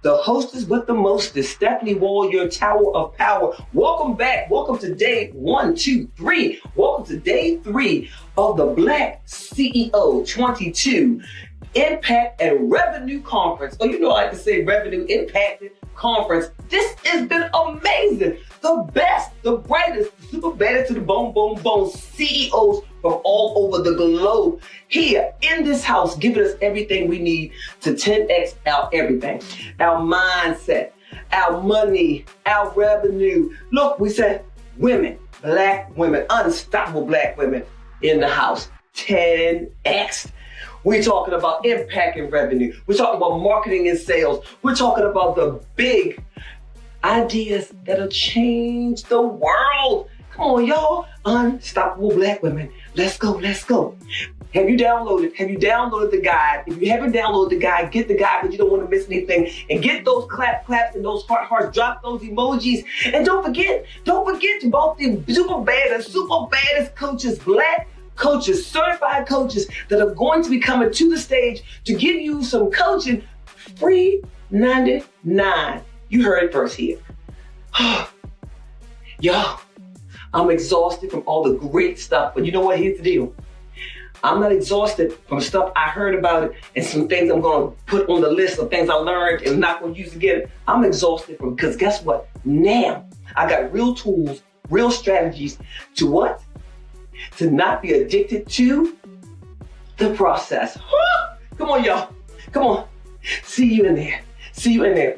the hostess with the mostest, Stephanie Wall, your tower of power. Welcome back. Welcome to day 1, 2, 3. Welcome to day 3 of the Black CEO 22 Impact and Revenue Conference. Oh, you know I like to say Revenue Impact Conference. This has been amazing. The best, the brightest, the super baddest to the bone CEOs from all over the globe here in this house, giving us everything we need to 10x our everything. Our mindset, our money, our revenue. Look, we said women, black women, unstoppable black women in the house, 10x. We're talking about impact and revenue. We're talking about marketing and sales. We're talking about the big ideas that'll change the world. Come on, y'all. Unstoppable black women. Let's go, let's go. Have you downloaded the guide? If you haven't downloaded the guide, get the guide, but you don't want to miss anything. And get those claps and those hearts, drop those emojis. And don't forget about the super baddest coaches, black coaches, certified coaches that are going to be coming to the stage to give you some coaching free 99. You heard it first here. Y'all, I'm exhausted from all the great stuff, but you know what? Here's the deal. I'm not exhausted from stuff I heard about it and some things I'm gonna put on the list of things I learned and not gonna use again. I'm exhausted from, because guess what? Now I got real tools, real strategies to what? To not be addicted to the process. Come on, y'all. Come on. See you in there.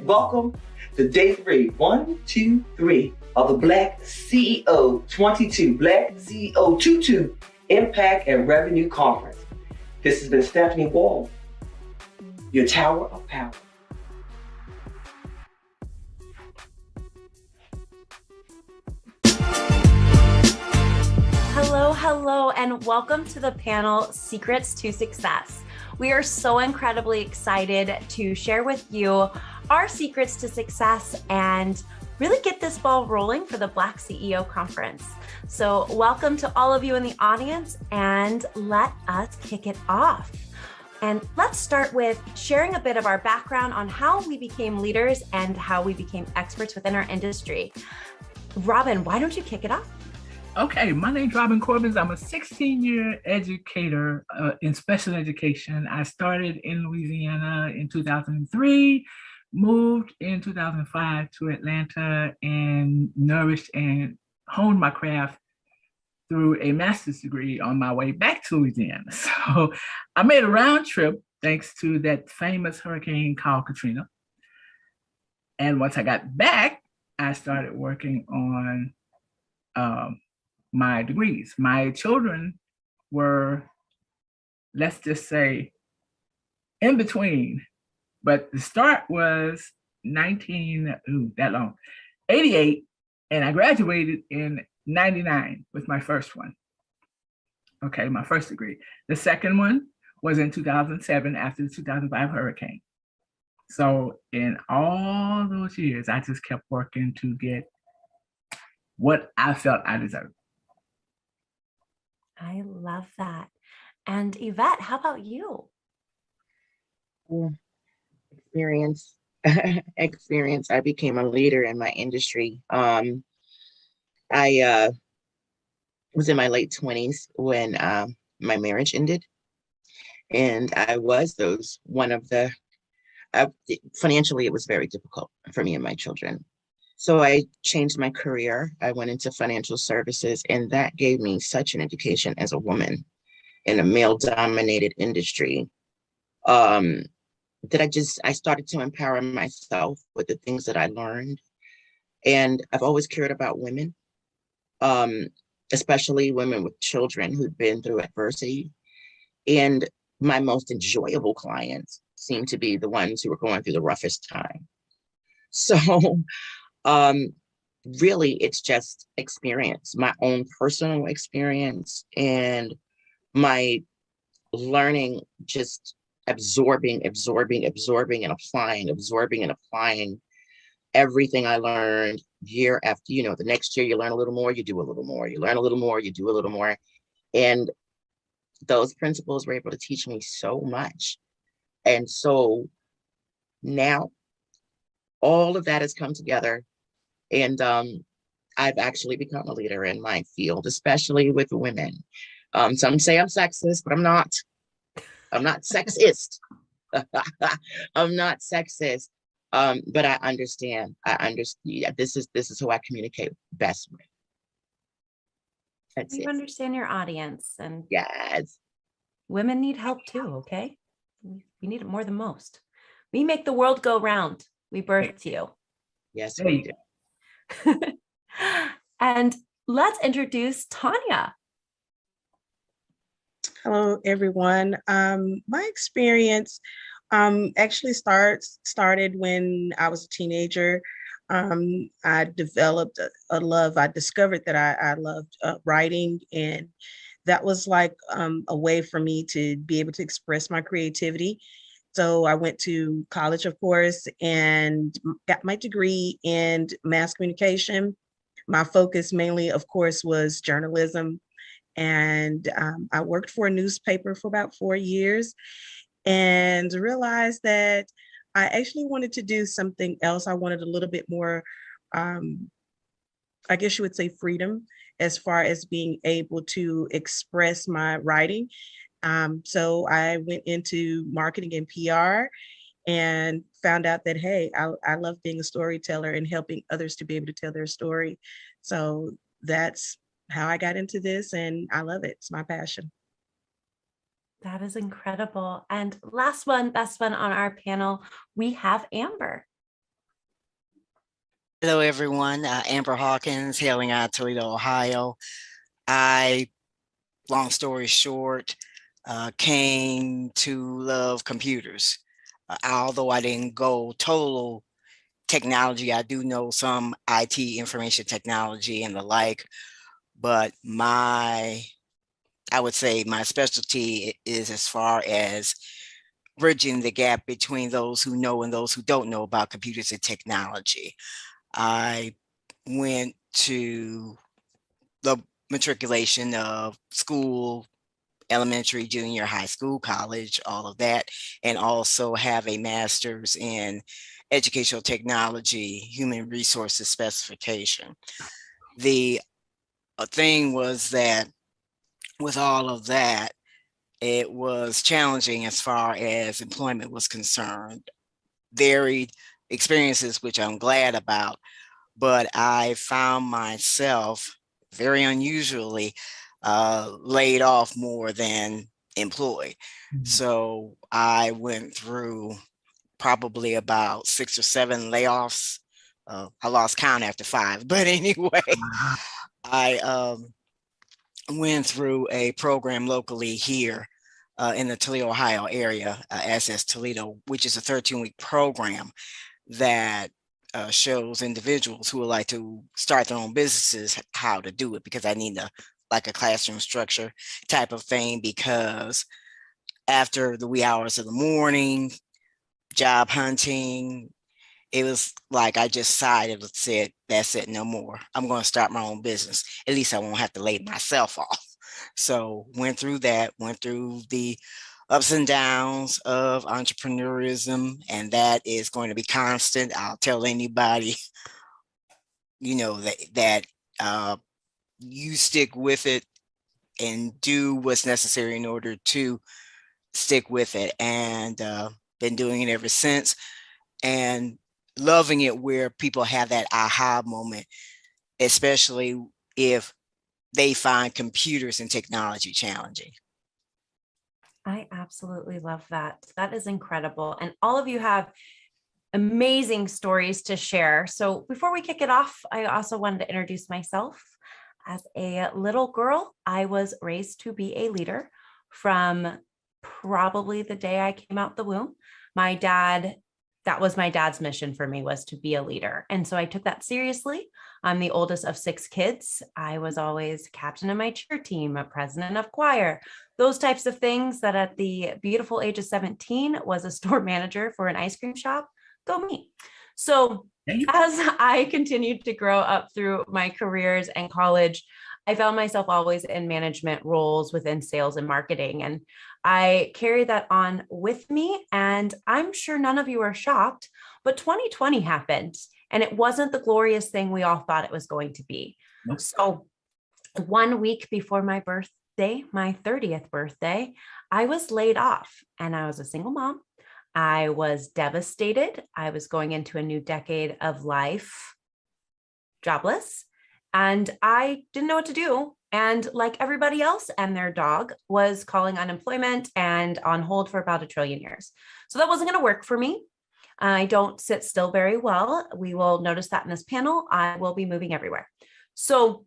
Welcome to day 3, 1, 2, 3 of the Black CEO 22, Black CEO 22 Impact and Revenue Conference. This has been Stephanie Wall, your tower of power. Hello, and welcome to the panel Secrets to Success. We are so incredibly excited to share with you our secrets to success and really get this ball rolling for the Black CEO Conference. So welcome to all of you in the audience, and let us kick it off. And let's start with sharing a bit of our background on how we became leaders and how we became experts within our industry. Robin, why don't you kick it off? Okay, my name's Robin Corbins. I'm a 16-year educator in special education. I started in Louisiana in 2003, moved in 2005 to Atlanta, and nourished and honed my craft through a master's degree on my way back to Louisiana. So I made a round trip thanks to that famous hurricane called Katrina. And once I got back, I started working on my degrees. My children were, let's just say, in between, but the start was 88, and I graduated in 99 with my first one. Okay, my first degree. The second one was in 2007 after the 2005 hurricane. So in all those years, I just kept working to get what I felt I deserved. I love that. And Yvette, how about you? Experience. I became a leader in my industry. I was in my late 20s when my marriage ended. And I was financially, it was very difficult for me and my children. So I changed my career. I went into financial services, and that gave me such an education as a woman in a male-dominated industry that I started to empower myself with the things that I learned. And I've always cared about women, especially women with children who've been through adversity. And my most enjoyable clients seem to be the ones who are going through the roughest time. So really, it's just experience, my own personal experience, and my learning, just absorbing and applying everything I learned year after, the next year you learn a little more, you do a little more, you learn a little more, you do a little more. And those principles were able to teach me so much. And so now all of that has come together. And I've actually become a leader in my field, especially with women. Some say I'm sexist, but I'm not. I'm not sexist. I'm not sexist. But I understand. I understand. This is who I communicate best with. That's You it. understand your audience, and Yes. women need help too, okay? We need it more than most. We make the world go round. We birthed you. Yes, we do. And let's introduce Tanya. Hello, everyone. My experience actually started when I was a teenager. I developed a love. I discovered that I loved writing, and that was like a way for me to be able to express my creativity. So I went to college, of course, and got my degree in mass communication. My focus mainly, of course, was journalism. And I worked for a newspaper for about 4 years and realized that I actually wanted to do something else. I wanted a little bit more, I guess you would say, freedom as far as being able to express my writing. So I went into marketing and PR and found out that, hey, I love being a storyteller and helping others to be able to tell their story. So that's how I got into this, and I love it. It's my passion. That is incredible. And last one, best one on our panel, we have Amber. Hello, everyone. Amber Hawkins, hailing out of Toledo, Ohio. Long story short, came to love computers. Although I didn't go total technology, I do know some IT, information technology and the like, but I would say my specialty is as far as bridging the gap between those who know and those who don't know about computers and technology. I went to the matriculation of school, elementary, junior, high school, college, all of that, and also have a master's in educational technology, human resources specification. The thing was that with all of that, it was challenging as far as employment was concerned. Varied experiences, which I'm glad about, but I found myself very unusually laid off more than employed. So I went through probably about 6 or 7 layoffs. I lost count after 5, but anyway, I went through a program locally here in the Toledo, Ohio area, SS Toledo, which is a 13-week program that shows individuals who would like to start their own businesses how to do it, because I need like a classroom structure type of thing, because after the wee hours of the morning, job hunting, it was like I just decided and said, that's it, no more. I'm going to start my own business. At least I won't have to lay myself off. So went through that, went through the ups and downs of entrepreneurism, and that is going to be constant. I'll tell anybody, that you stick with it and do what's necessary in order to stick with it, and been doing it ever since, and loving it where people have that aha moment, especially if they find computers and technology challenging. I absolutely love that. That is incredible. And all of you have amazing stories to share. So before we kick it off, I also wanted to introduce myself. As a little girl, I was raised to be a leader from probably the day I came out the womb. That was my dad's mission for me, was to be a leader. And so I took that seriously. I'm the oldest of 6 kids. I was always captain of my cheer team, a president of choir, those types of things. That at the beautiful age of 17 was a store manager for an ice cream shop. Go me. So as I continued to grow up through my careers and college, I found myself always in management roles within sales and marketing. And I carry that on with me, and I'm sure none of you are shocked, but 2020 happened, and it wasn't the glorious thing we all thought it was going to be. Nope. So 1 week before my birthday, my 30th birthday, I was laid off, and I was a single mom. I was devastated. I was going into a new decade of life jobless, and I didn't know what to do. And like everybody else and their dog, was calling unemployment and on hold for about 1 trillion years. So that wasn't going to work for me. I don't sit still very well. We will notice that in this panel. I will be moving everywhere. So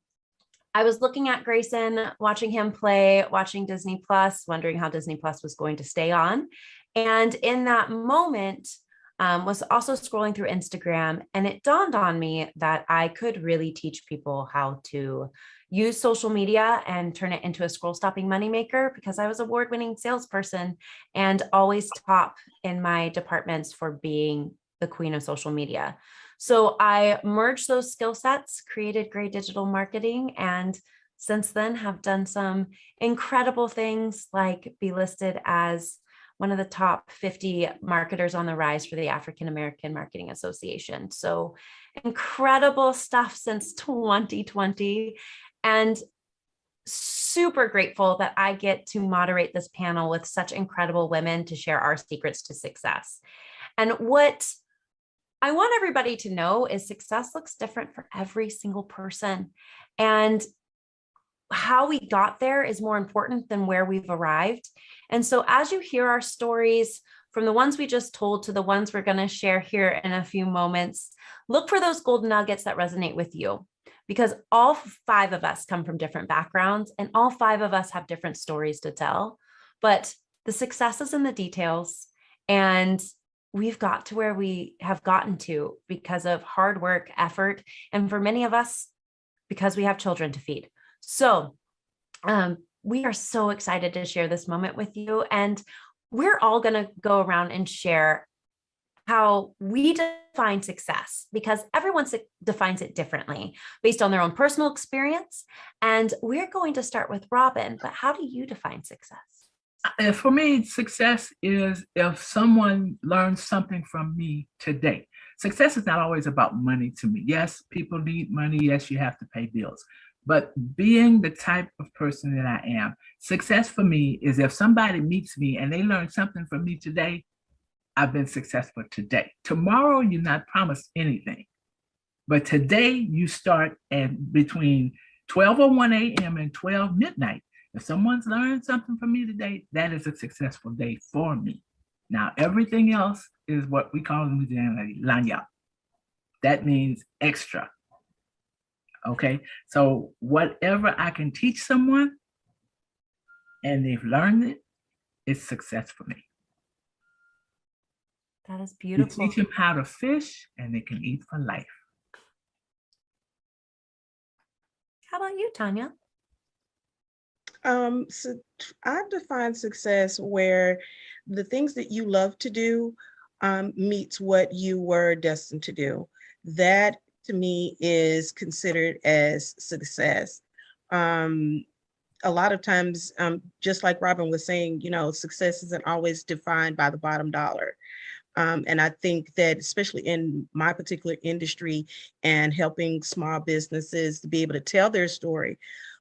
I was looking at Grayson, watching him play, watching Disney Plus, wondering how Disney Plus was going to stay on. And in that moment, was also scrolling through Instagram, and it dawned on me that I could really teach people how to use social media and turn it into a scroll stopping moneymaker, because I was an award-winning salesperson and always top in my departments for being the queen of social media. So I merged those skill sets, created Gray Digital Marketing, and since then have done some incredible things, like be listed as one of the top 50 marketers on the rise for the African American Marketing Association. So incredible stuff since 2020, and super grateful that I get to moderate this panel with such incredible women to share our secrets to success. And what I want everybody to know is success looks different for every single person. And how we got there is more important than where we've arrived. And so as you hear our stories, from the ones we just told to the ones we're going to share here in a few moments, look for those golden nuggets that resonate with you, because all 5 of us come from different backgrounds and all 5 of us have different stories to tell. But the success is in the details, and we've got to where we have gotten to because of hard work, effort, and for many of us, because we have children to feed. So we are so excited to share this moment with you, and we're all going to go around and share how we define success, because everyone defines it differently based on their own personal experience. And we're going to start with Robin, but how do you define success? For me, success is if someone learns something from me today. Success is not always about money to me. Yes, people need money. Yes, you have to pay bills. But being the type of person that I am, success for me is if somebody meets me and they learn something from me today, I've been successful today. Tomorrow, you're not promised anything. But today, you start at between 12:01 a.m. and 12 midnight. If someone's learned something from me today, that is a successful day for me. Now, everything else is what we call in Louisiana, lagniappe. That means extra. Okay, so whatever I can teach someone and they've learned it, it's success for me. That is You beautiful. teach them how to fish and they can eat for life. How about you, Tanya? So I define success where the things that you love to do meets what you were destined to do. That to me is considered as success. A lot of times, just like Robin was saying, success isn't always defined by the bottom dollar. And I think that especially in my particular industry and helping small businesses to be able to tell their story,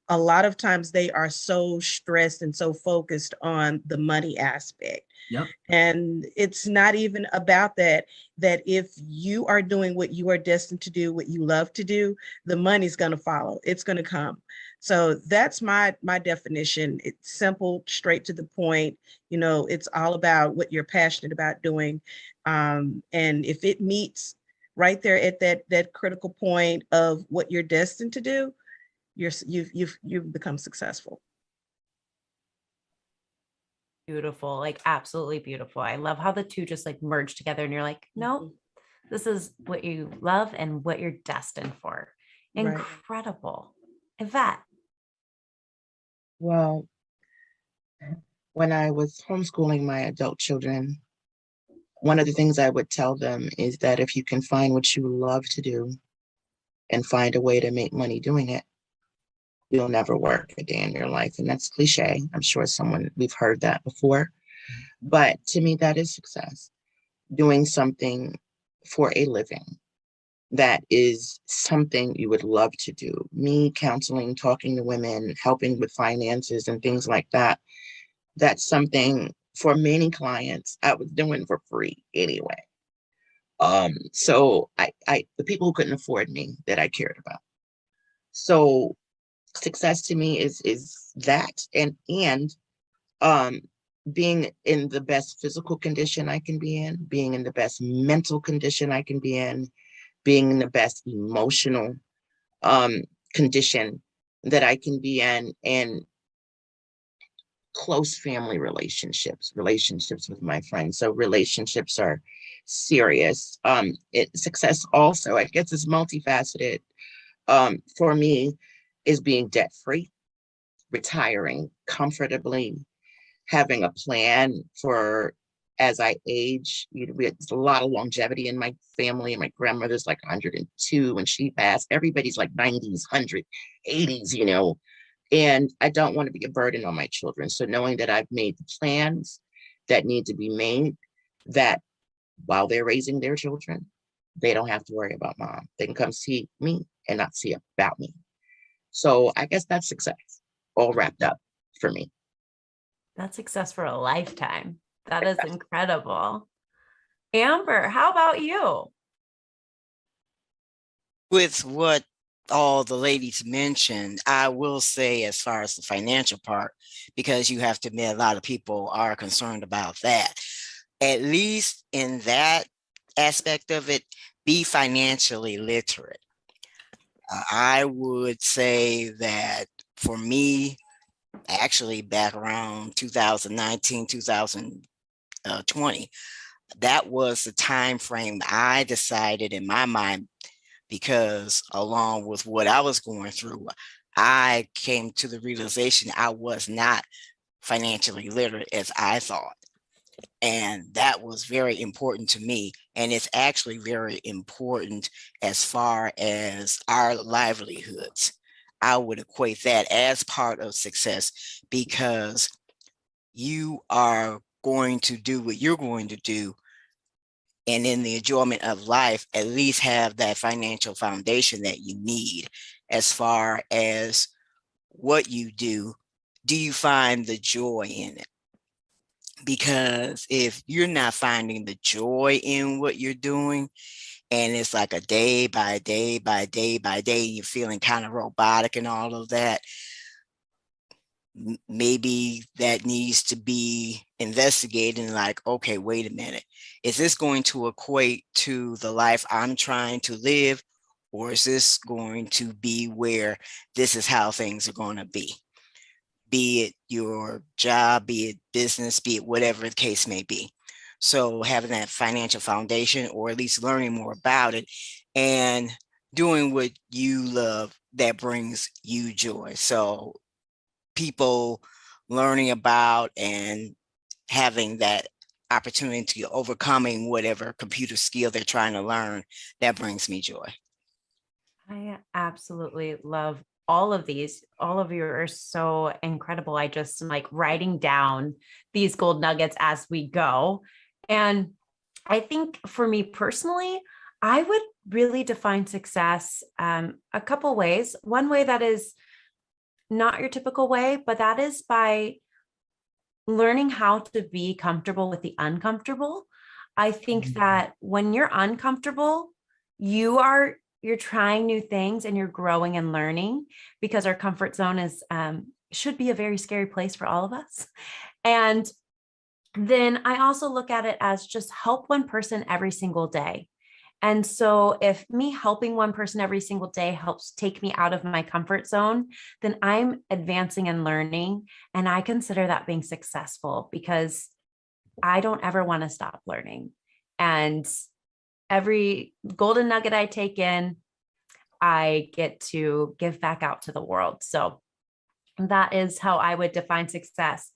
a lot of times they are so stressed and so focused on the money aspect. Yep. And it's not even about that if you are doing what you are destined to do, what you love to do, the money's going to follow. It's going to come. So that's my definition. It's simple, straight to the point. It's all about what you're passionate about doing. And if it meets right there at that critical point of what you're destined to do, you've become successful. Beautiful, like absolutely beautiful. I love how the two just like merge together and you're like, no, this is what you love and what you're destined for. Right. Incredible. Yvette. Well, when I was homeschooling my adult children, one of the things I would tell them is that if you can find what you love to do and find a way to make money doing it, you'll never work a day in your life. And that's cliche. I'm sure we've heard that before. But to me, that is success. Doing something for a living that is something you would love to do. Me counseling, talking to women, helping with finances and things like that. That's something for many clients I was doing for free anyway. So the people who couldn't afford me that I cared about. So success to me is that and being in the best physical condition I can be in, being in the best mental condition I can be in, being in the best emotional condition that I can be in, and close family relationships with my friends. So relationships are serious. Success also, I guess, is multifaceted. For me, is being debt free, retiring comfortably, having a plan for as I age. There's a lot of longevity in my family. My grandmother's like 102 when she passed. Everybody's like 90s, 100, 80s, and I don't want to be a burden on my children. So knowing that I've made the plans that need to be made, that while they're raising their children, they don't have to worry about mom. They can come see me and not see about me. So I guess that's success, all wrapped up for me. That's success for a lifetime. That is incredible. Amber, how about you? With what all the ladies mentioned, I will say, as far as the financial part, because you have to admit a lot of people are concerned about that, at least in that aspect of it, be financially literate. I would say that for me, actually back around 2019, 2020, that was the time frame I decided in my mind, because along with what I was going through, I came to the realization I was not financially literate as I thought. And that was very important to me. And it's actually very important as far as our livelihoods. I would equate that as part of success, because you are going to do what you're going to do. And in the enjoyment of life, at least have that financial foundation that you need. As far as what you do you find the joy in it? Because if you're not finding the joy in what you're doing, and it's like a day by day by day by day, you're feeling kind of robotic and all of that, maybe that needs to be investigated. Like, okay, wait a minute, is this going to equate to the life I'm trying to live, or is this going to be where this is how things are going to be it your job, be it business, be it whatever the case may be. So having that financial foundation, or at least learning more about it and doing what you love that brings you joy. So people learning about and having that opportunity to overcoming whatever computer skill they're trying to learn, that brings me joy. I absolutely love all of these. All of you are so incredible. I just am like writing down these gold nuggets as we go. And I think for me personally, I would really define success a couple ways. One way that is not your typical way, but that is by learning how to be comfortable with the uncomfortable. I think that when you're uncomfortable, you're trying new things and you're growing and learning, because our comfort zone is should be a very scary place for all of us. And then I also look at it as just help one person every single day. And so if me helping one person every single day helps take me out of my comfort zone, then I'm advancing and learning. And I consider that being successful, because I don't ever want to stop learning. And every golden nugget I take in, I get to give back out to the world. So that is how I would define success.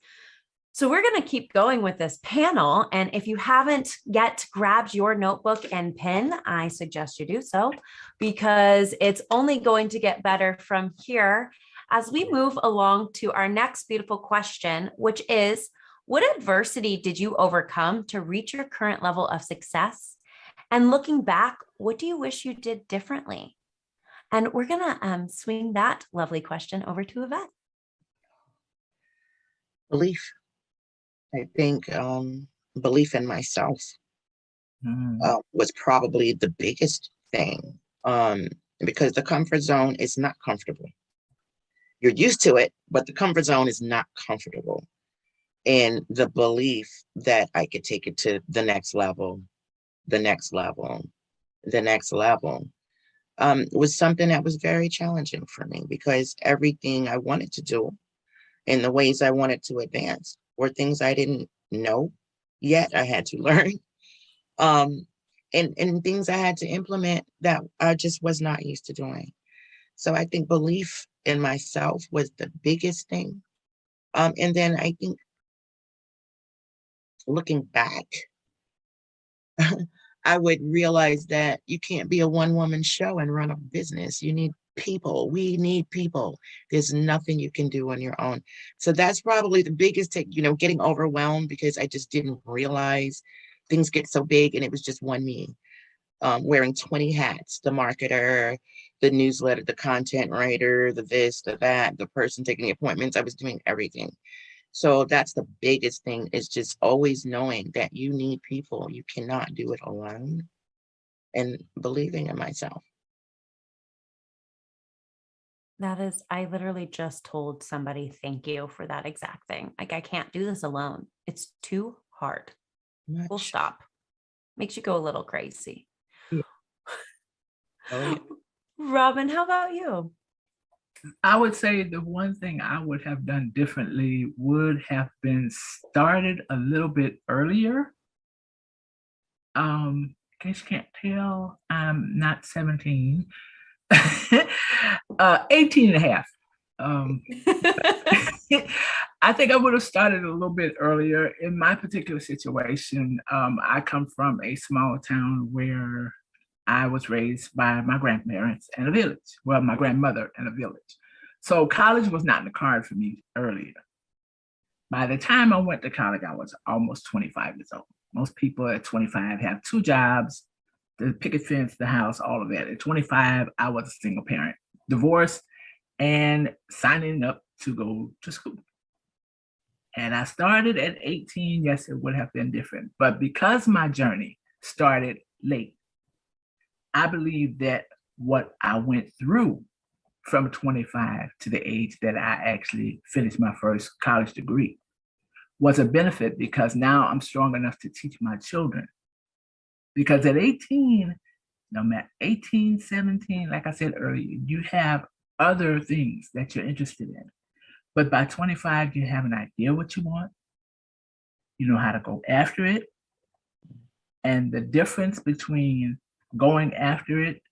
So we're going to keep going with this panel. And if you haven't yet grabbed your notebook and pen, I suggest you do so, because it's only going to get better from here. as we move along to our next beautiful question, which is, what adversity did you overcome to reach your current level of success? And looking back, what do you wish you did differently? And we're going to swing that lovely question over to Yvette. Belief. I think belief in myself was probably the biggest thing, because the comfort zone is not comfortable. You're used to it, but the comfort zone is not comfortable. And the belief that I could take it to the next level, the next level, the next level, was something that was very challenging for me, because everything I wanted to do and the ways I wanted to advance were things I didn't know yet. I had to learn. And things I had to implement that I just was not used to doing. So I think belief in myself was the biggest thing. And then I think looking back, I would realize that you can't be a one-woman show and run a business. You need people. We need people. There's nothing you can do on your own. So that's probably the biggest take, getting overwhelmed because I just didn't realize things get so big and it was just one me, wearing 20 hats, the marketer, the newsletter, the content writer, the this, the that, the person taking the appointments. I was doing everything. So that's the biggest thing, is just always knowing that you need people. You cannot do it alone, and believing in myself. I literally just told somebody, thank you for that exact thing. Like, I can't do this alone. It's too hard. We'll stop. Makes you go a little crazy. Yeah. Oh, yeah. Robin, how about you? I would say the one thing I would have done differently would have been started a little bit earlier. In case you can't tell, I'm not 17, 18 and a half. I think I would have started a little bit earlier. In my particular situation, I come from a small town where I was raised by my grandparents in a village. Well, my grandmother in a village. So college was not in the card for me earlier. By the time I went to college, I was almost 25 years old. Most people at 25 have 2 jobs, the picket fence, the house, all of that. At 25, I was a single parent, divorced, and signing up to go to school. And I started at 18. Yes, it would have been different. But because my journey started late, I believe that what I went through from 25 to the age that I actually finished my first college degree was a benefit, because now I'm strong enough to teach my children. Because at 18, no matter 18, 17, like I said earlier, you have other things that you're interested in. But by 25, you have an idea what you want. You know how to go after it. And the difference between going after it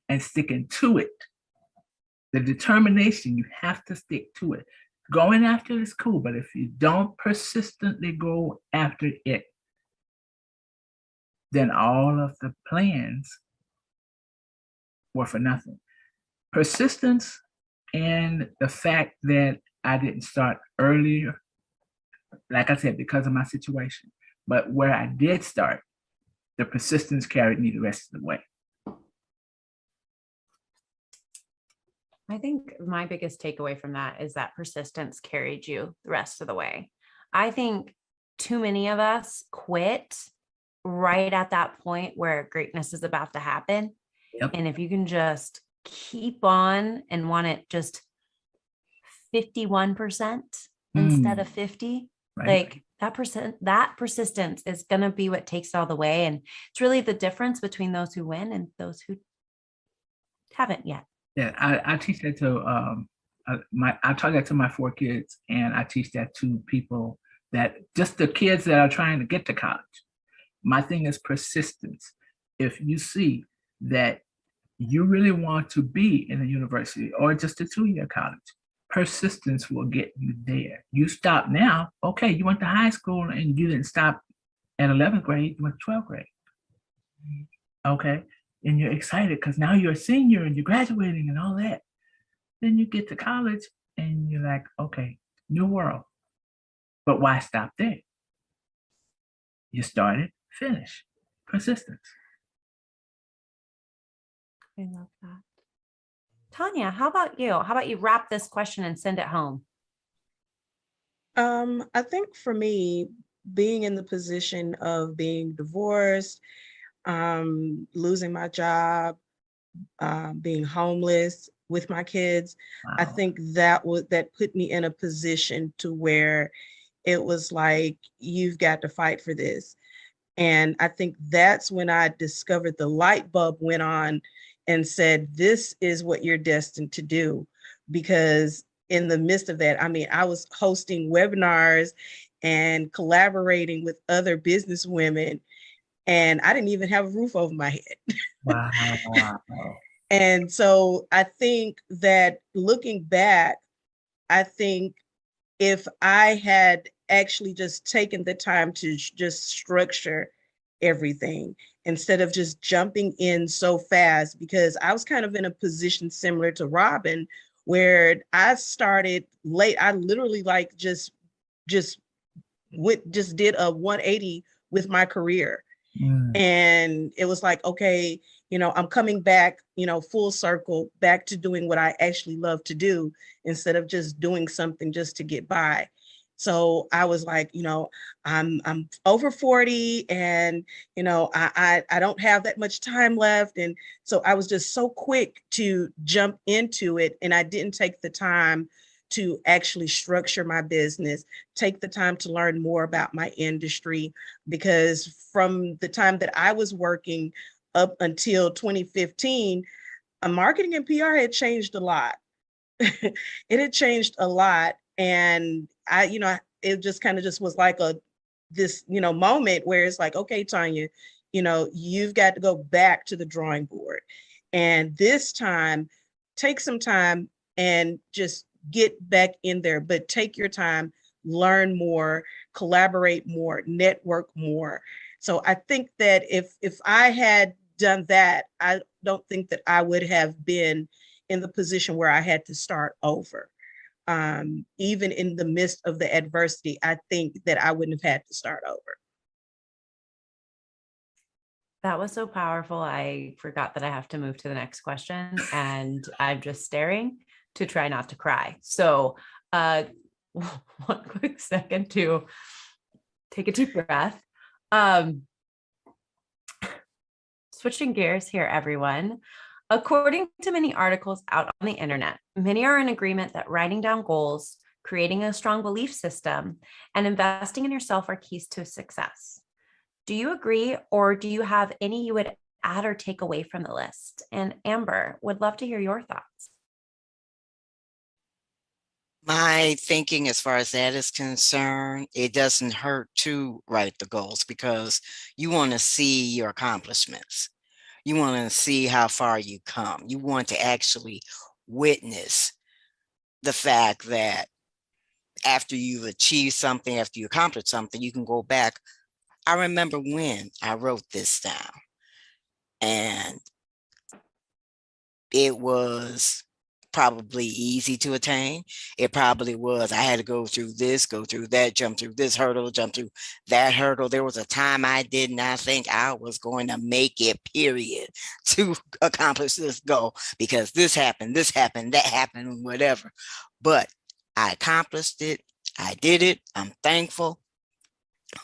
and sticking to it, the determination, you have to stick to it. Going after it is cool, but if you don't persistently go after it, then all of the plans were for nothing. Persistence and the fact that I didn't start earlier, like I said, because of my situation, but where I did start, the persistence carried me the rest of the way. I think my biggest takeaway from that is that persistence carried you the rest of the way. I think too many of us quit right at that point where greatness is about to happen. Yep. And if you can just keep on and want it just 51% instead of 50, Right. like that persistence is going to be what takes it all the way. And it's really the difference between those who win and those who haven't yet. Yeah, I teach that to I taught that to my 4 kids, and I teach that to people, that just the kids that are trying to get to college. My thing is persistence. If you see that you really want to be in a university or just a 2-year college, persistence will get you there. You stop now, okay, you went to high school and you didn't stop at 11th grade, you went to 12th grade. Okay, and you're excited because now you're a senior and you're graduating and all that. Then you get to college and you're like, okay, new world. But why stop there? You started, finish, persistence. I love that. Tanya, how about you? How about you wrap this question and send it home? I think for me, being in the position of being divorced, losing my job, being homeless with my kids, I Wow. think that put me in a position to where it was like, you've got to fight for this. And I think that's when I discovered the light bulb went on and said, this is what you're destined to do. Because in the midst of that, I mean, I was hosting webinars and collaborating with other business women, and I didn't even have a roof over my head. Wow. And so I think that looking back, I think if I had actually just taken the time to just structure everything instead of just jumping in so fast, because I was kind of in a position similar to Robin, where I started late. I literally like just did a 180 with my career. Mm. And it was like, okay, I'm coming back, full circle back to doing what I actually love to do instead of just doing something just to get by. So I was like, I'm over 40, and I don't have that much time left. And so I was just so quick to jump into it, and I didn't take the time to actually structure my business, take the time to learn more about my industry, because from the time that I was working up until 2015, marketing and PR had changed a lot. It had changed a lot. And it just kind of just was like this moment where it's like, okay, Tanya, you've got to go back to the drawing board. And this time, take some time and just get back in there, but take your time, learn more, collaborate more, network more. So I think that if I had done that, I don't think that I would have been in the position where I had to start over. Even in the midst of the adversity, I think that I wouldn't have had to start over. That was so powerful. I forgot that I have to move to the next question, and I'm just staring to try not to cry. So one quick second to take a deep breath. Switching gears here, everyone. According to many articles out on the internet, many are in agreement that writing down goals, creating a strong belief system, and investing in yourself are keys to success. Do you agree, or do you have any you would add or take away from the list? And Amber, would love to hear your thoughts. My thinking as far as that is concerned, it doesn't hurt to write the goals because you want to see your accomplishments. You want to see how far you come. You want to actually witness the fact that after you've achieved something, after you accomplish something, you can go back. I remember when I wrote this down, and it was probably easy to attain. It probably was. I had to go through this, go through that, jump through this hurdle, jump through that hurdle. There was a time I did not think I was going to make it, period, to accomplish this goal, because this happened, that happened, whatever. But I accomplished it. I did it. I'm thankful.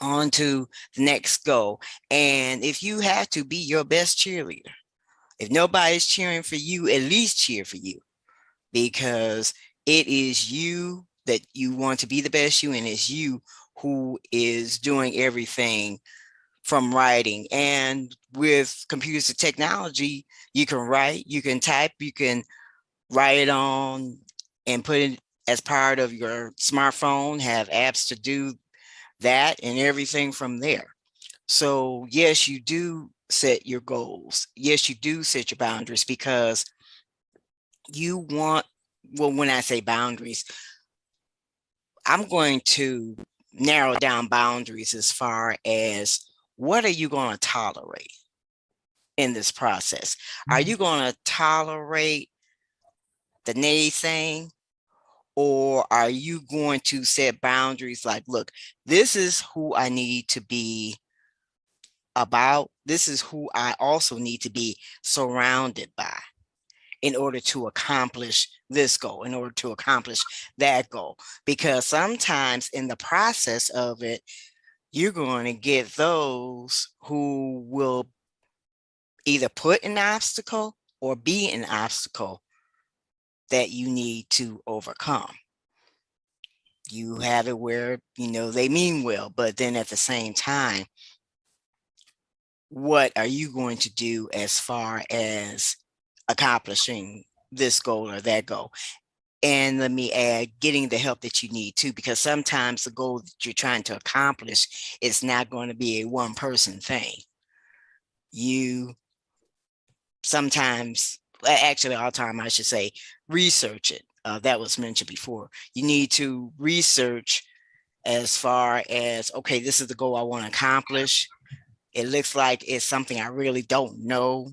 On to the next goal. And if you have to be your best cheerleader, if nobody's cheering for you, at least cheer for you, because it is you that you want to be the best you, and it's you who is doing everything from writing. And with computers and technology, you can write, you can type, you can write it on and put it as part of your smartphone, have apps to do that and everything from there. So yes, you do set your goals. Yes, you do set your boundaries, because you want, well, when I say boundaries, I'm going to narrow down boundaries as far as what are you going to tolerate in this process? Are you going to tolerate the naysaying, or are you going to set boundaries like, look, this is who I need to be about. This is who I also need to be surrounded by in order to accomplish this goal, in order to accomplish that goal. Because sometimes in the process of it, you're going to get those who will either put an obstacle or be an obstacle that you need to overcome. You have it where, they mean well, but then at the same time, what are you going to do as far as accomplishing this goal or that goal? And let me add, getting the help that you need too, because sometimes the goal that you're trying to accomplish is not going to be a one-person thing. You sometimes, actually all the time, I should say, research it. That was mentioned before. You need to research as far as, okay, this is the goal I want to accomplish. It looks like it's something I really don't know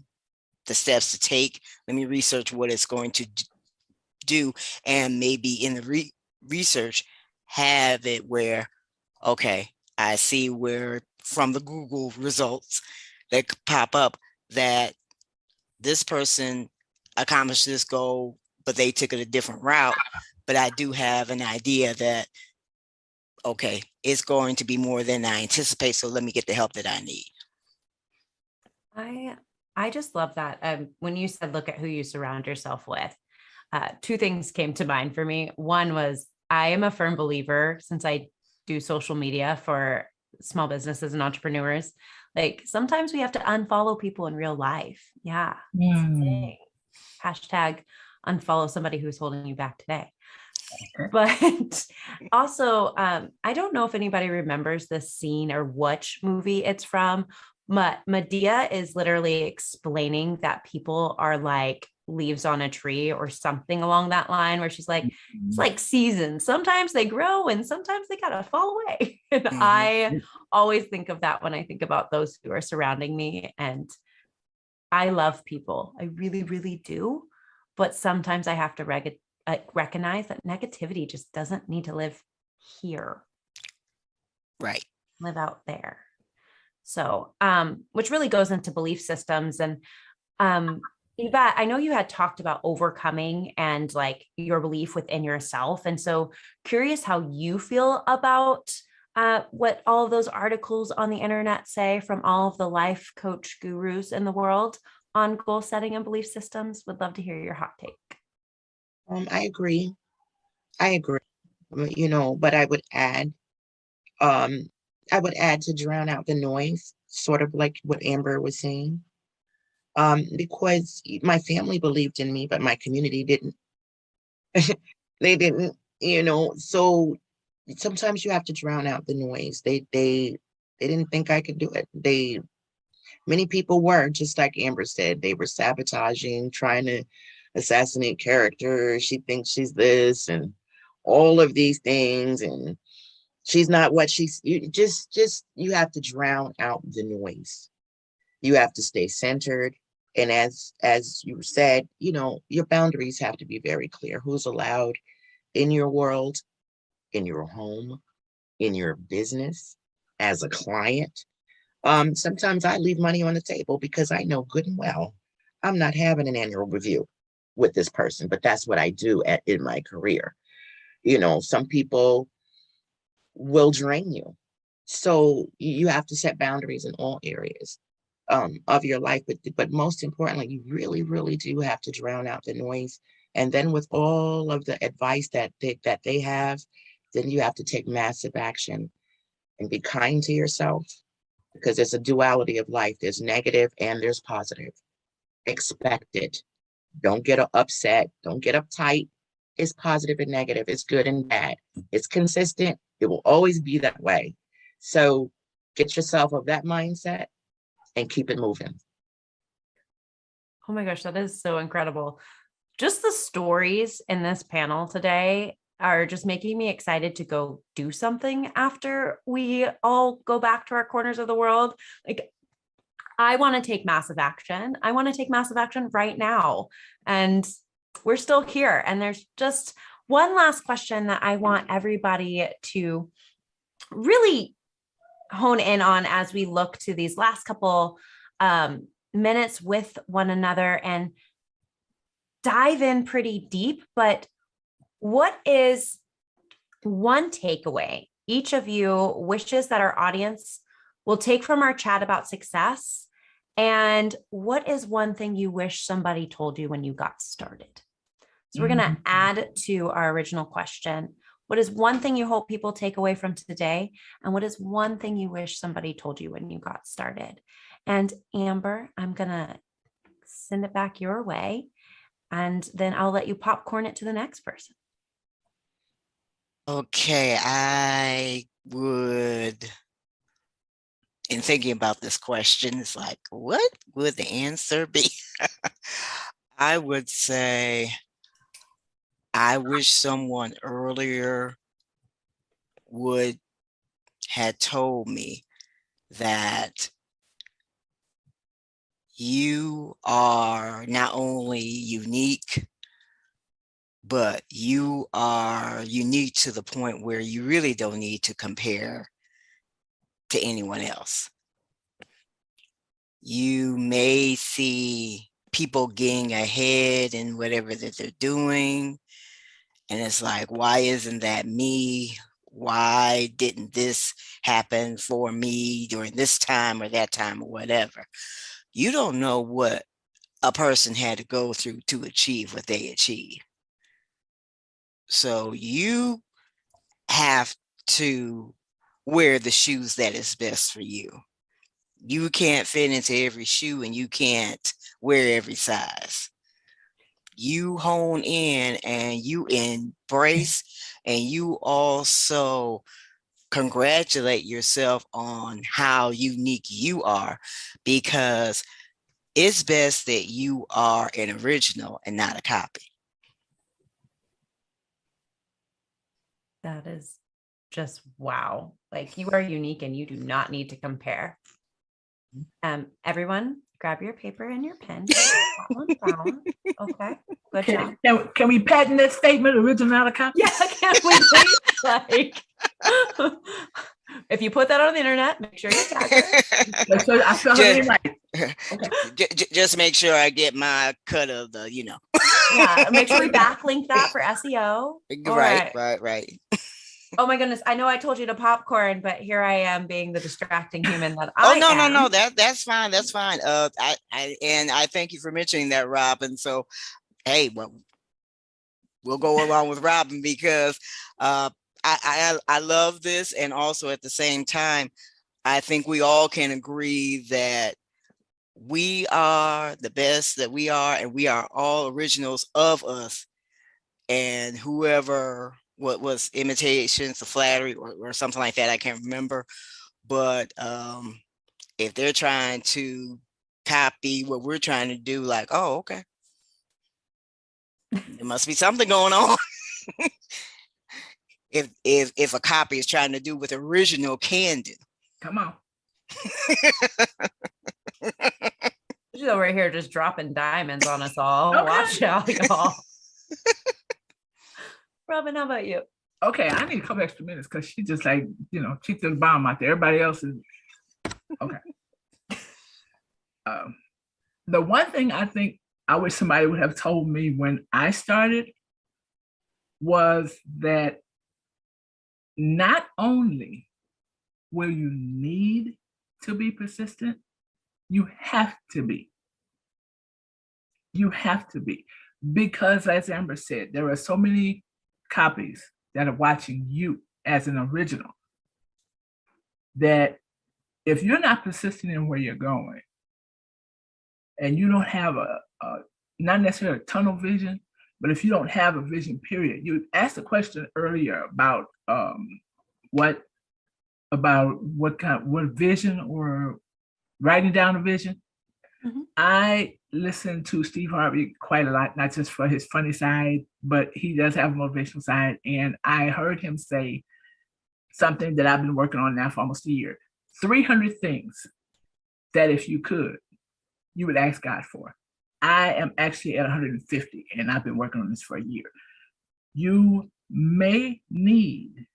the steps to take. Let me research what it's going to do, and maybe in the research have it where, okay, I see where from the Google results that pop up that this person accomplished this goal, but they took it a different route. But I do have an idea that, okay, it's going to be more than I anticipate, so let me get the help that I need. I just love that. When you said, look at who you surround yourself with, two things came to mind for me. One was, I am a firm believer, since I do social media for small businesses and entrepreneurs, like sometimes we have to unfollow people in real life. Yeah. Hashtag unfollow somebody who's holding you back today. But also, I don't know if anybody remembers this scene or which movie it's from, but Medea is literally explaining that people are like leaves on a tree or something along that line, where she's like, it's like seasons. Sometimes they grow and sometimes they gotta fall away. And I always think of that when I think about those who are surrounding me. And I love people. I really, really do. But sometimes I have to recognize that negativity just doesn't need to live here. Right. Live out there. So, which really goes into belief systems. And Yvette, I know you had talked about overcoming and like your belief within yourself. And so curious how you feel about what all of those articles on the internet say from all of the life coach gurus in the world on goal setting and belief systems. Would love to hear your hot take. I agree. But I would add to drown out the noise, sort of like what Amber was saying. Because my family believed in me, but my community didn't. They didn't, so sometimes you have to drown out the noise. They didn't think I could do it. Many people were, just like Amber said, they were sabotaging, trying to assassinate character. She thinks she's this and all of these things, and she's not what she's. You have to drown out the noise. You have to stay centered. And as you said, your boundaries have to be very clear. Who's allowed in your world, in your home, in your business, as a client. Sometimes I leave money on the table because I know good and well I'm not having an annual review with this person, but that's what I do in my career. Some people will drain you. So you have to set boundaries in all areas of your life. But most importantly, you really, really do have to drown out the noise. And then with all of the advice that they have, then you have to take massive action and be kind to yourself, because there's a duality of life. There's negative and there's positive. Expect it. Don't get upset. Don't get uptight. It's positive and negative. It's good and bad. It's consistent. It will always be that way. So get yourself of that mindset and keep it moving. Oh my gosh, that is so incredible. Just the stories in this panel today are just making me excited to go do something after we all go back to our corners of the world. Like, I want to take massive action. I want to take massive action right now. And we're still here. And there's just one last question that I want everybody to really hone in on as we look to these last couple minutes with one another and dive in pretty deep. But what is one takeaway each of you wishes that our audience will take from our chat about success? And what is one thing you wish somebody told you when you got started? So we're going to add to our original question. What is one thing you hope people take away from today? And what is one thing you wish somebody told you when you got started? And Amber, I'm going to send it back your way, and then I'll let you popcorn it to the next person. Okay, I would, in thinking about this question, it's like, what would the answer be? I would say, I wish someone earlier would had told me that you are not only unique, but you are unique to the point where you really don't need to compare to anyone else. You may see people getting ahead in whatever that they're doing, and it's like, why isn't that me? Why didn't this happen for me during this time or that time or whatever? You don't know what a person had to go through to achieve what they achieved. So you have to wear the shoes that is best for you. You can't fit into every shoe, and you can't wear every size. You hone in and you embrace, and you also congratulate yourself on how unique you are, because it's best that you are an original and not a copy. That is just wow. Like, you are unique and you do not need to compare. Everyone, grab your paper and your pen. Okay, good job. Can we patent that statement, original, not a copy? Yeah, can we please? Like, if you put that on the internet, make sure you tag it. So I feel Just, right. Okay. Just make sure I get my cut of the, Yeah, make sure we backlink that for SEO. Right. Oh my goodness, I know I told you to popcorn, but here I am being the distracting human that I am. No, that's fine. I thank you for mentioning that, Robin. So, hey, well, we'll go along with Robin, because I love this, and also at the same time, I think we all can agree that we are the best that we are, and we are all originals of us. And whoever, what was imitations, the flattery, or something like that, I can't remember. But if they're trying to copy what we're trying to do, like, oh, okay, there must be something going on. If a copy is trying to do what the original can do. Come on. She's over here just dropping diamonds on us all. Okay. Watch out, y'all. Robin, how about you? Okay, I need a couple extra minutes because she just like, she threw the bomb out there. Everybody else is okay. The one thing I think I wish somebody would have told me when I started was that not only will you need to be persistent, you have to be. You have to be. Because as Amber said, there are so many copies that are watching you as an original that if you're not persistent in where you're going, and you don't have a not necessarily a tunnel vision, but if you don't have a vision period, you asked a question earlier about what vision, or writing down a vision. Mm-hmm. I listen to Steve Harvey quite a lot, not just for his funny side, but he does have a motivational side. And I heard him say something that I've been working on now for almost a year: 300 things that if you could, you would ask God for. I am actually at 150, and I've been working on this for a year. You may need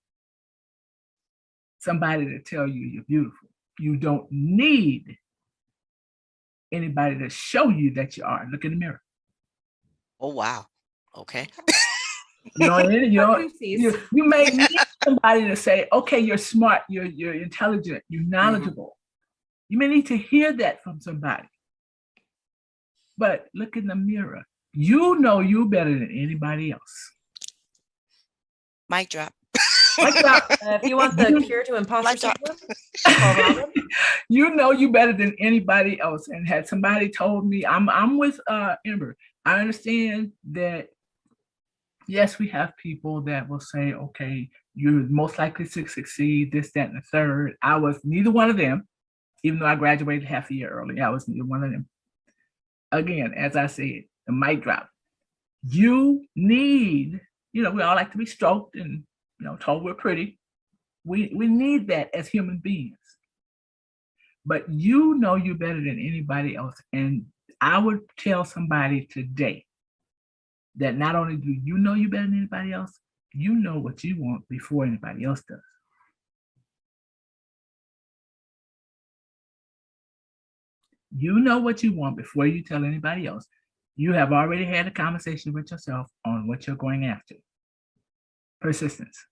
somebody to tell you you're beautiful. You don't need anybody to show you that you are. Look in the mirror. Oh, wow. Okay. You may need somebody to say, okay, you're smart, you're intelligent, you're knowledgeable. You may need to hear that from somebody. But look in the mirror. You know you better than anybody else. Mic drop. Mic drop. If you want the cure to imposter syndrome, you know you better than anybody else. And had somebody told me, I'm with Amber. I understand that, yes, we have people that will say, okay, you're most likely to succeed, this, that, and the third. I was neither one of them, even though I graduated half a year early. I was neither one of them. Again, as I said, the mic drop. You need, we all like to be stroked and, told we're pretty. We need that as human beings. But you know you better than anybody else. And I would tell somebody today that not only do you know you better than anybody else, you know what you want before anybody else does. You know what you want before you tell anybody else. You have already had a conversation with yourself on what you're going after. Persistence.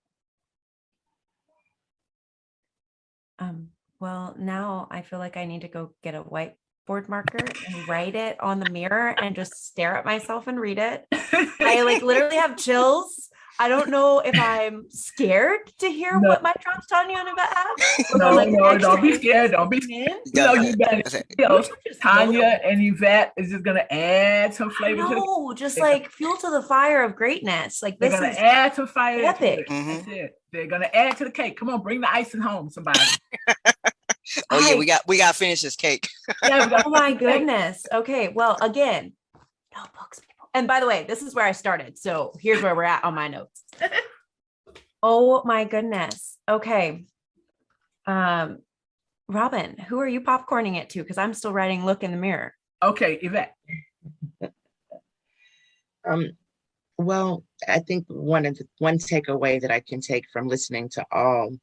Well, now I feel like I need to go get a whiteboard marker and write it on the mirror and just stare at myself and read it. I literally have chills. I don't know if I'm scared to hear what my drop's telling you about. No, don't be scared. Don't be scared. You better. Tanya and Yvette is just gonna add some flavor. No, just fuel to the fire of greatness. This they're gonna add some fire. Epic. That's it. They're gonna add to the cake. Come on, bring the icing home, somebody. Oh yeah, we got to finish this cake. Oh my goodness. Okay, well, again, notebooks. And by the way, this is where I started. So here's where we're at on my notes. Oh my goodness. Okay. Robin, who are you popcorning it to? Because I'm still writing look in the mirror. Okay, Yvette. Well, I think one takeaway that I can take from listening to all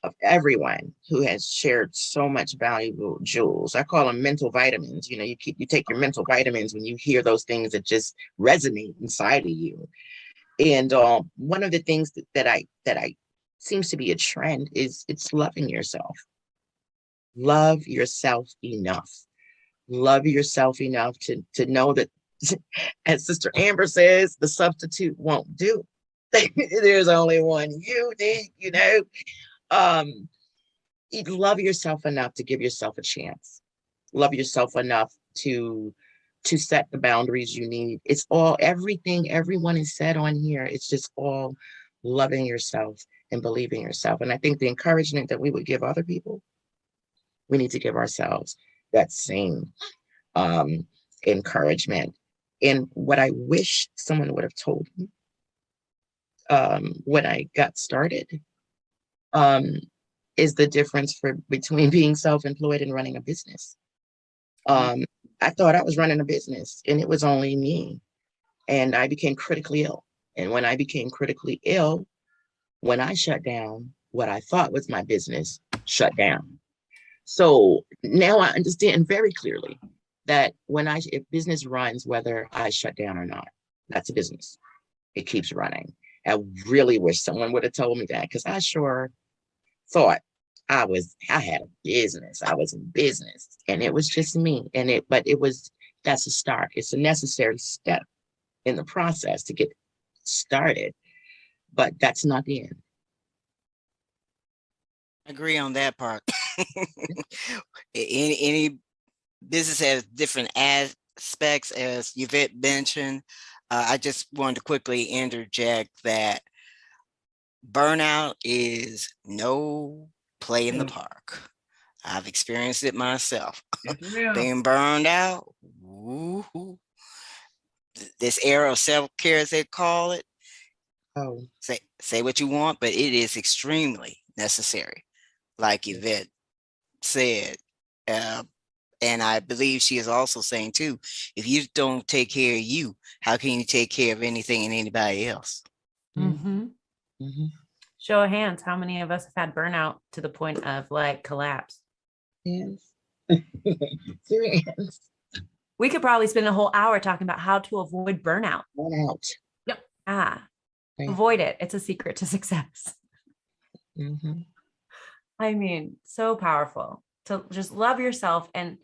of everyone who has shared so much valuable jewels. I call them mental vitamins. You take your mental vitamins when you hear those things that just resonate inside of you. And one of the things that I seems to be a trend is it's loving yourself. Love yourself enough. Love yourself enough to know that, as Sister Amber says, the substitute won't do. There's only one you need, love yourself enough to give yourself a chance. Love yourself enough to set the boundaries you need. It's all, everything everyone has said on here, it's just all loving yourself and believing yourself. And I think the encouragement that we would give other people, we need to give ourselves that same encouragement. And what I wish someone would have told me when I got started, is the difference between being self-employed and running a business. I thought I was running a business and it was only me. And I became critically ill. And when I became critically ill, when I shut down, what I thought was my business shut down. So now I understand very clearly that if business runs, whether I shut down or not, that's a business. It keeps running. I really wish someone would have told me that, because I sure thought I had a business. I was in business and it was just me. That's a start. It's a necessary step in the process to get started, but that's not the end. I agree on that part. Any business has different aspects, as Yvette mentioned. I just wanted to quickly interject that burnout is no play in the park. I've experienced it myself. Being burned out. Woo-hoo. This era of self-care, as they call it. Oh. Say what you want, but it is extremely necessary. Like Yvette said, And I believe she is also saying too, if you don't take care of you, how can you take care of anything and anybody else? Mm-hmm. Mhm. Show of hands, how many of us have had burnout to the point of like collapse? Yes. Serious. We could probably spend a whole hour talking about how to avoid burnout. One out. Avoid it. It's a secret to success. Mhm. I mean, so powerful to just love yourself. And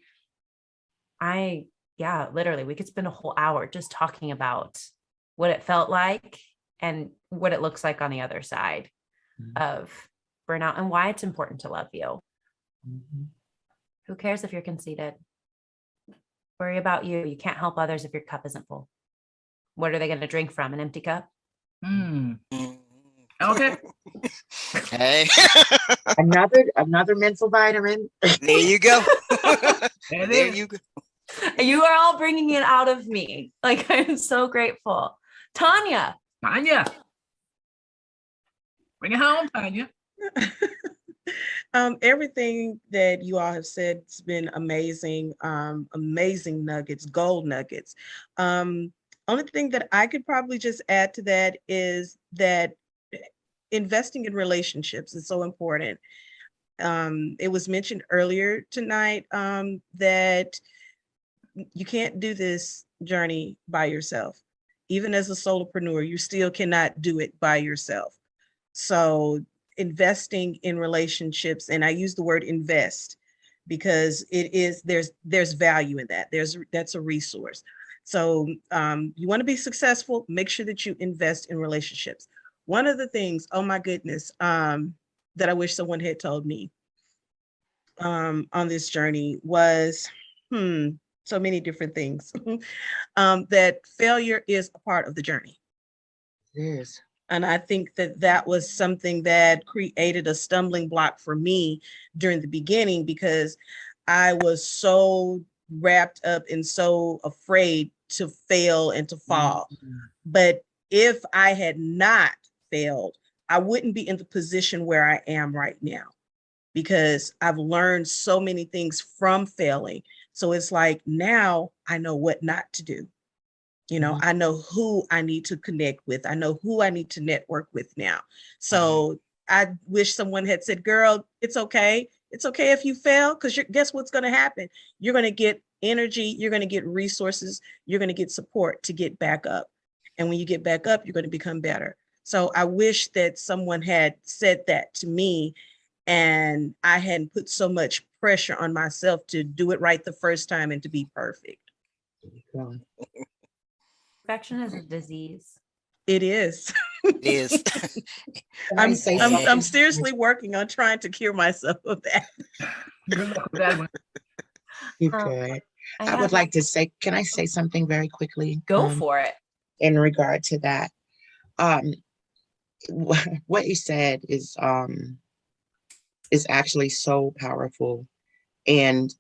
literally, we could spend a whole hour just talking about what it felt like and what it looks like on the other side of burnout and why it's important to love you. Mhm. Who cares if you're conceited? Worry about you. You can't help others if your cup isn't full. What are they going to drink from? An empty cup? Mm. Mm. Okay. Hey, Another mental vitamin. there you go. There it There is. you go. You are all bringing it out of me. Like, I'm so grateful. Tanya. Tanya. Bring it home, Tanya. Everything that you all have said has been amazing, amazing nuggets, gold nuggets. Only thing that I could probably just add to that is that investing in relationships is so important. It was mentioned earlier tonight that you can't do this journey by yourself. Even as a solopreneur, you still cannot do it by yourself. So investing in relationships, and I use the word invest because it is, there's value in that. That's a resource. So you want to be successful, make sure that you invest in relationships. One of the things, oh my goodness, that I wish someone had told me on this journey was, so many different things, that failure is a part of the journey. It is. And I think that that was something that created a stumbling block for me during the beginning, because I was so wrapped up and so afraid to fail and to fall. But if I had not failed, I wouldn't be in the position where I am right now, because I've learned so many things from failing. So it's like, now I know what not to do. You know, I know who I need to connect with. I know who I need to network with now. So I wish someone had said, girl, it's okay. It's okay if you fail, because guess what's going to happen? You're going to get energy. You're going to get resources. You're going to get support to get back up. And when you get back up, you're going to become better. So I wish that someone had said that to me, and I hadn't put so much pressure on myself to do it right the first time and to be perfect. Perfection is a disease. It is. It is. I'm seriously working on trying to cure myself of that. Good luck with that one. Okay. I would like to say, can I say something very quickly? Go for it. In regard to that. What you said is actually so powerful. And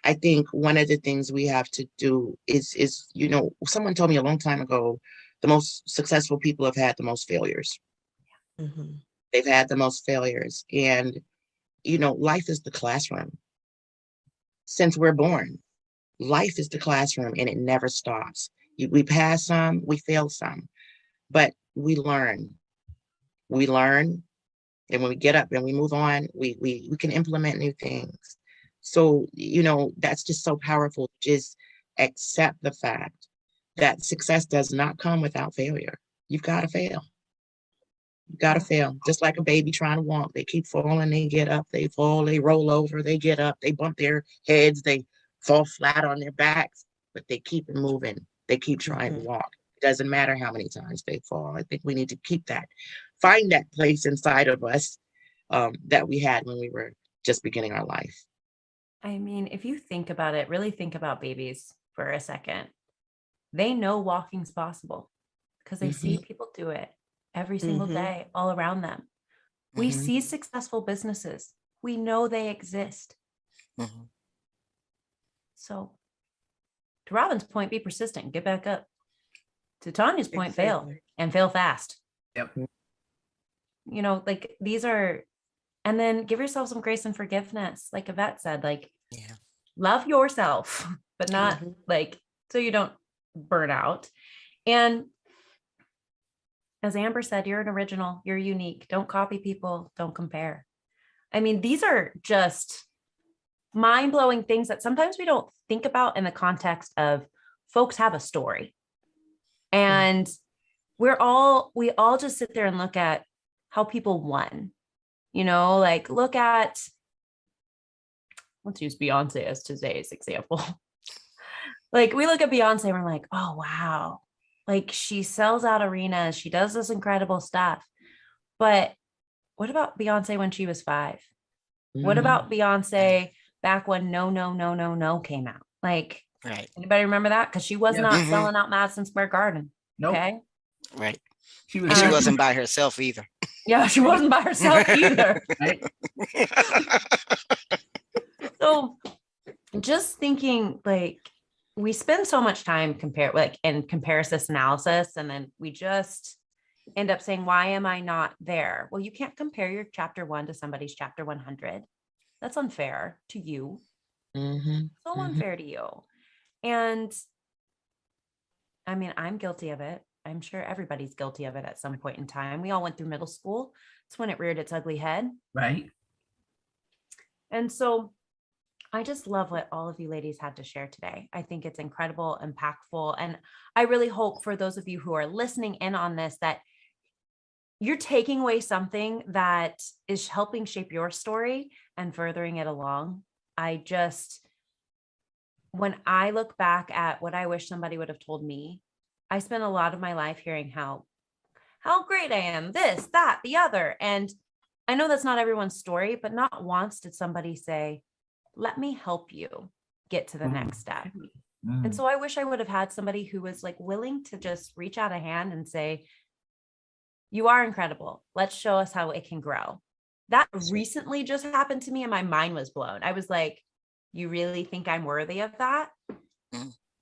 I think one of the things we have to do is, you know, someone told me a long time ago, the most successful people have had the most failures. They've had the most failures. And, you know, life is the classroom. Since we're born, life is the classroom, and it never stops. We pass some, we fail some, but we learn. We learn, and when we get up and we move on, we can implement new things. So, you know, that's just so powerful. Just accept the fact that success does not come without failure. You've got to fail. You've got to fail. Just like a baby trying to walk. They keep falling, they get up, they fall, they roll over, they get up, they bump their heads, they fall flat on their backs, but they keep it moving. They keep trying to walk. It doesn't matter how many times they fall. I think we need to keep that, find that place inside of us that we had when we were just beginning our life. I mean, if you think about it, really think about babies for a second. They know walking's possible because they see people do it every single day all around them. We see successful businesses. We know they exist. So to Robin's point, be persistent, get back up. To Tanya's point, fail and fail fast. Yep. You know, like these are, and then give yourself some grace and forgiveness. Like Yvette said, like, love yourself, but not like, so you don't burn out. And as Amber said, you're an original, you're unique. Don't copy people, don't compare. I mean, these are just mind-blowing things that sometimes we don't think about in the context of folks have a story. And we all just sit there and look at how people won, you know, like look at, let's use Beyonce as today's example. Like we look at Beyonce and we're like, oh, wow. Like she sells out arenas. She does this incredible stuff. But what about Beyonce when she was 5? What about Beyonce back when No, No, No, No, No came out? Like, anybody remember that? Because she was not selling out Madison Square Garden. Nope. Okay. Right. She wasn't by herself either. Yeah, she wasn't by herself either. Right? So just thinking, like, we spend so much time in comparison analysis, and then we just end up saying, why am I not there? Well, you can't compare your chapter 1 to somebody's chapter 100. That's unfair to you. So unfair to you. And I mean, I'm guilty of it. I'm sure everybody's guilty of it at some point in time. We all went through middle school. It's when it reared its ugly head. Right. And so I just love what all of you ladies had to share today. I think it's incredible, impactful. And I really hope for those of you who are listening in on this, that you're taking away something that is helping shape your story and furthering it along. When I look back at what I wish somebody would have told me, I spent a lot of my life hearing how great I am, this, that, the other. And I know that's not everyone's story, but not once did somebody say, let me help you get to the next step. And so I wish I would have had somebody who was like willing to just reach out a hand and say, you are incredible. Let's show us how it can grow. That recently just happened to me and my mind was blown. I was like, you really think I'm worthy of that?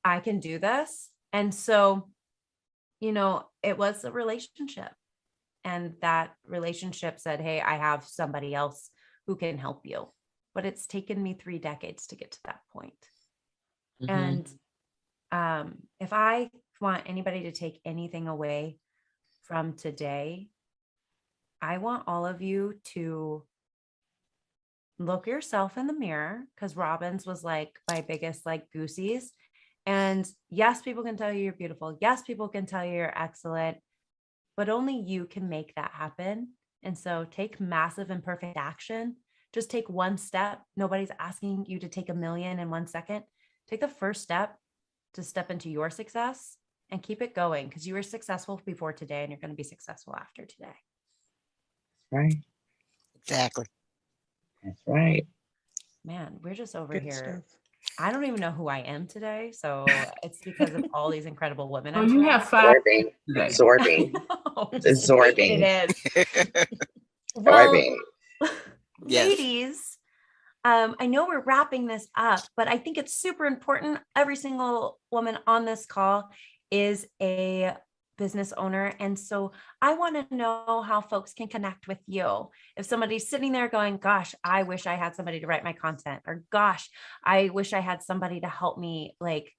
I can do this. And so, you know, it was a relationship, and that relationship said, hey, I have somebody else who can help you. But it's taken me 3 decades to get to that point. And if I want anybody to take anything away from today, I want all of you to look yourself in the mirror, because Robin's was like my biggest like goosies. And yes, people can tell you you're beautiful. Yes, people can tell you you're excellent, but only you can make that happen. And so take massive imperfect action. Just take one step. Nobody's asking you to take 1,000,000 in 1 second. Take the first step to step into your success and keep it going, because you were successful before today and you're going to be successful after today. Right. Exactly. That's right. Man, we're just over Good here. stuff. I don't even know who I am today. So it's because of all these incredible women. Oh, you have 5 today. Absorbing. Absorbing. It is. Absorbing. Yes. Ladies, I know we're wrapping this up, but I think it's super important. Every single woman on this call is a business owner. And so I want to know how folks can connect with you. If somebody's sitting there going, gosh, I wish I had somebody to write my content, or gosh, I wish I had somebody to help me like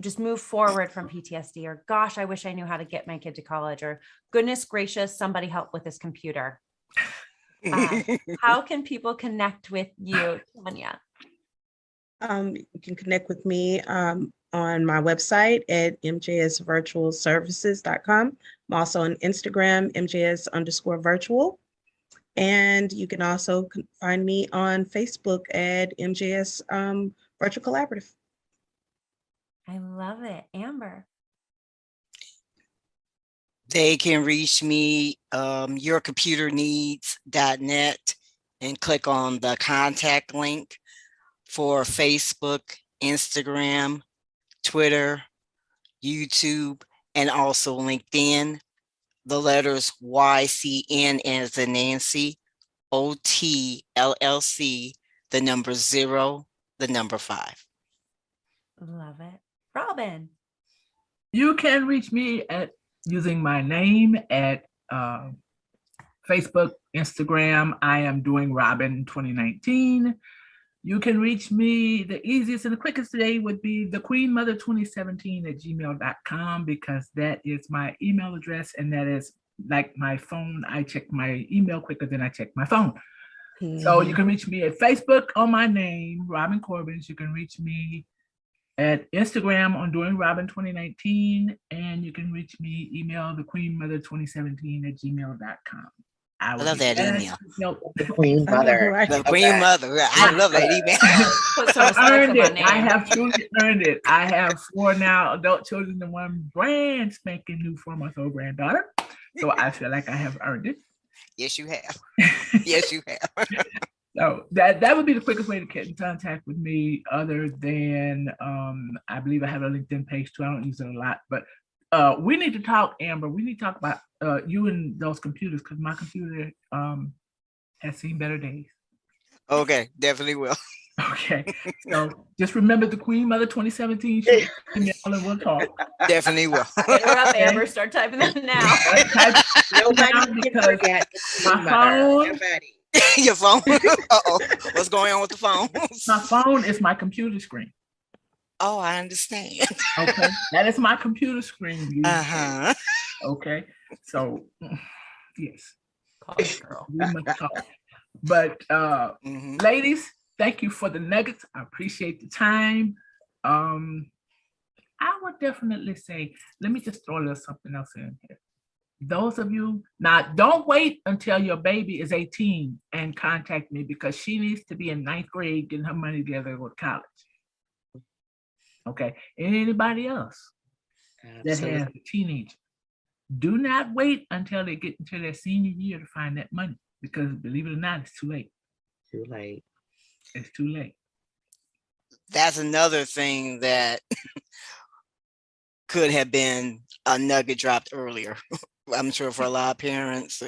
just move forward from PTSD, or gosh, I wish I knew how to get my kid to college, or goodness gracious, somebody help with this computer. How can people connect with you, Tanya? You can connect with me on my website at mjsvirtualservices.com. I'm also on Instagram, mjs_virtual. And you can also find me on Facebook at MJS Virtual Collaborative. I love it. Amber. They can reach me, yourcomputerneeds.net, and click on the contact link for Facebook, Instagram, Twitter, YouTube, and also LinkedIn. The letters YCN as in Nancy, OTLLC, the number 0, the number 5. Love it. Robin. You can reach me at using my name at Facebook, Instagram. I am doing Robin 2019. You can reach me. The easiest and the quickest today would be thequeenmother2017@gmail.com, because that is my email address, and that is like my phone. I check my email quicker than I check my phone. So you can reach me at Facebook on my name, Robin Corbins. You can reach me at Instagram on Doing Robin 2019, and you can reach me email thequeenmother2017@gmail.com. I love that email. The Queen Mother. Right. The Queen Mother. I love that email. Put some respect earned on my it. name. I have truly earned it. I have 4 now adult children and 1 brand spanking new 4-month-old granddaughter. So I feel like I have earned it. Yes, you have. Yes, you have. So that would be the quickest way to get in contact with me, other than I believe I have a LinkedIn page too. I don't use it a lot, but we need to talk, Amber. We need to talk about you and those computers, because my computer has seen better days. Okay, definitely will. Okay, so just remember the Queen Mother 2017 email, and we'll talk. Definitely will. Hit her up, Amber. Start typing that now. Nobody can forget the Queen Mother. phone- Nobody. Your phone. Uh-oh. What's going on with the phone? My phone is my computer screen. Oh, I understand. Okay, that is my computer screen. Uh-huh. Okay, so yes, Call it, girl. we must talk. But Mhm. ladies, thank you for the nuggets. I appreciate the time. I would definitely say, let me just throw a little something else in here. Those of you, now don't wait until your baby is 18 and contact me, because she needs to be in 9th grade getting her money together to go to college. Okay, and anybody else that Absolutely. has a teenager, do not wait until they get into their senior year to find that money, because believe it or not, it's too late. Too late. It's too late. That's another thing that could have been a nugget dropped earlier. I'm sure for a lot of parents,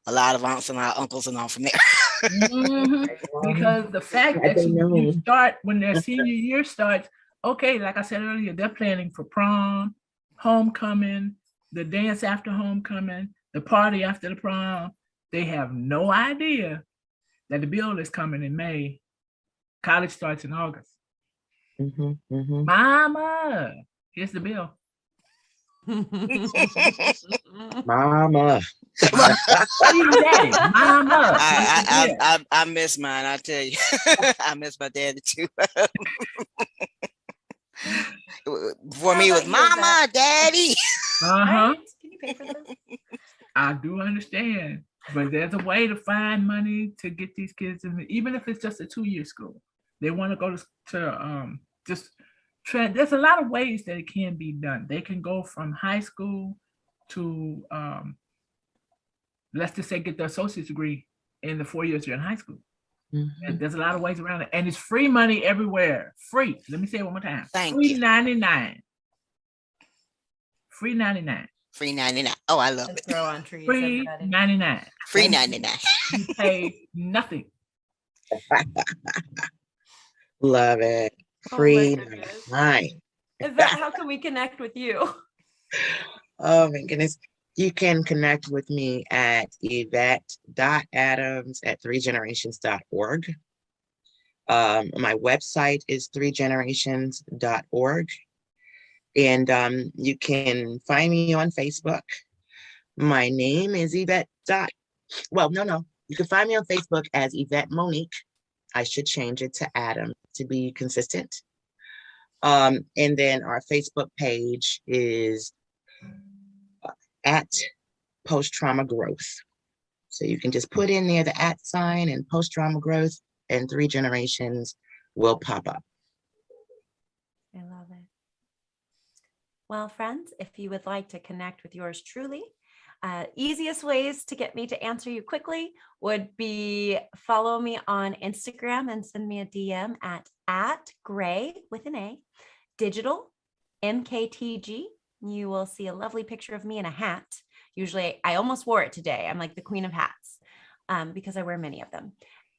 a lot of aunts and uncles and all from there. Mhm. Because the fact I that don't you know. start when their senior year starts, okay, like I said earlier, they're planning for prom, homecoming, the dance after homecoming, the party after the prom. They have no idea that the bill is coming in May. College starts in August. Mhm, mhm. Mama, here's the bill. Mama. Even daddy, mama. I miss mine, I tell you. I miss my daddy too. For me, it was mama, daddy. Uh-huh. Right? Can you pay for this? I do understand, but there's a way to find money to get these kids in, even if it's just a 2-year school. They want to go to there's a lot of ways that it can be done. They can go from high school to let's just say get their associate's degree in the 4 years they're in high school. Mhm. And there's a lot of ways around it, and it's free money everywhere. Free. Let me say it one more time. Thank free you. 99. Free 99. Free 99. Oh, I love Let's it. grow on trees, Free everybody. 99. Free 99. You pay nothing. Love it. Oh my Free goodness. 99. Yvette, how can we connect with you? Oh my goodness. You can connect with me at yvette.adams@threegenerations.org. My website is threegenerations.org. And you can find me on Facebook. My name is Yvette. You can find me on Facebook as Yvette Monique. I should change it to Adam to be consistent. And then our Facebook page is at post-trauma growth. So you can just put in there the @ sign and post-trauma growth, and 3 generations will pop up. I love it. Well, friends, if you would like to connect with yours truly, easiest ways to get me to answer you quickly would be follow me on Instagram and send me a DM at Gray with an A, digital MKTG. You will see a lovely picture of me in a hat. Usually I almost wore it today. I'm like the queen of hats because I wear many of them.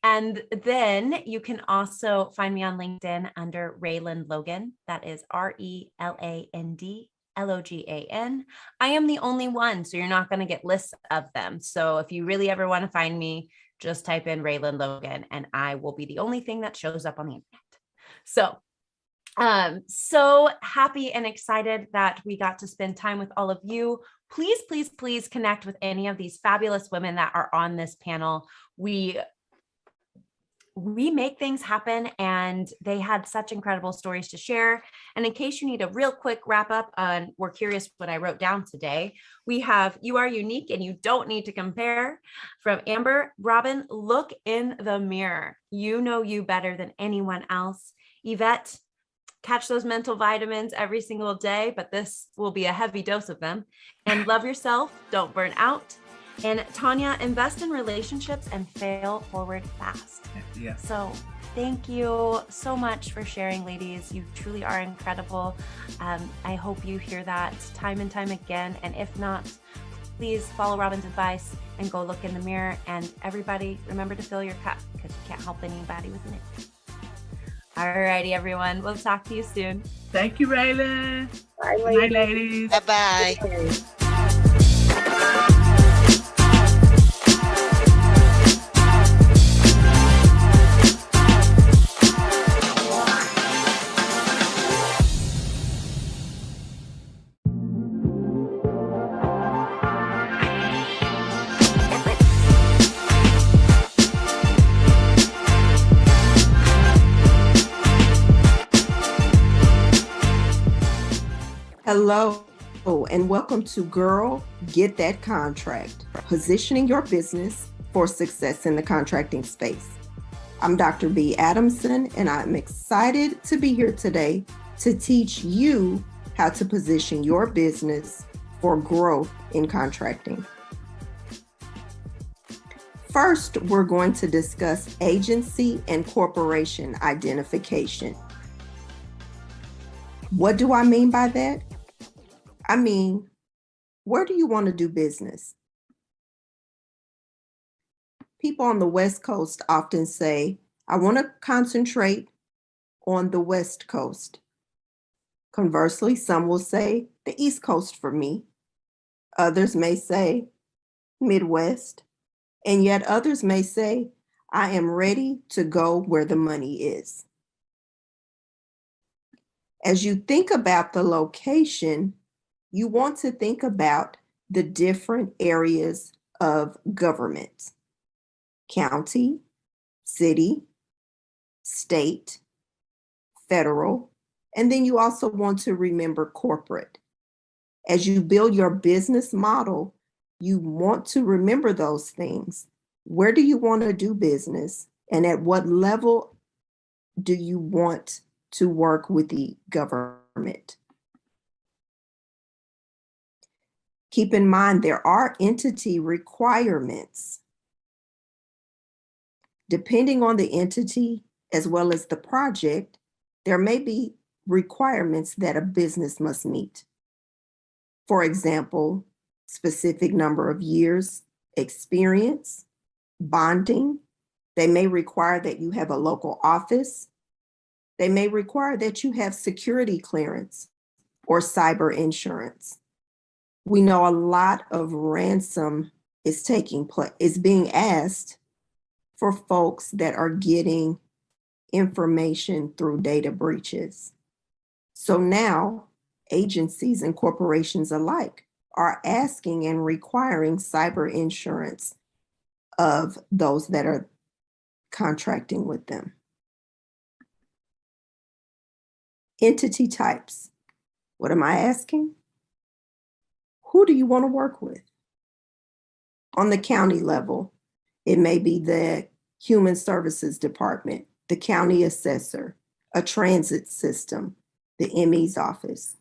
And then you can also find me on LinkedIn under Rayland Logan. That is RELAND LOGAN. I am the only one, so you're not going to get lists of them. So if you really ever want to find me, just type in Raylan Logan and I will be the only thing that shows up on the internet. So so happy and excited that we got to spend time with all of you. Please, please, please connect with any of these fabulous women that are on this panel. We make things happen, and they had such incredible stories to share. And in case you need a real quick wrap up and we're curious what I wrote down today, we have "You Are Unique and You Don't Need to Compare" from Amber. Robin, look in the mirror. You know you better than anyone else. Yvette, catch those mental vitamins every single day, but this will be a heavy dose of them. And love yourself, don't burn out. And Tanya, invest in relationships and fail forward fast. Yeah. So thank you so much for sharing, ladies. You truly are incredible. I hope you hear that time and time again. And if not, please follow Robin's advice and go look in the mirror. And everybody, remember to fill your cup, because you can't help anybody with it. All righty, everyone. We'll talk to you soon. Thank you, Raylan. Bye, Bye, ladies. Bye-bye. Hello, and welcome to Girl, Get That Contract, positioning your business for success in the contracting space. I'm Dr. B. Adamson, and I'm excited to be here today to teach you how to position your business for growth in contracting. First, we're going to discuss agency and corporation identification. What do I mean by that? I mean, where do you want to do business? People on the West Coast often say, I want to concentrate on the West Coast. Conversely, some will say the East Coast for me. Others may say Midwest. And yet others may say, I am ready to go where the money is. As you think about the location, you want to think about the different areas of government: county, city, state, federal, and then you also want to remember corporate. As you build your business model, you want to remember those things. Where do you want to do business? And at what level do you want to work with the government? Keep in mind, there are entity requirements. Depending on the entity as well as the project, there may be requirements that a business must meet. For example, specific number of years experience, bonding. They may require that you have a local office. They may require that you have security clearance or cyber insurance. We know a lot of ransom is being asked for folks that are getting information through data breaches. So now agencies and corporations alike are asking and requiring cyber insurance of those that are contracting with them. Entity types. What am I asking? Who do you want to work with? On the county level, it may be the Human Services Department, the county assessor, a transit system, the ME's office.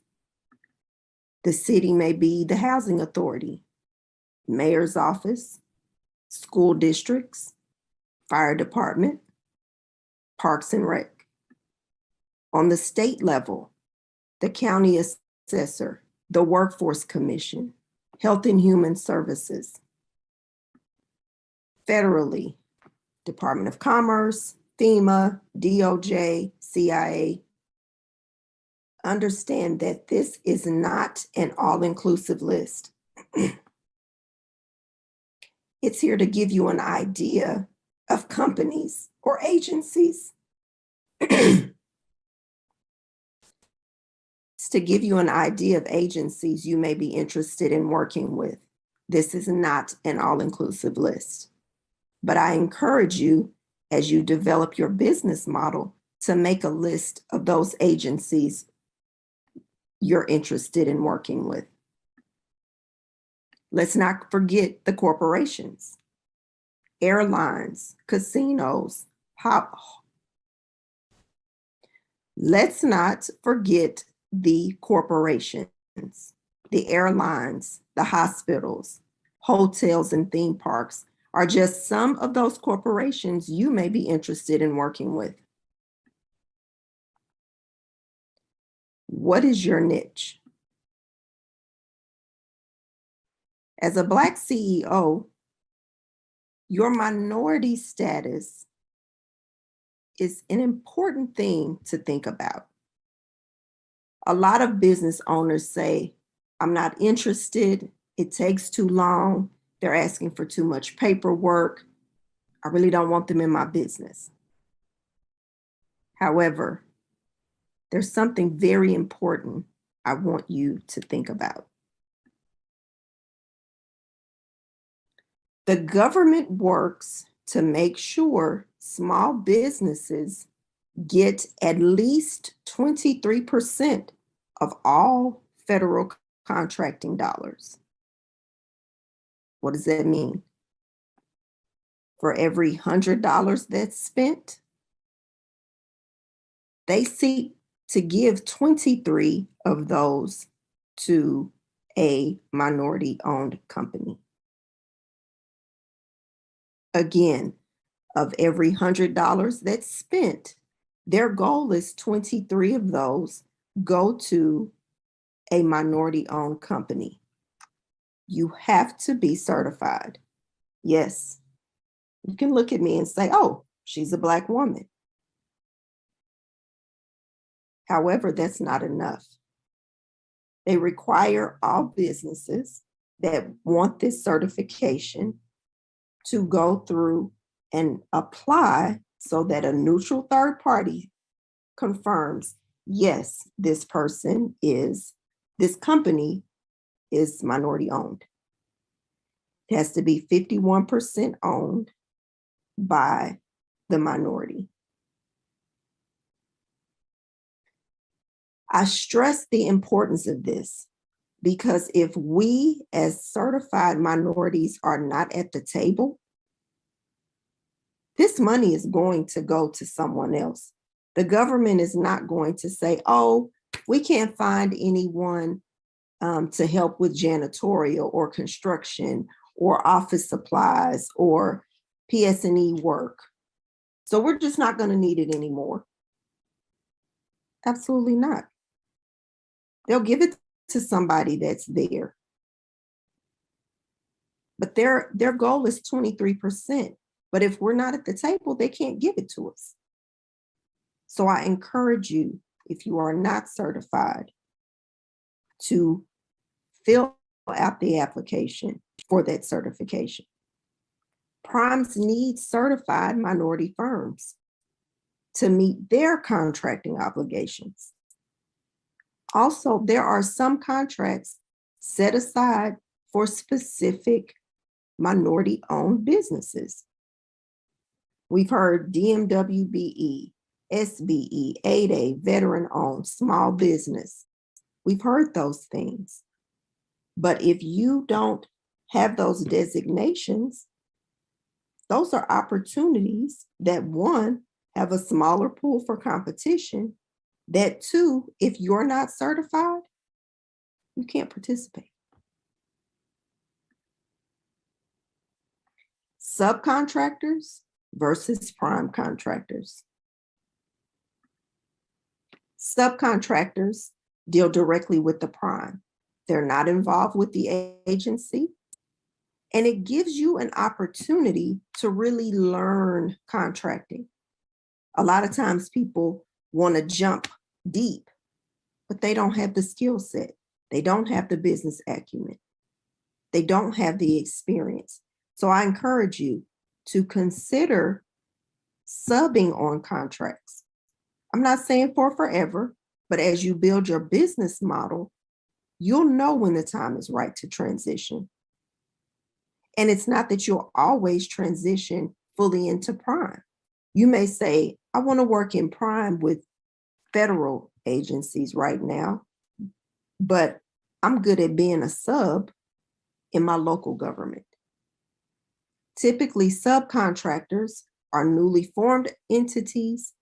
The city may be the housing authority, mayor's office, school districts, fire department, parks and rec. On the state level, the county assessor, the Workforce Commission, Health and Human Services. Federally, Department of Commerce, FEMA, DOJ, CIA. Understand that this is not an all-inclusive list. It's here to give you an idea of companies or agencies. To give you an idea of agencies you may be interested in working with. This is not an all-inclusive list, but I encourage you as you develop your business model to make a list of those agencies you're interested in working with. Let's not forget the corporations, airlines, casinos, Let's not forget the corporations, the airlines, the hospitals, hotels, and theme parks are just some of those corporations you may be interested in working with. What is your niche? As a Black CEO, your minority status is an important thing to think about. A lot of business owners say, I'm not interested, it takes too long, they're asking for too much paperwork, I really don't want them in my business. However, there's something very important I want you to think about. The government works to make sure small businesses get at least 23% of all federal contracting dollars. What does that mean? For every $100 that's spent, they seek to give 23 of those to a minority-owned company. Again, of every $100 that's spent, their goal is 23 of those go to a minority-owned company. You have to be certified. Yes, you can look at me and say, oh, she's a Black woman. However, that's not enough. They require all businesses that want this certification to go through and apply so that a neutral third party confirms, yes, this company is minority owned. It has to be 51% owned by the minority. I stress the importance of this because if we as certified minorities are not at the table, this money is going to go to someone else. The government is not going to say, oh, we can't find anyone to help with janitorial or construction or office supplies or PS&E work. So we're just not going to need it anymore. Absolutely not. They'll give it to somebody that's there. But their goal is 23%. But if we're not at the table, they can't give it to us. So I encourage you, if you are not certified, to fill out the application for that certification. Primes need certified minority firms to meet their contracting obligations. Also, there are some contracts set aside for specific minority-owned businesses. We've heard DMWBE, SBE, 8A, veteran-owned, small business. We've heard those things. But if you don't have those designations, those are opportunities that, one, have a smaller pool for competition, that two, if you're not certified, you can't participate. Subcontractors versus prime contractors. Subcontractors deal directly with the prime. They're not involved with the agency. And it gives you an opportunity to really learn contracting. A lot of times people want to jump deep, but they don't have the skill set. They don't have the business acumen. They don't have the experience. So I encourage you, to consider subbing on contracts. I'm not saying for forever, but as you build your business model, you'll know when the time is right to transition. And it's not that you'll always transition fully into prime. You may say, I want to work in prime with federal agencies right now, but I'm good at being a sub in my local government. Typically, subcontractors are newly formed entities.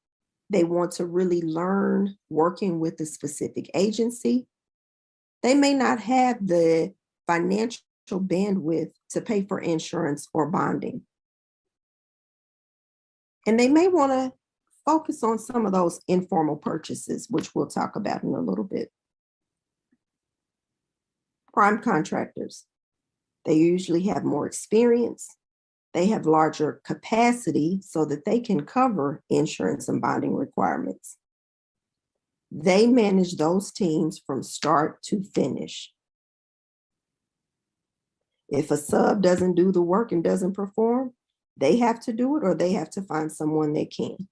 They want to really learn working with a specific agency. They may not have the financial bandwidth to pay for insurance or bonding. And they may want to focus on some of those informal purchases, which we'll talk about in a little bit. Prime contractors, they usually have more experience. They have larger capacity so that they can cover insurance and bonding requirements. They manage those teams from start to finish. If a sub doesn't do the work and doesn't perform, they have to do it or they have to find someone that can.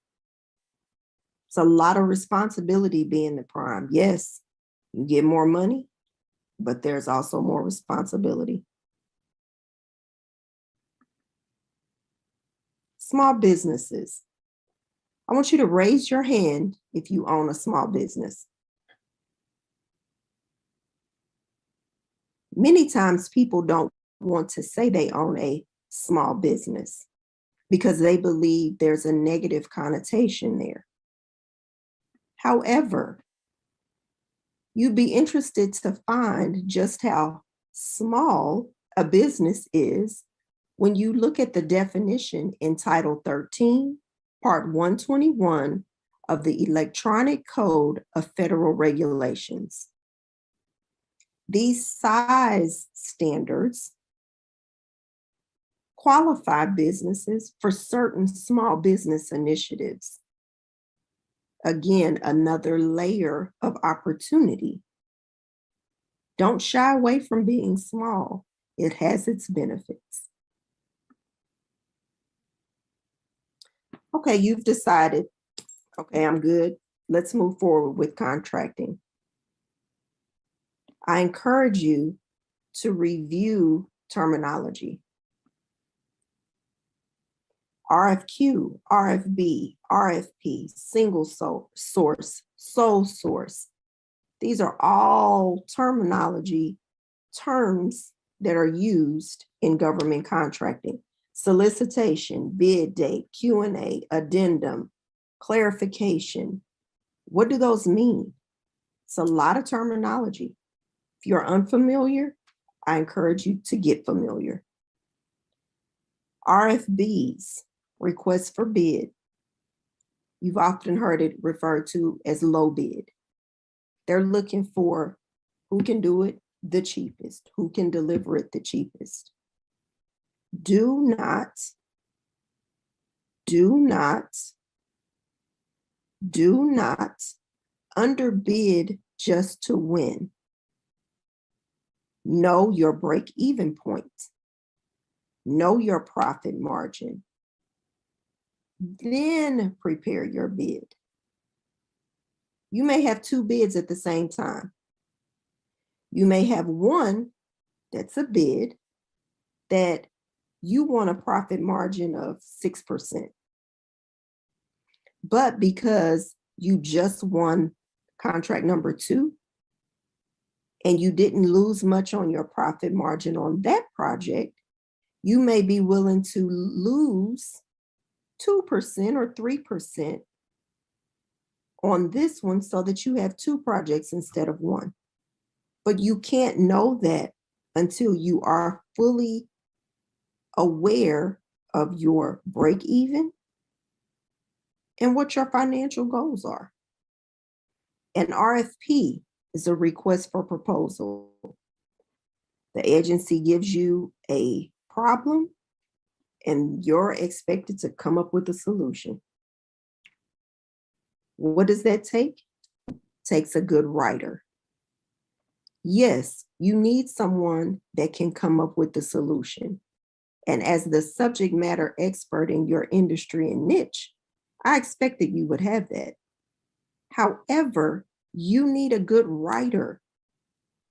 It's a lot of responsibility being the prime. Yes, you get more money, but there's also more responsibility. Small businesses. I want you to raise your hand if you own a small business. Many times people don't want to say they own a small business because they believe there's a negative connotation there. However, you'd be interested to find just how small a business is when you look at the definition in Title 13, Part 121 of the Electronic Code of Federal Regulations. These size standards qualify businesses for certain small business initiatives. Again, another layer of opportunity. Don't shy away from being small. It has its benefits. Okay, you've decided, okay, I'm good. Let's move forward with contracting. I encourage you to review terminology. RFQ, RFB, RFP, single source, sole source. These are all terminology terms that are used in government contracting. Solicitation, bid date, Q&A, addendum, clarification. What do those mean? It's a lot of terminology. If you're unfamiliar, I encourage you to get familiar. RFBs, requests for bid. You've often heard it referred to as low bid. They're looking for who can do it the cheapest, who can deliver it the cheapest. Do not underbid just to win. Know your break-even point. Know your profit margin. Then prepare your bid. You may have two bids at the same time. You may have one that's a bid that you want a profit margin of 6%. But because you just won contract number 2 and you didn't lose much on your profit margin on that project, you may be willing to lose 2% or 3% on this one so that you have 2 projects instead of 1. But you can't know that until you are fully aware of your break even and what your financial goals are. An RFP is a request for proposal. The agency gives you a problem and you're expected to come up with a solution. What does that take? It takes a good writer. Yes, you need someone that can come up with the solution. And as the subject matter expert in your industry and niche, I expect that you would have that. However, you need a good writer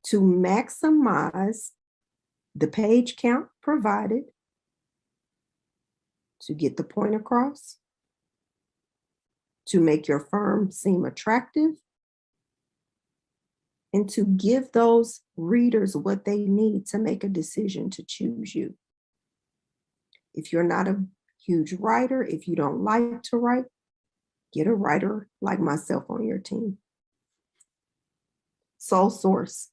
to maximize the page count provided, to get the point across, to make your firm seem attractive, and to give those readers what they need to make a decision to choose you. If you're not a huge writer, if you don't like to write, get a writer like myself on your team. Sole source.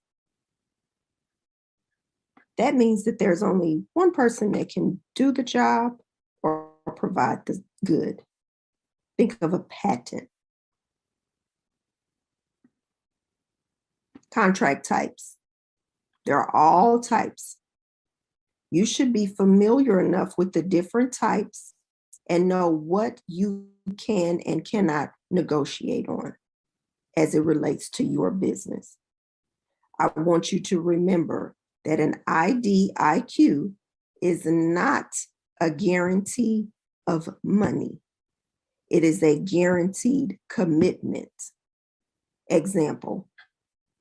That means that there's only one person that can do the job or provide the good. Think of a patent. Contract types. There are all types. You should be familiar enough with the different types and know what you can and cannot negotiate on as it relates to your business. I want you to remember that an IDIQ is not a guarantee of money. It is a guaranteed commitment. Example,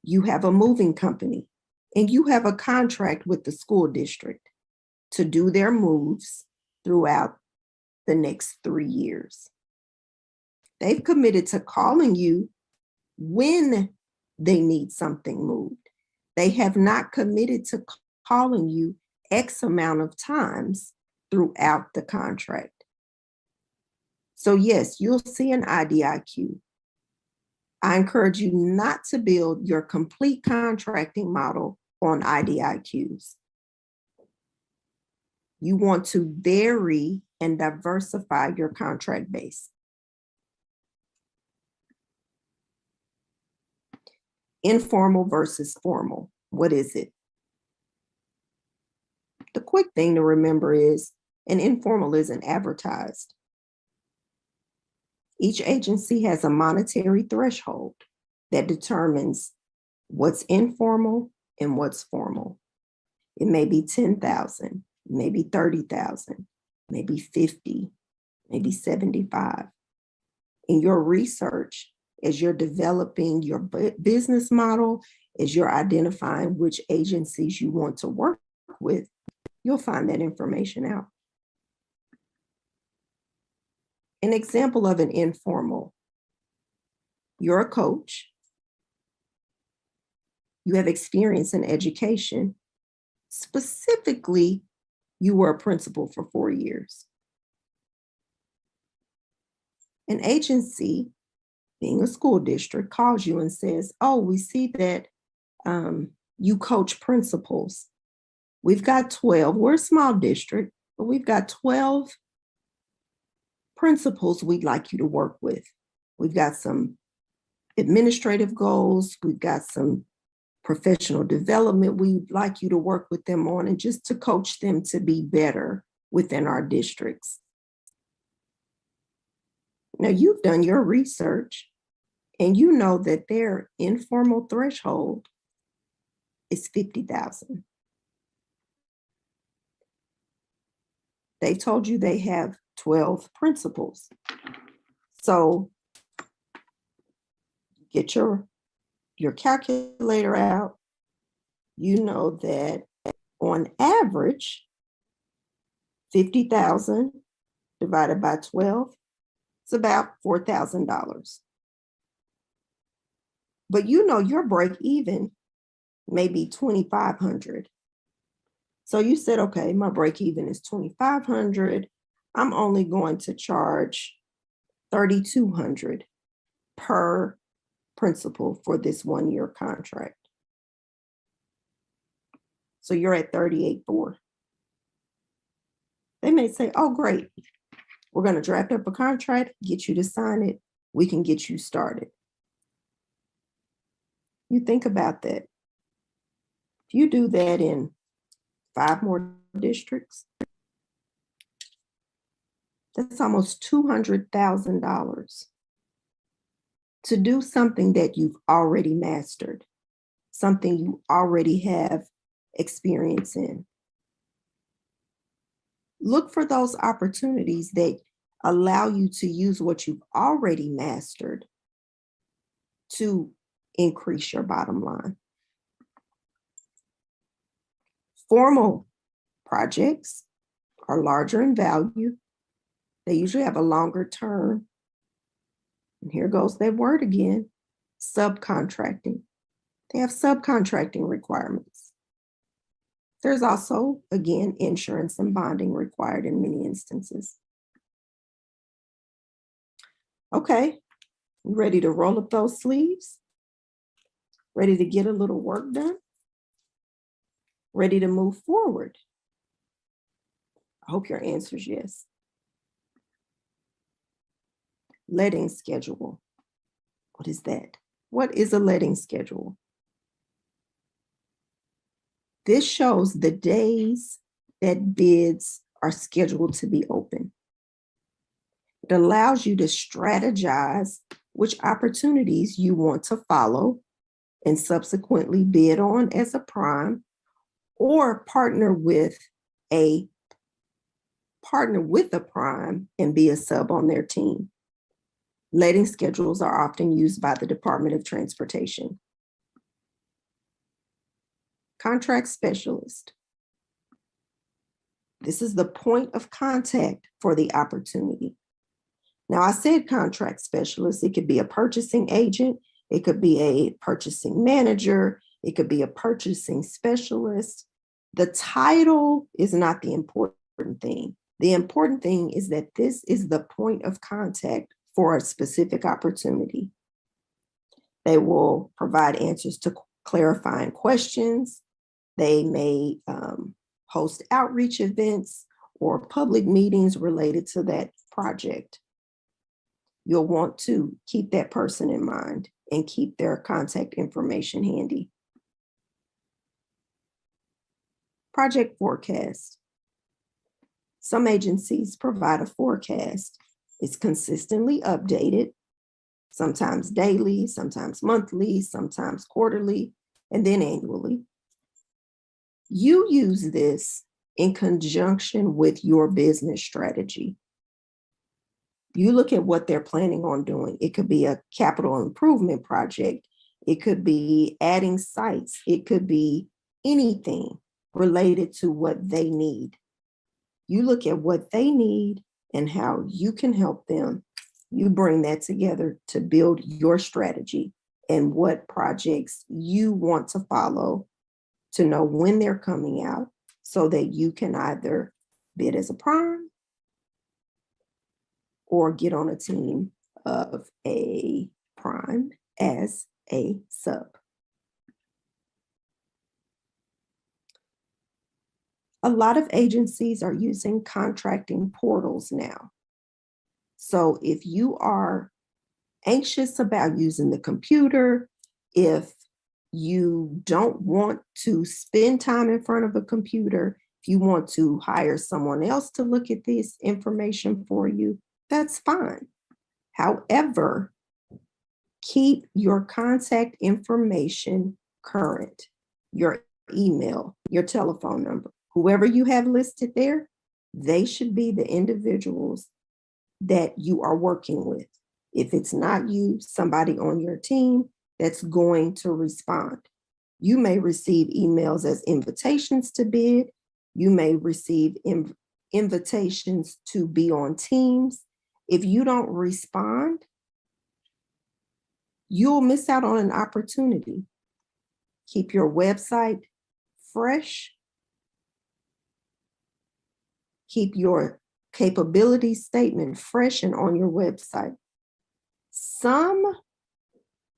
you have a moving company and you have a contract with the school district to do their moves throughout the next 3 years. They've committed to calling you when they need something moved. They have not committed to calling you X amount of times throughout the contract. So yes, you'll see an IDIQ. I encourage you not to build your complete contracting model on IDIQs. You want to vary and diversify your contract base. Informal versus formal. What is it? The quick thing to remember is an informal isn't advertised. Each agency has a monetary threshold that determines what's informal and what's formal. It may be 10,000, maybe 30,000, maybe 50, maybe 75. In your research, as you're developing your business model, as you're identifying which agencies you want to work with, you'll find that information out. An example of an informal, you're a coach, you have experience in education, specifically, you were a principal for 4 years. An agency, being a school district, calls you and says, oh, we see that you coach principals. We've got 12, we're a small district, but we've got 12 principals we'd like you to work with. We've got some administrative goals, we've got some professional development we'd like you to work with them on, and just to coach them to be better within our districts. Now, you've done your research and you know that their informal threshold is 50,000. They told you they have 12 principals. So get your calculator out. You know that on average, 50,000 divided by 12 is about $4,000. But you know your break even may be 2,500. So you said, okay, my break even is 2,500. I'm only going to charge 3,200 per principal for this 1-year contract. So you're at 38.4. They may say, oh, great. We're going to draft up a contract, get you to sign it. We can get you started. You think about that. If you do that in 5 more districts, that's almost $200,000 to do something that you've already mastered, something you already have experience in. Look for those opportunities that allow you to use what you've already mastered to increase your bottom line. Formal projects are larger in value. They usually have a longer term. And here goes that word again, subcontracting. They have subcontracting requirements. There's also, again, insurance and bonding required in many instances. Okay, you ready to roll up those sleeves? Ready to get a little work done? Ready to move forward? I hope your answer is yes. Letting schedule. What is that? What is a letting schedule? This shows the days that bids are scheduled to be open. It allows you to strategize which opportunities you want to follow and subsequently bid on as a prime, or partner with a prime and be a sub on their team. Letting schedules are often used by the Department of Transportation. Contract specialist. This is the point of contact for the opportunity. Now, I said contract specialist. It could be a purchasing agent. It could be a purchasing manager. It could be a purchasing specialist. The title is not the important thing. The important thing is that this is the point of contact for a specific opportunity. They will provide answers to clarifying questions. They may host outreach events or public meetings related to that project. You'll want to keep that person in mind and keep their contact information handy. Project forecast. Some agencies provide a forecast. It's consistently updated, sometimes daily, sometimes monthly, sometimes quarterly, and then annually. You use this in conjunction with your business strategy. You look at what they're planning on doing. It could be a capital improvement project. It could be adding sites. It could be anything related to what they need. You look at what they need and how you can help them. You bring that together to build your strategy and what projects you want to follow, to know when they're coming out so that you can either bid as a prime or get on a team of a prime as a sub. A lot of agencies are using contracting portals now. So if you are anxious about using the computer, if you don't want to spend time in front of a computer, if you want to hire someone else to look at this information for you, that's fine. However, keep your contact information current, your email, your telephone number. Whoever you have listed there, they should be the individuals that you are working with. If it's not you, somebody on your team that's going to respond. You may receive emails as invitations to bid. You may receive invitations to be on teams. If you don't respond, you'll miss out on an opportunity. Keep your website fresh. Keep your capability statement fresh and on your website. Some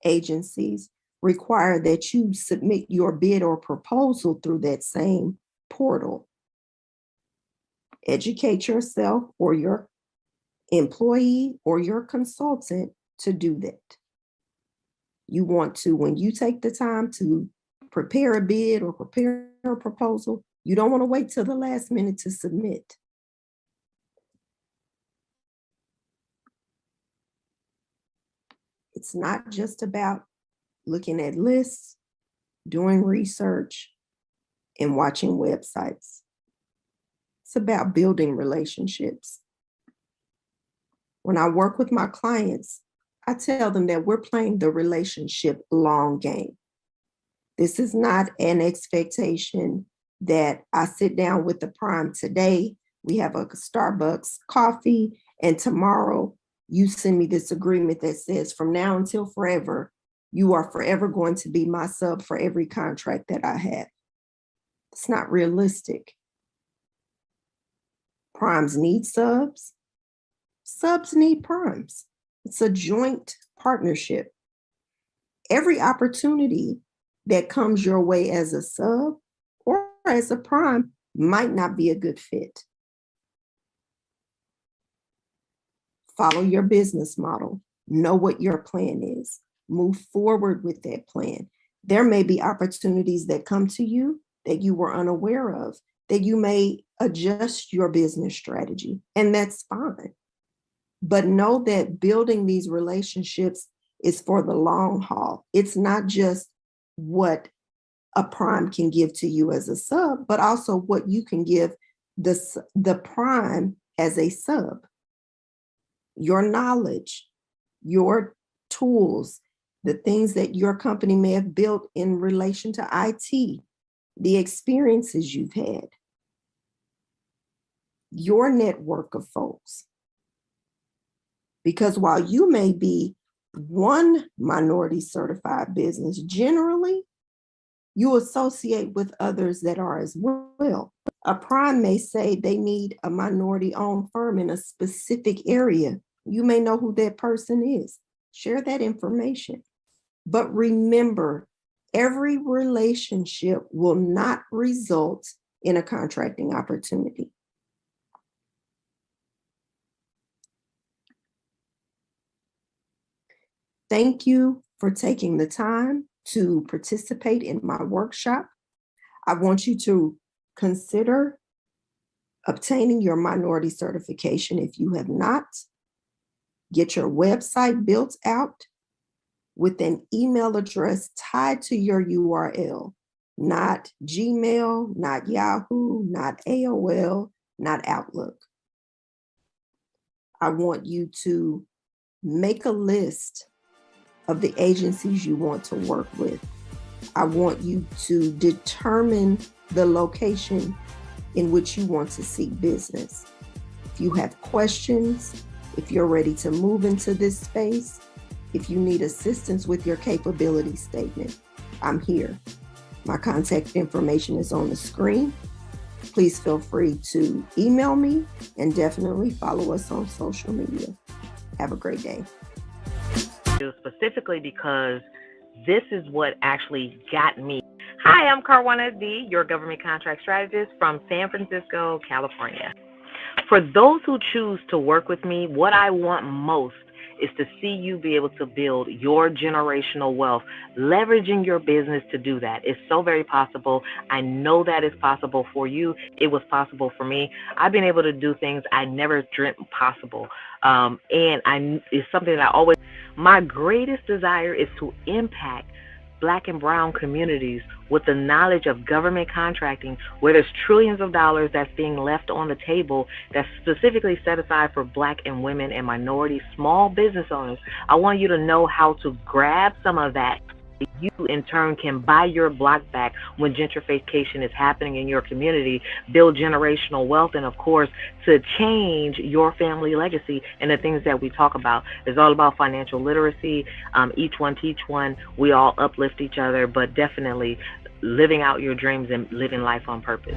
agencies require that you submit your bid or proposal through that same portal. Educate yourself or your employee or your consultant to do that. You want to, when you take the time to prepare a bid or prepare a proposal, you don't want to wait till the last minute to submit. It's not just about looking at lists, doing research, and watching websites. It's about building relationships. When I work with my clients, I tell them that we're playing the relationship long game. This is not an expectation that I sit down with the prime today, we have a Starbucks coffee, and tomorrow you send me this agreement that says from now until forever, you are forever going to be my sub for every contract that I have. It's not realistic. Primes need subs. Subs need primes. It's a joint partnership. Every opportunity that comes your way as a sub or as a prime might not be a good fit. Follow your business model. Know what your plan is. Move forward with that plan. There may be opportunities that come to you that you were unaware of, that you may adjust your business strategy, and that's fine. But know that building these relationships is for the long haul. It's not just what a prime can give to you as a sub, but also what you can give the prime as a sub. Your knowledge, your tools, the things that your company may have built in relation to IT, the experiences you've had, your network of folks. Because while you may be one minority certified business, generally, you associate with others that are as well. A prime may say they need a minority-owned firm in a specific area. You may know who that person is. Share that information. But remember, every relationship will not result in a contracting opportunity. Thank you for taking the time to participate in my workshop. I want you to consider obtaining your minority certification if you have not. Get your website built out with an email address tied to your URL, not Gmail, not Yahoo, not AOL, not Outlook. I want you to make a list of the agencies you want to work with. I want you to determine the location in which you want to seek business. If you have questions, if you're ready to move into this space, if you need assistance with your capability statement, I'm here. My contact information is on the screen. Please feel free to email me and definitely follow us on social media. Have a great day. Specifically because this is what actually got me. Hi, I'm Caruana D, your government contract strategist from San Francisco, California. For those who choose to work with me, what I want most is to see you be able to build your generational wealth, leveraging your business to do that. It's so very possible. I know that it's possible for you. It was possible for me. I've been able to do things I never dreamt possible. It's something that I always, my greatest desire is to impact Black and brown communities with the knowledge of government contracting, where there's trillions of dollars that's being left on the table that's specifically set aside for Black and women and minority small business owners. I want you to know how to grab some of that. You, in turn, can buy your block back when gentrification is happening in your community, build generational wealth, and, of course, to change your family legacy and the things that we talk about. It's all about financial literacy. Each one teach one. We all uplift each other, but definitely living out your dreams and living life on purpose.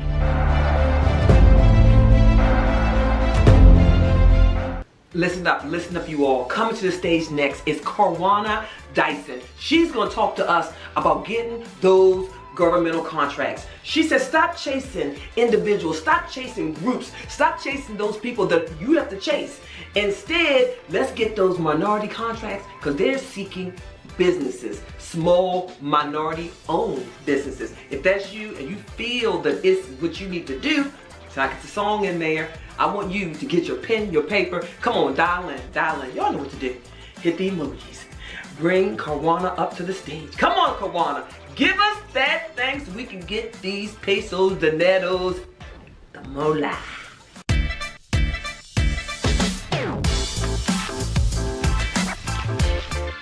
Listen up, you all. Coming to the stage next is Caruana Dyson. She's going to talk to us about getting those governmental contracts. She says, stop chasing individuals, stop chasing groups, stop chasing those people that you have to chase. Instead, let's get those minority contracts because they're seeking businesses, small minority-owned businesses. If that's you and you feel that it's what you need to do, so I get the song in there. I want you to get your pen, your paper. Come on, dial in. Y'all know what to do. Hit the emojis. Bring Caruana up to the stage. Come on, Caruana. Give us that thing so we can get these pesos, dineros, the moolah.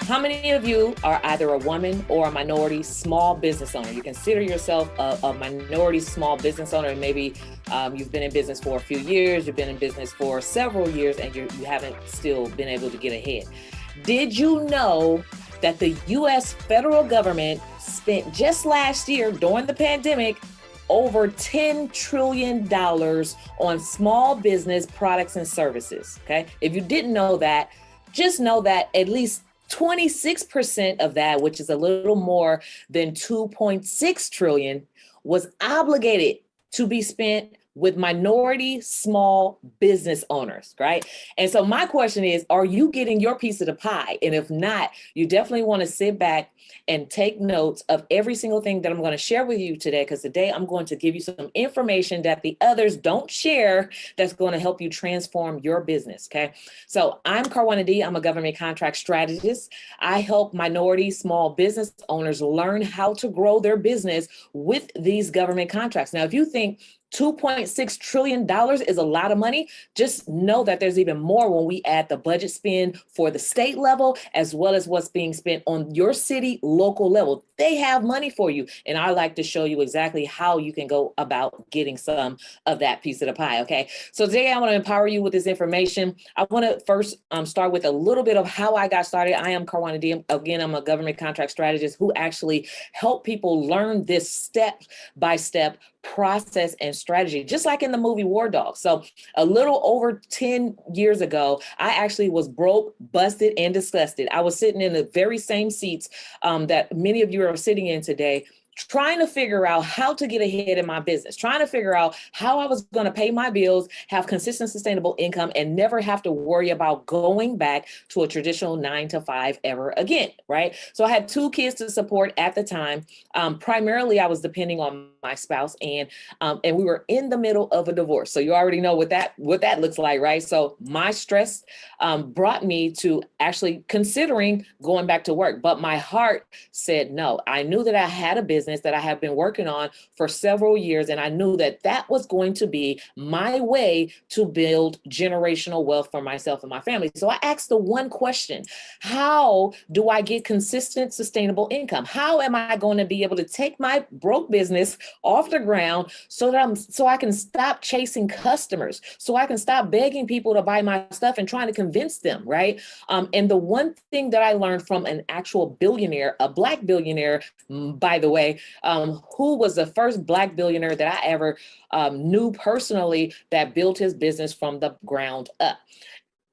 How many of you are either a woman or a minority small business owner? You consider yourself a minority small business owner, and maybe you've been in business for a few years, you've been in business for several years, and you haven't still been able to get ahead. Did you know that the US federal government spent just last year during the pandemic over $10 trillion on small business products and services? Okay. If you didn't know that, just know that at least 26% of that, which is a little more than 2.6 trillion, was obligated to be spent with minority small business owners, right? And so my question is, are you getting your piece of the pie? And if not, you definitely want to sit back and take notes of every single thing that I'm going to share with you today, because today I'm going to give you some information that the others don't share that's going to help you transform your business, okay? So I'm Karwana D. I'm a government contract strategist. I help minority small business owners learn how to grow their business with these government contracts. Now, if you think $2.6 trillion is a lot of money, just know that there's even more when we add the budget spend for the state level, as well as what's being spent on your city local level. They have money for you. And I like to show you exactly how you can go about getting some of that piece of the pie, okay? So today I want to empower you with this information. I want to first start with a little bit of how I got started. I am Karwana D. Again, I'm a government contract strategist who actually help people learn this step-by-step process and strategy, just like in the movie War Dog. So a little over 10 years ago, I actually was broke, busted, and disgusted. I was sitting in the very same seats that many of you are sitting in today, trying to figure out how to get ahead in my business, trying to figure out how I was going to pay my bills, have consistent, sustainable income, and never have to worry about going back to a traditional 9-to-5 ever again, right? So I had 2 kids to support at the time. Primarily, I was depending on my spouse, and we were in the middle of a divorce. So you already know what that looks like, right? So my stress brought me to actually considering going back to work, but my heart said no. I knew that I had a business that I have been working on for several years, and I knew that that was going to be my way to build generational wealth for myself and my family. So I asked the one question: how do I get consistent, sustainable income? How am I going to be able to take my broke business off the ground so I can stop chasing customers, so I can stop begging people to buy my stuff and trying to convince them, right? And the one thing that I learned from an actual billionaire, a Black billionaire, by the way, who was the first Black billionaire that I ever knew personally that built his business from the ground up.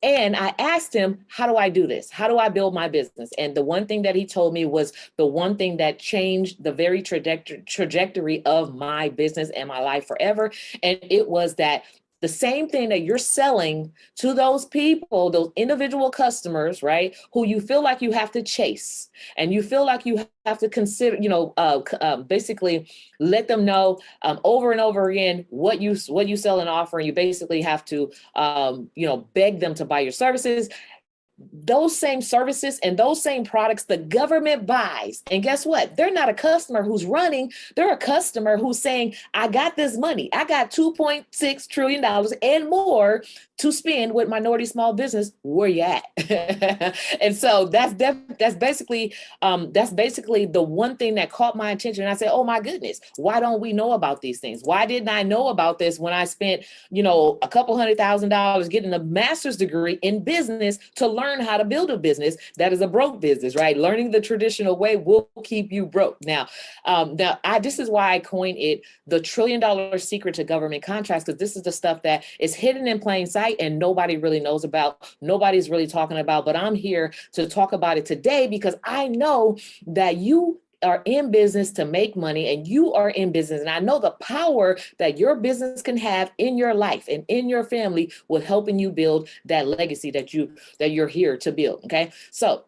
And I asked him, how do I do this? How do I build my business? And the one thing that he told me was the one thing that changed the very trajectory of my business and my life forever. And it was that the same thing that you're selling to those people, those individual customers, right, who you feel like you have to chase, and you feel like you have to consider, basically let them know over and over again what you sell and offer, and you basically have to, beg them to buy your services. Those same services and those same products the government buys. And guess what? They're not a customer who's running. They're a customer who's saying, I got this money. I got $2.6 trillion and more to spend with minority small business. Where you at? And so that's basically the one thing that caught my attention. And I said, oh my goodness, why don't we know about these things? Why didn't I know about this when I spent, a couple $100,000 getting a master's degree in business to learn how to build a business that is a broke business, right? Learning the traditional way will keep you broke. Now, this is why I coined it the $1 trillion secret to government contracts, because this is the stuff that is hidden in plain sight and nobody really knows about. Nobody's really talking about, but I'm here to talk about it today because I know that you are in business to make money, and you are in business. And I know the power that your business can have in your life and in your family with helping you build that legacy that you're here to build. Okay. So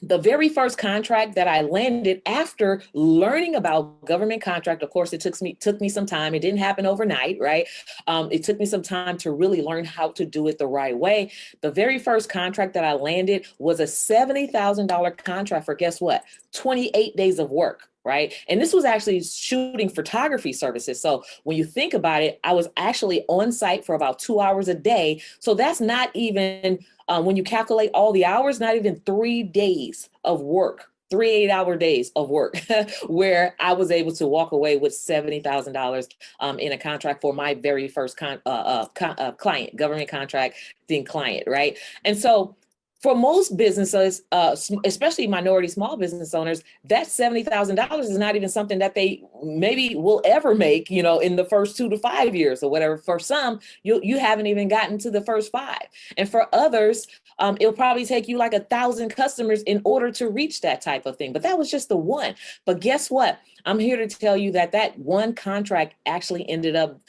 the very first contract that I landed after learning about government contract, of course, it took me some time. It didn't happen overnight, right? It took me some time to really learn how to do it the right way. The very first contract that I landed was a $70,000 contract for, guess what? 28 days of work. Right. And this was actually shooting photography services. So when you think about it, I was actually on site for about 2 hours a day. So that's not even when you calculate all the hours, not even 3 days of work, 3 8-hour days of work, where I was able to walk away with $70,000 in a contract for my very first client, government contracting client, right? And so for most businesses, especially minority small business owners, that $70,000 is not even something that they maybe will ever make, in the first 2 to 5 years or whatever. For some, you haven't even gotten to the first 5. And for others, it'll probably take you like 1,000 customers in order to reach that type of thing. But that was just the one. But guess what? I'm here to tell you that one contract actually ended up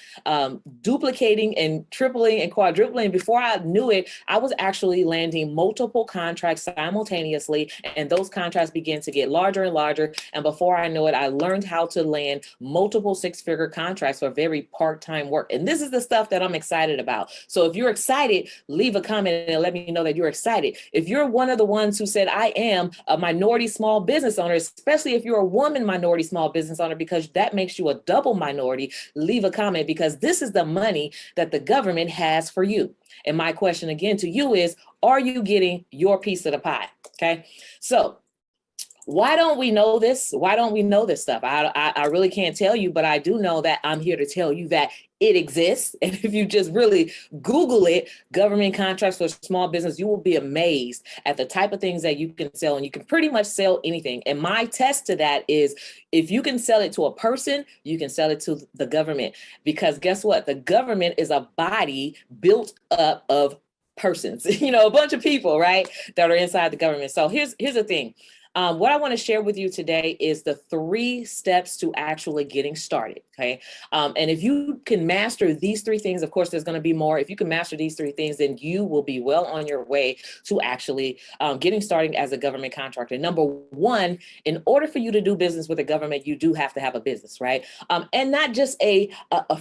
duplicating and tripling and quadrupling. Before I knew it, I was actually landing multiple contracts simultaneously, and those contracts began to get larger and larger. And before I know it, I learned how to land multiple 6-figure contracts for very part-time work. And this is the stuff that I'm excited about. So if you're excited, leave a comment and let me know that you're excited. If you're one of the ones who said, I am a minority small business owner, especially if you're a woman minority small business owner, because that makes you a double minority, leave a comment, because this is the money that the government has for you. And my question again to you is, are you getting your piece of the pie? Okay. So why don't we know this? Why don't we know this stuff? I really can't tell you, but I do know that I'm here to tell you that it exists. And if you just really Google it, government contracts for small business, you will be amazed at the type of things that you can sell. And you can pretty much sell anything. And my test to that is, if you can sell it to a person, you can sell it to the government. Because guess what? The government is a body built up of persons, a bunch of people, right, that are inside the government. So here's the thing. What I want to share with you today is the 3 steps to actually getting started. Okay. And if you can master these 3 things, of course, there's going to be more. If you can master these 3 things, then you will be well on your way to actually getting started as a government contractor. Number 1, in order for you to do business with the government, you do have to have a business, right? And not just a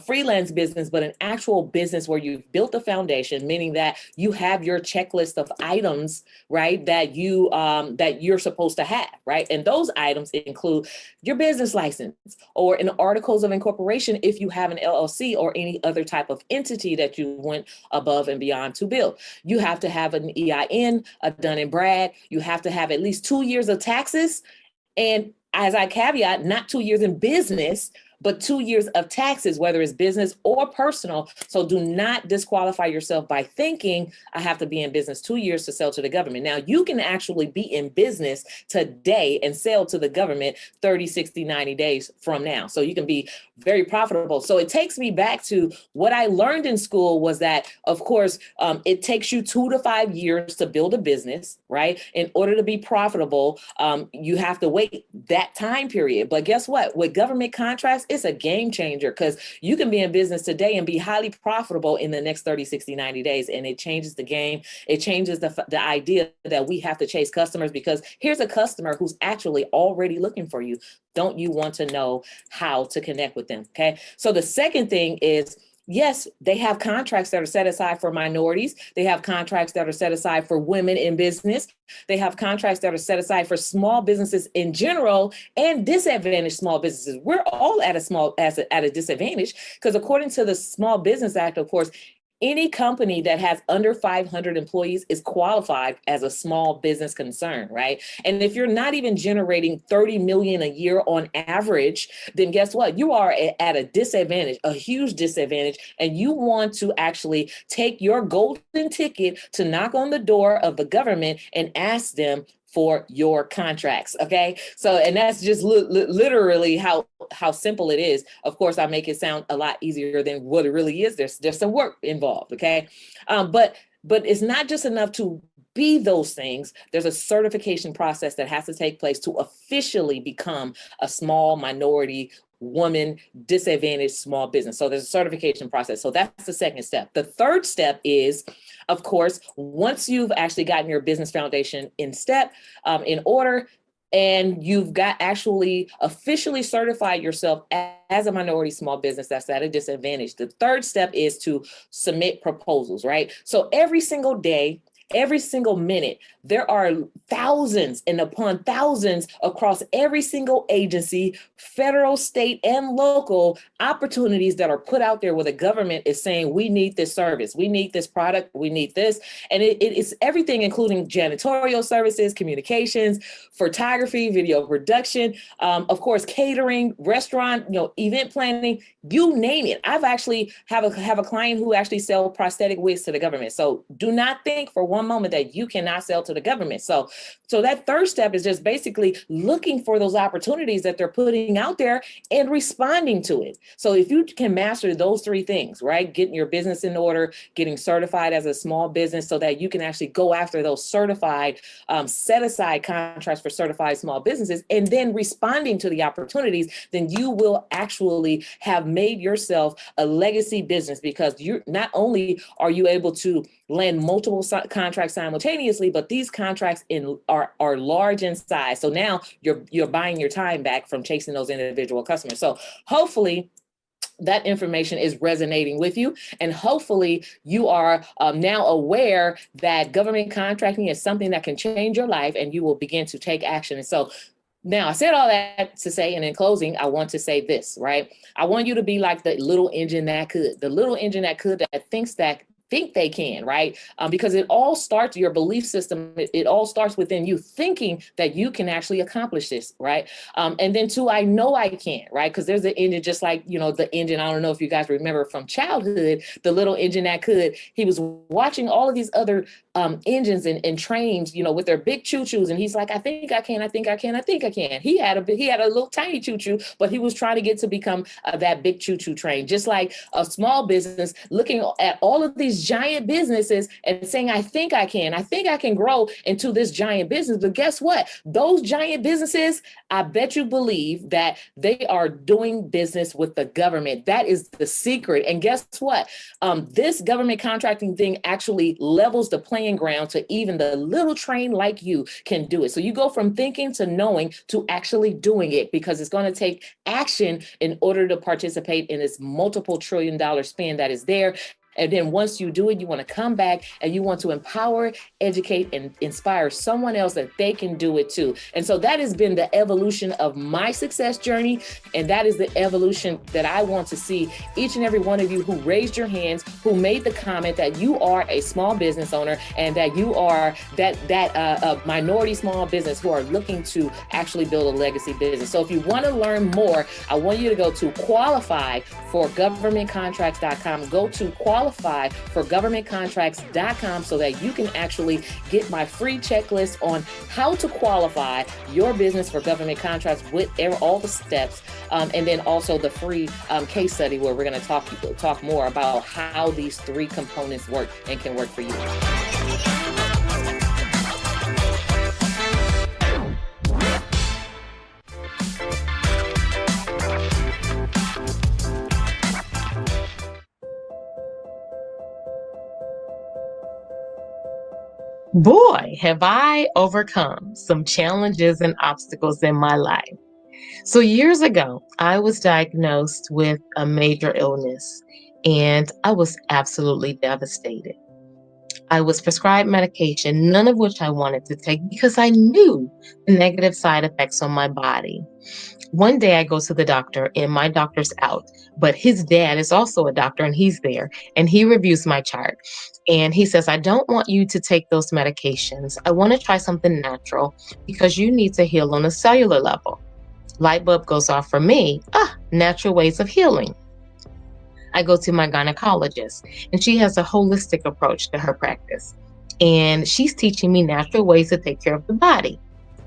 freelance business, but an actual business where you've built a foundation, meaning that you have your checklist of items, right, that you're supposed to have, right? And those items include your business license or an articles of incorporation if you have an LLC or any other type of entity that you went above and beyond to build. You have to have an EIN, a Dun and Brad. You have to have at least 2 years of taxes. And as I caveat, not 2 years in business, but 2 years of taxes, whether it's business or personal. So do not disqualify yourself by thinking I have to be in business 2 years to sell to the government. Now, you can actually be in business today and sell to the government 30, 60, 90 days from now. So you can be very profitable. So it takes me back to what I learned in school was that, of course, it takes you 2 to 5 years to build a business, right? In order to be profitable, you have to wait that time period. But guess what? With government contracts, it's a game changer, because you can be in business today and be highly profitable in the next 30, 60, 90 days. And it changes the game. It changes the idea that we have to chase customers, because here's a customer who's actually already looking for you. Don't you want to know how to connect with them? Okay. So the second thing is, yes, they have contracts that are set aside for minorities. They have contracts that are set aside for women in business. They have contracts that are set aside for small businesses in general and disadvantaged small businesses. We're all at a disadvantage, because according to the Small Business Act, of course, any company that has under 500 employees is qualified as a small business concern, right? And if you're not even generating 30 million a year on average, then guess what? You are at a disadvantage, a huge disadvantage. And you want to actually take your golden ticket to knock on the door of the government and ask them for your contracts. Okay. So, and that's just literally how simple it is. Of course, I make it sound a lot easier than what it really is. There's some work involved. Okay. But it's not just enough to be those things. There's a certification process that has to take place to officially become a small minority woman disadvantaged small business. So there's a certification process. So that's the second step. The third step is, of course, once you've actually gotten your business foundation in order, and you've got actually officially certified yourself as a minority small business that's at a disadvantage, the third step is to submit proposals, right? So every single day, every single minute, there are thousands and upon thousands across every single agency, federal, state, and local opportunities that are put out there where the government is saying, we need this service, we need this product, we need this. And it's everything, including janitorial services, communications, photography, video production, of course, catering, restaurant, event planning, you name it. I've actually have a client who actually sell prosthetic wigs to the government. So do not think for one moment that you cannot sell to the government. So that third step is just basically looking for those opportunities that they're putting out there and responding to it. So if you can master those three things, right? Getting your business in order, getting certified as a small business so that you can actually go after those certified, set aside contracts for certified small businesses, and then responding to the opportunities, then you will actually have made yourself a legacy business, because you're not only are you able to land multiple contracts simultaneously, but these contracts are large in size. So now you're buying your time back from chasing those individual customers. So hopefully that information is resonating with you. And hopefully you are now aware that government contracting is something that can change your life, and you will begin to take action. And so now I said all that to say, and in closing, I want to say this, right? I want you to be like the little engine that could, that think they can, right? Because it all starts, your belief system, it all starts within you thinking that you can actually accomplish this, right? And then two, I know I can, right? Because there's the engine, just like, the engine, I don't know if you guys remember from childhood, the little engine that could, he was watching all of these other engines and trains, with their big choo-choos. And he's like, I think I can. He had a little tiny choo-choo, but he was trying to get to become that big choo-choo train. Just like a small business looking at all of these giant businesses and saying, I think I can grow into this giant business. But guess what? Those giant businesses, I bet you believe that they are doing business with the government. That is the secret. And guess what? This government contracting thing actually levels the playing ground to even the little train like you can do it. So you go from thinking to knowing to actually doing it, because it's going to take action in order to participate in this multiple $trillion spend that is there. And then once you do it, you want to come back and you want to empower, educate, and inspire someone else that they can do it too. And so that has been the evolution of my success journey. And that is the evolution that I want to see each and every one of you who raised your hands, who made the comment that you are a small business owner and that you are that minority small business who are looking to actually build a legacy business. So if you want to learn more, I want you to go to qualifyforgovernmentcontracts.com. Go to qualifyforgovernmentcontracts.com so that you can actually get my free checklist on how to qualify your business for government contracts with all the steps, and then also the free case study where we're going to talk more about how these three components work and can work for you. Boy, have I overcome some challenges and obstacles in my life. So years ago, I was diagnosed with a major illness, and I was absolutely devastated. I was prescribed medication, none of which I wanted to take because I knew the negative side effects on my body. One day I go to the doctor and my doctor's out, but his dad is also a doctor and he's there, and he reviews my chart. And he says, I don't want you to take those medications. I want to try something natural because you need to heal on a cellular level. Light bulb goes off for me. Natural ways of healing. I go to my gynecologist, and she has a holistic approach to her practice. And she's teaching me natural ways to take care of the body.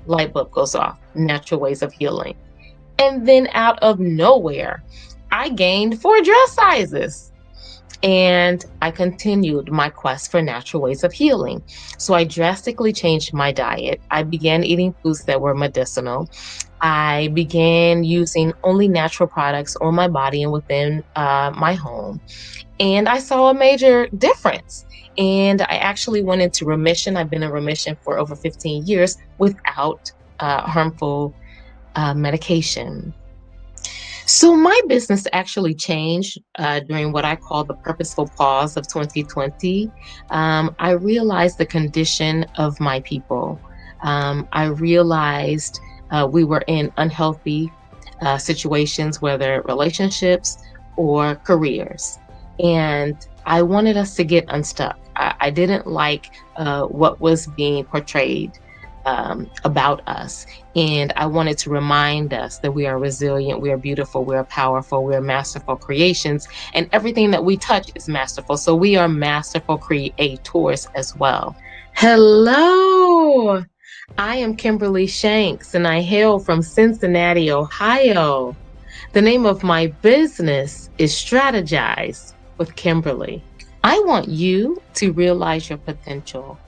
Light bulb goes off. Natural ways of healing. And then out of nowhere, I gained 4 dress sizes. And I continued my quest for natural ways of healing. So I drastically changed my diet. I began eating foods that were medicinal. I began using only natural products on my body and within my home. And I saw a major difference. And I actually went into remission. I've been in remission for over 15 years without harmful medication. So my business actually changed during what I call the purposeful pause of 2020. I realized the condition of my people. I realized we were in unhealthy situations, whether relationships or careers. And I wanted us to get unstuck. I didn't like what was being portrayed about us. And I wanted to remind us that we are resilient, we are beautiful, we are powerful, we are masterful creations, and everything that we touch is masterful. So we are masterful creators as well. Hello, I am Kimberly Shanks, and I hail from Cincinnati, Ohio. The name of my business is Strategize with Kimberly. I want you to realize your potential.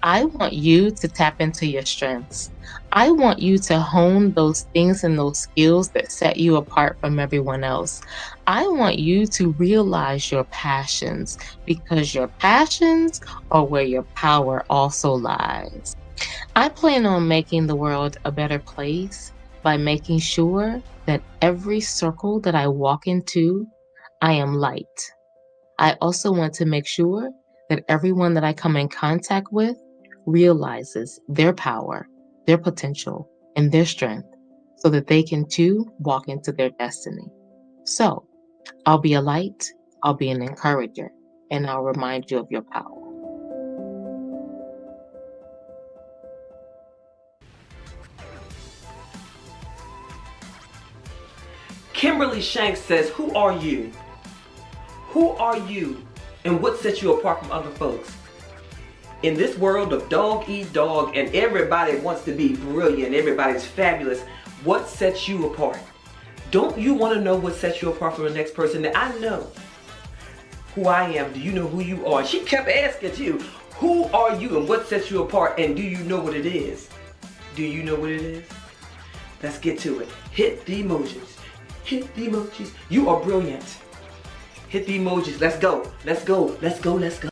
I want you to tap into your strengths. I want you to hone those things and those skills that set you apart from everyone else. I want you to realize your passions, because your passions are where your power also lies. I plan on making the world a better place by making sure that every circle that I walk into, I am light. I also want to make sure that everyone that I come in contact with realizes their power, their potential, and their strength so that they can too walk into their destiny. So I'll be a light, I'll be an encourager, and I'll remind you of your power. Kimberly Shanks says, who are you? Who are you and what sets you apart from other folks? In this world of dog eat dog and everybody wants to be brilliant, everybody's fabulous, what sets you apart? Don't you want to know what sets you apart from the next person? That I know who I am. Do you know who you are? She kept asking you, who are you and what sets you apart, and do you know what it is? Do you know what it is? Let's get to it. Hit the emojis. Hit the emojis. You are brilliant. Hit the emojis. Let's go. Let's go. Let's go. Let's go.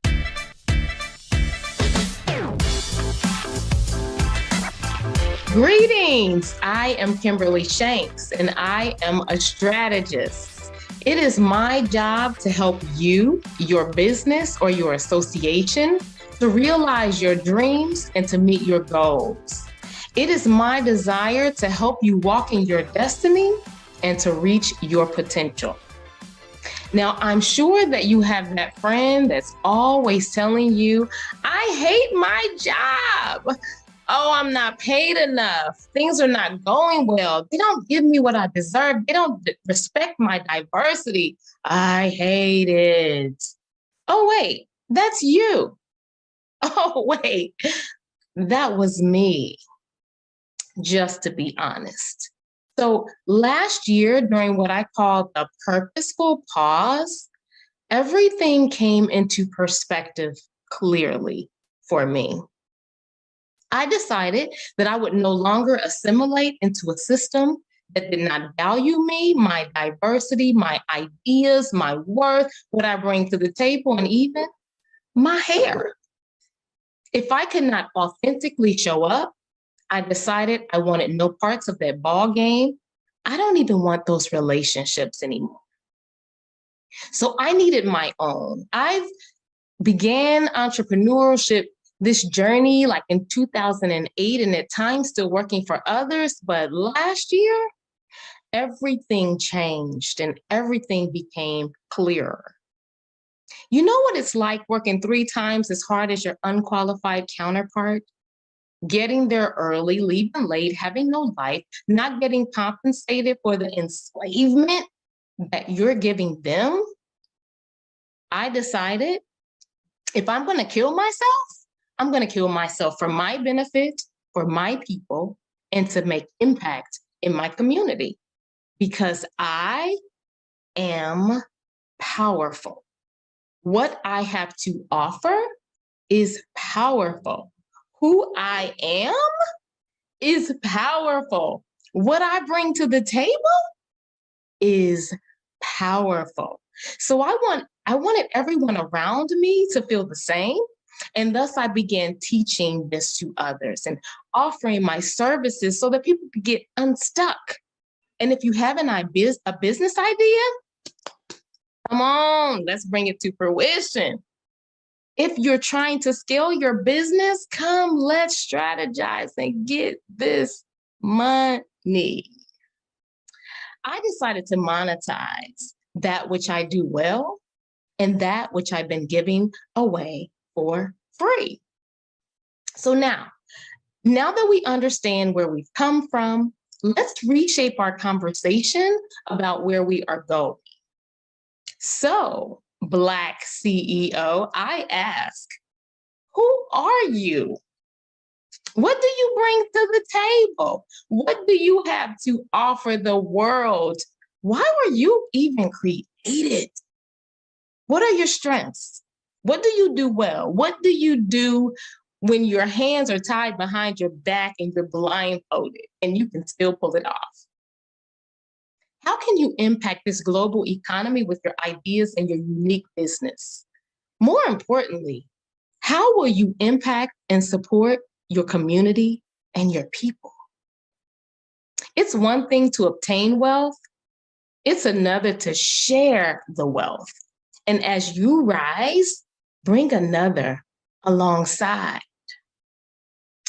Greetings! I am Kimberly Shanks, and I am a strategist. It is my job to help you, your business, or your association to realize your dreams and to meet your goals. It is my desire to help you walk in your destiny and to reach your potential. Now, I'm sure that you have that friend that's always telling you, I hate my job. Oh, I'm not paid enough. Things are not going well. They don't give me what I deserve. They don't respect my diversity. I hate it. Oh, wait, that's you. Oh, wait, that was me, just to be honest. So last year, during what I call the purposeful pause, everything came into perspective clearly for me. I decided that I would no longer assimilate into a system that did not value me, my diversity, my ideas, my worth, what I bring to the table, and even my hair. If I could not authentically show up, I decided I wanted no parts of that ball game. I don't even want those relationships anymore. So I needed my own. I began entrepreneurship, this journey, like in 2008, and at times still working for others. But last year, everything changed and everything became clearer. You know what it's like working 3 times as hard as your unqualified counterpart? Getting there early, leaving late, having no life, not getting compensated for the enslavement that you're giving them? I decided if I'm going to kill myself, I'm going to kill myself for my benefit, for my people, and to make impact in my community, because I am powerful. What I have to offer is powerful. Who I am is powerful. What I bring to the table is powerful. So I wanted everyone around me to feel the same. And thus I began teaching this to others and offering my services so that people could get unstuck. And if you have a business idea, come on, let's bring it to fruition. If you're trying to scale your business, come, let's strategize and get this money. I decided to monetize that which I do well and that which I've been giving away for free. So now that we understand where we've come from, let's reshape our conversation about where we are going. So, Black CEO, I ask, who are you? What do you bring to the table? What do you have to offer the world? Why were you even created? What are your strengths? What do you do well? What do you do when your hands are tied behind your back and you're blindfolded and you can still pull it off? How can you impact this global economy with your ideas and your unique business? More importantly, how will you impact and support your community and your people? It's one thing to obtain wealth. It's another to share the wealth. And as you rise, bring another alongside.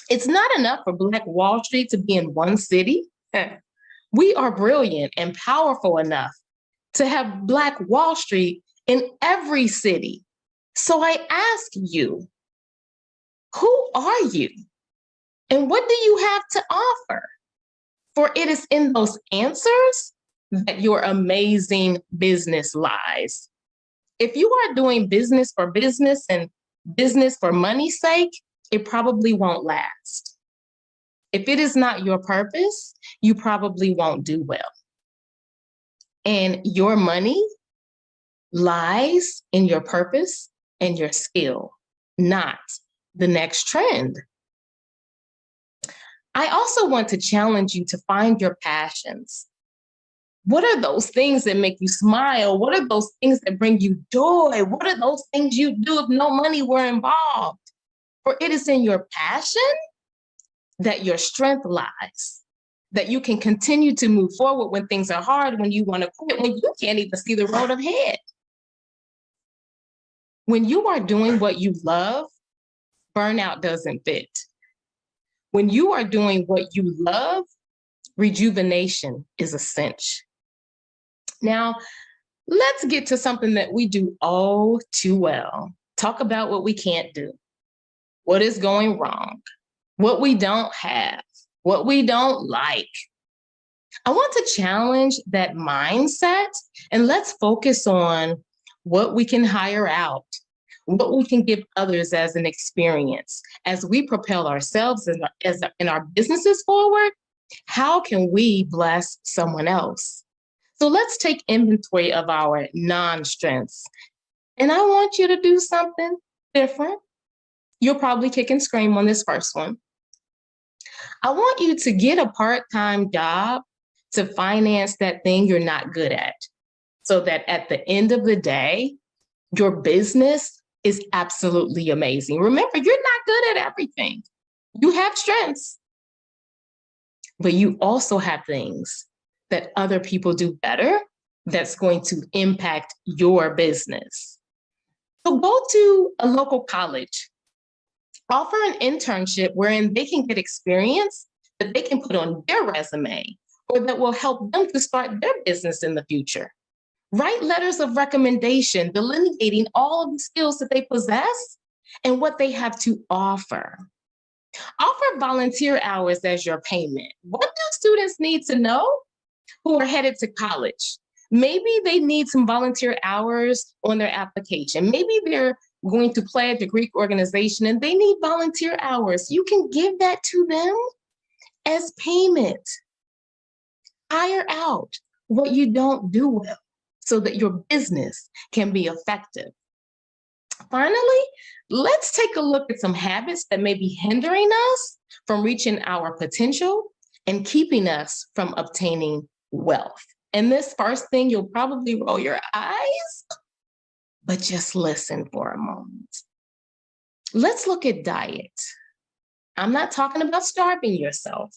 It's not enough for Black Wall Street to be in one city. We are brilliant and powerful enough to have Black Wall Street in every city. So I ask you, who are you? And what do you have to offer? For it is in those answers that your amazing business lies. If you are doing business for business and business for money's sake, it probably won't last. If it is not your purpose, you probably won't do well. And your money lies in your purpose and your skill, not the next trend. I also want to challenge you to find your passions. What are those things that make you smile? What are those things that bring you joy? What are those things you do if no money were involved? For it is in your passion that your strength lies, that you can continue to move forward when things are hard, when you want to quit, when you can't even see the road ahead. When you are doing what you love, burnout doesn't fit. When you are doing what you love, rejuvenation is a cinch. Now, let's get to something that we do all too well. Talk about what we can't do, what is going wrong, what we don't have, what we don't like. I want to challenge that mindset and let's focus on what we can hire out, what we can give others as an experience. As we propel ourselves and our businesses forward, how can we bless someone else? So let's take inventory of our non-strengths. And I want you to do something different. You'll probably kick and scream on this first one. I want you to get a part-time job to finance that thing you're not good at, so that at the end of the day, your business is absolutely amazing. Remember, you're not good at everything. You have strengths, but you also have things that other people do better that's going to impact your business. So go to a local college, offer an internship wherein they can get experience that they can put on their resume or that will help them to start their business in the future. Write letters of recommendation, delineating all of the skills that they possess and what they have to offer. Offer volunteer hours as your payment. What do students need to know who are headed to college? Maybe they need some volunteer hours on their application. Maybe they're going to pledge a Greek organization and they need volunteer hours. You can give that to them as payment. Hire out what you don't do well so that your business can be effective. Finally, let's take a look at some habits that may be hindering us from reaching our potential and keeping us from obtaining wealth. And this first thing, you'll probably roll your eyes, but just listen for a moment. Let's look at diet. I'm not talking about starving yourself.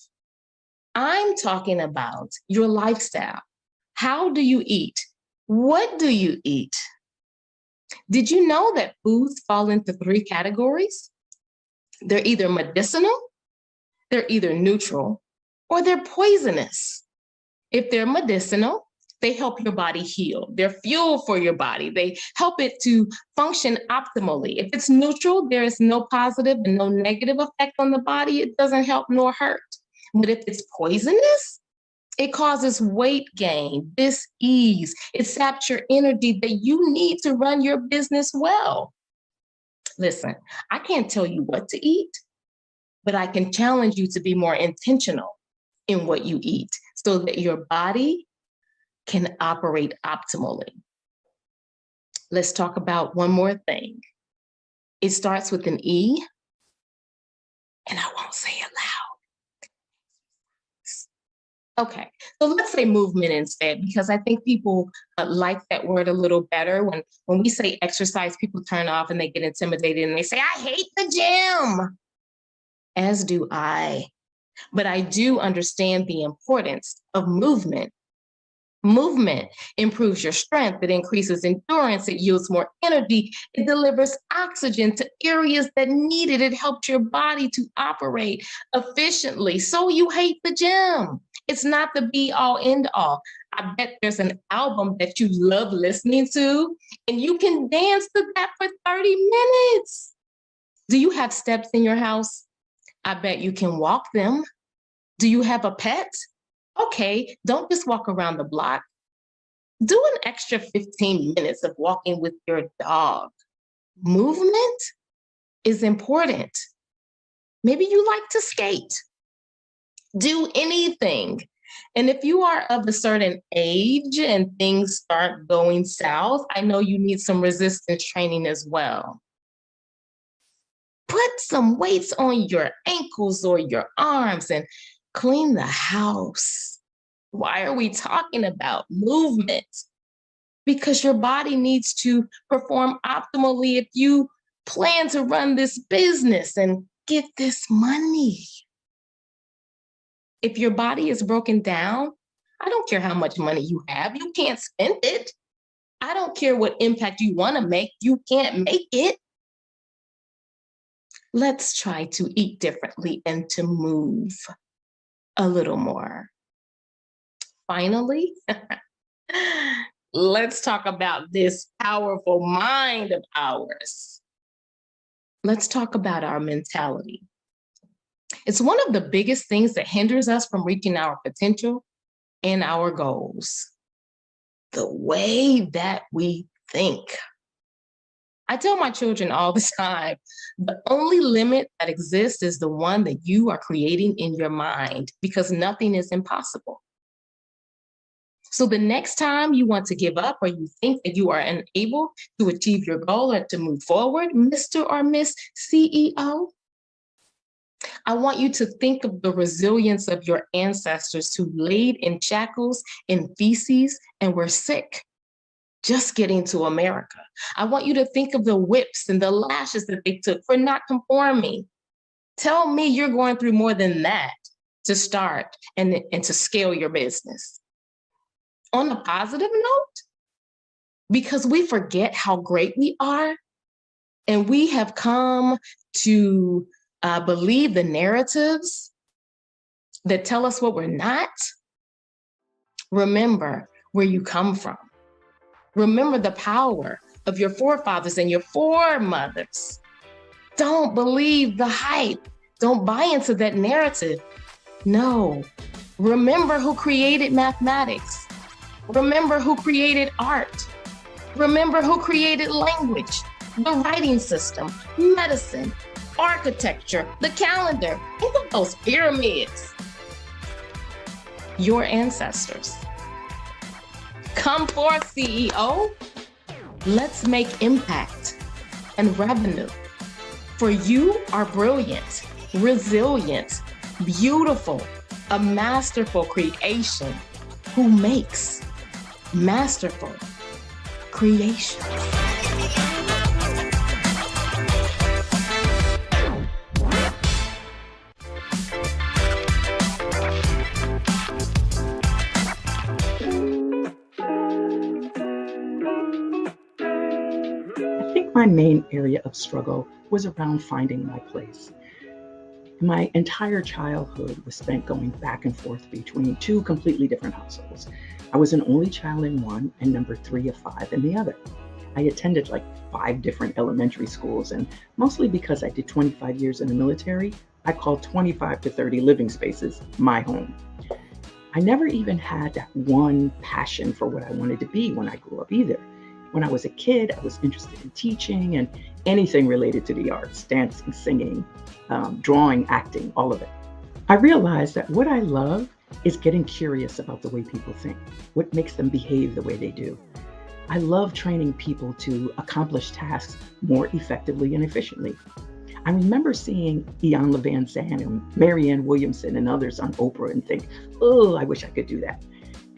I'm talking about your lifestyle. How do you eat? What do you eat? Did you know that foods fall into 3 categories? They're either medicinal, they're either neutral, or they're poisonous. If they're medicinal, they help your body heal. They're fuel for your body. They help it to function optimally. If it's neutral, there is no positive and no negative effect on the body. It doesn't help nor hurt. But if it's poisonous, it causes weight gain, dis-ease. It saps your energy that you need to run your business well. Listen, I can't tell you what to eat, but I can challenge you to be more intentional in what you eat so that your body can operate optimally. Let's talk about one more thing. It starts with an E, and I won't say it loud. Okay, so let's say movement instead, because I think people like that word a little better. When we say exercise, people turn off and they get intimidated and they say, I hate the gym, as do I. But I do understand the importance of movement. Movement improves your strength, it increases endurance, it yields more energy, it delivers oxygen to areas that need it, it helps your body to operate efficiently. So you hate the gym. It's not the be all end all. I bet there's an album that you love listening to, and you can dance to that for 30 minutes. Do you have steps in your house? I bet you can walk them. Do you have a pet? Okay, don't just walk around the block. Do an extra 15 minutes of walking with your dog. Movement is important. Maybe you like to skate. Do anything. And if you are of a certain age and things start going south, I know you need some resistance training as well. Put some weights on your ankles or your arms and clean the house. Why are we talking about movement? Because your body needs to perform optimally if you plan to run this business and get this money. If your body is broken down, I don't care how much money you have, you can't spend it. I don't care what impact you want to make, you can't make it. Let's try to eat differently and to move a little more. Finally, let's talk about this powerful mind of ours. Let's talk about our mentality. It's one of the biggest things that hinders us from reaching our potential and our goals. The way that we think. I tell my children all the time, the only limit that exists is the one that you are creating in your mind, because nothing is impossible. So the next time you want to give up or you think that you are unable to achieve your goal or to move forward, Mr. or Miss CEO, I want you to think of the resilience of your ancestors who laid in shackles, in feces, and were sick just getting to America. I want you to think of the whips and the lashes that they took for not conforming. Tell me you're going through more than that to start and to scale your business. On a positive note, because we forget how great we are, and we have come to believe the narratives that tell us what we're not, remember where you come from. Remember the power of your forefathers and your foremothers. Don't believe the hype. Don't buy into that narrative. No. Remember who created mathematics. Remember who created art. Remember who created language, the writing system, medicine, architecture, the calendar. Think of those pyramids. Your ancestors. Come forth, CEO. Let's make impact and revenue. For you are brilliant, resilient, beautiful, a masterful creation who makes masterful creations. My main area of struggle was around finding my place. My entire childhood was spent going back and forth between two completely different households. I was an only child in one and number 3 of 5 in the other. I attended like 5 different elementary schools, and mostly because I did 25 years in the military, I called 25 to 30 living spaces my home. I never even had that one passion for what I wanted to be when I grew up either. When I was a kid, I was interested in teaching and anything related to the arts, dancing, singing, drawing, acting, all of it. I realized that what I love is getting curious about the way people think, what makes them behave the way they do. I love training people to accomplish tasks more effectively and efficiently. I remember seeing Ian Van Zandt and Marianne Williamson and others on Oprah and think, oh, I wish I could do that.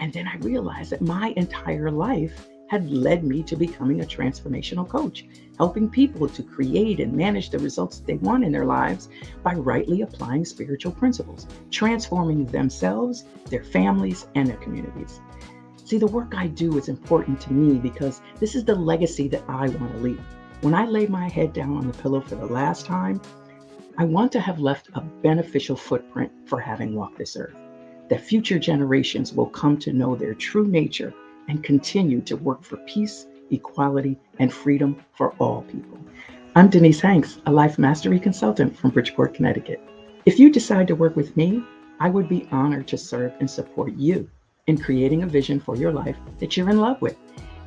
And then I realized that my entire life had led me to becoming a transformational coach, helping people to create and manage the results they want in their lives by rightly applying spiritual principles, transforming themselves, their families, and their communities. See, the work I do is important to me because this is the legacy that I want to leave. When I lay my head down on the pillow for the last time, I want to have left a beneficial footprint for having walked this earth, that future generations will come to know their true nature and continue to work for peace, equality, and freedom for all people. I'm Denise Hanks, a life mastery consultant from Bridgeport, Connecticut. If you decide to work with me, I would be honored to serve and support you in creating a vision for your life that you're in love with.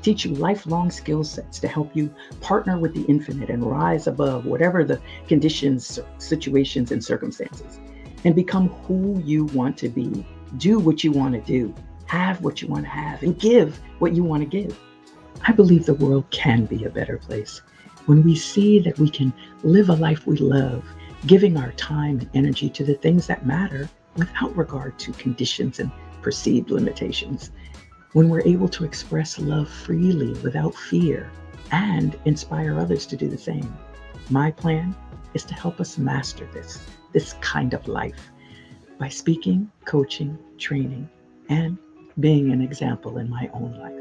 Teach you lifelong skill sets to help you partner with the infinite and rise above whatever the conditions, situations, and circumstances, and become who you want to be, do what you want to do, have what you want to have, and give what you want to give. I believe the world can be a better place when we see that we can live a life we love, giving our time and energy to the things that matter without regard to conditions and perceived limitations. When we're able to express love freely without fear and inspire others to do the same. My plan is to help us master this kind of life by speaking, coaching, training, and being an example in my own life.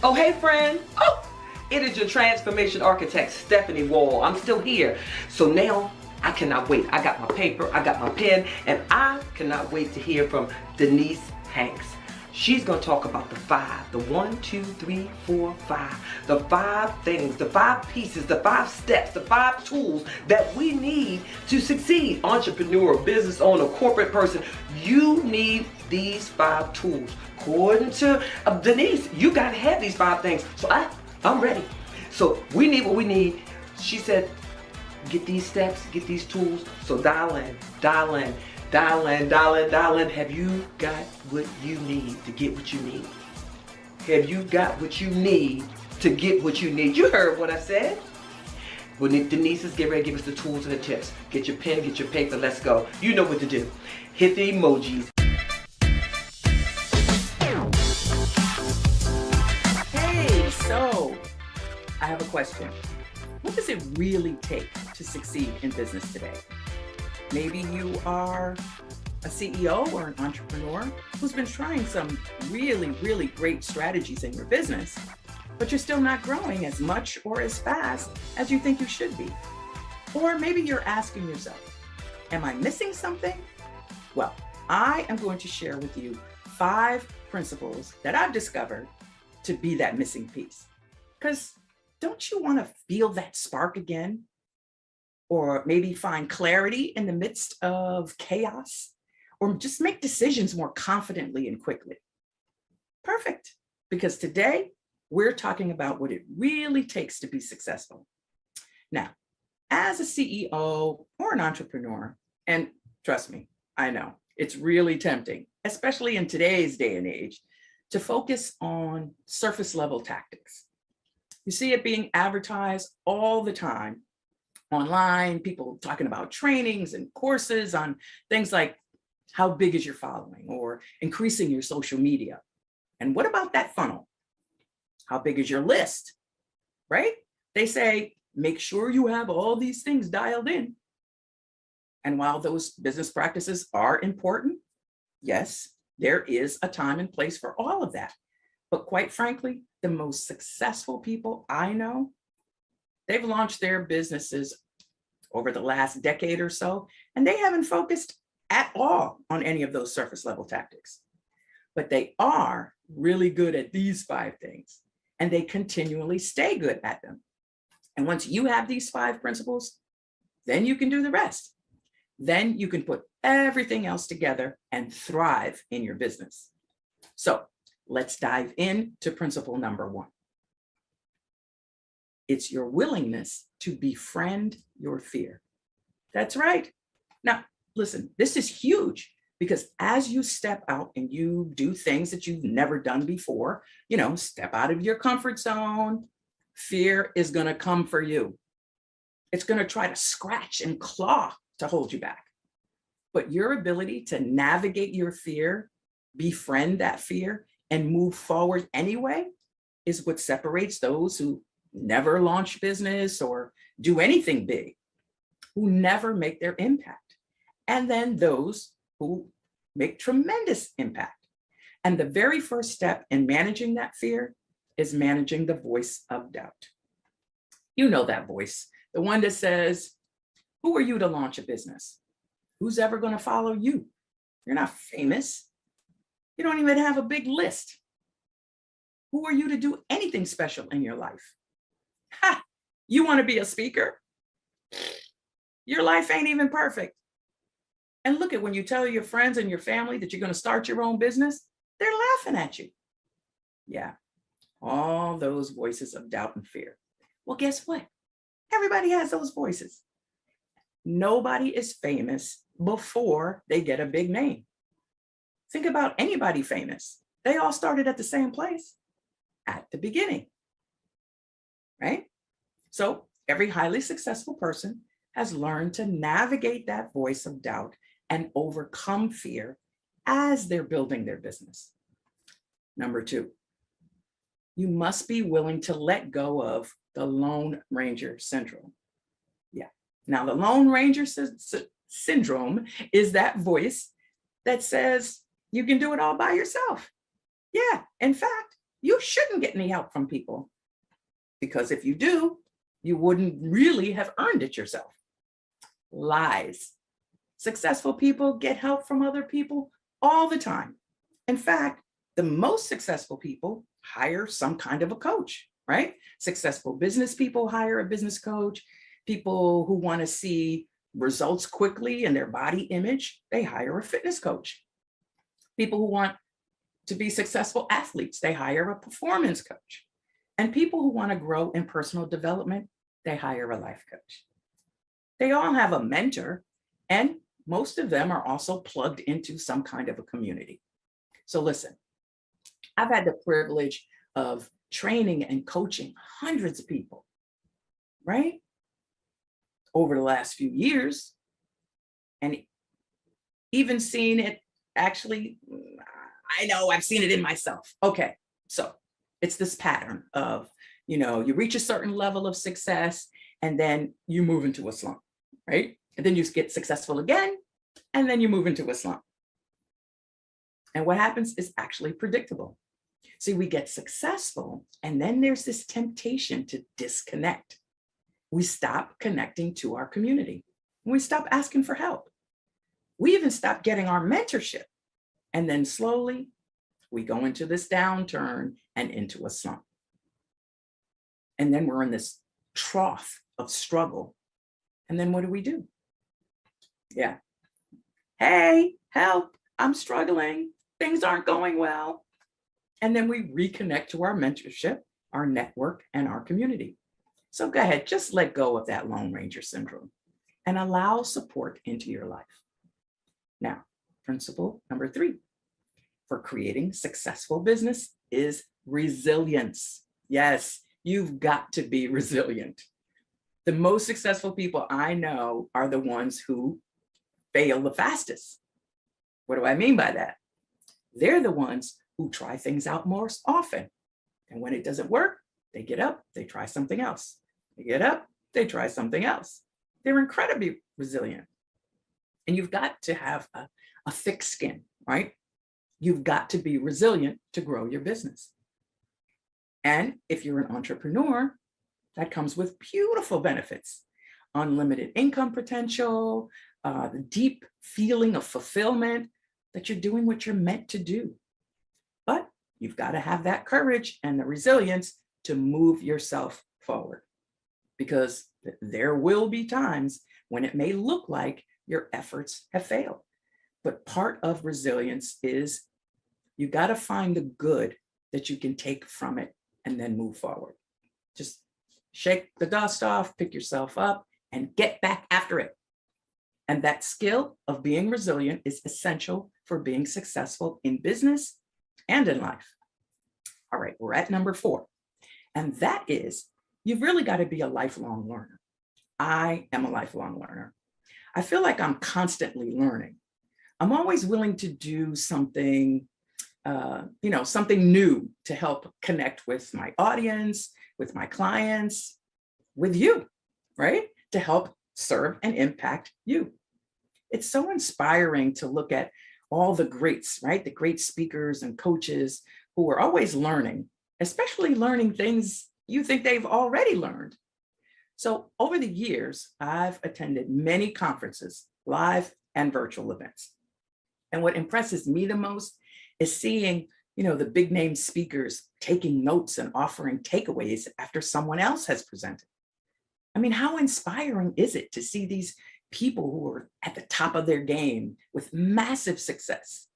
Oh, hey, friend. Oh, it is your transformation architect, Stephanie Wall. I'm still here. So now I cannot wait. I got my paper, I got my pen, and I cannot wait to hear from Denise Hanks. She's going to talk about the 5, the 1, 2, 3, 4, 5, the 5 things, the 5 pieces, the 5 steps, the 5 tools that we need to succeed. Entrepreneur, business owner, corporate person, you need these 5 tools. According to Denise, you got to have these 5 things. So I'm ready. So we need what we need. She said, get these steps, get these tools. So dial in, dial in. Dial in, dial in, dial in. Have you got what you need to get what you need? Have you got what you need to get what you need? You heard what I said. Well, Denise is getting ready to give us the tools and the tips. Get your pen, get your paper, let's go. You know what to do. Hit the emojis. Hey, so I have a question. What does it really take to succeed in business today? Maybe you are a CEO or an entrepreneur who's been trying some really, really great strategies in your business, but you're still not growing as much or as fast as you think you should be. Or maybe you're asking yourself, am I missing something? Well, I am going to share with you 5 principles that I've discovered to be that missing piece. Because don't you want to feel that spark again? Or maybe find clarity in the midst of chaos, or just make decisions more confidently and quickly. Perfect, because today we're talking about what it really takes to be successful. Now, as a CEO or an entrepreneur, and trust me, I know it's really tempting, especially in today's day and age, to focus on surface level tactics. You see it being advertised all the time online, people talking about trainings and courses on things like how big is your following or increasing your social media. And what about that funnel? How big is your list, right? They say, make sure you have all these things dialed in. And while those business practices are important, yes, there is a time and place for all of that. But quite frankly, the most successful people I know, they've launched their businesses over the last decade or so, and they haven't focused at all on any of those surface level tactics. But they are really good at these 5 things, and they continually stay good at them. And once you have these 5 principles, then you can do the rest. Then you can put everything else together and thrive in your business. So let's dive into principle number 1. It's your willingness to befriend your fear. That's right. Now, listen, this is huge because as you step out and you do things that you've never done before, step out of your comfort zone, fear is going to come for you. It's going to try to scratch and claw to hold you back. But your ability to navigate your fear, befriend that fear, and move forward anyway is what separates those who never launch business or do anything big, who never make their impact, and then those who make tremendous impact. And the very first step in managing that fear is managing the voice of doubt. You know that voice, the one that says, who are you to launch a business? Who's ever going to follow you? You're not famous. You don't even have a big list. Who are you to do anything special in your life? Ha! You want to be a speaker? Your life ain't even perfect. And look at when you tell your friends and your family that you're going to start your own business, they're laughing at you. Yeah, all those voices of doubt and fear. Well, guess what? Everybody has those voices. Nobody is famous before they get a big name. Think about anybody famous. They all started at the same place, at the beginning, right? So every highly successful person has learned to navigate that voice of doubt and overcome fear as they're building their business. Number 2, you must be willing to let go of the Lone Ranger syndrome. Yeah. Now, the Lone Ranger syndrome is that voice that says you can do it all by yourself. Yeah. In fact, you shouldn't get any help from people, because if you do, you wouldn't really have earned it yourself. Lies. Successful people get help from other people all the time. In fact, the most successful people hire some kind of a coach, right? Successful business people hire a business coach. People who want to see results quickly in their body image, they hire a fitness coach. People who want to be successful athletes, they hire a performance coach. And people who want to grow in personal development, they hire a life coach. They all have a mentor, and most of them are also plugged into some kind of a community. So listen, I've had the privilege of training and coaching hundreds of people, right? Over the last few years, and even seen it actually, I know I've seen it in myself. Okay, so it's this pattern of, you reach a certain level of success and then you move into a slump, right? And then you get successful again, and then you move into a slump. And what happens is actually predictable. See, we get successful, and then there's this temptation to disconnect. We stop connecting to our community. We stop asking for help. We even stop getting our mentorship. And then slowly, we go into this downturn and into a slump. And then we're in this trough of struggle. And then what do? Yeah. Hey, help, I'm struggling. Things aren't going well. And then we reconnect to our mentorship, our network, and our community. So go ahead, just let go of that Lone Ranger syndrome and allow support into your life. Now, principle number 3 for creating successful business is resilience. Yes, you've got to be resilient. The most successful people I know are the ones who fail the fastest. What do I mean by that? They're the ones who try things out more often. And when it doesn't work, they get up, they try something else. They get up, they try something else. They're incredibly resilient. And you've got to have a thick skin, right? You've got to be resilient to grow your business. And if you're an entrepreneur, that comes with beautiful benefits: unlimited income potential, the deep feeling of fulfillment that you're doing what you're meant to do. But you've got to have that courage and the resilience to move yourself forward, because there will be times when it may look like your efforts have failed. But part of resilience is you got to find the good that you can take from it and then move forward. Just shake the dust off, pick yourself up, and get back after it. And that skill of being resilient is essential for being successful in business and in life. All right, we're at number 4. And that is, you've really got to be a lifelong learner. I am a lifelong learner. I feel like I'm constantly learning. I'm always willing to do something, something new to help connect with my audience, with my clients, with you, right? To help serve and impact you. It's so inspiring to look at all the greats, right? The great speakers and coaches who are always learning, especially learning things you think they've already learned. So over the years, I've attended many conferences, live and virtual events. And what impresses me the most is seeing, the big name speakers taking notes and offering takeaways after someone else has presented. I mean, how inspiring is it to see these people who are at the top of their game with massive success,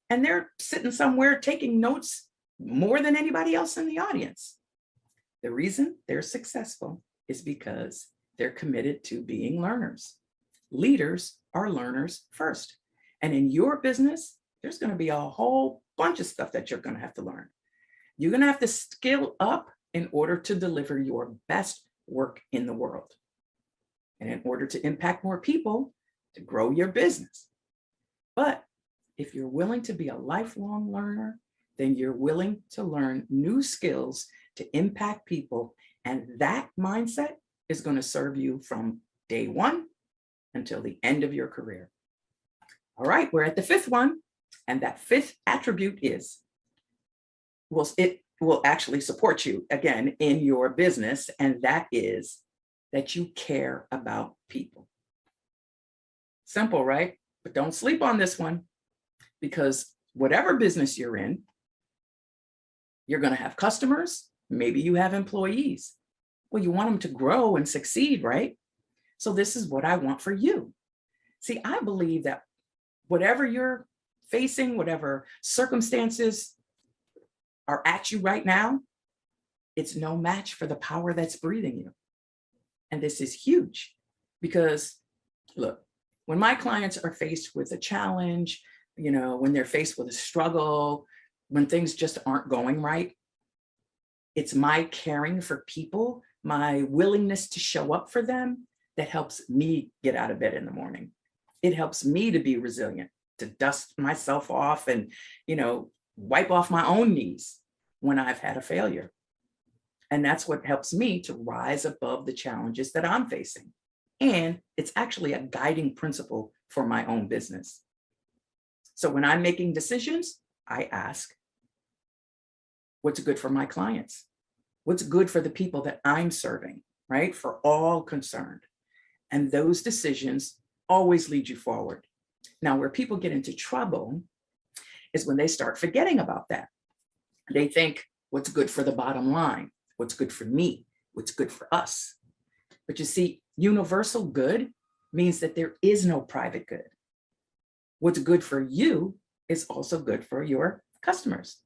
and they're sitting somewhere taking notes more than anybody else in the audience? The reason they're successful is because they're committed to being learners. Leaders are learners first. And in your business, there's going to be a whole bunch of stuff that you're going to have to learn. You're going to have to skill up in order to deliver your best work in the world. And in order to impact more people, to grow your business. But if you're willing to be a lifelong learner, then you're willing to learn new skills to impact people. And that mindset is going to serve you from day one until the end of your career. All right, we're at the 5th one. And that 5th attribute is, it will actually support you again in your business. And that is that you care about people. Simple, right? But don't sleep on this one, because whatever business you're in, you're going to have customers. Maybe you have employees. Well, you want them to grow and succeed, right? So this is what I want for you. See, I believe that whatever you're facing, whatever circumstances are at you right now, it's no match for the power that's breathing you. And this is huge because, look, when my clients are faced with a challenge, when they're faced with a struggle, when things just aren't going right, it's my caring for people, my willingness to show up for them, that helps me get out of bed in the morning. It helps me to be resilient, to dust myself off and, wipe off my own knees when I've had a failure. And that's what helps me to rise above the challenges that I'm facing. And it's actually a guiding principle for my own business. So when I'm making decisions, I ask, what's good for my clients? What's good for the people that I'm serving, right? For all concerned. And those decisions always lead you forward. Now, where people get into trouble is when they start forgetting about that. They think, what's good for the bottom line? What's good for me? What's good for us? But you see, universal good means that there is no private good. What's good for you is also good for your customers.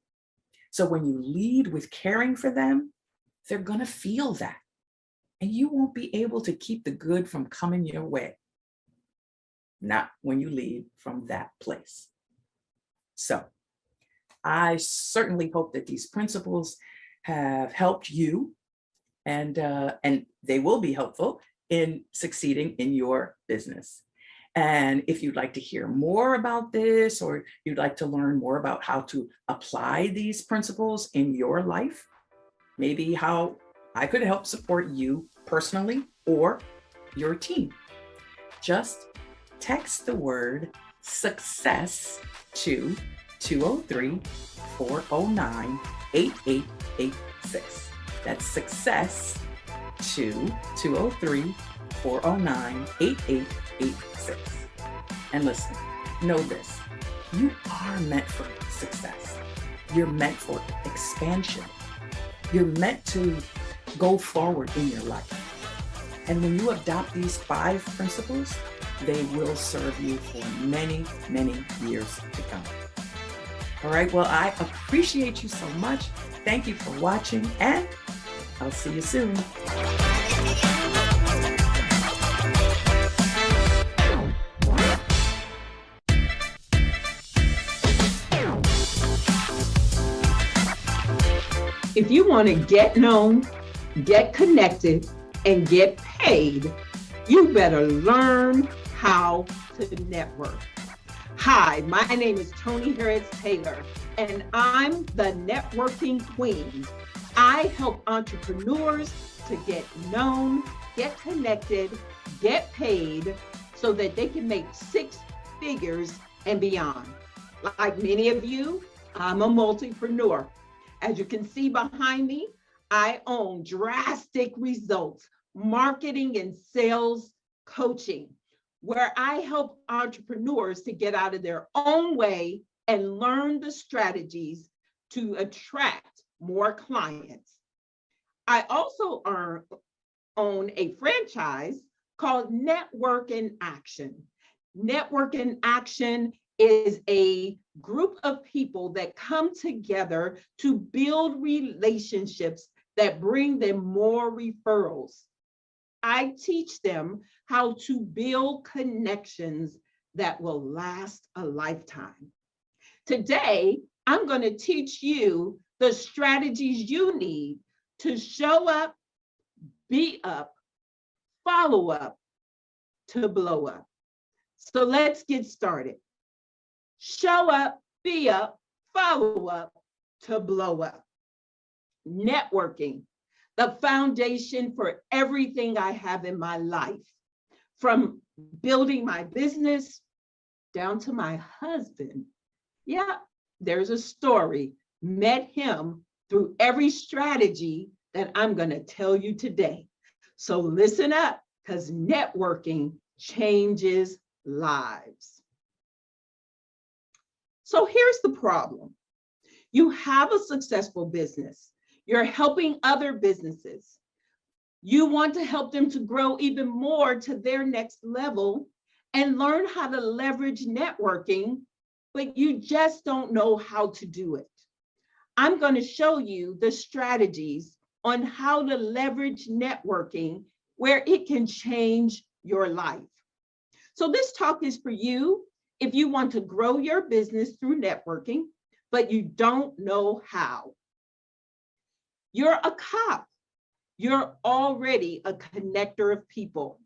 So when you lead with caring for them, they're going to feel that. And you won't be able to keep the good from coming your way. Not when you lead from that place. So I certainly hope that these principles have helped you, and they will be helpful in succeeding in your business. And if you'd like to hear more about this, or you'd like to learn more about how to apply these principles in your life, maybe how I could help support you personally or your team, just text the word success to 203-409-8886. That's success to 203-409-8886. And listen, know this, you are meant for success. You're meant for expansion. You're meant to go forward in your life. And when you adopt these 5 principles, they will serve you for many, many years to come. All right, well, I appreciate you so much. Thank you for watching, and I'll see you soon. If you want to get known, get connected, and get paid, you better learn how to network. Hi, my name is Toni Harris-Taylor, and I'm the networking queen. I help entrepreneurs to get known, get connected, get paid, so that they can make 6 figures and beyond. Like many of you, I'm a multipreneur. As you can see behind me, I own Drastic Results, marketing and sales coaching, where I help entrepreneurs to get out of their own way and learn the strategies to attract more clients. I also own a franchise called Network in Action. Network in Action is a group of people that come together to build relationships that bring them more referrals. I teach them how to build connections that will last a lifetime. Today, I'm going to teach you the strategies you need to show up, be up, follow up, to blow up. So let's get started. Show up, be up, follow up, to blow up. Networking, the foundation for everything I have in my life, from building my business down to my husband. Yeah, there's a story. Met him through every strategy that I'm going to tell you today. So listen up, because networking changes lives. So here's the problem. You have a successful business. You're helping other businesses. You want to help them to grow even more to their next level and learn how to leverage networking, but you just don't know how to do it. I'm going to show you the strategies on how to leverage networking where it can change your life. So this talk is for you if you want to grow your business through networking, but you don't know how. You're a cop. You're already a connector of people.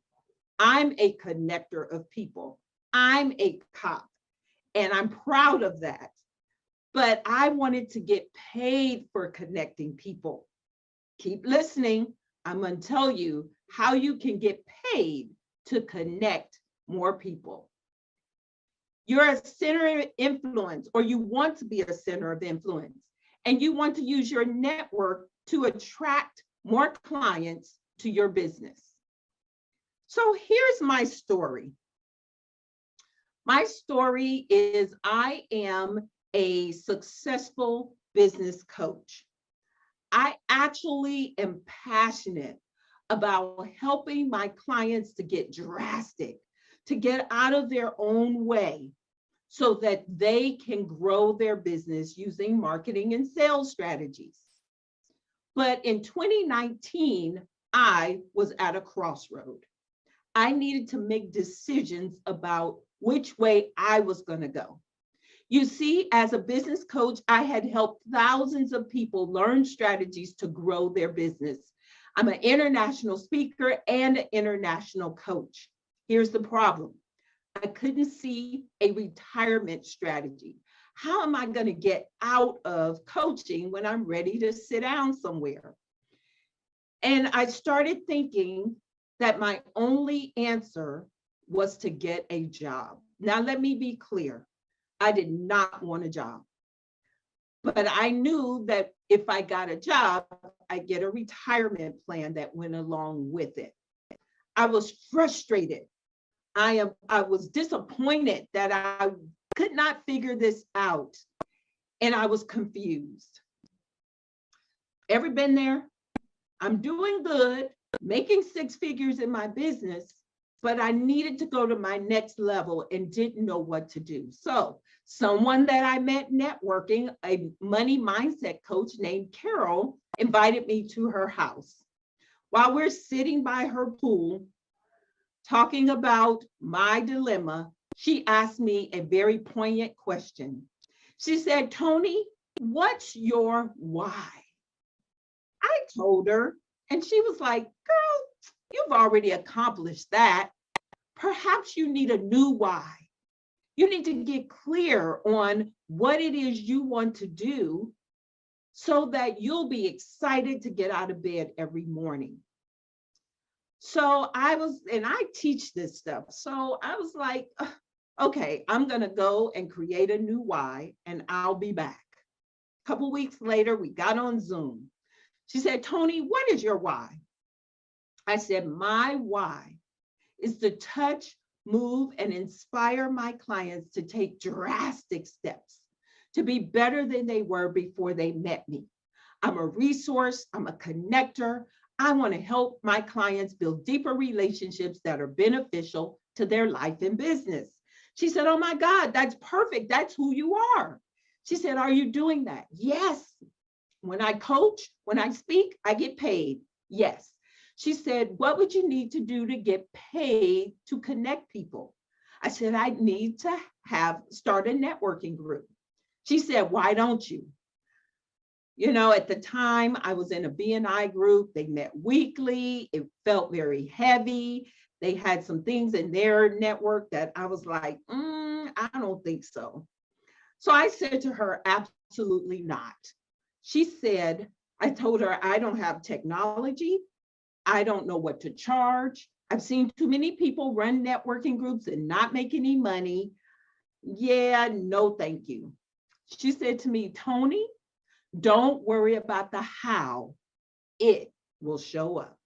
I'm a connector of people. I'm a cop, and I'm proud of that. But I wanted to get paid for connecting people. Keep listening. I'm going to tell you how you can get paid to connect more people. You're a center of influence, or you want to be a center of influence, and you want to use your network to attract more clients to your business. So here's my story. My story is I am a successful business coach. I actually am passionate about helping my clients to get drastic, to get out of their own way so that they can grow their business using marketing and sales strategies. But in 2019, I was at a crossroad. I needed to make decisions about which way I was going to go. You see, as a business coach, I had helped thousands of people learn strategies to grow their business. I'm an international speaker and an international coach. Here's the problem. I couldn't see a retirement strategy. How am I going to get out of coaching when I'm ready to sit down somewhere? And I started thinking that my only answer was to get a job. Now, let me be clear. I did not want a job. But I knew that if I got a job, I'd get a retirement plan that went along with it. I was frustrated. I was disappointed that I could not figure this out, and I was confused. Ever been there? I'm doing good, making six figures in my business, but I needed to go to my next level and didn't know what to do. So someone that I met networking, a money mindset coach named Carol, invited me to her house. While we're sitting by her pool, talking about my dilemma, she asked me a very poignant question. She said, Tony, what's your why? I told her, and she was like, girl, you've already accomplished that. Perhaps you need a new why. You need to get clear on what it is you want to do so that you'll be excited to get out of bed every morning. So I teach this stuff. So I was like, okay, I'm going to go and create a new why, and I'll be back. A couple weeks later, we got on Zoom. She said, Tony, what is your why? I said, my why is to touch, move, and inspire my clients to take drastic steps to be better than they were before they met me. I'm a resource, I'm a connector. I want to help my clients build deeper relationships that are beneficial to their life and business. She said, oh my God, that's perfect. That's who you are. She said, are you doing that? Yes. When I coach, when I speak, I get paid. Yes. She said, what would you need to do to get paid to connect people? I said, I need to start a networking group. She said, why don't you? You know, at the time I was in a BNI group. They met weekly. It felt very heavy. They had some things in their network that I was like, I don't think so. So I said to her, absolutely not. She said, I told her, I don't have technology. I don't know what to charge. I've seen too many people run networking groups and not make any money. Yeah, no, thank you. She said to me, Tony, don't worry about the how, it will show up.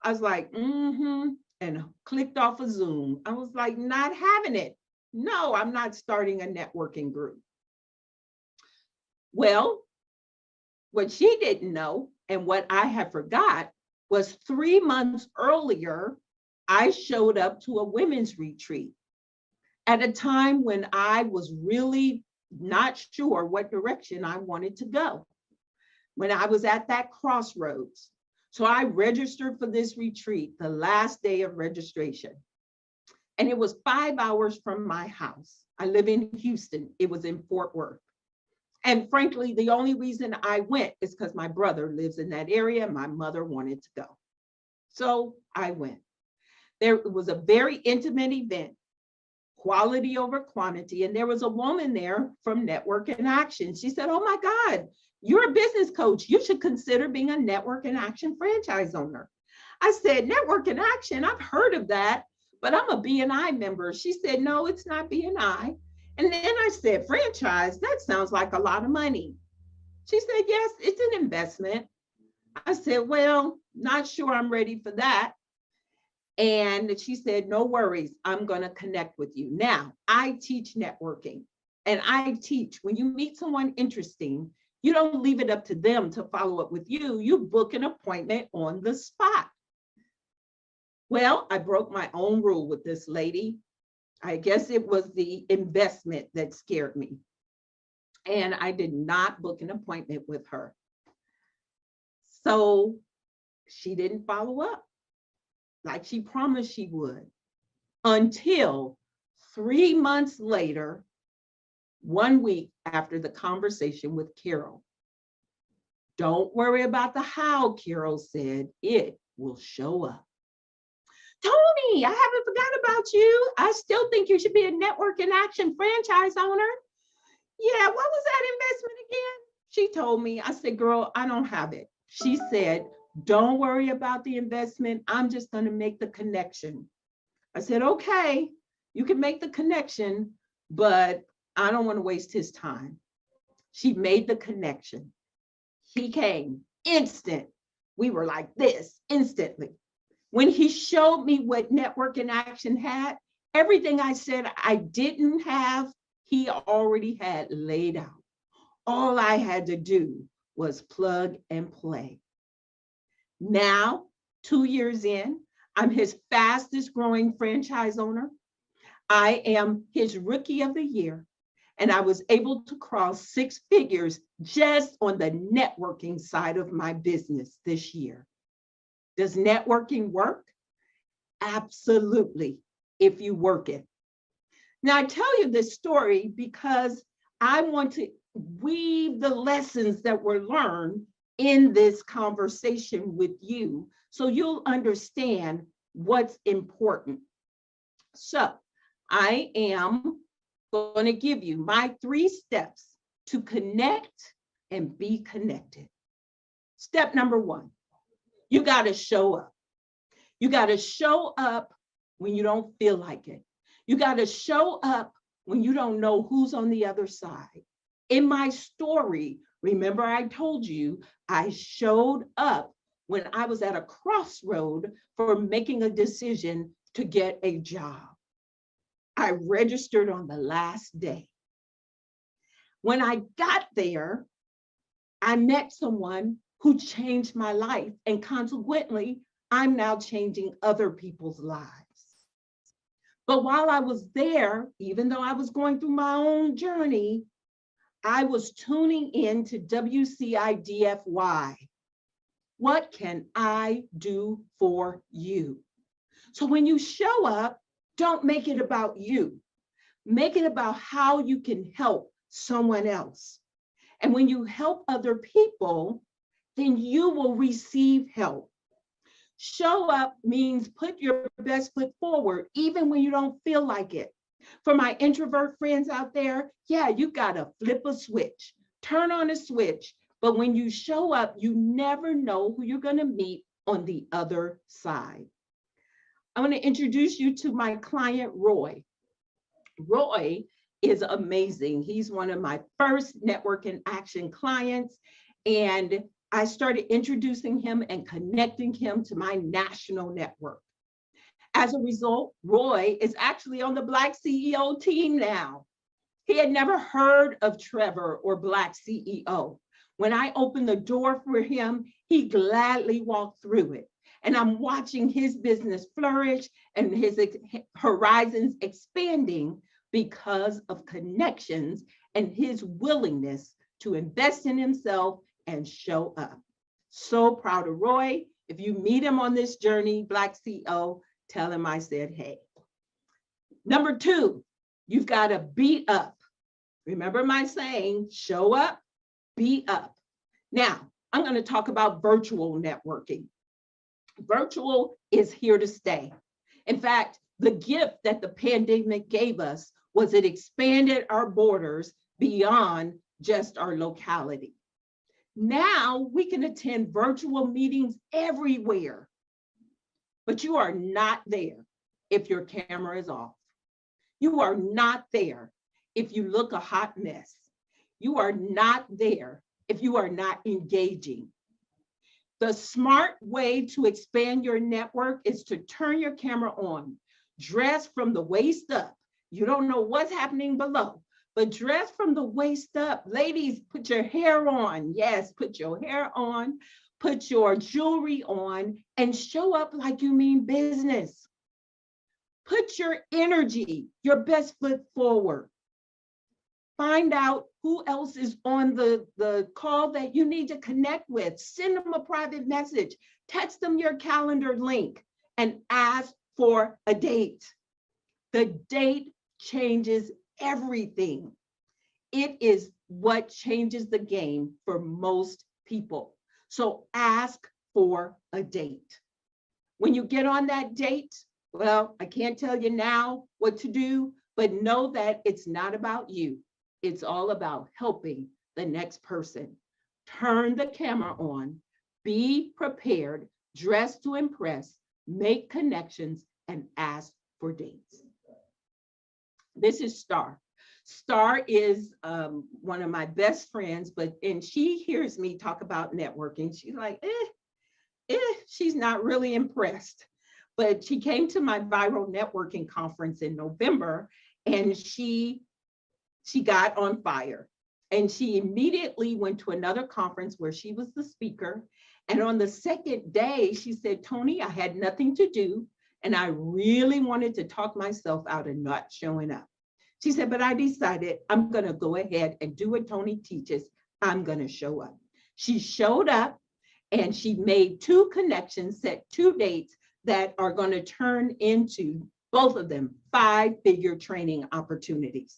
I was like, and clicked off of Zoom. I was like, not having it. No, I'm not starting a networking group. Well, what she didn't know and what I had forgot was 3 months earlier, I showed up to a women's retreat at a time when I was really not sure what direction I wanted to go, when I was at that crossroads. So I registered for this retreat the last day of registration. And it was 5 hours from my house. I live in Houston. It was in Fort Worth. And frankly, the only reason I went is because my brother lives in that area and my mother wanted to go. So I went. There was a very intimate event, quality over quantity. And there was a woman there from Network in Action. She said, oh my God, you're a business coach. You should consider being a Network in Action franchise owner. I said, Network in Action, I've heard of that, but I'm a BNI member. She said, no, it's not BNI. And then I said, franchise, that sounds like a lot of money. She said, yes, it's an investment. I said, well, not sure I'm ready for that. And she said, no worries, I'm going to connect with you. Now, I teach networking, and I teach when you meet someone interesting, you don't leave it up to them to follow up with you. You book an appointment on the spot. Well, I broke my own rule with this lady. I guess it was the investment that scared me. And I did not book an appointment with her. So she didn't follow up like she promised she would, until 3 months later, 1 week after the conversation with Carol. Don't worry about the how, Carol said, it will show up. Tony, I haven't forgotten about you. I still think you should be a Network in Action franchise owner. Yeah, what was that investment again? She told me. I said, girl, I don't have it. She said, don't worry about the investment. I'm just going to make the connection. I said, okay, you can make the connection, but I don't want to waste his time. She made the connection. He came instant. We were like this instantly. When he showed me what Network in Action had, everything I said I didn't have, he already had laid out. All I had to do was plug and play. Now, 2 years in, I'm his fastest growing franchise owner. I am his Rookie of the Year, and I was able to cross 6 figures just on the networking side of my business this year. Does networking work? Absolutely, if you work it. Now, I tell you this story because I want to weave the lessons that were learned in this conversation with you so you'll understand what's important. So I am going to give you my 3 steps to connect and be connected. Step number 1, you got to show up. You got to show up when you don't feel like it. You got to show up when you don't know who's on the other side. In my story, remember I told you I showed up when I was at a crossroad for making a decision to get a job. I registered on the last day. When I got there, I met someone who changed my life, and consequently, I'm now changing other people's lives. But while I was there, even though I was going through my own journey, I was tuning in to WCIDFY. What can I do for you? So when you show up, don't make it about you. Make it about how you can help someone else. And when you help other people, then you will receive help. Show up means put your best foot forward, even when you don't feel like it. For my introvert friends out there, yeah, you gotta flip a switch, turn on a switch. But when you show up, you never know who you're gonna meet on the other side. I wanna introduce you to my client, Roy. Roy is amazing. He's one of my first Network in Action clients, and I started introducing him and connecting him to my national network. As a result, Roy is actually on the BlackCEO team now. He had never heard of Trevor or BlackCEO. When I opened the door for him, he gladly walked through it. And I'm watching his business flourish and his horizons expanding because of connections and his willingness to invest in himself and show up. So proud of Roy. If you meet him on this journey, BlackCEO, tell him I said, hey. Number 2, you've got to be up. Remember my saying, show up, be up. Now, I'm going to talk about virtual networking. Virtual is here to stay. In fact, the gift that the pandemic gave us was it expanded our borders beyond just our locality. Now we can attend virtual meetings everywhere, but you are not there if your camera is off. You are not there if you look a hot mess. You are not there if you are not engaging. The smart way to expand your network is to turn your camera on, dress from the waist up. You don't know what's happening below, but dress from the waist up. Ladies, put your hair on. Yes, put your hair on, put your jewelry on, and show up like you mean business. Put your energy, your best foot forward. Find out who else is on the call that you need to connect with. Send them a private message, text them your calendar link, and ask for a date. The date changes everything. It is what changes the game for most people. So ask for a date. When you get on that date, well, I can't tell you now what to do, but know that it's not about you. It's all about helping the next person. Turn the camera on, be prepared, dress to impress, make connections, and ask for dates. This is Star. Star is one of my best friends, and she hears me talk about networking. She's like, she's not really impressed. But she came to my viral networking conference in November, and she got on fire. And she immediately went to another conference where she was the speaker. And on the second day, she said, Tony, I had nothing to do, and I really wanted to talk myself out of not showing up. She said, but I decided I'm going to go ahead and do what Tony teaches. I'm going to show up. She showed up, and she made 2 connections, set 2 dates that are going to turn into, both of them, 5-figure training opportunities.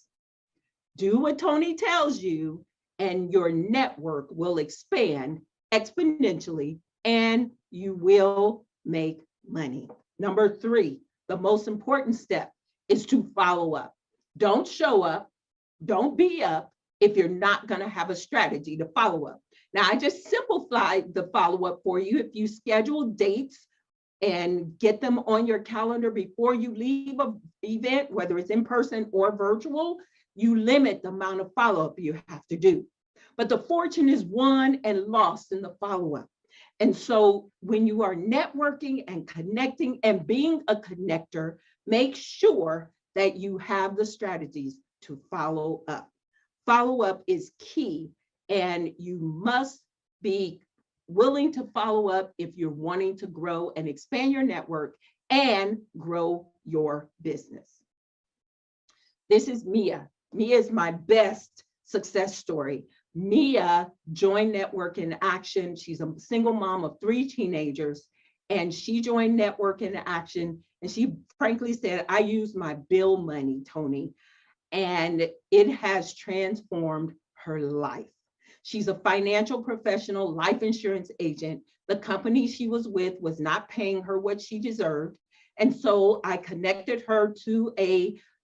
Do what Tony tells you, and your network will expand exponentially, and you will make money. Number 3, the most important step is to follow up. Don't show up, don't be up if you're not going to have a strategy to follow up. Now, I just simplified the follow-up for you. If you schedule dates and get them on your calendar before you leave an event, whether it's in person or virtual, you limit the amount of follow-up you have to do. But the fortune is won and lost in the follow-up. And so when you are networking and connecting and being a connector, make sure that you have the strategies to follow up. Follow up is key, and you must be willing to follow up if you're wanting to grow and expand your network and grow your business. This is Mia. Mia is my best success story. Mia joined Network in Action. She's a single mom of 3 teenagers, and she joined Network in Action. And she frankly said, I use my bill money, Tony, and it has transformed her life. She's a financial professional, life insurance agent. The company she was with was not paying her what she deserved. And so I connected her to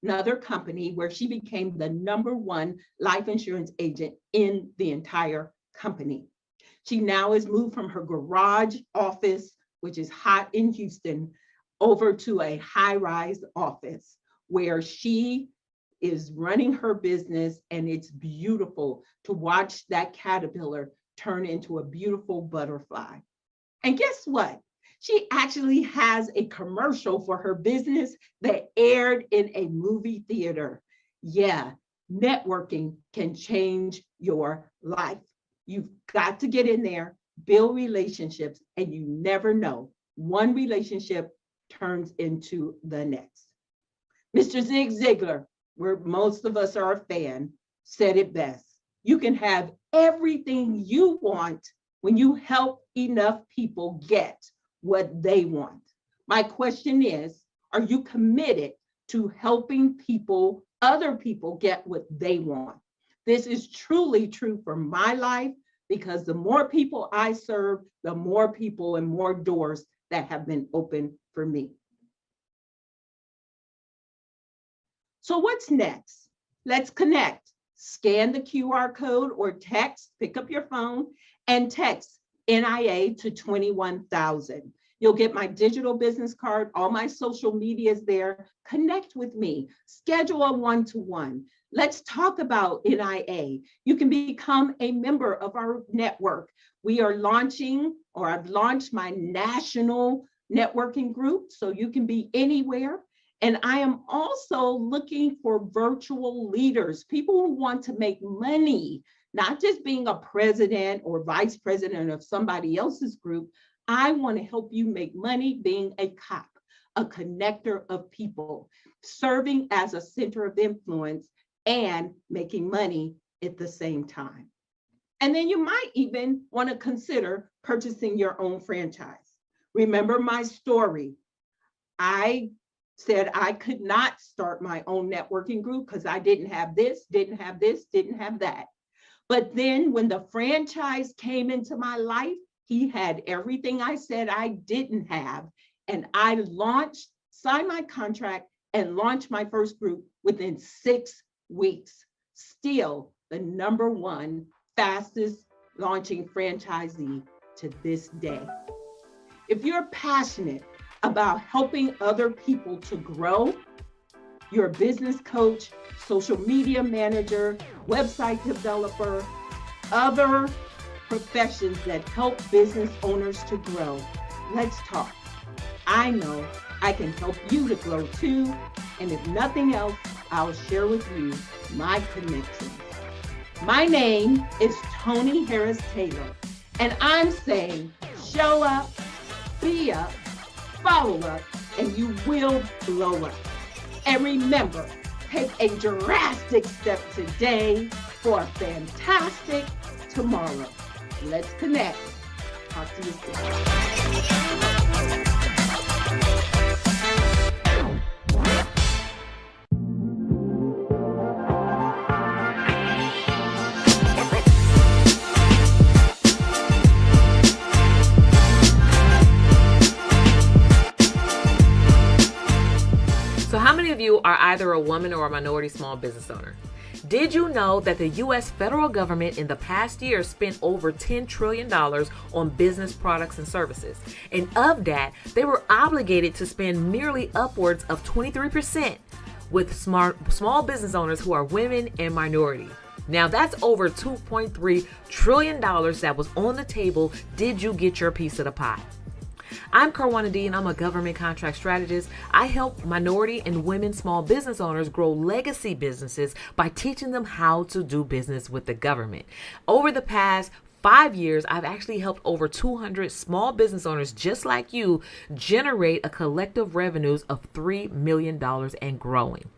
another company where she became the #1 life insurance agent in the entire company. She now has moved from her garage office, which is hot in Houston, over to a high-rise office where she is running her business, and it's beautiful to watch that caterpillar turn into a beautiful butterfly. And guess what? She actually has a commercial for her business that aired in a movie theater. Yeah, networking can change your life. You've got to get in there, build relationships, and you never know. One relationship turns into the next. Mr. Zig Ziglar, where most of us are a fan, said it best. You can have everything you want when you help enough people get what they want. My question is, are you committed to helping people, other people, get what they want? This is truly true for my life, because the more people I serve, the more people and more doors that have been open for me. So what's next? Let's connect. Scan the QR code or text, pick up your phone and text NIA to 21,000. You'll get my digital business card, all my social media is there. Connect with me, schedule a one-to-one. Let's talk about NIA. You can become a member of our network. We are launching, or I've launched my national networking group, so you can be anywhere. And I am also looking for virtual leaders, people who want to make money, not just being a president or vice president of somebody else's group. I want to help you make money being a cop, a connector of people, serving as a center of influence and making money at the same time. And then you might even want to consider purchasing your own franchise. Remember my story. I said I could not start my own networking group because I didn't have this, didn't have this, didn't have that. But then when the franchise came into my life, he had everything I said I didn't have. And I launched, signed my contract and launched my first group within 6 weeks. Still the #1 fastest launching franchisee to this day. If you're passionate about helping other people to grow, your business coach, social media manager, website developer, other professions that help business owners to grow. Let's talk. I know I can help you to grow too. And if nothing else, I'll share with you my connections. My name is Tony Harris Taylor, and I'm saying show up, be up, follow up, and you will blow up. And remember, take a drastic step today for a fantastic tomorrow. Let's connect. Talk to you soon. So how many of you are either a woman or a minority small business owner? Did you know that the U.S. federal government in the past year spent over $10 trillion on business products and services? And of that, they were obligated to spend merely upwards of 23% with small business owners who are women and minority. Now that's over $2.3 trillion that was on the table. Did you get your piece of the pie? I'm Karwana D, and I'm a government contract strategist. I help minority and women small business owners grow legacy businesses by teaching them how to do business with the government. Over the past 5 years, I've actually helped over 200 small business owners just like you generate a collective revenues of $3 million and growing.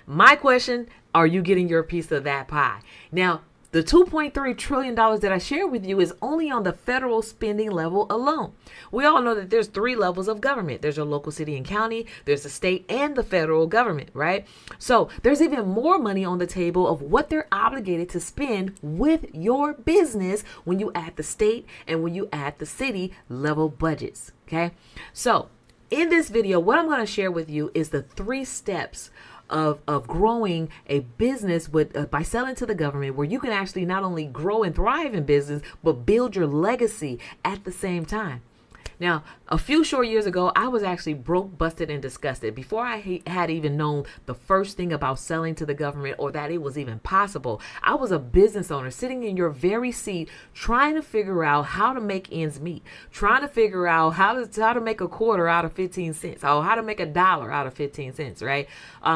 My question, are you getting your piece of that pie? Now, the $2.3 trillion that I shared with you is only on the federal spending level alone. We all know that there's 3 levels of government. There's your local city and county, there's the state and the federal government, right? So there's even more money on the table of what they're obligated to spend with your business when you add the state and when you add the city level budgets, okay? So in this video, what I'm going to share with you is the 3 steps of growing a business with by selling to the government, where you can actually not only grow and thrive in business, but build your legacy at the same time. Now, a few short years ago, I was actually broke, busted, and disgusted. Before I had even known the first thing about selling to the government or that it was even possible, I was a business owner sitting in your very seat trying to figure out how to make ends meet, trying to figure out how to make a quarter out of 15 cents, or how to make $1 out of 15 cents, right?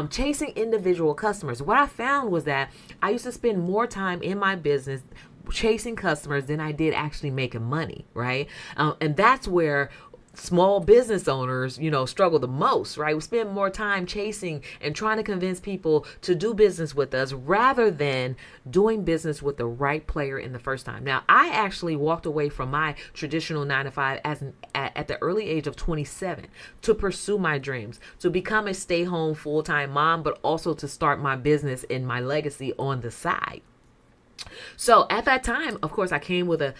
Chasing individual customers. What I found was that I used to spend more time in my business chasing customers than I did actually making money, right? And that's where small business owners, struggle the most, right? We spend more time chasing and trying to convince people to do business with us rather than doing business with the right player in the first time. Now, I actually walked away from my traditional 9-to-5 at the early age of 27 to pursue my dreams, to become a stay-home full-time mom, but also to start my business and my legacy on the side. So at that time, of course, I came with a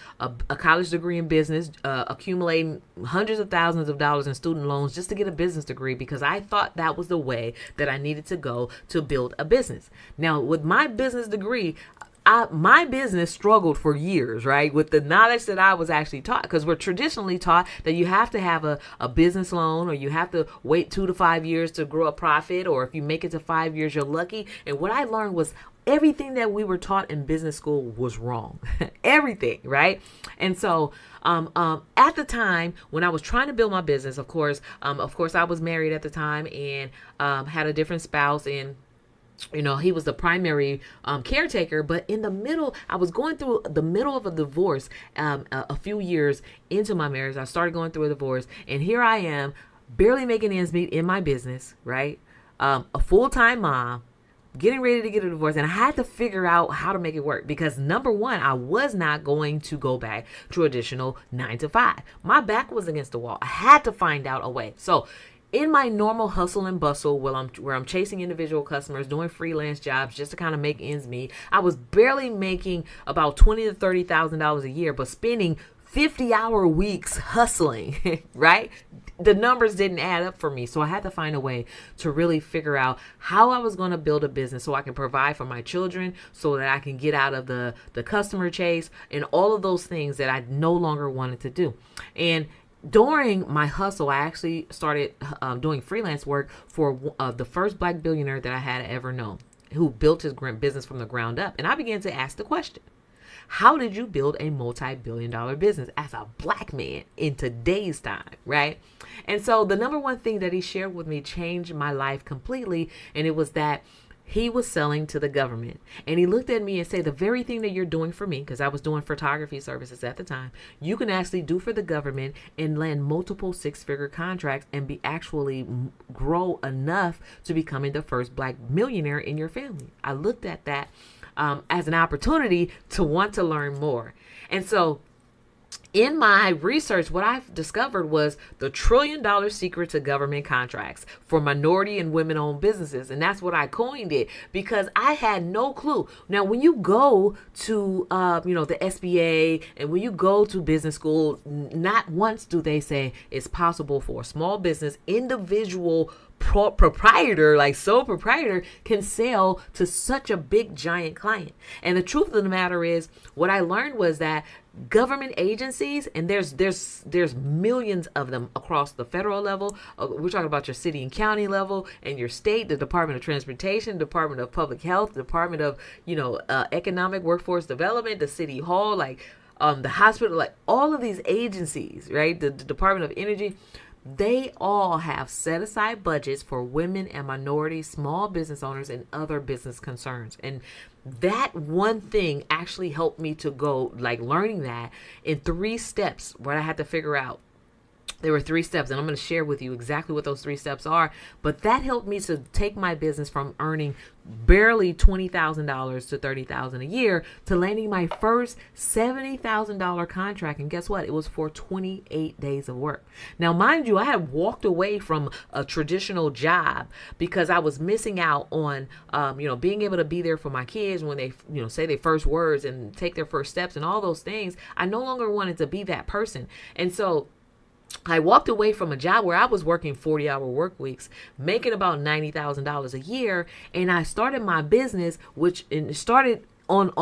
college degree in business, accumulating hundreds of thousands of dollars in student loans just to get a business degree, because I thought that was the way that I needed to go to build a business. Now, with my business degree, my business struggled for years, right? With the knowledge that I was actually taught, because we're traditionally taught that you have to have a business loan, or you have to wait 2 to 5 years to grow a profit, or if you make it to 5 years, you're lucky. And what I learned was everything that we were taught in business school was wrong. Everything, right? And so at the time when I was trying to build my business, of course, I was married at the time and had a different spouse, and he was the primary caretaker. But in the middle, I was going through the middle of a divorce. A few years into my marriage, I started going through a divorce, and here I am, barely making ends meet in my business, right? A full-time mom, getting ready to get a divorce, and I had to figure out how to make it work, because number one, I was not going to go back to traditional 9-to-5. My back was against the wall. I had to find out a way. So in my normal hustle and bustle, where I'm chasing individual customers, doing freelance jobs just to kind of make ends meet, I was barely making about $20,000 to $30,000 a year, but spending 50-hour weeks hustling, right? The numbers didn't add up for me. So I had to find a way to really figure out how I was going to build a business so I can provide for my children, so that I can get out of the customer chase and all of those things that I no longer wanted to do. And during my hustle, I actually started doing freelance work for the first Black billionaire that I had ever known, who built his business from the ground up. And I began to ask the question, how did you build a multi-billion-dollar business as a Black man in today's time, right? And so the number one thing that he shared with me changed my life completely. And it was that he was selling to the government. And he looked at me and said, the very thing that you're doing for me, because I was doing photography services at the time, you can actually do for the government and land multiple six-figure contracts and be actually grow enough to becoming the first Black millionaire in your family. I looked at that as an opportunity to want to learn more. And so in my research, what I've discovered was the $1 trillion secret to government contracts for minority and women-owned businesses. And that's what I coined it, because I had no clue. Now, when you go to, the SBA, and when you go to business school, not once do they say it's possible for a small business, individual proprietor, like sole proprietor, can sell to such a big giant client. And the truth of the matter is, what I learned was that government agencies, and there's millions of them across the federal level. We're talking about your city and county level, and your state, the Department of Transportation, Department of Public Health, Department of Economic Workforce Development, the City Hall, like the hospital, like all of these agencies, right? The Department of Energy. They all have set aside budgets for women and minorities, small business owners, and other business concerns. And that one thing actually helped me to go, like, learning that in 3 steps, what I had to figure out. There were 3 steps, and I'm going to share with you exactly what those 3 steps are. But that helped me to take my business from earning barely $20,000 to $30,000 a year to landing my first $70,000 contract. And guess what? It was for 28 days of work. Now, mind you, I had walked away from a traditional job because I was missing out on, being able to be there for my kids when they, say their first words and take their first steps and all those things. I no longer wanted to be that person. And so I walked away from a job where I was working 40-hour work weeks, making about $90,000 a year, and I started my business, which started on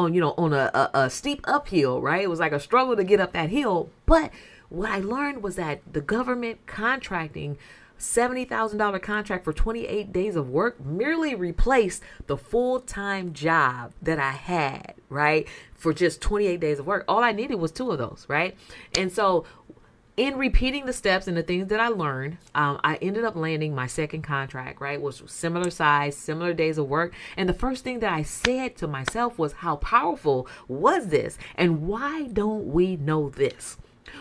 a steep uphill, right? It was like a struggle to get up that hill. But what I learned was that the government contracting $70,000 contract for 28 days of work merely replaced the full-time job that I had, right? For just 28 days of work. All I needed was 2 of those, right? And so in repeating the steps and the things that I learned, I ended up landing my second contract, right? Was similar size, similar days of work. And the first thing that I said to myself was, how powerful was this? And why don't we know this?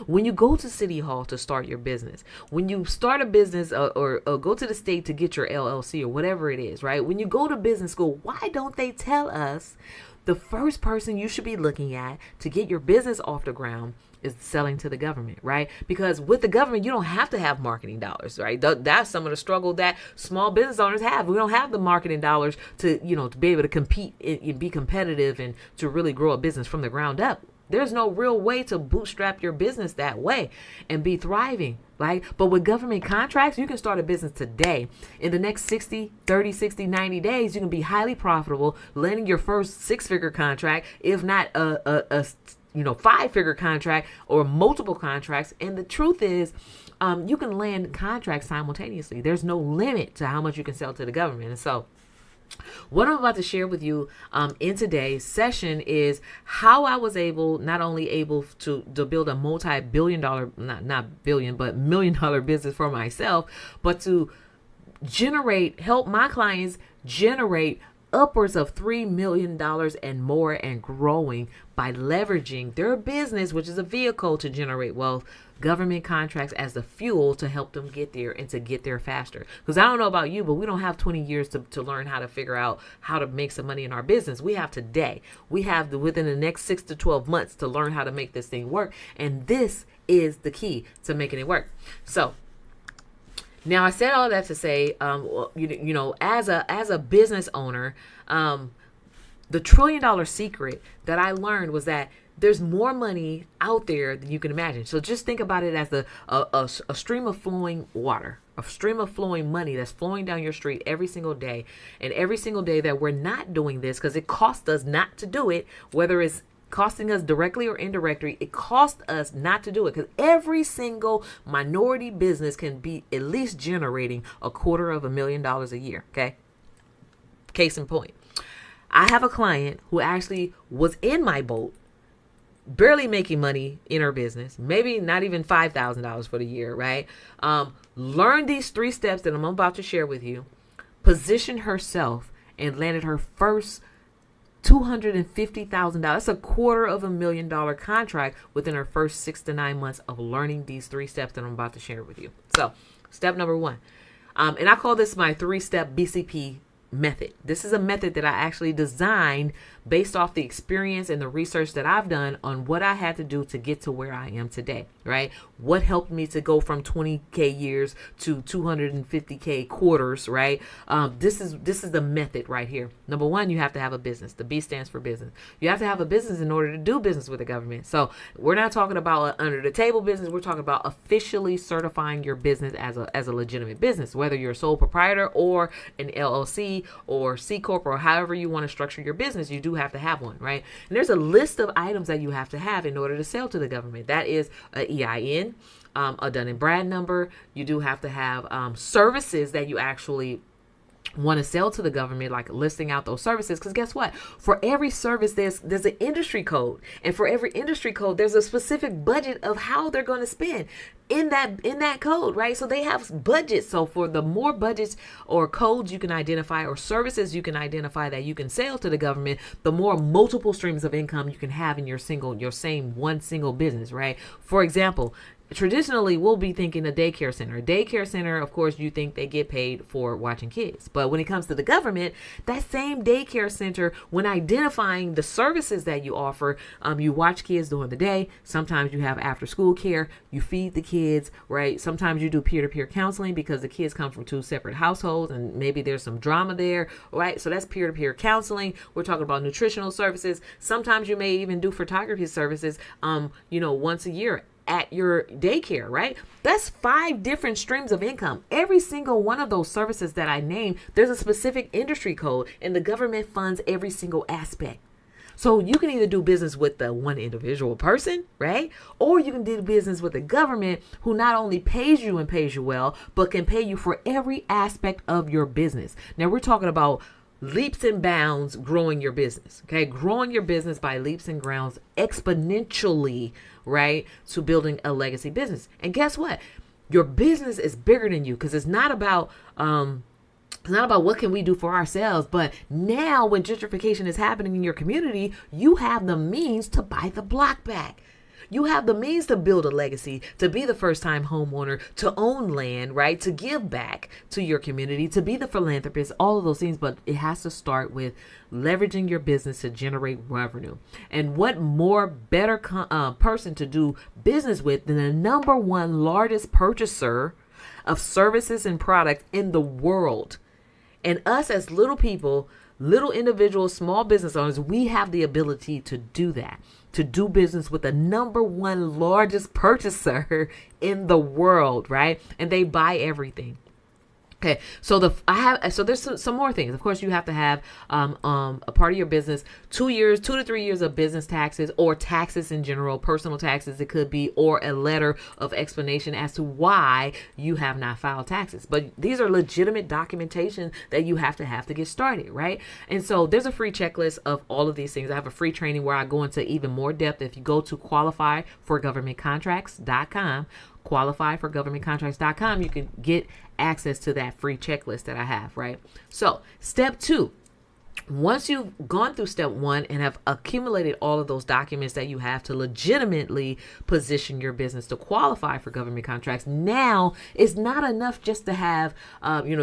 When you go to City Hall to start your business, when you start a business or go to the state to get your LLC or whatever it is, right? When you go to business school, why don't they tell us the first person you should be looking at to get your business off the ground is selling to the government, right? Because with the government, you don't have to have marketing dollars, right? That's some of the struggle that small business owners have. We don't have the marketing dollars to, to be able to compete and be competitive and to really grow a business from the ground up. There's no real way to bootstrap your business that way and be thriving, right? But with government contracts, you can start a business today. In the next 60, 90 days, you can be highly profitable, landing your first 6-figure contract, if not a 5-figure contract or multiple contracts. And the truth is, you can land contracts simultaneously. There's no limit to how much you can sell to the government. And so what I'm about to share with you in today's session is how I was not only able to build a multi-billion-dollar, not billion, but million-dollar business for myself, but to help my clients generate upwards of $3 million and more and growing by leveraging their business, which is a vehicle to generate wealth, government contracts as the fuel to help them get there and to get there faster. Because I don't know about you, but we don't have 20 years to learn how to figure out how to make some money in our business. We have today. We have within the next 6 to 12 months to learn how to make this thing work. And this is the key to making it work. So now I said all that to say, as a business owner, the $1 trillion secret that I learned was that there's more money out there than you can imagine. So just think about it as a stream of flowing water, a stream of flowing money that's flowing down your street every single day. And every single day that we're not doing this, because it costs us not to do it, whether it's costing us directly or indirectly. It costs us not to do it, because every single minority business can be at least generating $250,000 a year. Okay. Case in point, I have a client who actually was in my boat, barely making money in her business, maybe not even $5,000 for the year, right? Learned these 3 steps that I'm about to share with you, positioned herself, and landed her first $250,000. That's $250,000 contract within her first 6 to 9 months of learning these 3 steps that I'm about to share with you. So, step number 1, and I call this my 3-step BCP method. This is a method that I actually designed based off the experience and the research that I've done on what I had to do to get to where I am today, right? What helped me to go from 20K years to 250K quarters, right? This is the method right here. Number 1, you have to have a business. The B stands for business. You have to have a business in order to do business with the government. So we're not talking about an under the table business. We're talking about officially certifying your business as a legitimate business, whether you're a sole proprietor or an LLC or C Corp or however you want to structure your business. You do have to have one, right? And there's a list of items that you have to have in order to sell to the government. That is a EIN, a Dun and Brad number. You do have to have services that you actually want to sell to the government, like listing out those services. Because guess what? For every service, there's an industry code, and for every industry code, there's a specific budget of how they're going to spend in that code, right? So they have budgets. So for the more budgets or codes you can identify or services you can identify that you can sell to the government, the more multiple streams of income you can have in your same one single business, right? For example, traditionally, we'll be thinking a daycare center. A daycare center, of course, you think they get paid for watching kids. But when it comes to the government, that same daycare center, when identifying the services that you offer, you watch kids during the day. Sometimes you have after school care. You feed the kids, right? Sometimes you do peer-to-peer counseling because the kids come from 2 separate households and maybe there's some drama there, right? So that's peer-to-peer counseling. We're talking about nutritional services. Sometimes you may even do photography services, once a year at your daycare, right? That's 5 different streams of income. Every single one of those services that I named, there's a specific industry code, and the government funds every single aspect. So you can either do business with the one individual person, right? Or you can do business with the government, who not only pays you and pays you well, but can pay you for every aspect of your business. Now we're talking about leaps and bounds growing your business, okay? Growing your business by leaps and bounds exponentially, right? To building a legacy business. And guess what? Your business is bigger than you, because it's not about what can we do for ourselves, but now when gentrification is happening in your community, you have the means to buy the block back. You have the means to build a legacy, to be the first time homeowner, to own land, right? To give back to your community, to be the philanthropist, all of those things. But it has to start with leveraging your business to generate revenue. And what more better person to do business with than the number 1 largest purchaser of services and products in the world? And us as little people, little individuals, small business owners, we have the ability to do that, to do business with the number 1 largest purchaser in the world, right? And they buy everything. Okay, so there's some more things. Of course, you have to have a part of your business 2 to 3 years of business taxes, or taxes in general, personal taxes it could be, or a letter of explanation as to why you have not filed taxes. But these are legitimate documentation that you have to get started, right? And so there's a free checklist of all of these things. I have a free training where I go into even more depth. If you go to qualifyforgovernmentcontracts.com, qualifyforgovernmentcontracts.com, you can get access to that free checklist that I have, right? So step 2, once you've gone through step 1 and have accumulated all of those documents that you have to legitimately position your business to qualify for government contracts, now it's not enough just to have,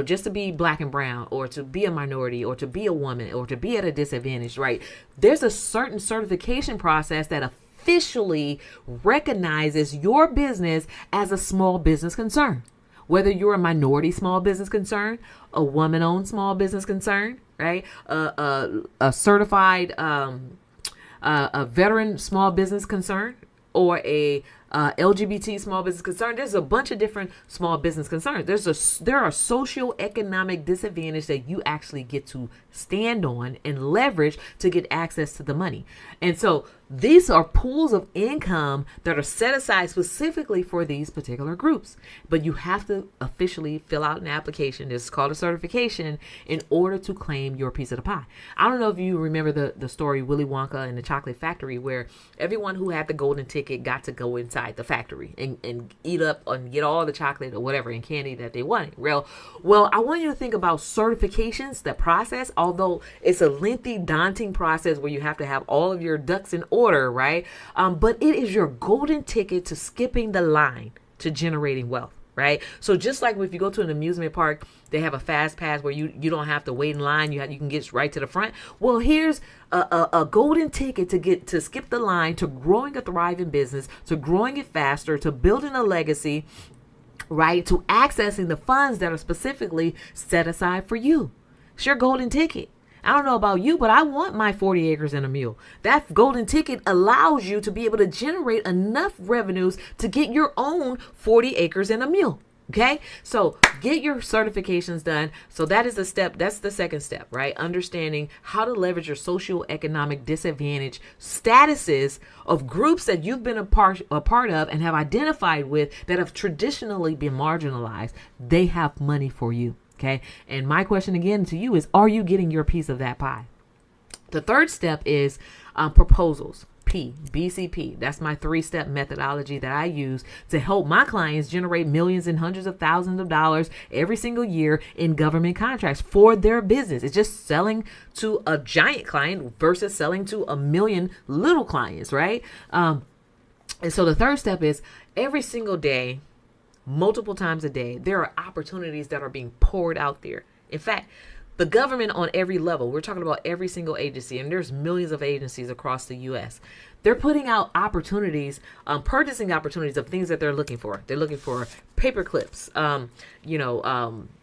just to be black and brown, or to be a minority, or to be a woman, or to be at a disadvantage, right? There's a certain certification process that officially recognizes your business as a small business concern. Whether you're a minority small business concern, a woman-owned small business concern, right? A certified, a veteran small business concern, or a LGBT small business concern. There's a bunch of different small business concerns. There are socioeconomic disadvantages that you actually get to stand on and leverage to get access to the money. And so these are pools of income that are set aside specifically for these particular groups. But you have to officially fill out an application. This is called a certification in order to claim your piece of the pie. I don't know if you remember the story Willy Wonka and the Chocolate Factory, where everyone who had the golden ticket got to go inside the factory and eat up and get all the chocolate or whatever and candy that they wanted. Well, I want you to think about certifications, the process, although it's a lengthy, daunting process where you have to have all of your ducks in order, right? But it is your golden ticket to skipping the line to generating wealth, right? So just like if you go to an amusement park, they have a fast pass where you don't have to wait in line. You can get right to the front. Well, here's a golden ticket to skip the line to growing a thriving business, to growing it faster, to building a legacy, right? To accessing the funds that are specifically set aside for you. It's your golden ticket. I don't know about you, but I want my 40 acres and a mule. That golden ticket allows you to be able to generate enough revenues to get your own 40 acres and a mule. Okay, so get your certifications done. So that is the step. That's the second step, right? Understanding how to leverage your socioeconomic disadvantage statuses of groups that you've been a part of and have identified with that have traditionally been marginalized. They have money for you. Okay. And my question again to you is, are you getting your piece of that pie? The third step is proposals. BCP. That's my 3-step methodology that I use to help my clients generate millions and hundreds of thousands of dollars every single year in government contracts for their business. It's just selling to a giant client versus selling to a million little clients, right? And so the third step is every single day, multiple times a day, there are opportunities that are being poured out there. In fact, the government on every level, we're talking about every single agency, and there's millions of agencies across the U.S. They're putting out opportunities, purchasing opportunities of things that they're looking for. They're looking for paper clips,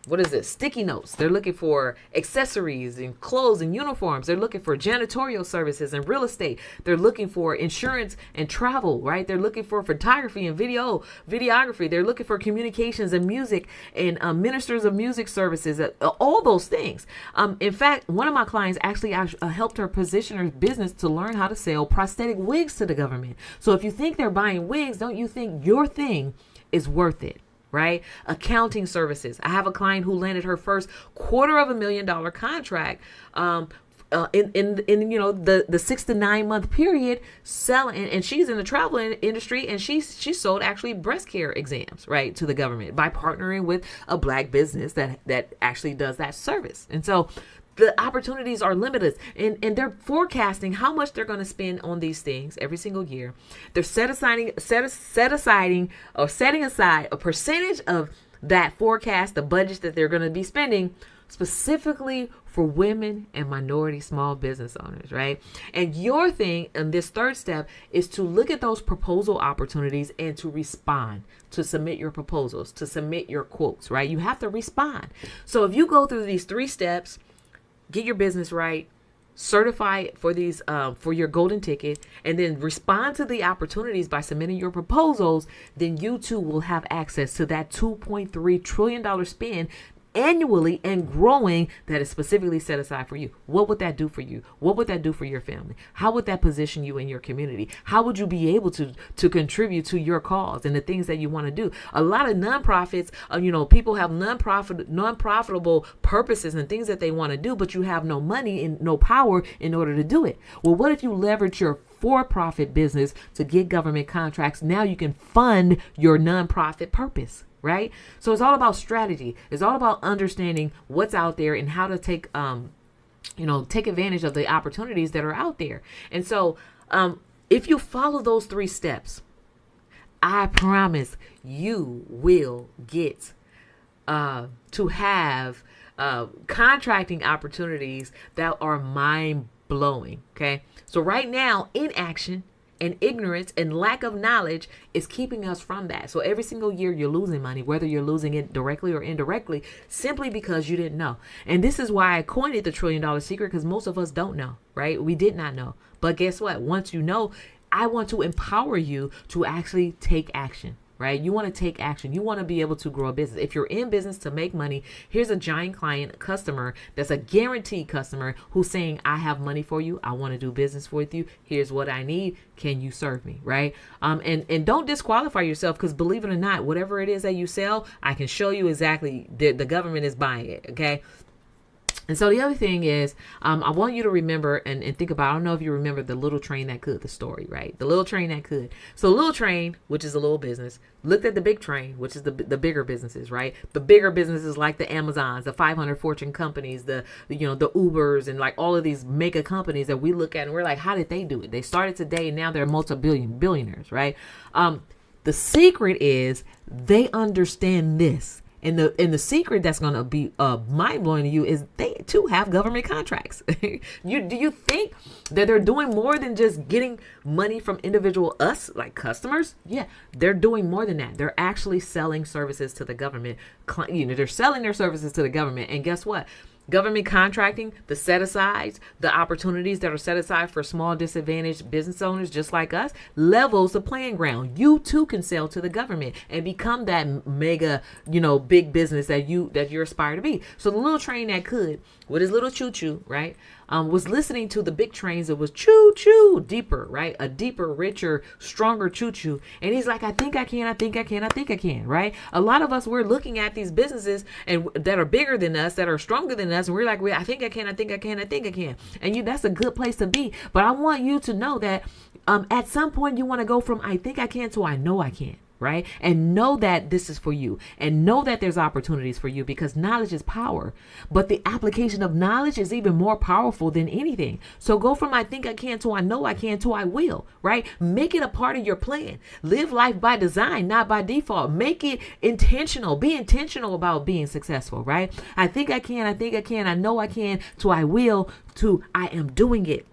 what is it? Sticky notes. They're looking for accessories and clothes and uniforms. They're looking for janitorial services and real estate. They're looking for insurance and travel, right? They're looking for photography and videography. They're looking for communications and music and ministers of music services, all those things. In fact, one of my clients actually helped her position her business to learn how to sell prosthetic wigs to the government. So if you think they're buying wigs, don't you think your thing is worth it? Right? Accounting services. I have a client who landed her first $250,000 contract in the 6 to 9 month period selling, and she's in the travel industry, and she sold actually breast care exams, right, to the government by partnering with a Black business that actually does that service. And so the opportunities are limited, and they're forecasting how much they're going to spend on these things every single year. They're setting aside a percentage of that forecast, the budget that they're going to be spending specifically for women and minority small business owners, right? And your thing in this third step is to look at those proposal opportunities and to respond, to submit your proposals, to submit your quotes, right? You have to respond. So if you go through these 3 steps, get your business right, certify for these for your golden ticket, and then respond to the opportunities by submitting your proposals, then you too will have access to that $2.3 trillion spend annually and growing that is specifically set aside for you. What would that do for you? What would that do for your family? How would that position you in your community? How would you be able to contribute to your cause and the things that you want to do? A lot of nonprofits, people have non-profitable purposes and things that they want to do, but you have no money and no power in order to do it. Well, what if you leverage your for-profit business to get government contracts? Now you can fund your nonprofit purpose. Right? So it's all about strategy. It's all about understanding what's out there and how to take advantage of the opportunities that are out there. And so if you follow those 3 steps, I promise you will get to have contracting opportunities that are mind blowing. Okay. So right now, inaction and ignorance and lack of knowledge is keeping us from that. So every single year you're losing money, whether you're losing it directly or indirectly, simply because you didn't know. And this is why I coined it the $1 trillion secret, because most of us don't know, right? We did not know. But guess what? Once you know, I want to empower you to actually take action. Right? You want to take action. You want to be able to grow a business. If you're in business to make money, here's a giant client customer that's a guaranteed customer who's saying, I have money for you. I want to do business with you. Here's what I need. Can you serve me? Right? And don't disqualify yourself, because believe it or not, whatever it is that you sell, I can show you exactly the government is buying it. Okay. And so the other thing is, I want you to remember and think about, I don't know if you remember the little train that could, the story, right? The little train that could. So the little train, which is a little business, looked at the big train, which is the bigger businesses, right? The bigger businesses like the Amazons, the 500 Fortune companies, the Ubers, and like all of these mega companies that we look at and we're like, how did they do it? They started today and now they're billionaires, right? The secret is they understand this. And the secret that's going to be mind blowing to you is they too have government contracts. Do you think that they're doing more than just getting money from individual us, like customers? Yeah, they're doing more than that. They're actually selling services to the government. They're selling their services to the government. And guess what? Government contracting, the set-asides, the opportunities that are set aside for small disadvantaged business owners just like us, levels the playing ground. You too can sell to the government and become that mega, big business that you aspire to be. So the little train that could, with his little choo-choo, right, was listening to the big trains that was choo-choo deeper, right? A deeper, richer, stronger choo-choo. And he's like, I think I can, right? A lot of us, we're looking at these businesses and that are bigger than us, that are stronger than us. And we're like, I think I can. And that's a good place to be. But I want you to know that at some point you want to go from I think I can to I know I can. Right? And know that this is for you, and know that there's opportunities for you, because knowledge is power, but the application of knowledge is even more powerful than anything. So go from I think I can to I know I can to I will, right? Make it a part of your plan. Live life by design, not by default. Make it intentional. Be intentional about being successful, right? I think I can, I know I can, to I will, to I am doing it.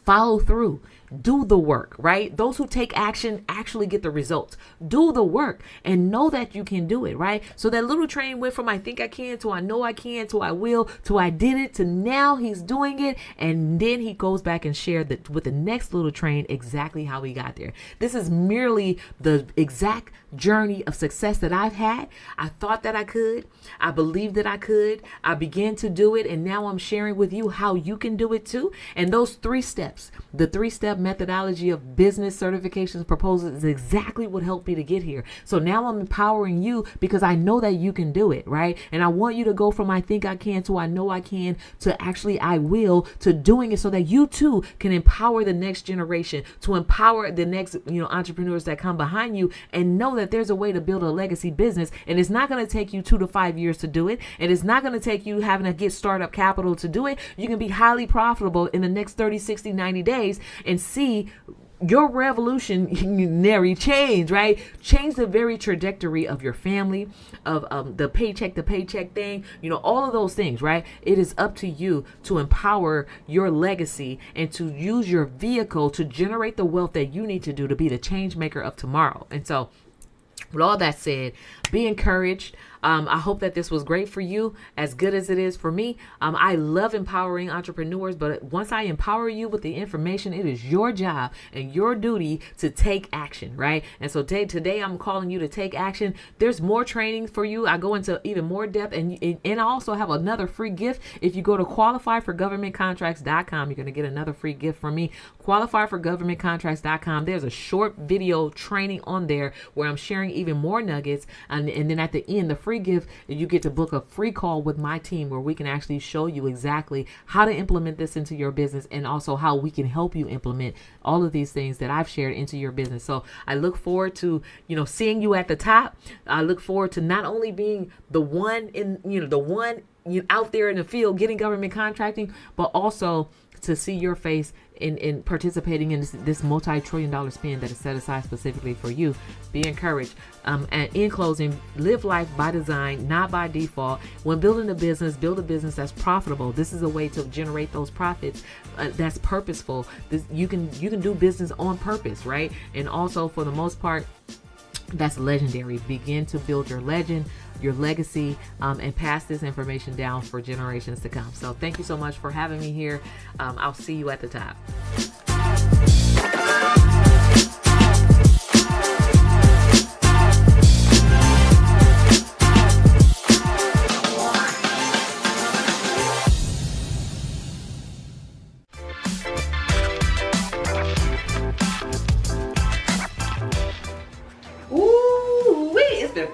Follow through. Do the work, right? Those who take action actually get the results. Do the work and know that you can do it, right? So that little train went from I think I can to I know I can to I will to I did it to now he's doing it. And then he goes back and shared with the next little train exactly how he got there. This is merely the exact journey of success that I've had. I thought that I could. I believed that I could. I began to do it. And now I'm sharing with you how you can do it too. And those 3 steps, the 3-step methodology of business certifications proposals, is exactly what helped me to get here. So now I'm empowering you because I know that you can do it, right? And I want you to go from I think I can to I know I can to actually I will, to doing it so that you too can empower the next generation, to empower the next entrepreneurs that come behind you, and know that there's a way to build a legacy business. And it's not going to take you 2 to 5 years to do it. And it's not going to take you having to get startup capital to do it. You can be highly profitable in the next 30, 60, 90 days and see your revolutionary change, right? Change the very trajectory of your family, of the paycheck to paycheck thing, all of those things, right? It is up to you to empower your legacy and to use your vehicle to generate the wealth that you need to do to be the change maker of tomorrow. And so with all that said, be encouraged. I hope that this was great for you, as good as it is for me. I love empowering entrepreneurs, but once I empower you with the information, it is your job and your duty to take action, right? And so today I'm calling you to take action. There's more training for you. I go into even more depth, and I also have another free gift. If you go to qualifyforgovernmentcontracts.com, you're going to get another free gift from me. Qualifyforgovernmentcontracts.com. There's a short video training on there where I'm sharing even more nuggets, and then at the end, the free gift, you get to book a free call with my team where we can actually show you exactly how to implement this into your business, and also how we can help you implement all of these things that I've shared into your business. So I look forward to, seeing you at the top. I look forward to not only being the one out there in the field getting government contracting, but also to see your face in participating in this multi-trillion-dollar spend that is set aside specifically for you. Be encouraged. And in closing, live life by design, not by default. When building a business, build a business that's profitable. This is a way to generate those profits that's purposeful. You can do business on purpose, right? And also, for the most part, that's legendary. Begin to build your legend, your legacy, and pass this information down for generations to come. So thank you so much for having me here. I'll see you at the top.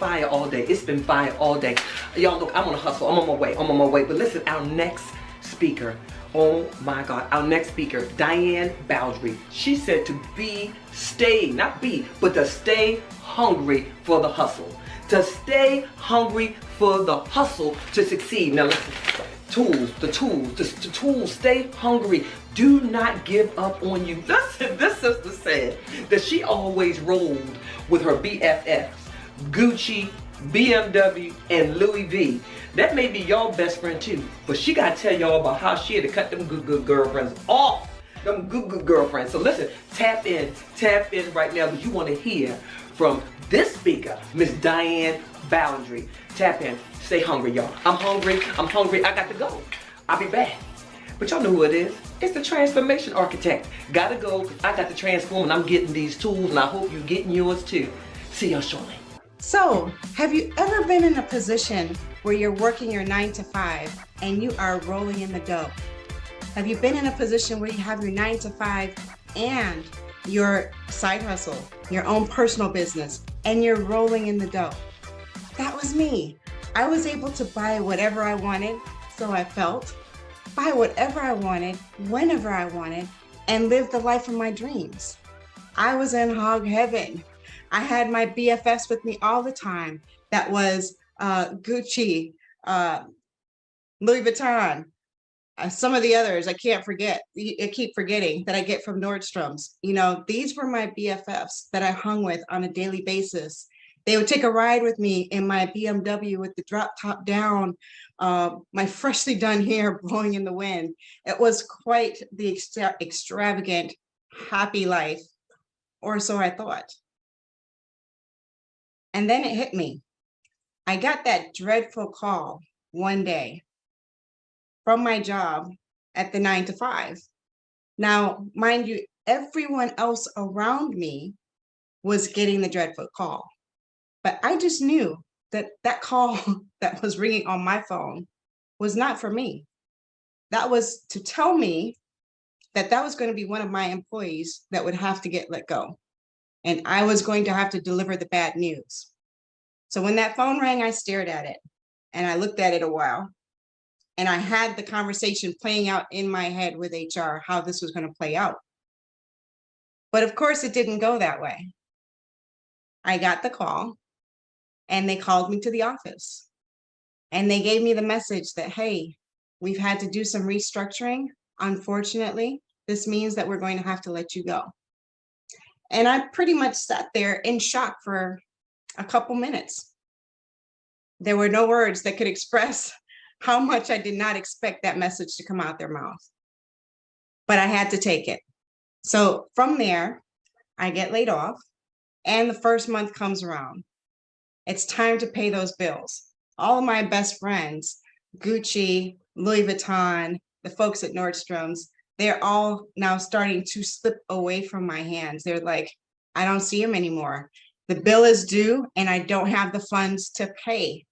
fire all day. It's been fire all day. Y'all look, I'm on a hustle. I'm on my way. I'm on my way. But listen, our next speaker, oh my God, our next speaker, Diane Baldry. She said to to stay hungry for the hustle. To stay hungry for the hustle to succeed. Now listen, the tools, stay hungry. Do not give up on you. Listen, this sister said that she always rolled with her BFFs, Gucci, BMW, and Louis V. That may be y'all best friend too, but she gotta tell y'all about how she had to cut them good girlfriends off. Them good girlfriends. So listen, tap in right now because you want to hear from this speaker, Miss Diane Baldry. Tap in. Stay hungry, y'all. I'm hungry. I got to go. I'll be back. But y'all know who it is. It's the transformation architect. Gotta go. I got to transform and I'm getting these tools and I hope you're getting yours too. See y'all shortly. So, have you ever been in a position where you're working your 9 to 5 and you are rolling in the dough? Have you been in a position where you have your 9 to 5 and your side hustle, your own personal business, and you're rolling in the dough? That was me. I was able to buy whatever I wanted, so I felt, buy whatever I wanted, whenever I wanted, and live the life of my dreams. I was in hog heaven. I had my BFFs with me all the time. That was Gucci, Louis Vuitton, some of the others I can't forget. I keep forgetting that I get from Nordstrom's. You know, these were my BFFs that I hung with on a daily basis. They would take a ride with me in my BMW with the drop top down, my freshly done hair blowing in the wind. It was quite the extravagant, happy life, or so I thought. And then it hit me. I got that dreadful call one day from my job at the 9 to 5. Now, mind you, everyone else around me was getting the dreadful call. But I just knew that that call that was ringing on my phone was not for me. That was to tell me that that was going to be one of my employees that would have to get let go. And I was going to have to deliver the bad news. So when that phone rang, I stared at it and I looked at it a while. And I had the conversation playing out in my head with HR, how this was going to play out. But of course, it didn't go that way. I got the call and they called me to the office and they gave me the message that, hey, we've had to do some restructuring. Unfortunately, this means that we're going to have to let you go. And I pretty much sat there in shock for a couple minutes. There were no words that could express how much I did not expect that message to come out their mouth. But I had to take it. So from there, I get laid off and the first month comes around. It's time to pay those bills. All of my best friends, Gucci, Louis Vuitton, the folks at Nordstrom's, they're all now starting to slip away from my hands. They're like, I don't see them anymore. The bill is due and I don't have the funds to pay.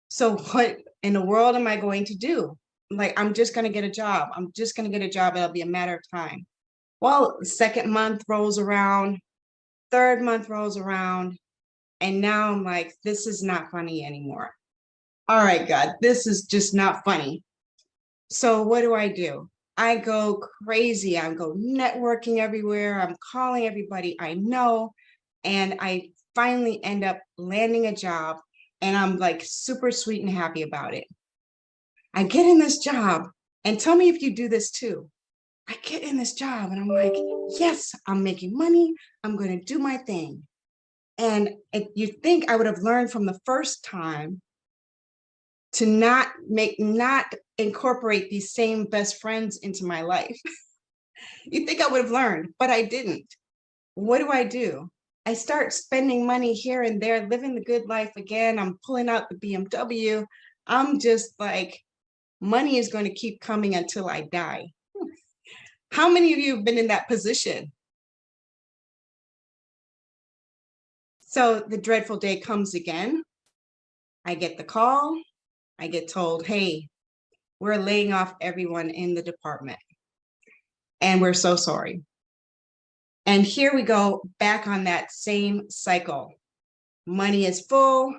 So what in the world am I going to do? Like, I'm just going to get a job. I'm just going to get a job. It'll be a matter of time. Well, the second month rolls around, third month rolls around, and now I'm like, this is not funny anymore. All right, God, this is just not funny. So what do? I go crazy. I go networking everywhere. I'm calling everybody I know. And I finally end up landing a job. And I'm like super sweet and happy about it. I get in this job and tell me if you do this too. I get in this job and I'm like, yes, I'm making money. I'm going to do my thing. And you'd think I would have learned from the first time to not incorporate these same best friends into my life. You'd think I would have learned, but I didn't. What do? I start spending money here and there, living the good life again. I'm pulling out the BMW. I'm just like, money is going to keep coming until I die. How many of you have been in that position? So the dreadful day comes again. I get the call. I get told, hey, we're laying off everyone in the department. And we're so sorry. And here we go back on that same cycle. Money is full,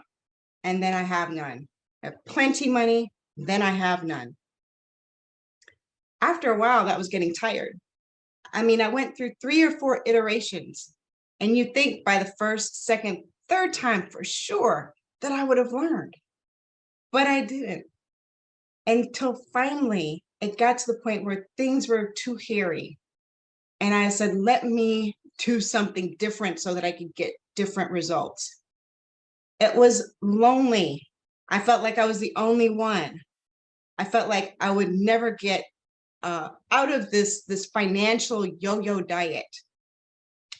and then I have none. I have plenty money, then I have none. After a while, that was getting tired. I mean, I went through 3 or 4 iterations, and you think by the first, second, third time for sure that I would have learned, but I didn't. Until finally, it got to the point where things were too hairy. And I said, let me do something different so that I could get different results. It was lonely. I felt like I was the only one. I felt like I would never get out of this financial yo-yo diet.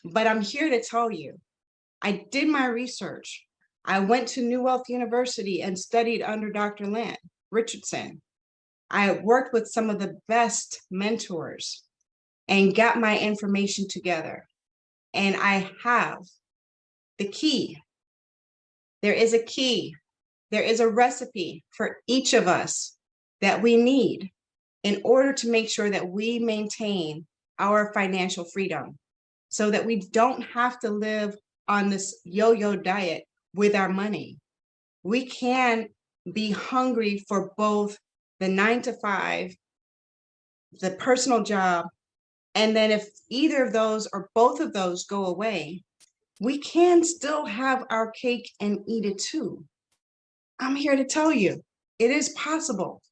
But I'm here to tell you, I did my research. I went to New Wealth University and studied under Dr. Lynn Richardson. I worked with some of the best mentors and got my information together. And I have the key. There is a key. There is a recipe for each of us that we need in order to make sure that we maintain our financial freedom so that we don't have to live on this yo-yo diet with our money. We can be hungry for both the 9 to 5, the personal job, and then if either of those or both of those go away, we can still have our cake and eat it too. I'm here to tell you, it is possible.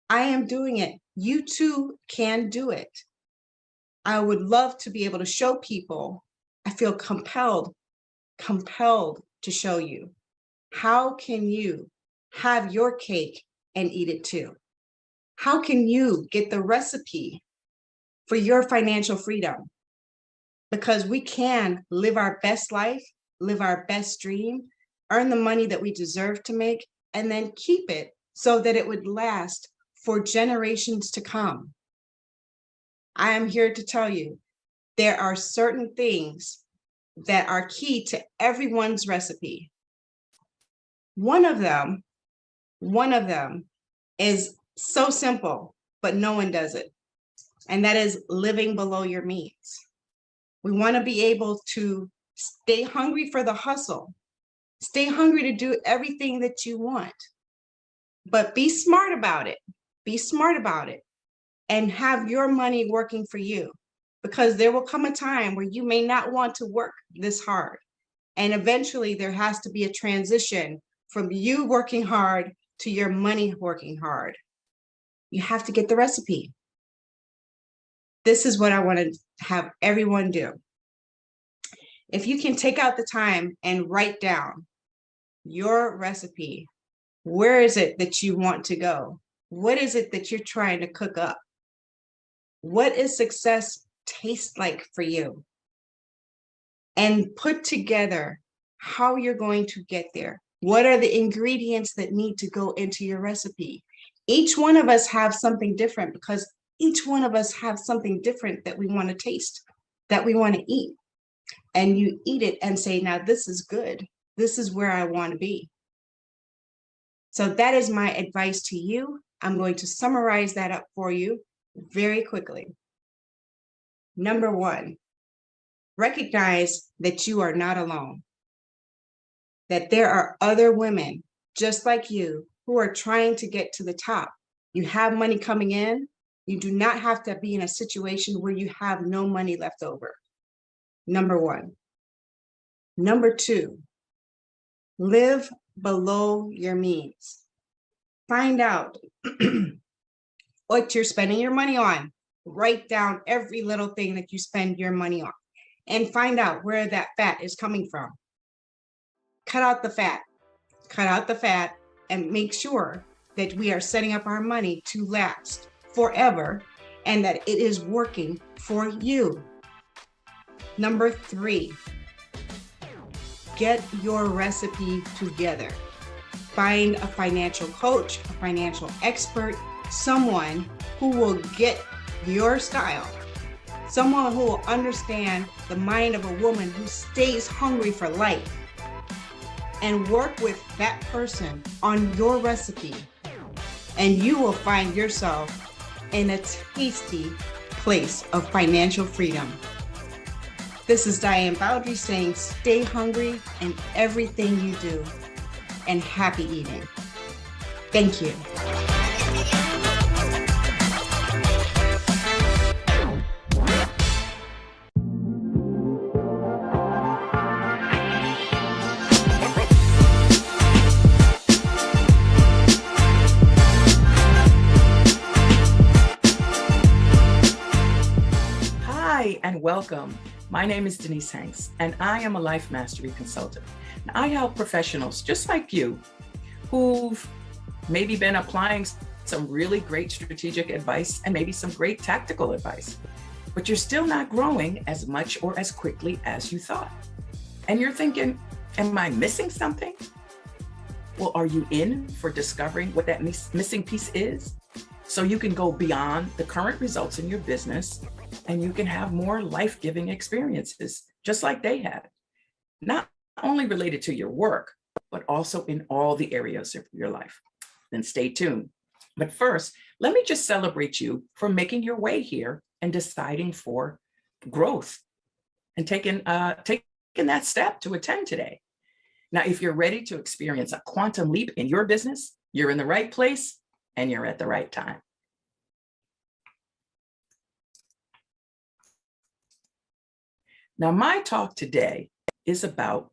I am doing it. You too can do it. I would love to be able to show people. I feel compelled to show you. How can you have your cake and eat it too? How can you get the recipe for your financial freedom? Because we can live our best life, live our best dream, earn the money that we deserve to make, and then keep it so that it would last for generations to come. I am here to tell you, there are certain things that are key to everyone's recipe. One of them is so simple, but no one does it. And that is living below your means. We want to be able to stay hungry for the hustle, stay hungry to do everything that you want, but be smart about it. Be smart about it and have your money working for you, because there will come a time where you may not want to work this hard. And eventually there has to be a transition from you working hard to your money working hard. You have to get the recipe. This is what I want to have everyone do. If you can take out the time and write down your recipe, where is it that you want to go? What is it that you're trying to cook up? What does success taste like for you? And put together how you're going to get there. What are the ingredients that need to go into your recipe? Each one of us have something different, because each one of us have something different that we want to taste, that we want to eat. And you eat it and say, now this is good. This is where I want to be. So that is my advice to you. I'm going to summarize that up for you very quickly. Number 1, recognize that you are not alone, that there are other women just like you who are trying to get to the top. You have money coming in. You do not have to be in a situation where you have no money left over. Number 1. Number 2, live below your means. Find out what you're spending your money on. Write down every little thing that you spend your money on and find out where that fat is coming from. Cut out the fat. Cut out the fat and make sure that we are setting up our money to last forever and that it is working for you. Number 3, get your recipe together. Find a financial coach, a financial expert, someone who will get your style, someone who will understand the mind of a woman who stays hungry for life, and work with that person on your recipe. And you will find yourself in a tasty place of financial freedom. This is Diane Bowdry saying stay hungry in everything you do and happy eating. Thank you. Hi, and welcome. My name is Denise Hanks, and I am a life mastery consultant. And I help professionals just like you who've maybe been applying some really great strategic advice and maybe some great tactical advice, but you're still not growing as much or as quickly as you thought. And you're thinking, am I missing something? Well, are you in for discovering what that missing piece is? So you can go beyond the current results in your business and you can have more life-giving experiences, just like they had. Not only related to your work, but also in all the areas of your life. Then stay tuned. But first, let me just celebrate you for making your way here and deciding for growth and taking that step to attend today. Now, if you're ready to experience a quantum leap in your business, you're in the right place and you're at the right time. Now, my talk today is about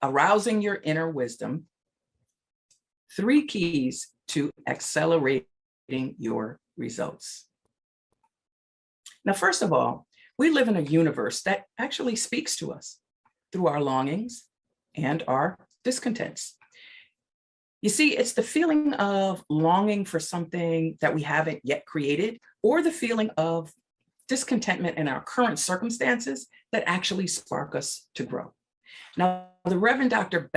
arousing your inner wisdom, 3 keys to accelerating your results. Now, first of all, we live in a universe that actually speaks to us through our longings and our discontents. You see, it's the feeling of longing for something that we haven't yet created, or the feeling of discontentment in our current circumstances that actually spark us to grow. Now, the Reverend Dr.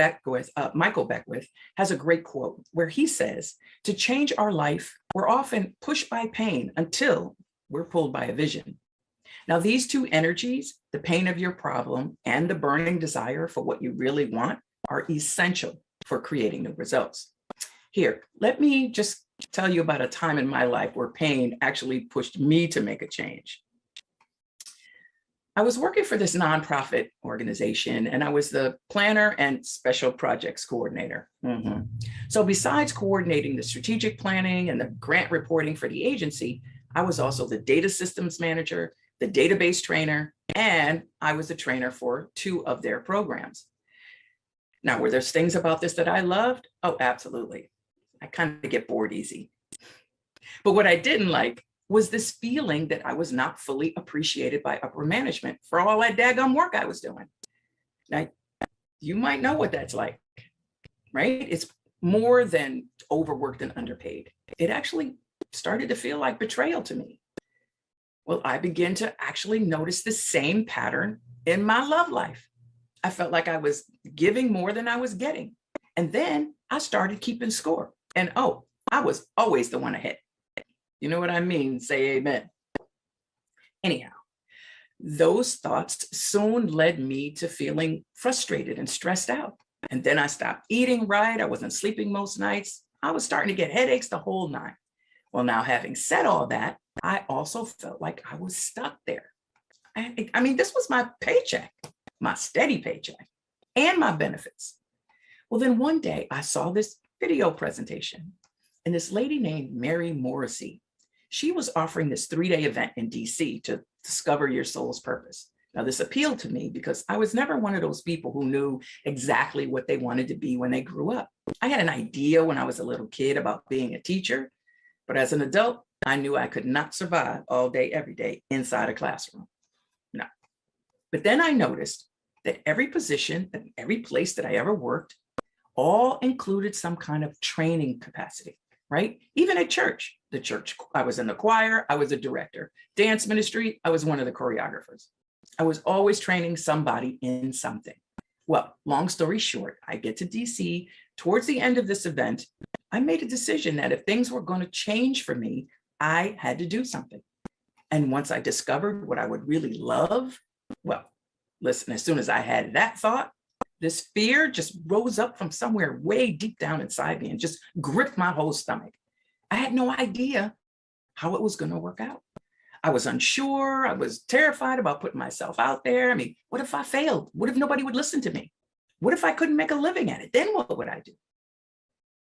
Michael Beckwith has a great quote where he says, to change our life, we're often pushed by pain until we're pulled by a vision. Now, these 2 energies, the pain of your problem and the burning desire for what you really want, are essential for creating new results. Here, let me just tell you about a time in my life where pain actually pushed me to make a change. I was working for this nonprofit organization and I was the planner and special projects coordinator. So besides coordinating the strategic planning and the grant reporting for the agency, I was also the data systems manager, the database trainer, and I was the trainer for 2 of their programs. Now, were there things about this that I loved? Oh, absolutely. I kind of get bored easy. But what I didn't like was this feeling that I was not fully appreciated by upper management for all that daggum work I was doing. Now, you might know what that's like, right? It's more than overworked and underpaid. It actually started to feel like betrayal to me. Well, I began to actually notice the same pattern in my love life. I felt like I was giving more than I was getting. And then I started keeping score. And oh, I was always the one ahead. You know what I mean? Say amen. Anyhow, those thoughts soon led me to feeling frustrated and stressed out. And then I stopped eating right. I wasn't sleeping most nights. I was starting to get headaches the whole 9. Well, now having said all that, I also felt like I was stuck there. I mean, this was my paycheck, my steady paycheck, and my benefits. Well, then one day I saw this video presentation and this lady named Mary Morrissey, she was offering this 3-day event in DC to discover your soul's purpose. Now, this appealed to me because I was never one of those people who knew exactly what they wanted to be when they grew up. I had an idea when I was a little kid about being a teacher, but as an adult, I knew I could not survive all day, every day inside a classroom. No. But then I noticed that every position and every place that I ever worked all included some kind of training capacity, right? Even at church, I was in the choir, I was a director. Dance ministry, I was one of the choreographers. I was always training somebody in something. Well, long story short, I get to DC. Towards the end of this event, I made a decision that if things were going to change for me, I had to do something. And once I discovered what I would really love, well, listen, as soon as I had that thought, this fear just rose up from somewhere way deep down inside me and just gripped my whole stomach. I had no idea how it was going to work out. I was unsure. I was terrified about putting myself out there. I mean, what if I failed? What if nobody would listen to me? What if I couldn't make a living at it? Then what would I do?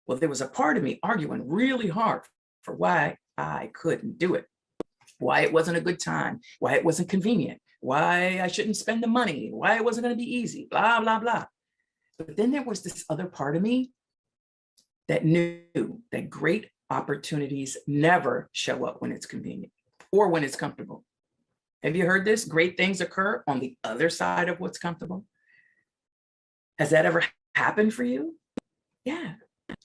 Well, there was a part of me arguing really hard for why I couldn't do it, why it wasn't a good time, why it wasn't convenient, why I shouldn't spend the money, why it wasn't going to be easy, blah, blah, blah. But then there was this other part of me that knew that great opportunities never show up when it's convenient or when it's comfortable. Have you heard this? Great things occur on the other side of what's comfortable. Has that ever happened for you? Yeah.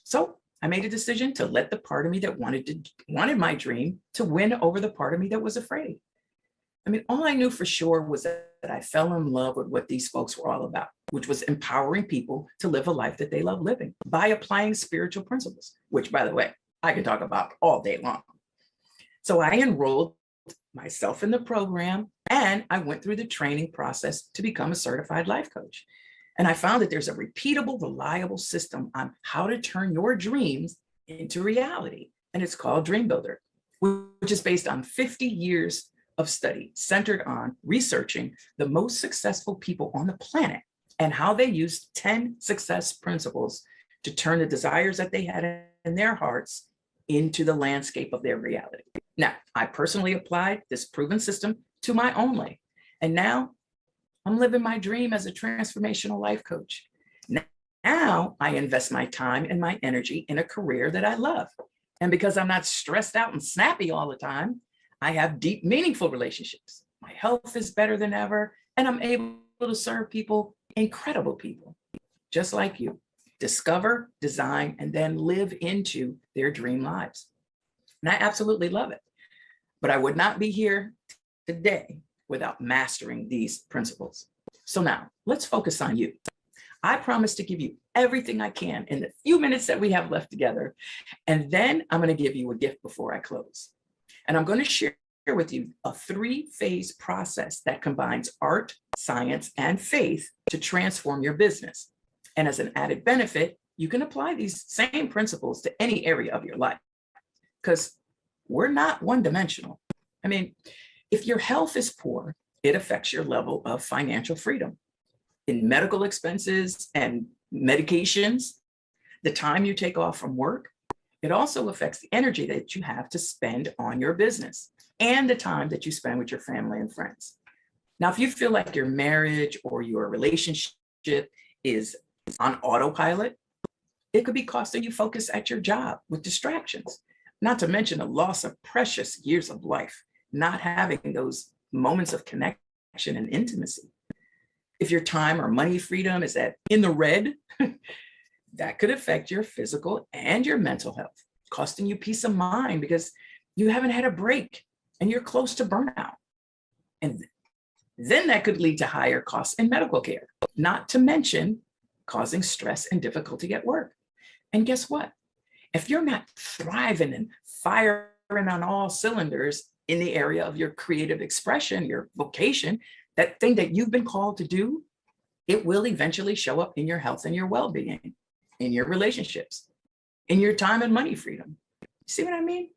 So I made a decision to let the part of me that wanted my dream to win over the part of me that was afraid. I mean, all I knew for sure was that I fell in love with what these folks were all about, which was empowering people to live a life that they love living by applying spiritual principles, which, by the way, I can talk about all day long. So I enrolled myself in the program and I went through the training process to become a certified life coach. And I found that there's a repeatable, reliable system on how to turn your dreams into reality. And it's called Dream Builder, which is based on 50 years of study centered on researching the most successful people on the planet and how they used 10 success principles to turn the desires that they had in their hearts into the landscape of their reality. Now, I personally applied this proven system to my own life. And now I'm living my dream as a transformational life coach. Now I invest my time and my energy in a career that I love. And because I'm not stressed out and snappy all the time, I have deep, meaningful relationships. My health is better than ever, and I'm able to serve people, incredible people, just like you. Discover, design, and then live into their dream lives. And I absolutely love it. But I would not be here today without mastering these principles. So now let's focus on you. I promise to give you everything I can in the few minutes that we have left together. And then I'm going to give you a gift before I close. And I'm going to share with you a 3-phase process that combines art, science, and faith to transform your business. And as an added benefit, you can apply these same principles to any area of your life because we're not one-dimensional. I mean, if your health is poor, it affects your level of financial freedom. In medical expenses and medications, the time you take off from work, it also affects the energy that you have to spend on your business and the time that you spend with your family and friends. Now, if you feel like your marriage or your relationship is on autopilot, it could be costing you focus at your job with distractions, not to mention the loss of precious years of life, not having those moments of connection and intimacy. If your time or money freedom is in the red, that could affect your physical and your mental health, costing you peace of mind because you haven't had a break and you're close to burnout. And then that could lead to higher costs in medical care, not to mention causing stress and difficulty at work. And guess what? If you're not thriving and firing on all cylinders in the area of your creative expression, your vocation, that thing that you've been called to do, it will eventually show up in your health and your well-being, in your relationships, in your time and money freedom. You see what I mean?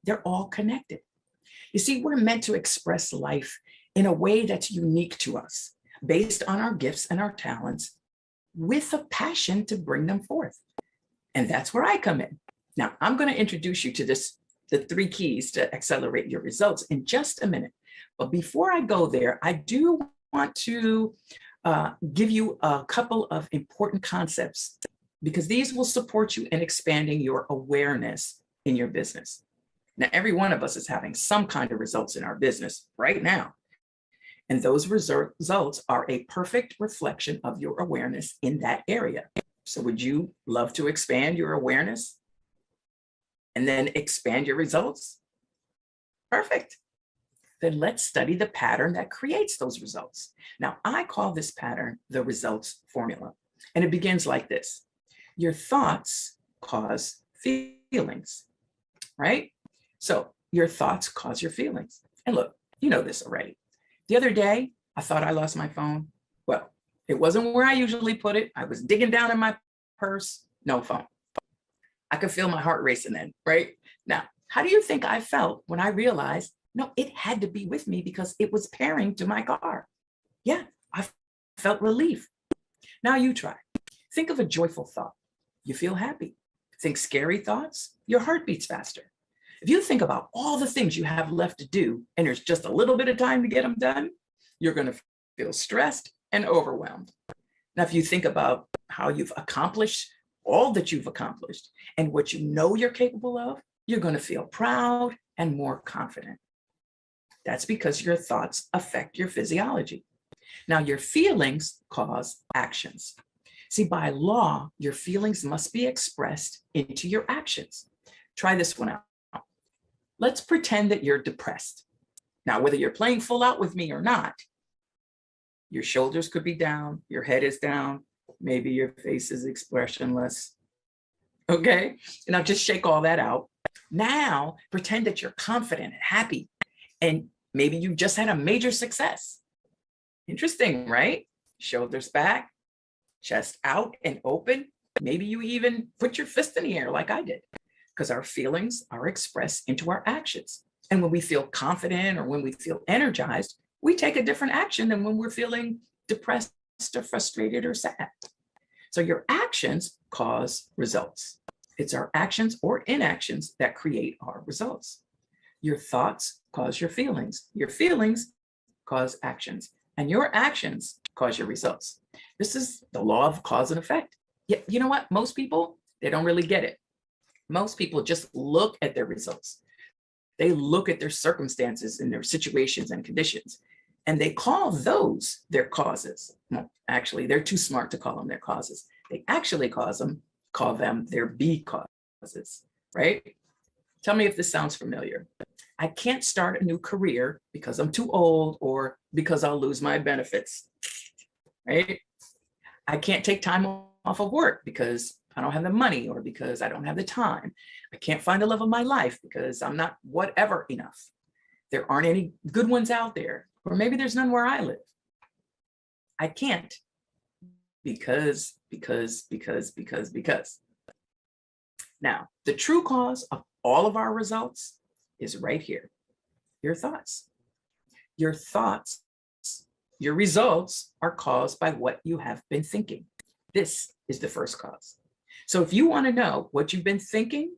They're all connected. You see, we're meant to express life in a way that's unique to us, based on our gifts and our talents, with a passion to bring them forth. And that's where I come in. Now, I'm going to introduce you to the 3 keys to accelerate your results in just a minute. But before I go there, I do want to give you a couple of important concepts because these will support you in expanding your awareness in your business. Now, every one of us is having some kind of results in our business right now. And those results are a perfect reflection of your awareness in that area. So would you love to expand your awareness and then expand your results? Perfect. Then let's study the pattern that creates those results. Now, I call this pattern the results formula. And it begins like this. Your thoughts cause feelings, right? So your thoughts cause your feelings. And look, you know this already. The other day, I thought I lost my phone. Well, it wasn't where I usually put it. I was digging down in my purse, no phone. I could feel my heart racing then, right? Now, how do you think I felt when I realized No, it had to be with me because it was pairing to my car. Yeah, I felt relief. Now you try. Think of a joyful thought. You feel happy. Think scary thoughts, your heart beats faster. If you think about all the things you have left to do and there's just a little bit of time to get them done, you're going to feel stressed and overwhelmed. Now, if you think about how you've accomplished all that you've accomplished and what you know you're capable of, you're going to feel proud and more confident. That's because your thoughts affect your physiology. Now, your feelings cause actions. See, by law, your feelings must be expressed into your actions. Try this one out. Let's pretend that you're depressed. Now, whether you're playing full out with me or not, your shoulders could be down, your head is down, maybe your face is expressionless. Okay, now just shake all that out. Now, pretend that you're confident and happy, and maybe you just had a major success. Interesting, right? Shoulders back, chest out and open. Maybe you even put your fist in the air like I did, because our feelings are expressed into our actions. And when we feel confident or when we feel energized, we take a different action than when we're feeling depressed or frustrated or sad. So your actions cause results. It's our actions or inactions that create our results. Your thoughts cause your feelings cause actions, and your actions cause your results. This is the law of cause and effect. Yet, you know what? Most people, they don't really get it. Most people just look at their results. They look at their circumstances and their situations and conditions, and they call those their causes. Well, actually, they're too smart to call them their causes. They actually call them their B causes, right? Tell me if this sounds familiar. I can't start a new career because I'm too old or because I'll lose my benefits, right? I can't take time off of work because I don't have the money or because I don't have the time. I can't find the love of my life because I'm not whatever enough. There aren't any good ones out there, or maybe there's none where I live. I can't because. Now, the true cause of all of our results is right here, your thoughts. Your thoughts, your results are caused by what you have been thinking. This is the first cause. So if you want to know what you've been thinking,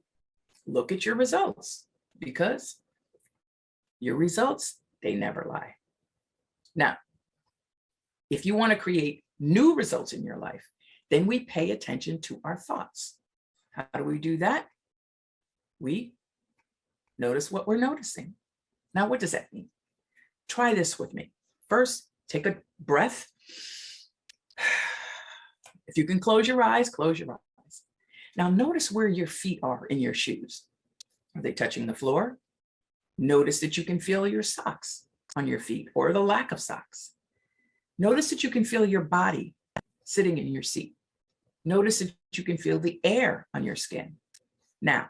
look at your results, because your results, they never lie. Now, if you want to create new results in your life, then we pay attention to our thoughts. How do we do that? We notice what we're noticing. Now, what does that mean? Try this with me. First, take a breath. If you can close your eyes, close your eyes. Now, notice where your feet are in your shoes. Are they touching the floor? Notice that you can feel your socks on your feet or the lack of socks. Notice that you can feel your body sitting in your seat. Notice that you can feel the air on your skin. Now,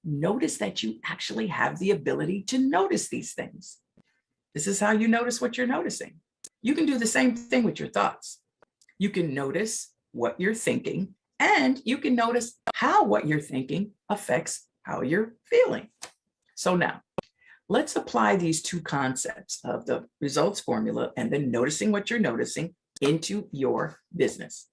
notice that you actually have the ability to notice these things. This is how you notice what you're noticing. You can do the same thing with your thoughts. You can notice what you're thinking, and you can notice how what you're thinking affects how you're feeling. So now, let's apply these two concepts of the results formula and then noticing what you're noticing into your business.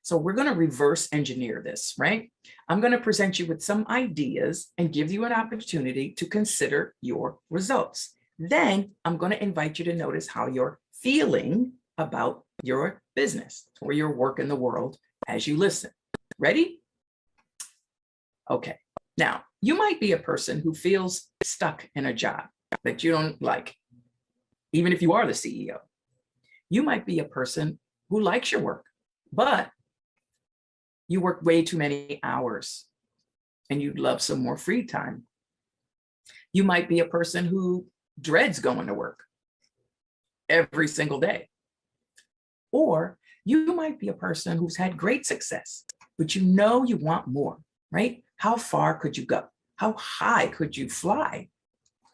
So we're going to reverse engineer this, right? I'm going to present you with some ideas and give you an opportunity to consider your results. Then I'm going to invite you to notice how you're feeling about your business or your work in the world as you listen. Ready? Okay. Now, you might be a person who feels stuck in a job that you don't like, even if you are the CEO. You might be a person who likes your work, but you work way too many hours and you'd love some more free time. You might be a person who dreads going to work every single day. Or you might be a person who's had great success, but you know you want more, right? How far could you go? How high could you fly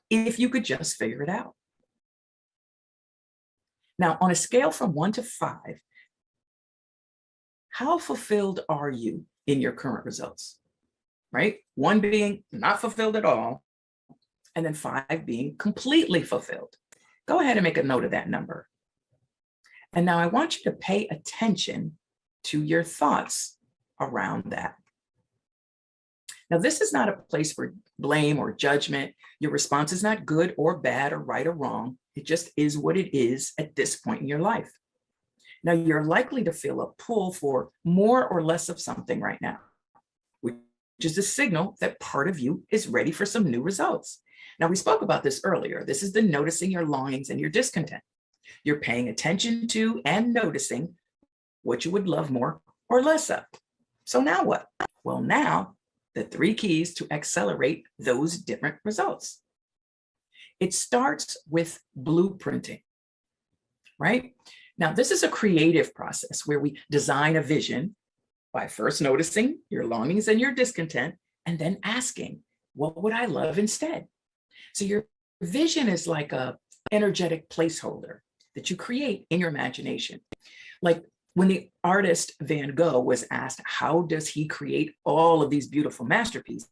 if you could just figure it out? Now, on a scale from 1 to 5, how fulfilled are you in your current results, right? 1 being not fulfilled at all, And then 5 being completely fulfilled. Go ahead and make a note of that number. And now I want you to pay attention to your thoughts around that. Now, this is not a place for blame or judgment. Your response is not good or bad or right or wrong. It just is what it is at this point in your life. Now, you're likely to feel a pull for more or less of something right now, which is a signal that part of you is ready for some new results. Now, we spoke about this earlier. This is the noticing your longings and your discontent. You're paying attention to and noticing what you would love more or less of. So now what? Well, now the 3 keys to accelerate those different results. It starts with blueprinting, right? Now, this is a creative process where we design a vision by first noticing your longings and your discontent, and then asking, what would I love instead? So your vision is like a energetic placeholder that you create in your imagination. Like when the artist Van Gogh was asked, how does he create all of these beautiful masterpieces?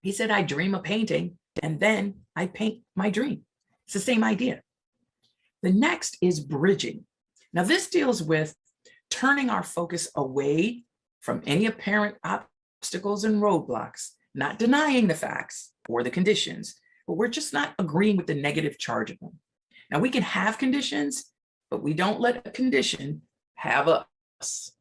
He said, I dream a painting and then I paint my dream. It's the same idea. The next is bridging. Now this deals with turning our focus away from any apparent obstacles and roadblocks, not denying the facts or the conditions, but we're just not agreeing with the negative charge of them. Now we can have conditions, but we don't let a condition have us.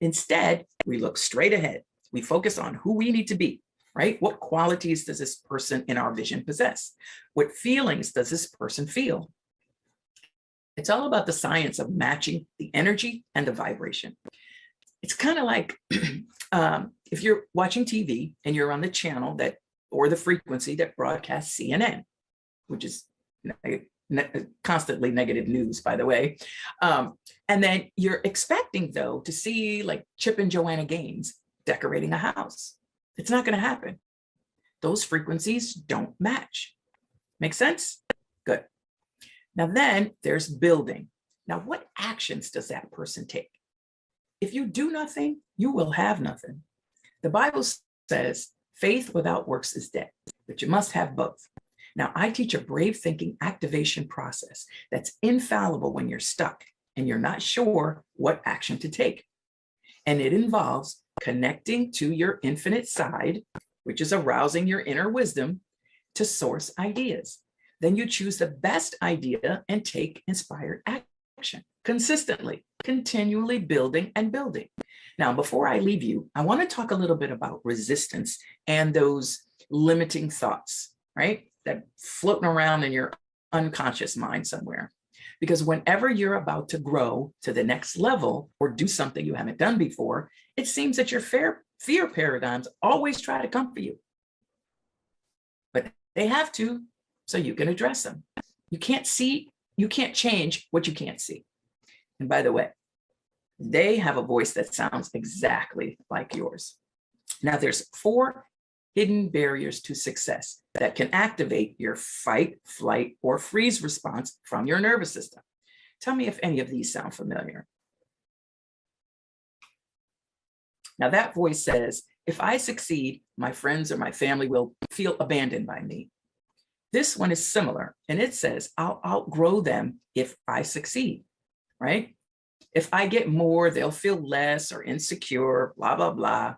Instead, we look straight ahead. We focus on who we need to be, right? What qualities does this person in our vision possess? What feelings does this person feel? It's all about the science of matching the energy and the vibration. It's kind of like if you're watching TV and you're on the channel that, or the frequency that broadcasts CNN, which is constantly negative news, by the way. And then you're expecting, though, to see like Chip and Joanna Gaines decorating a house. It's not going to happen. Those frequencies don't match. Make sense? Good. Now then there's building. Now, what actions does that person take? If you do nothing, you will have nothing. The Bible says faith without works is dead, but you must have both. Now, I teach a brave thinking activation process that's infallible when you're stuck and you're not sure what action to take. And it involves connecting to your infinite side, which is arousing your inner wisdom, to source ideas. Then you choose the best idea and take inspired action consistently, continually building and building. Now, before I leave you, I want to talk a little bit about resistance and those limiting thoughts, right? That floating around in your unconscious mind somewhere. Because whenever you're about to grow to the next level or do something you haven't done before, it seems that your fear paradigms always try to come for you. But they have to, so you can address them. You can't change what you can't see. And by the way, they have a voice that sounds exactly like yours. Now there's 4 hidden barriers to success that can activate your fight, flight, or freeze response from your nervous system. Tell me if any of these sound familiar. Now that voice says, if I succeed, my friends or my family will feel abandoned by me. This one is similar, and it says, I'll outgrow them if I succeed, right? If I get more, they'll feel less or insecure, blah, blah, blah.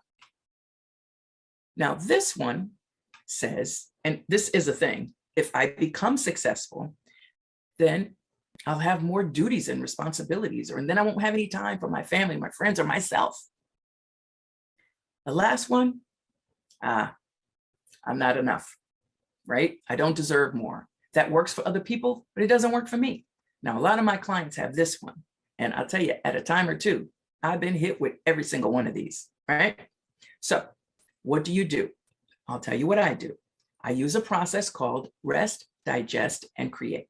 Now this one says, and this is a thing, if I become successful, then I'll have more duties and responsibilities, and then I won't have any time for my family, my friends, or myself. The last one, I'm not enough, right? I don't deserve more. That works for other people, but it doesn't work for me. Now, a lot of my clients have this one, and I'll tell you, at a time or two, I've been hit with every single one of these, right? So what do? I'll tell you what I do. I use a process called rest, digest, and create.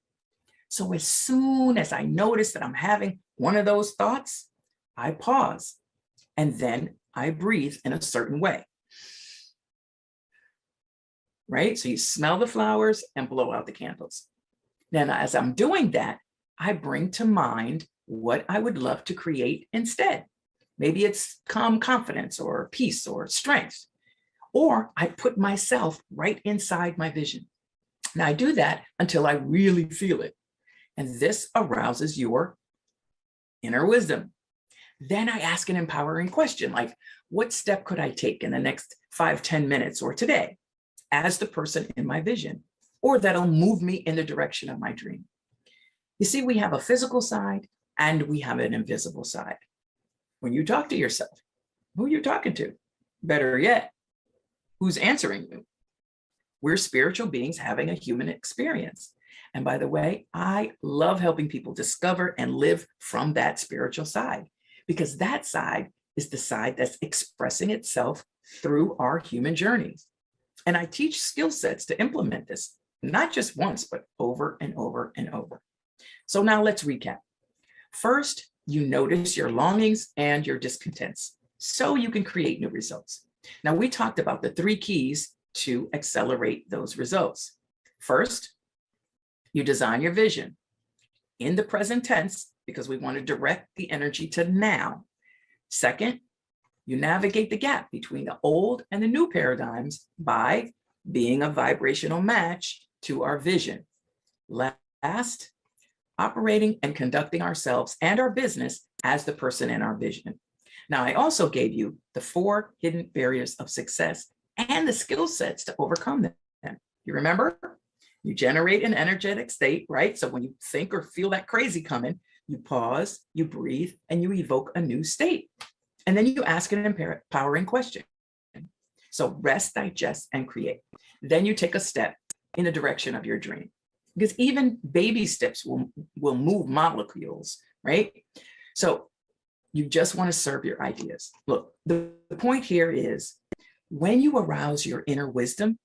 So as soon as I notice that I'm having one of those thoughts, I pause, and then I breathe in a certain way, right? So you smell the flowers and blow out the candles. Then as I'm doing that, I bring to mind what I would love to create instead. Maybe it's calm confidence or peace or strength. Or I put myself right inside my vision. Now I do that until I really feel it. And this arouses your inner wisdom. Then I ask an empowering question like, what step could I take in the next 5-10 minutes or today as the person in my vision, or that'll move me in the direction of my dream? You see, we have a physical side and we have an invisible side. When you talk to yourself, who you're talking to? Better yet, who's answering you? We're spiritual beings having a human experience. And by the way, I love helping people discover and live from that spiritual side, because that side is the side that's expressing itself through our human journeys. And I teach skill sets to implement this, not just once, but over and over and over. So now let's recap. First, you notice your longings and your discontents so you can create new results. Now, we talked about the 3 keys to accelerate those results. First, you design your vision in the present tense because we want to direct the energy to now. Second, you navigate the gap between the old and the new paradigms by being a vibrational match to our vision. Last, operating and conducting ourselves and our business as the person in our vision. Now, I also gave you the 4 hidden barriers of success and the skill sets to overcome them. You remember? You generate an energetic state, right? So when you think or feel that crazy coming, you pause, you breathe, and you evoke a new state. And then you ask an empowering question. So rest, digest, and create. Then you take a step in the direction of your dream. Because even baby steps will move molecules, right? So you just want to serve your ideas. Look, the point here is when you arouse your inner wisdom,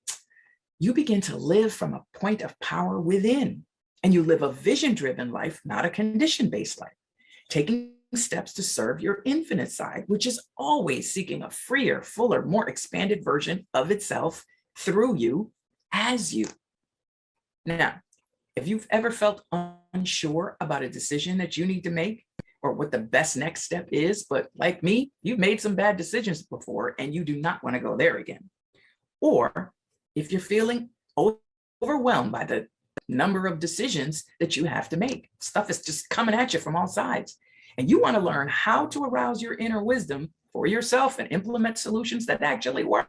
you begin to live from a point of power within, and you live a vision-driven life, not a condition-based life, taking steps to serve your infinite side, which is always seeking a freer, fuller, more expanded version of itself through you as you. Now, if you've ever felt unsure about a decision that you need to make or what the best next step is, but like me, you've made some bad decisions before and you do not want to go there again. Or if you're feeling overwhelmed by the number of decisions that you have to make, stuff is just coming at you from all sides, and you want to learn how to arouse your inner wisdom for yourself and implement solutions that actually work.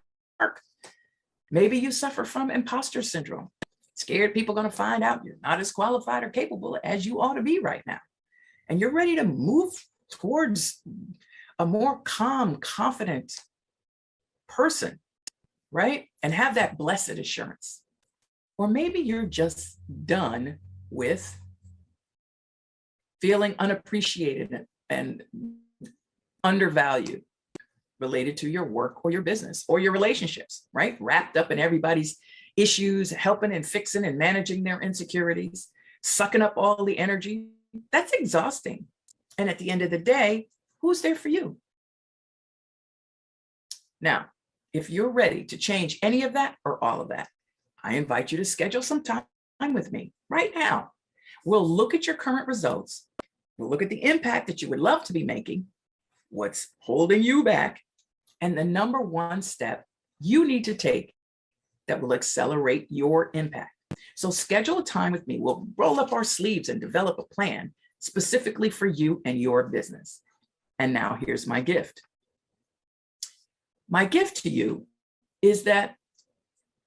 Maybe you suffer from imposter syndrome. Scared people are going to find out you're not as qualified or capable as you ought to be right now. And you're ready to move towards a more calm, confident person, right? And have that blessed assurance. Or maybe you're just done with feeling unappreciated and undervalued related to your work or your business or your relationships, right? Wrapped up in everybody's issues, helping and fixing and managing their insecurities, sucking up all the energy. That's exhausting. And at the end of the day, who's there for you? Now, if you're ready to change any of that or all of that, I invite you to schedule some time with me right now. We'll look at your current results. We'll look at the impact that you would love to be making, what's holding you back, and the number 1 step you need to take that will accelerate your impact. So schedule a time with me. We'll roll up our sleeves and develop a plan specifically for you and your business. And now here's my gift. My gift to you is that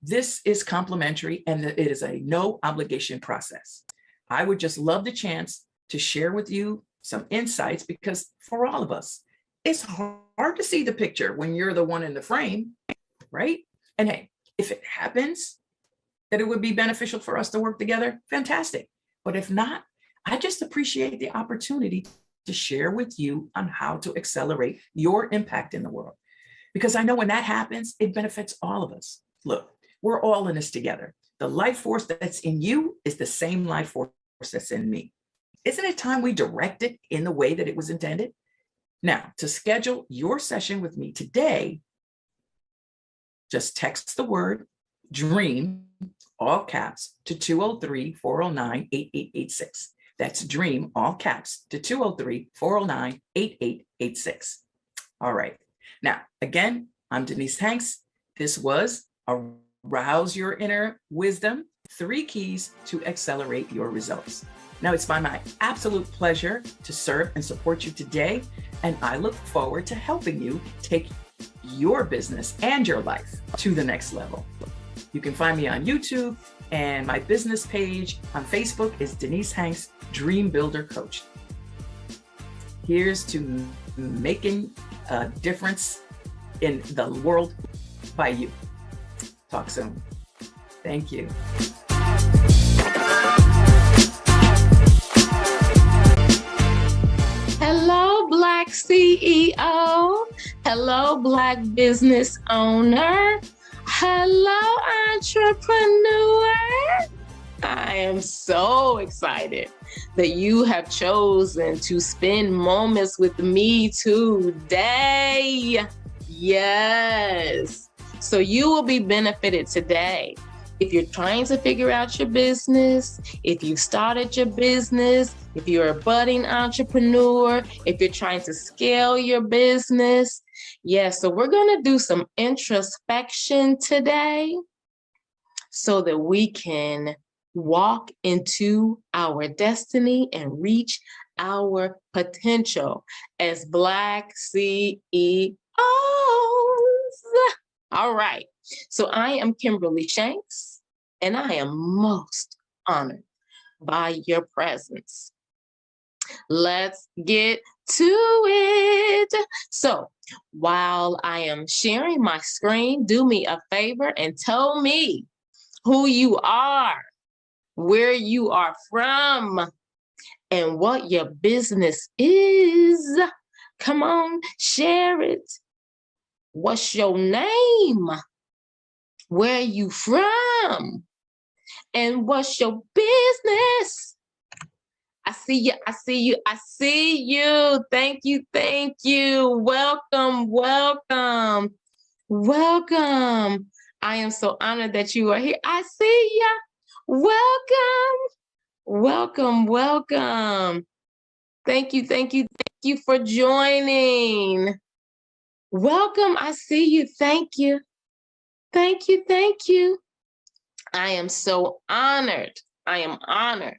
this is complimentary and that it is a no obligation process. I would just love the chance to share with you some insights, because for all of us, it's hard to see the picture when you're the one in the frame, right? And hey, if it happens that it would be beneficial for us to work together, fantastic. But if not, I just appreciate the opportunity to share with you on how to accelerate your impact in the world. Because I know when that happens, it benefits all of us. Look, we're all in this together. The life force that's in you is the same life force that's in me. Isn't it time we direct it in the way that it was intended? Now, to schedule your session with me today, just text the word DREAM, all caps, to 203-409-8886. That's DREAM, all caps, to 203-409-8886. All right. Now, again, I'm Denise Hanks. This was Arouse Your Inner Wisdom, 3 Keys to Accelerate Your Results. Now, it's my absolute pleasure to serve and support you today, and I look forward to helping you take your business and your life to the next level. You can find me on YouTube, and my business page on Facebook is Denise Hanks, Dream Builder Coach. Here's to making a difference in the world by you. Talk soon. Thank you. Hello, Black CEO. Hello, Black business owner. Hello, entrepreneur. I am so excited that you have chosen to spend moments with me today. Yes. So you will be benefited today. If you're trying to figure out your business, if you've started your business, if you're a budding entrepreneur, if you're trying to scale your business. Yes, so we're going to do some introspection today so that we can walk into our destiny and reach our potential as Black CEOs. All right. So I am Kimberly Shanks, and I am most honored by your presence. Let's get to it. So while I am sharing my screen, do me a favor and tell me who you are, where you are from, and what your business is. Come on, share it. What's your name? Where you from? And what's your business? I see you, I see you, I see you. Thank you, thank you. Welcome, welcome, welcome. I am so honored that you are here. I see ya. Welcome, welcome, welcome. Thank you, thank you, thank you for joining. Welcome, I see you. Thank you. Thank you, thank you. I am so honored. I am honored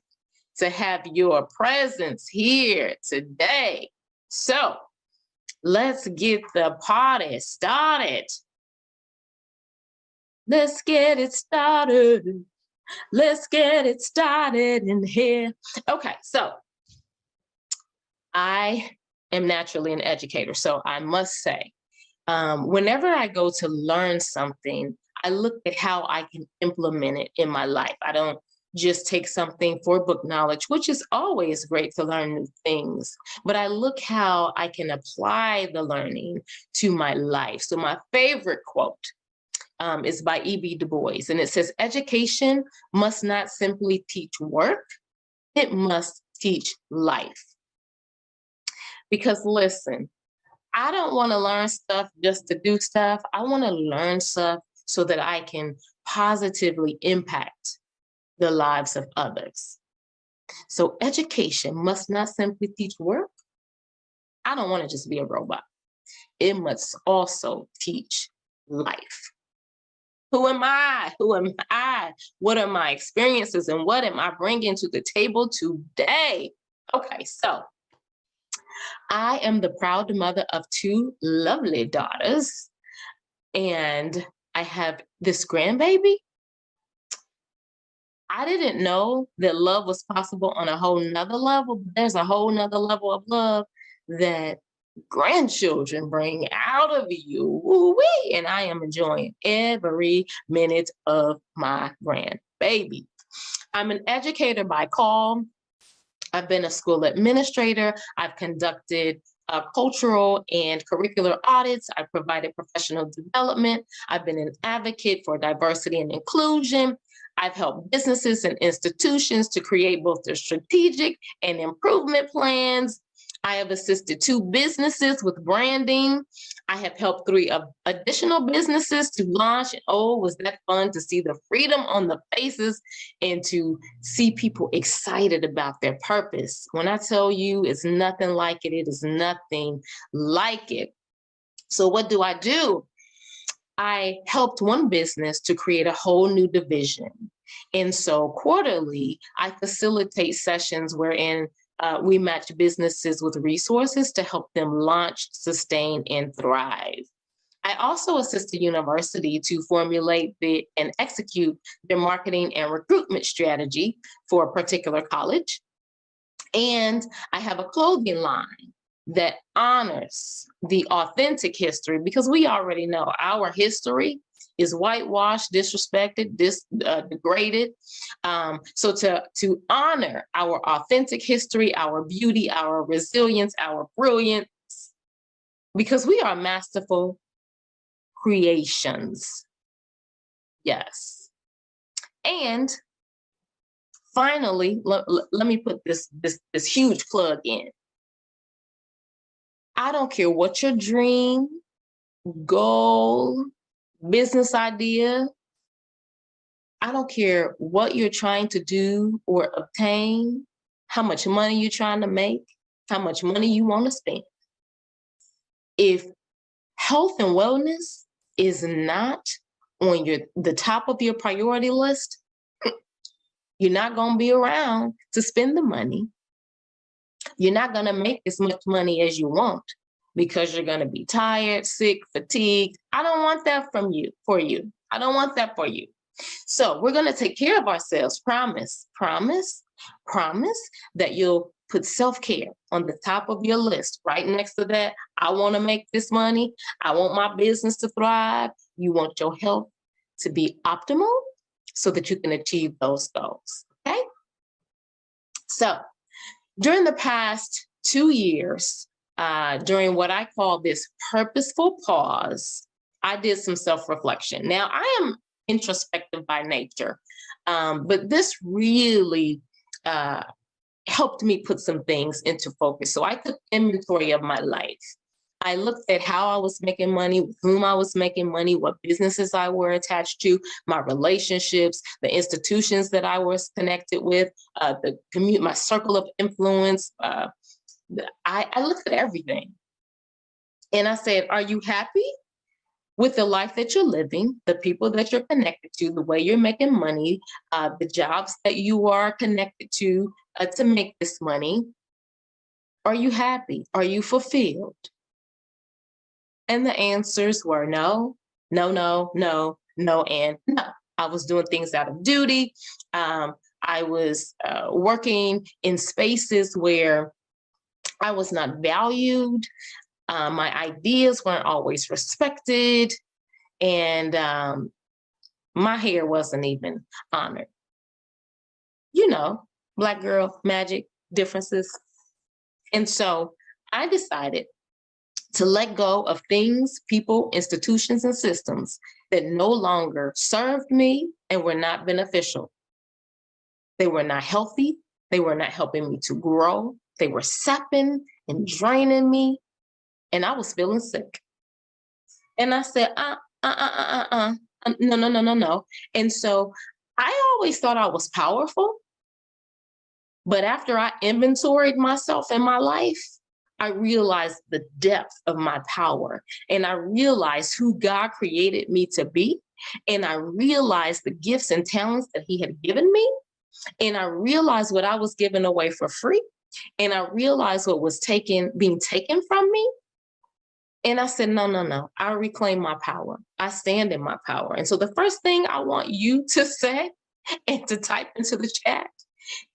to have your presence here today. So let's get the party started. Let's get it started. Let's get it started in here. Okay, so I am naturally an educator, so I must say, whenever I go to learn something, I look at how I can implement it in my life. I don't just take something for book knowledge, which is always great to learn new things, but I look how I can apply the learning to my life. So my favorite quote is by E.B. Du Bois, and it says, education must not simply teach work, it must teach life. Because listen, I don't want to learn stuff just to do stuff. I want to learn stuff so that I can positively impact the lives of others. So education must not simply teach work. I don't want to just be a robot. It must also teach life. Who am I? Who am I? What are my experiences and what am I bringing to the table today? Okay, so I am the proud mother of 2 lovely daughters, and I have this grandbaby. I didn't know that love was possible on a whole nother level, but there's a whole nother level of love that grandchildren bring out of you. Woo-wee, and I am enjoying every minute of my grandbaby. I'm an educator by call. I've been a school administrator. I've conducted cultural and curricular audits. I've provided professional development. I've been an advocate for diversity and inclusion. I've helped businesses and institutions to create both their strategic and improvement plans. I have assisted 2 businesses with branding. I have helped 3 additional businesses to launch. Oh, was that fun to see the freedom on the faces and to see people excited about their purpose. When I tell you it's nothing like it, it is nothing like it. So what do? I helped one business to create a whole new division. And so quarterly, I facilitate sessions wherein we match businesses with resources to help them launch, sustain, and thrive. I also assist the university to formulate and execute their marketing and recruitment strategy for a particular college. And I have a clothing line that honors the authentic history, because we already know our history is whitewashed, disrespected, degraded. So to honor our authentic history, our beauty, our resilience, our brilliance, because we are masterful creations. Yes. And finally, let me put this huge plug in. I don't care what your dream, goal, business idea, I don't care what you're trying to do or obtain, how much money you're trying to make, how much money you want to spend. If health and wellness is not on the top of your priority list, you're not going to be around to spend the money. You're not going to make as much money as you want because you're going to be tired, sick, fatigued. I don't want that for you. I don't want that for you. So we're going to take care of ourselves. Promise that you'll put self-care on the top of your list. Right next to that, I want to make this money. I want my business to thrive. You want your health to be optimal so that you can achieve those goals. Okay? So during the past 2 years, during what I call this purposeful pause, I did some self-reflection. Now, I am introspective by nature, but this really helped me put some things into focus. So I took inventory of my life. I looked at how I was making money, with whom I was making money, what businesses I were attached to, my relationships, the institutions that I was connected with, my circle of influence. I looked at everything. And I said, are you happy with the life that you're living, the people that you're connected to, the way you're making money, the jobs that you are connected to make this money? Are you happy? Are you fulfilled? And the answers were no, no, no, no, no, and no. I was doing things out of duty. I was working in spaces where I was not valued. My ideas weren't always respected. And my hair wasn't even honored. You know, Black girl magic differences. And so I decided to let go of things, people, institutions, and systems that no longer served me and were not beneficial. They were not healthy. They were not helping me to grow. They were sapping and draining me. And I was feeling sick. And I said, no, no, no, no, no. And so I always thought I was powerful. But after I inventoried myself and my life, I realized the depth of my power. And I realized who God created me to be. And I realized the gifts and talents that He had given me. And I realized what I was giving away for free. And I realized what was being taken from me. And I said, no, no, no, I reclaim my power. I stand in my power. And so the first thing I want you to say and to type into the chat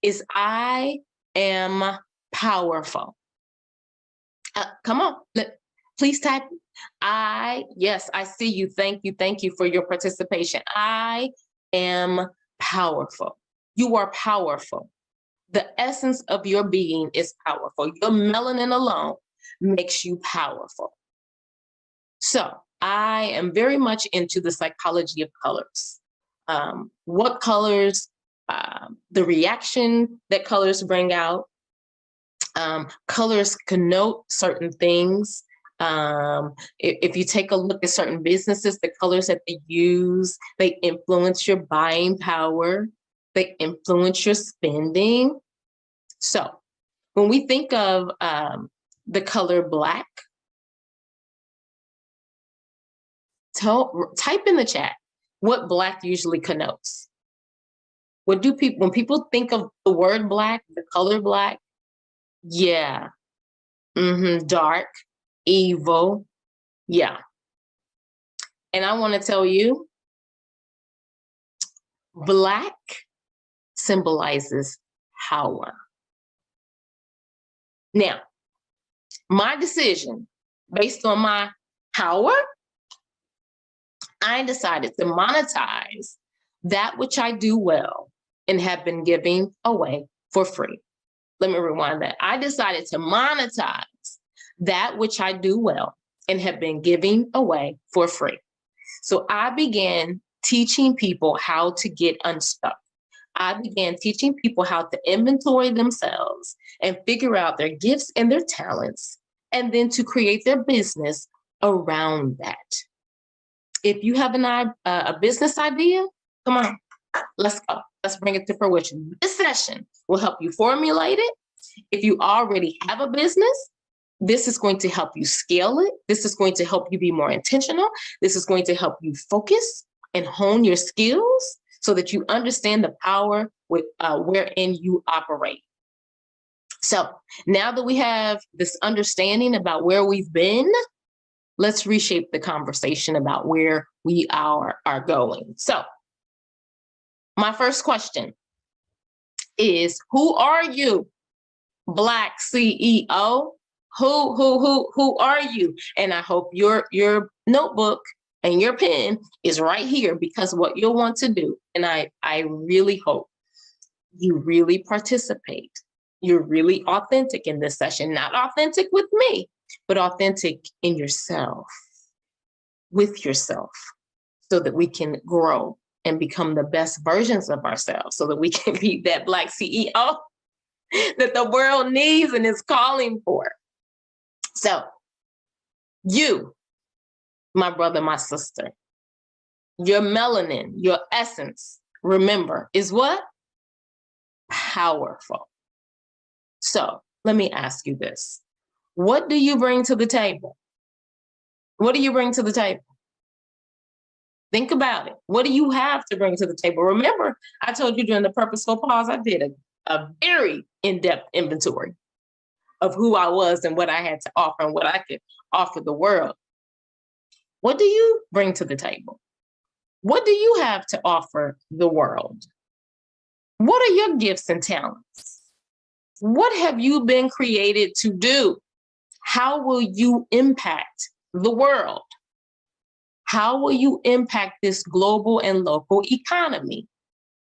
is, I am powerful. Come on, please type. Yes, I see you. Thank you for your participation. I am powerful. You are powerful. The essence of your being is powerful. Your melanin alone makes you powerful. So I am very much into the psychology of colors. What colors, the reaction that colors bring out. Colors connote certain things. If you take a look at certain businesses, the colors that they use, they influence your buying power. They influence your spending. So when we think of the color Black, type in the chat what Black usually connotes. What do people, when people think of the word Black, the color Black? Yeah. Dark, evil. Yeah. And I want to tell you, Black symbolizes power. Now, my decision based on my power, I decided to monetize that which I do well and have been giving away for free. Let me rewind that. I decided to monetize that which I do well and have been giving away for free. So I began teaching people how to get unstuck. I began teaching people how to inventory themselves and figure out their gifts and their talents, and then to create their business around that. If you have a business idea, come on, let's go. Let's bring it to fruition. This session will help you formulate it. If you already have a business, this is going to help you scale it. This is going to help you be more intentional. This is going to help you focus and hone your skills so that you understand the power wherein you operate. So now that we have this understanding about where we've been, let's reshape the conversation about where we are going. So my first question is, who are you, Black CEO? Who are you? And I hope your notebook and your pen is right here, because what you'll want to do, and I really hope you really participate. You're really authentic in this session, not authentic with me, but authentic in yourself, with yourself, so that we can grow and become the best versions of ourselves, so that we can be that Black CEO that the world needs and is calling for. So you, my brother, my sister, your melanin, your essence, remember, is what? Powerful. So let me ask you this. What do you bring to the table? What do you bring to the table? Think about it. What do you have to bring to the table? Remember, I told you during the purposeful pause, I did a very in-depth inventory of who I was and what I had to offer and what I could offer the world. What do you bring to the table? What do you have to offer the world? What are your gifts and talents? What have you been created to do? How will you impact the world? How will you impact this global and local economy?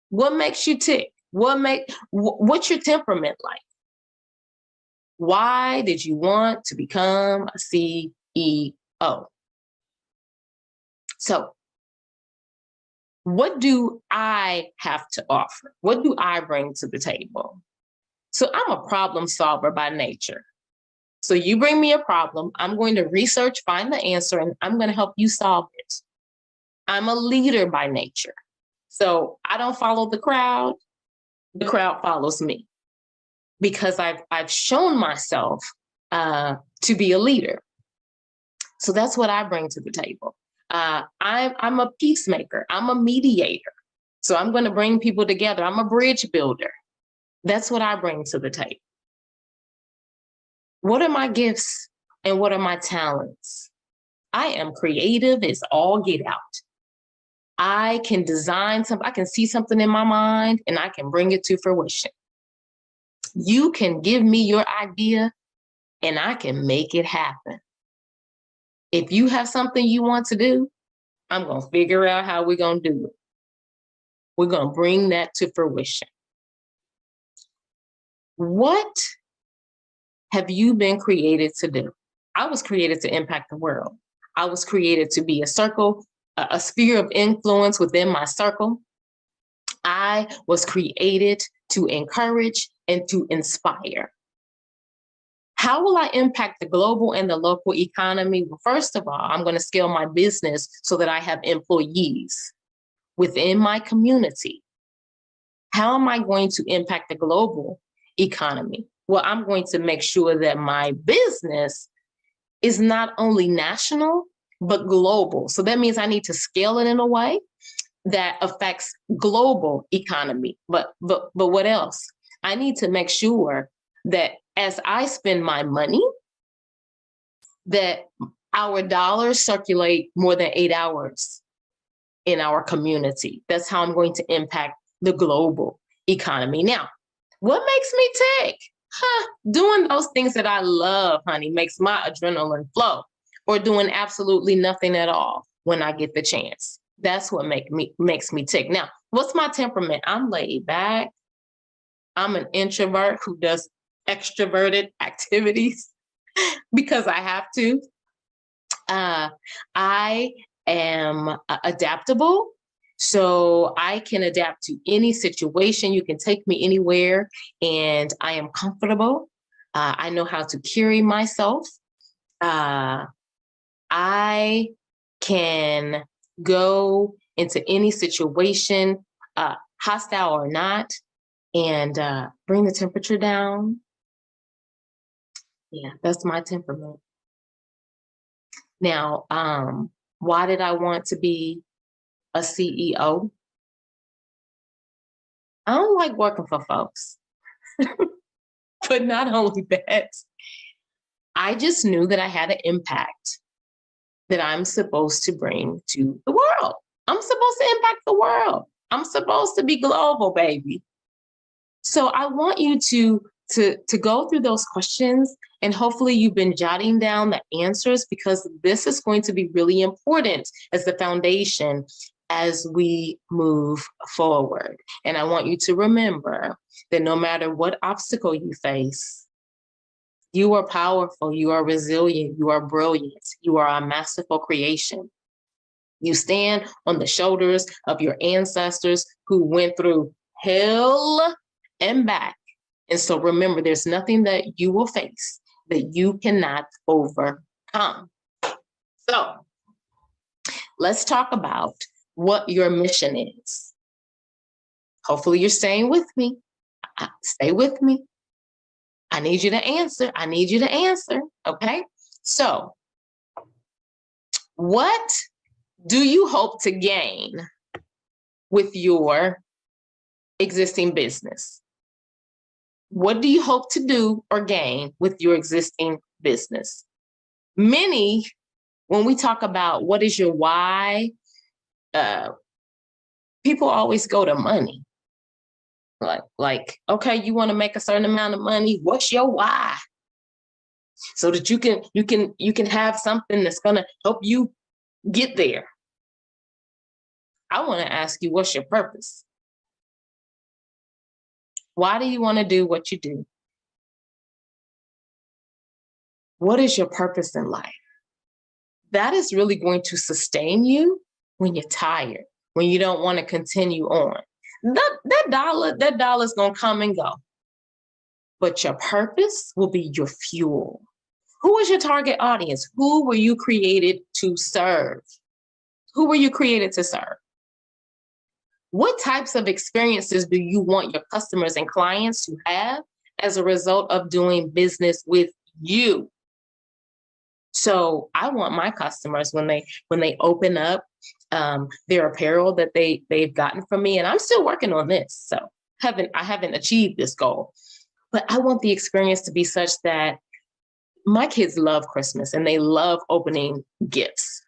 What makes you tick? What's your temperament like? Why did you want to become a CEO? So, what do I have to offer? What do I bring to the table? So I'm a problem solver by nature. So you bring me a problem, I'm going to research, find the answer, and I'm going to help you solve it. I'm a leader by nature. So I don't follow the crowd follows me, because I've shown myself to be a leader. So that's what I bring to the table. I'm a peacemaker. I'm a mediator. So I'm going to bring people together. I'm a bridge builder. That's what I bring to the table. What are my gifts and what are my talents? I am creative as all get out. I can design something. I can see something in my mind and I can bring it to fruition. You can give me your idea and I can make it happen. If you have something you want to do, I'm going to figure out how we're going to do it. We're going to bring that to fruition. What have you been created to do? I was created to impact the world. I was created to be a circle, a sphere of influence within my circle. I was created to encourage and to inspire. How will I impact the global and the local economy? Well, first of all, I'm going to scale my business so that I have employees within my community. How am I going to impact the global economy? Well, I'm going to make sure that my business is not only national, but global. So that means I need to scale it in a way that affects global economy. But what else? I need to make sure that as I spend my money, that our dollars circulate more than 8 hours in our community. That's how I'm going to impact the global economy. Now, what makes me tick? Doing those things that I love, honey, makes my adrenaline flow, or doing absolutely nothing at all when I get the chance. That's what makes me tick. Now, what's my temperament? I'm laid back. I'm an introvert who does extroverted activities because I have to. I am adaptable, so I can adapt to any situation. You can take me anywhere, and I am comfortable. I know how to carry myself. I can go into any situation, hostile or not, and bring the temperature down. Yeah, that's my temperament. Now, why did I want to be a CEO? I don't like working for folks. But not only that, I just knew that I had an impact that I'm supposed to bring to the world. I'm supposed to impact the world. I'm supposed to be global, baby. So I want you to go through those questions, and hopefully you've been jotting down the answers, because this is going to be really important as the foundation as we move forward. And I want you to remember that no matter what obstacle you face, you are powerful, you are resilient, you are brilliant, you are a masterful creation. You stand on the shoulders of your ancestors who went through hell and back. And so remember, there's nothing that you will face that you cannot overcome. So let's talk about what your mission is. Hopefully you're staying with me. Stay with me. I need you to answer. I need you to answer. Okay. So what do you hope to gain with your existing business? What do you hope to do or gain with your existing business? Many, when we talk about what is your why, people always go to money. Like, okay, you want to make a certain amount of money. What's your why? So that you can have something that's going to help you get there. I want to ask you, what's your purpose? Why do you want to do what you do? What is your purpose in life? That is really going to sustain you when you're tired, when you don't want to continue on. That dollar's going to come and go. But your purpose will be your fuel. Who is your target audience? Who were you created to serve? Who were you created to serve? What types of experiences do you want your customers and clients to have as a result of doing business with you? So I want my customers, when they open up their apparel that they've gotten from me, and I'm still working on this, so I haven't achieved this goal, but I want the experience to be such that my kids love Christmas and they love opening gifts.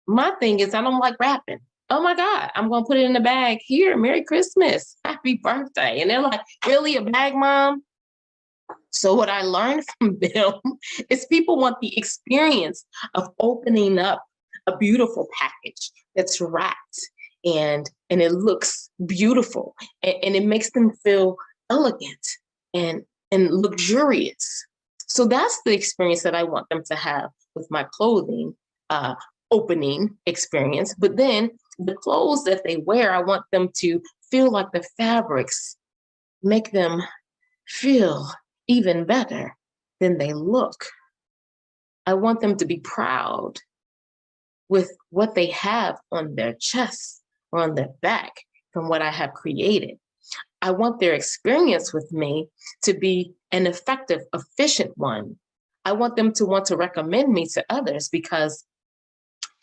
My thing is, I don't like wrapping. Oh my God, I'm going to put it in a bag. Here, Merry Christmas, Happy Birthday. And they're like, really, a bag, Mom? So what I learned from them is people want the experience of opening up a beautiful package that's wrapped and it looks beautiful and it makes them feel elegant and luxurious. So that's the experience that I want them to have with my clothing opening experience. But then the clothes that they wear, I want them to feel like the fabrics make them feel even better than they look. I want them to be proud with what they have on their chest or on their back from what I have created. I want their experience with me to be an effective, efficient one. I want them to want to recommend me to others because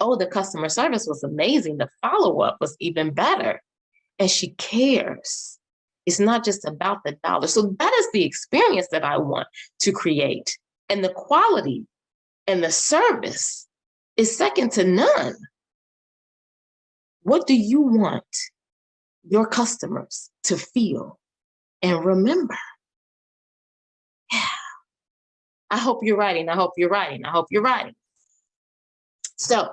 Oh, the customer service was amazing. The follow-up was even better. And she cares. It's not just about the dollar. So that is the experience that I want to create. And the quality and the service is second to none. What do you want your customers to feel and remember? Yeah. I hope you're writing. I hope you're writing. I hope you're writing. So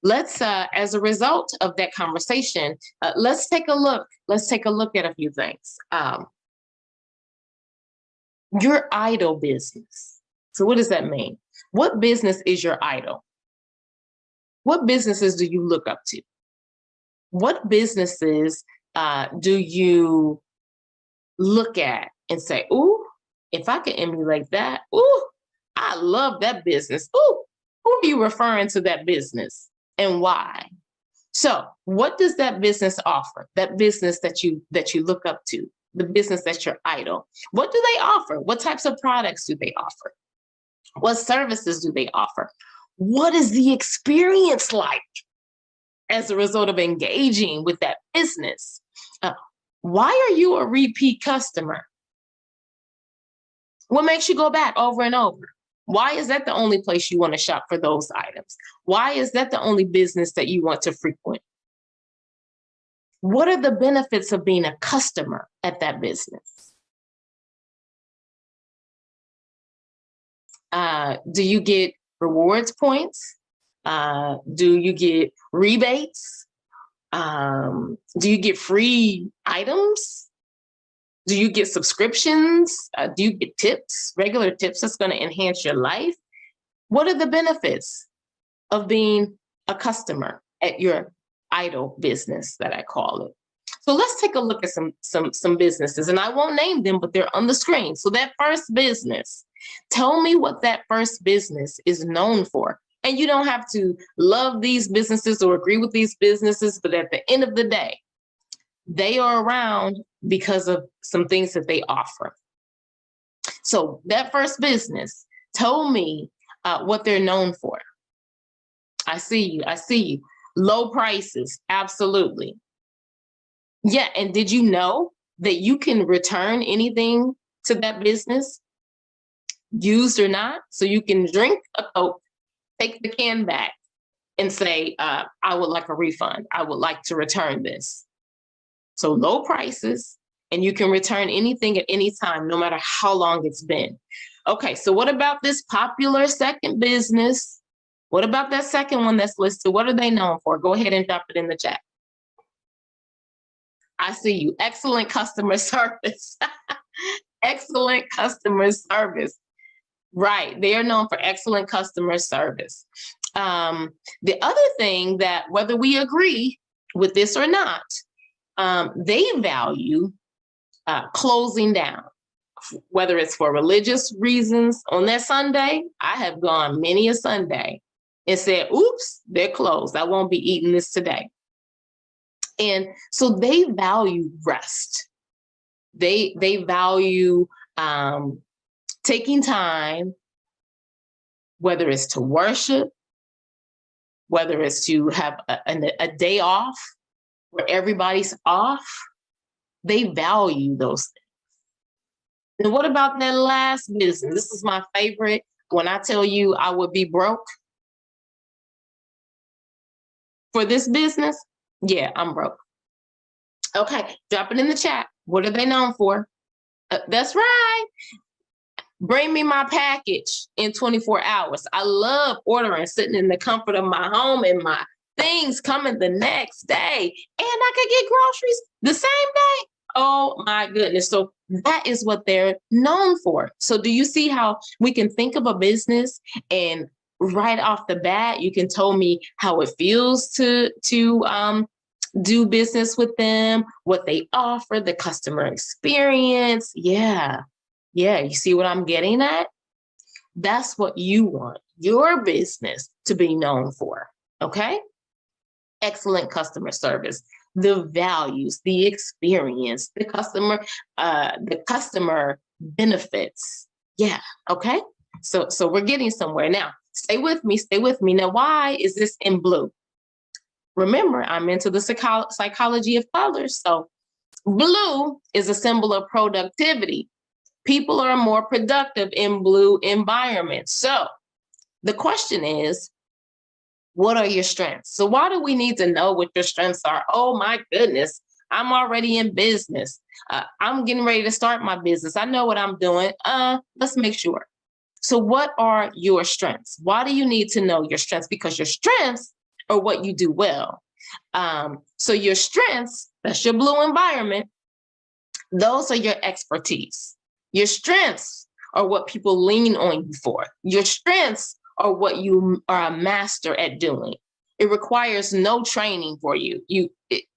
let's, as a result of that conversation, let's take a look. Let's take a look at a few things. Your idol business. So what does that mean? What business is your idol? What businesses do you look up to? What businesses do you look at and say, ooh, if I could emulate that, ooh, I love that business. Ooh, who are you referring to that business and why? So what does that business offer? That business that you look up to, the business that's your idol. What do they offer? What types of products do they offer? What services do they offer? What is the experience like as a result of engaging with that business? Why are you a repeat customer? What makes you go back over and over? Why is that the only place you want to shop for those items? Why is that the only business that you want to frequent? What are the benefits of being a customer at that business? Do you get rewards points? Do you get rebates? Do you get free items? Do you get subscriptions? Do you get tips, regular tips that's going to enhance your life? What are the benefits of being a customer at your idol business, that I call it? So let's take a look at some businesses, and I won't name them, but they're on the screen. So that first business, tell me what that first business is known for. And you don't have to love these businesses or agree with these businesses, but at the end of the day, they are around because of some things that they offer. So that first business, tell me what they're known for. I see you. I see you. Low prices. Absolutely. Yeah. And did you know that you can return anything to that business, used or not? So you can drink a Coke, take the can back and say, I would like a refund. I would like to return this. So low prices, and you can return anything at any time, no matter how long it's been. Okay, so what about this popular second business? What about that second one that's listed? What are they known for? Go ahead and drop it in the chat. I see you. Excellent customer service. Excellent customer service. Right, they are known for excellent customer service. The other thing that, whether we agree with this or not, they value closing down, whether it's for religious reasons. On that Sunday, I have gone many a Sunday and said, oops, they're closed. I won't be eating this today. And so they value rest. They value taking time, whether it's to worship, whether it's to have a day off where everybody's off. They value those things. And what about that last business? This is my favorite. When I tell you I would be broke for this business, yeah, I'm broke. Okay, drop it in the chat. What are they known for? That's right. Bring me my package in 24 hours. I love ordering, sitting in the comfort of my home and my things coming the next day. And I could get groceries the same day. Oh my goodness. So that is what they're known for. So do you see how we can think of a business and right off the bat, you can tell me how it feels to do business with them, what they offer, the customer experience. Yeah. Yeah, you see what I'm getting at? That's what you want your business to be known for, okay? Excellent customer service, the values, the experience, the customer benefits. Yeah, okay? So we're getting somewhere. Now, stay with me, stay with me. Now, why is this in blue? Remember, I'm into the psychology of colors. So blue is a symbol of productivity. People are more productive in blue environments. So the question is, what are your strengths? So why do we need to know what your strengths are? Oh my goodness, I'm already in business. I'm getting ready to start my business. I know what I'm doing. Let's make sure. So what are your strengths? Why do you need to know your strengths? Because your strengths are what you do well. So your strengths, that's your blue environment, those are your expertise. Your strengths are what people lean on you for. Your strengths are what you are a master at doing. It requires no training for you.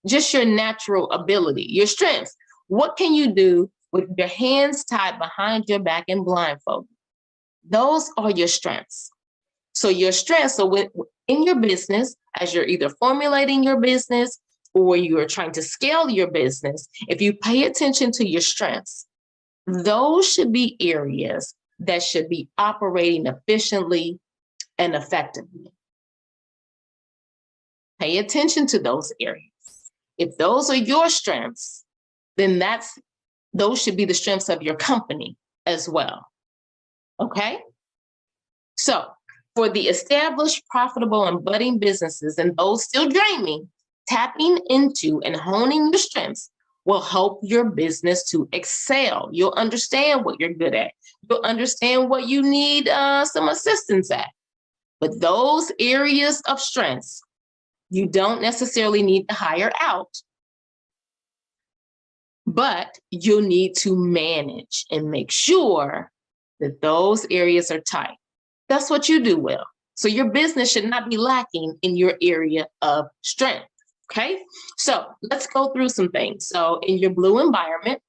Just your natural ability, your strengths. What can you do with your hands tied behind your back and blindfolded? Those are your strengths. So your strengths, so in your business, as you're either formulating your business or you're trying to scale your business, if you pay attention to your strengths, those should be areas that should be operating efficiently and effectively. Pay attention to those areas. If those are your strengths, then those should be the strengths of your company as well. Okay? So for the established, profitable, and budding businesses and those still dreaming, tapping into and honing your strengths will help your business to excel. You'll understand what you're good at. You'll understand what you need some assistance at. But those areas of strengths, you don't necessarily need to hire out, but you'll need to manage and make sure that those areas are tight. That's what you do well. So your business should not be lacking in your area of strength, okay? So let's go through some things. So in your blue environment,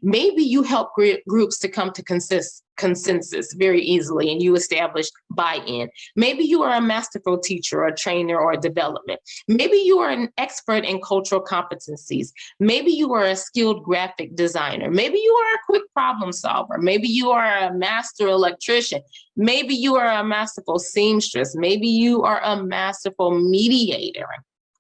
maybe you help groups to come to consensus very easily and you establish buy-in. Maybe you are a masterful teacher or a trainer or a development. Maybe you are an expert in cultural competencies. Maybe you are a skilled graphic designer. Maybe you are a quick problem solver. Maybe you are a master electrician. Maybe you are a masterful seamstress. Maybe you are a masterful mediator.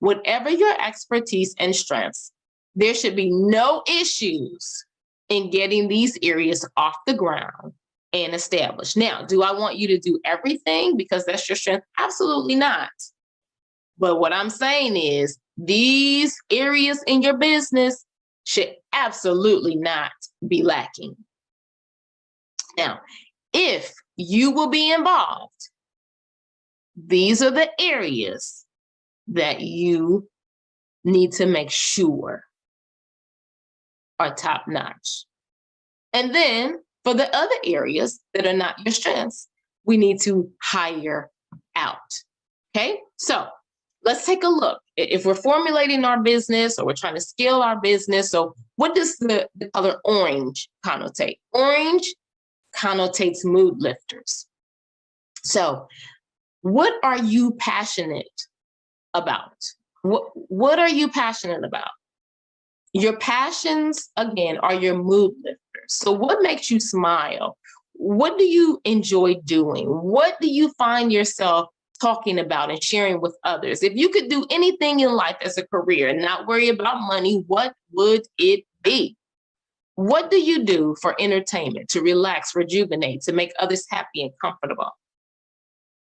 Whatever your expertise and strengths, there should be no issues in getting these areas off the ground and established. Now, do I want you to do everything because that's your strength? Absolutely not. But what I'm saying is these areas in your business should absolutely not be lacking. Now, if you will be involved, these are the areas that you need to make sure are top notch. And then for the other areas that are not your strengths, we need to hire out. Okay, so let's take a look. If we're formulating our business or we're trying to scale our business, so what does the color orange connotate? Orange connotates mood lifters. So what are you passionate about? What are you passionate about? Your passions, again, are your mood lifters. So what makes you smile? What do you enjoy doing? What do you find yourself talking about and sharing with others? If you could do anything in life as a career and not worry about money, what would it be? What do you do for entertainment, to relax, rejuvenate, to make others happy and comfortable?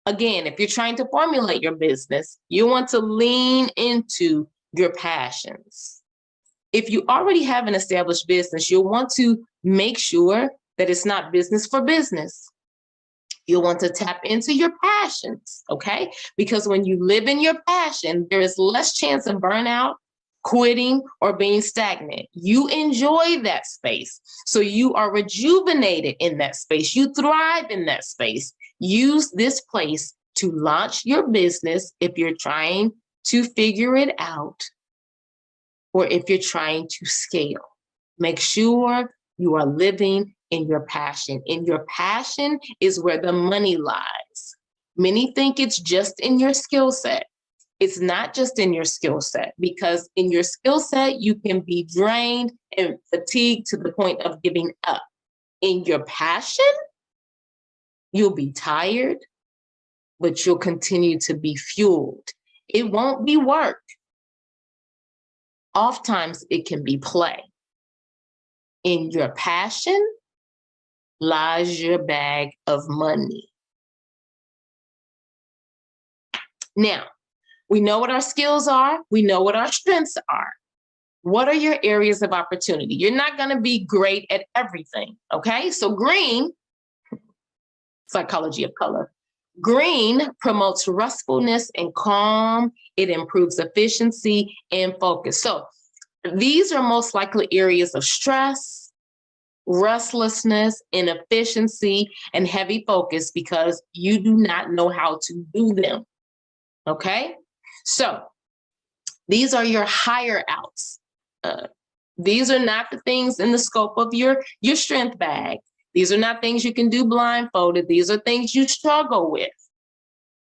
Again, if you're trying to formulate your business, you want to lean into your passions. If you already have an established business, you'll want to make sure that it's not business for business. You'll want to tap into your passions, okay? Because when you live in your passion, there is less chance of burnout, quitting, or being stagnant. You enjoy that space. So you are rejuvenated in that space. You thrive in that space. Use this place to launch your business if you're trying to figure it out, or if you're trying to scale. Make sure you are living in your passion. In your passion is where the money lies. Many think it's just in your skill set. It's not just in your skill set, because in your skill set, you can be drained and fatigued to the point of giving up. In your passion, You'll be tired, but you'll continue to be fueled. It won't be work. Oftentimes it can be play. In your passion lies your bag of money. Now, we know what our skills are. We know what our strengths are. What are your areas of opportunity? You're not going to be great at everything, okay? So green, psychology of color. Green promotes restfulness and calm. It improves efficiency and focus. So these are most likely areas of stress, restlessness, inefficiency, and heavy focus because you do not know how to do them, okay? So these are your higher outs. These are not the things in the scope of your strength bag. These are not things you can do blindfolded. These are things you struggle with,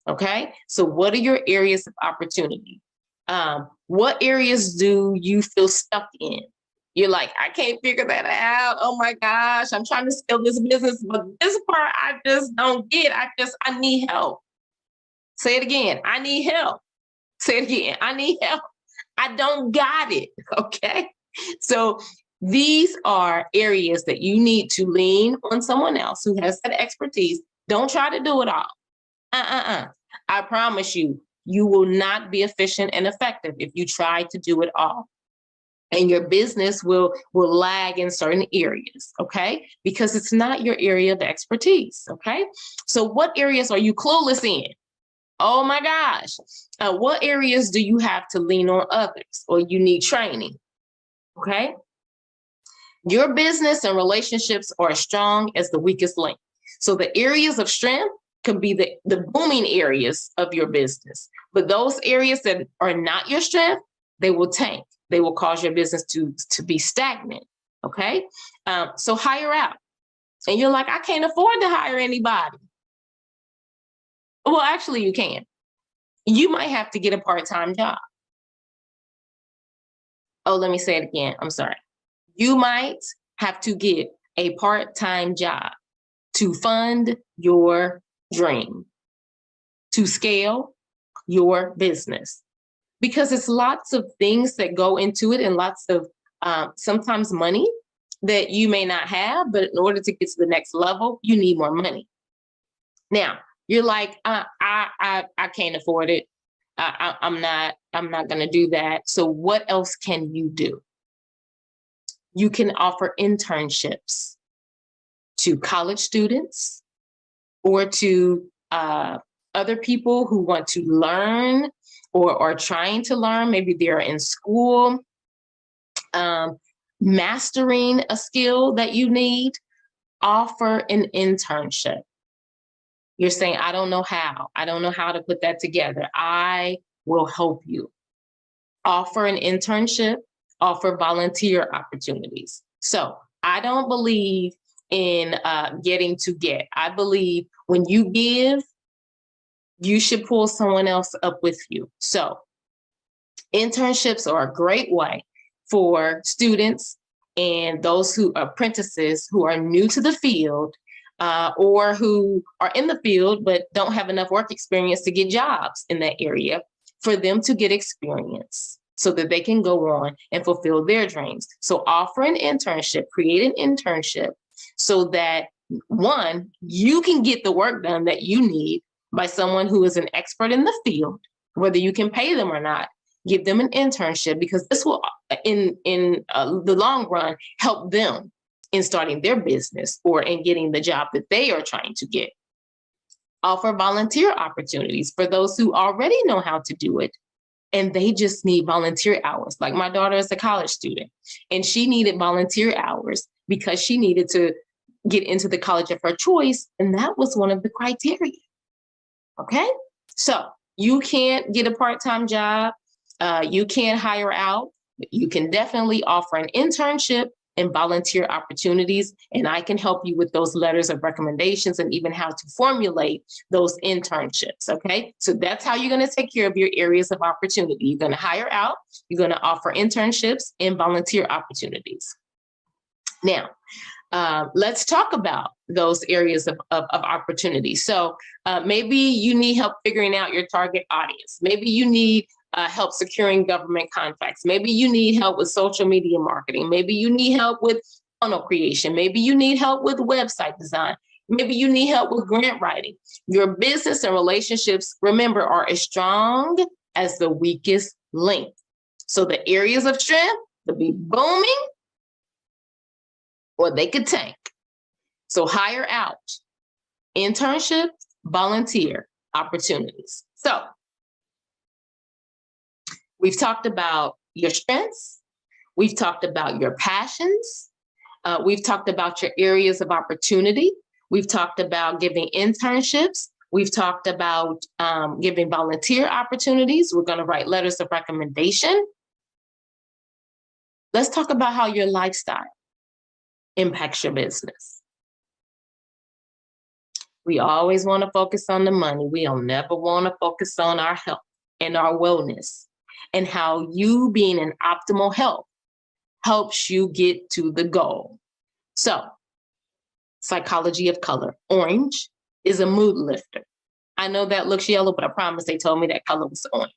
okay? So what are your areas of opportunity? What areas do you feel stuck in? You're like, I can't figure that out. Oh my gosh, I'm trying to scale this business, but this part I just don't get. I need help. Say it again, I need help. Say it again, I need help. I don't got it, okay? So these are areas that you need to lean on someone else who has that expertise. Don't try to do it all. I promise you, you will not be efficient and effective if you try to do it all. And your business will lag in certain areas, okay? Because it's not your area of expertise, okay? So what areas are you clueless in? Oh my gosh. What areas do you have to lean on others or you need training? Okay. Your business and relationships are as strong as the weakest link. So the areas of strength could be the booming areas of your business. But those areas that are not your strength, they will tank. They will cause your business to be stagnant. Okay. So hire out. And you're like, I can't afford to hire anybody. Well, actually, you can. You might have to get a part-time job. Oh, let me say it again. I'm sorry. You might have to get a part-time job to fund your dream, to scale your business, because it's lots of things that go into it and lots of sometimes money that you may not have, but in order to get to the next level, you need more money. Now, you're like, I can't afford it. I'm not going to do that. So what else can you do? You can offer internships to college students or to other people who want to learn or are trying to learn. Maybe they're in school, mastering a skill that you need. Offer an internship. You're saying, I don't know how. I don't know how to put that together. I will help you. Offer an internship, offer volunteer opportunities. So I don't believe in getting to get. I believe when you give, you should pull someone else up with you. So internships are a great way for students and those who are apprentices who are new to the field or who are in the field but don't have enough work experience to get jobs in that area, for them to get experience so that they can go on and fulfill their dreams. So offer an internship, create an internship so that, one, you can get the work done that you need by someone who is an expert in the field, whether you can pay them or not. Give them an internship, because this will, in the long run, help them in starting their business or in getting the job that they are trying to get. Offer volunteer opportunities for those who already know how to do it, and they just need volunteer hours. Like my daughter is a college student, and she needed volunteer hours because she needed to get into the college of her choice, and that was one of the criteria. Okay, so you can't get a part-time job. You can't hire out. You can definitely offer an internship and volunteer opportunities, and I can help you with those letters of recommendations and even how to formulate those internships, okay? So that's how you're gonna take care of your areas of opportunity. You're gonna hire out, you're gonna offer internships and volunteer opportunities. Now, let's talk about those areas of opportunity. So maybe you need help figuring out your target audience. Maybe you need help securing government contracts. Maybe you need help with social media marketing. Maybe you need help with funnel creation. Maybe you need help with website design. Maybe you need help with grant writing. Your business and relationships, remember, are as strong as the weakest link. So the areas of strength could be booming or they could tank. So hire out, internship, volunteer opportunities. So we've talked about your strengths. We've talked about your passions. We've talked about your areas of opportunity. We've talked about giving internships. We've talked about giving volunteer opportunities. We're going to write letters of recommendation. Let's talk about how your lifestyle impacts your business. We always want to focus on the money. We don't never want to focus on our health and our wellness, and how you being in optimal health helps you get to the goal. So, psychology of color. Orange is a mood lifter. I know that looks yellow, but I promise they told me that color was orange.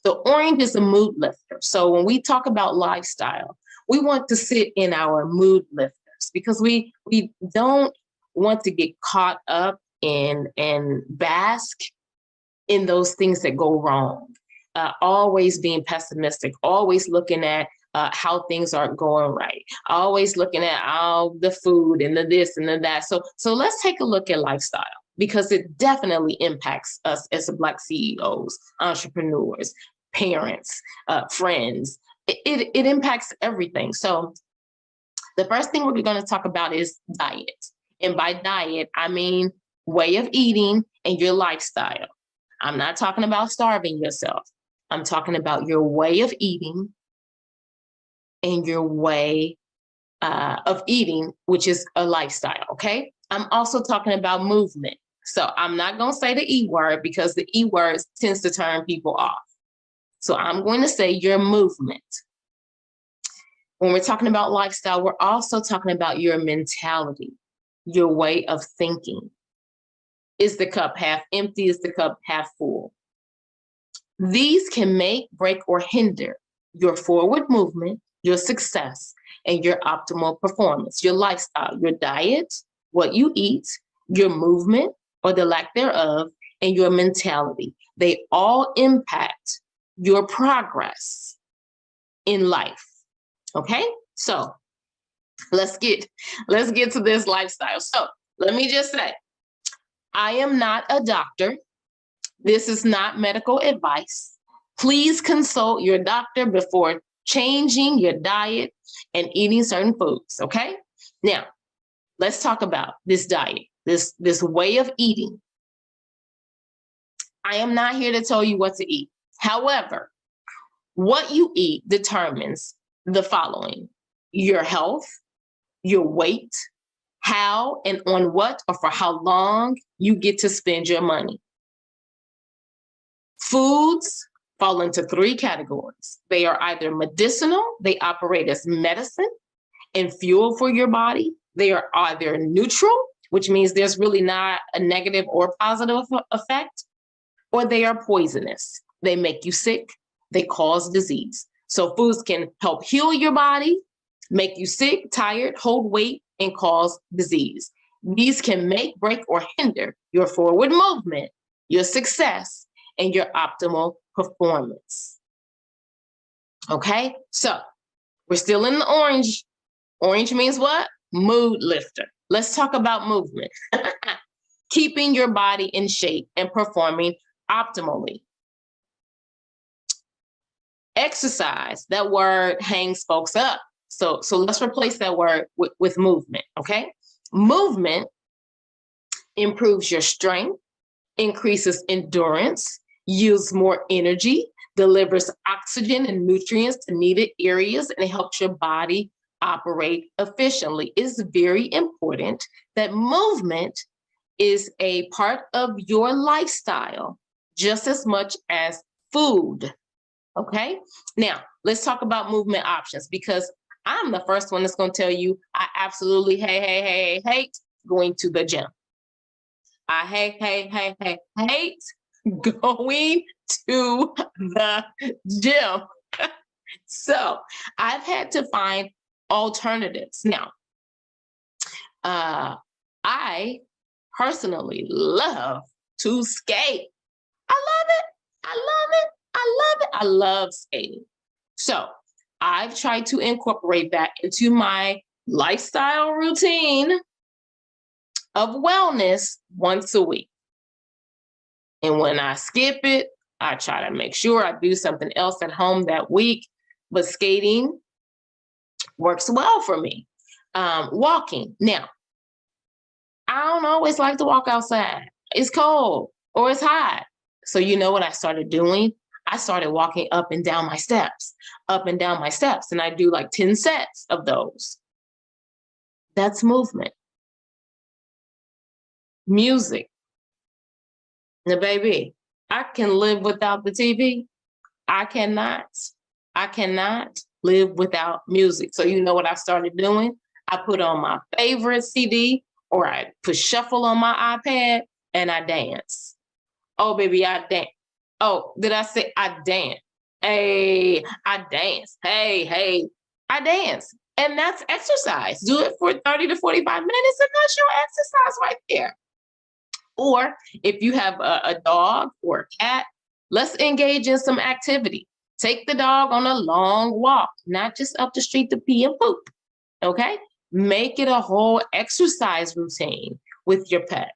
So orange is a mood lifter. So when we talk about lifestyle, we want to sit in our mood lifters because we don't want to get caught up in and bask in those things that go wrong. Always being pessimistic, always looking at how things aren't going right, always looking at all the food and the this and the that. So let's take a look at lifestyle, because it definitely impacts us as Black CEOs, entrepreneurs, parents, friends. It impacts everything. So the first thing we're going to talk about is diet. And by diet, I mean way of eating and your lifestyle. I'm not talking about starving yourself. I'm talking about your way of eating and your way of eating, which is a lifestyle, okay? I'm also talking about movement. So I'm not going to say the E word because the E word tends to turn people off. So I'm going to say your movement. When we're talking about lifestyle, we're also talking about your mentality, your way of thinking. Is the cup half empty? Is the cup half full? These can make, break, or hinder your forward movement, your success, and your optimal performance. Your lifestyle, your diet, what you eat, your movement or the lack thereof, and your mentality. They all impact your progress in life. Okay, so let's get to this lifestyle. So let me just say, I am not a doctor. This is not medical advice. Please consult your doctor before changing your diet and eating certain foods, okay? Now, let's talk about this diet, this way of eating. I am not here to tell you what to eat. However, what you eat determines the following: your health, your weight, how and on what or for how long you get to spend your money. Foods fall into three categories. They are either medicinal, they operate as medicine and fuel for your body. They are either neutral, which means there's really not a negative or positive effect, or they are poisonous. They make you sick, they cause disease. So foods can help heal your body, make you sick, tired, hold weight, and cause disease. These can make, break, or hinder your forward movement, your success, and your optimal performance. Okay, so we're still in the orange. Orange means what? Mood lifter. Let's talk about movement. Keeping your body in shape and performing optimally. Exercise, that word hangs folks up. So let's replace that word with movement, okay? Movement improves your strength, increases endurance, yields more energy, delivers oxygen and nutrients to needed areas, and it helps your body operate efficiently. It's very important that movement is a part of your lifestyle just as much as food, okay? Now, let's talk about movement options, because I'm the first one that's going to tell you I absolutely hate going to the gym. I hate going to the gym. So I've had to find alternatives. Now, I personally love to skate. I love it. I love it. I love it. I love skating. So I've tried to incorporate that into my lifestyle routine of wellness once a week. And when I skip it, I try to make sure I do something else at home that week. But skating works well for me. Walking. Now, I don't always like to walk outside. It's cold or it's hot. So you know what I started doing? I started walking up and down my steps, and I do like 10 sets of those. That's movement. Music. Now, baby, I can live without the TV. I cannot live without music. So you know what I started doing? I put on my favorite CD, or I put shuffle on my iPad, and I dance. Oh, baby, I dance. Oh, did I say I dance? Hey, I dance. Hey, I dance. And that's exercise. Do it for 30 to 45 minutes, and that's your exercise right there. Or if you have a dog or a cat, let's engage in some activity. Take the dog on a long walk, not just up the street to pee and poop, okay? Make it a whole exercise routine with your pet.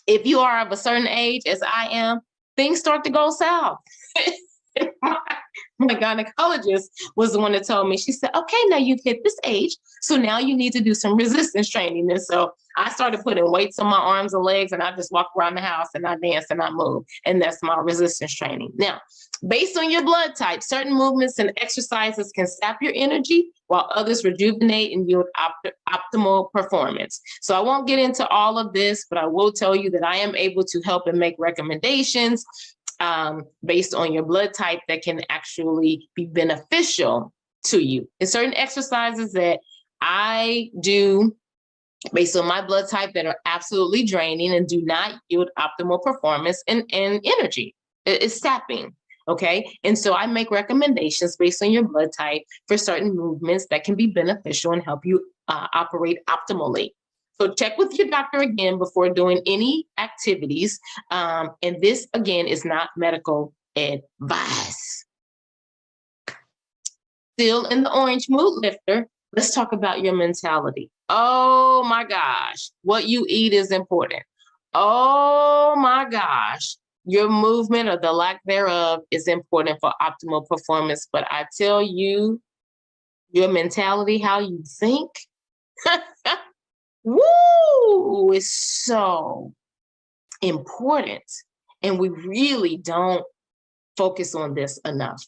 If you are of a certain age, as I am, things start to go south. My gynecologist was the one that told me, she said, okay, now you've hit this age, so now you need to do some resistance training. And so I started putting weights on my arms and legs, and I just walk around the house and I dance and I move. And that's my resistance training. Now, based on your blood type, certain movements and exercises can sap your energy, while others rejuvenate and yield optimal performance. So I won't get into all of this, but I will tell you that I am able to help and make recommendations based on your blood type that can actually be beneficial to you. And certain exercises that I do based on my blood type that are absolutely draining and do not yield optimal performance and energy. It's sapping. Okay. And so I make recommendations based on your blood type for certain movements that can be beneficial and help you operate optimally. So check with your doctor again before doing any activities. And this, again, is not medical advice. Still in the orange mood lifter, let's talk about your mentality. Oh my gosh, what you eat is important. Oh my gosh, your movement or the lack thereof is important for optimal performance. But I tell you, your mentality, how you think, woo, is so important. And we really don't focus on this enough.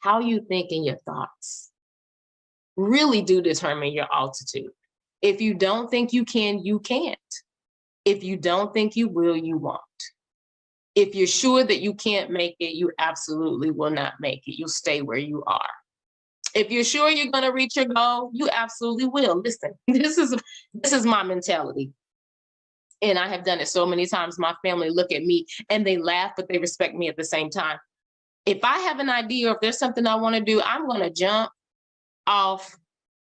How you think and your thoughts really do determine your altitude. If you don't think you can, you can't. If you don't think you will, you won't. If you're sure that you can't make it, you absolutely will not make it. You'll stay where you are. If you're sure you're going to reach your goal, you absolutely will. Listen, this is my mentality. And I have done it so many times. My family look at me and they laugh, but they respect me at the same time. If I have an idea or if there's something I want to do, I'm going to jump off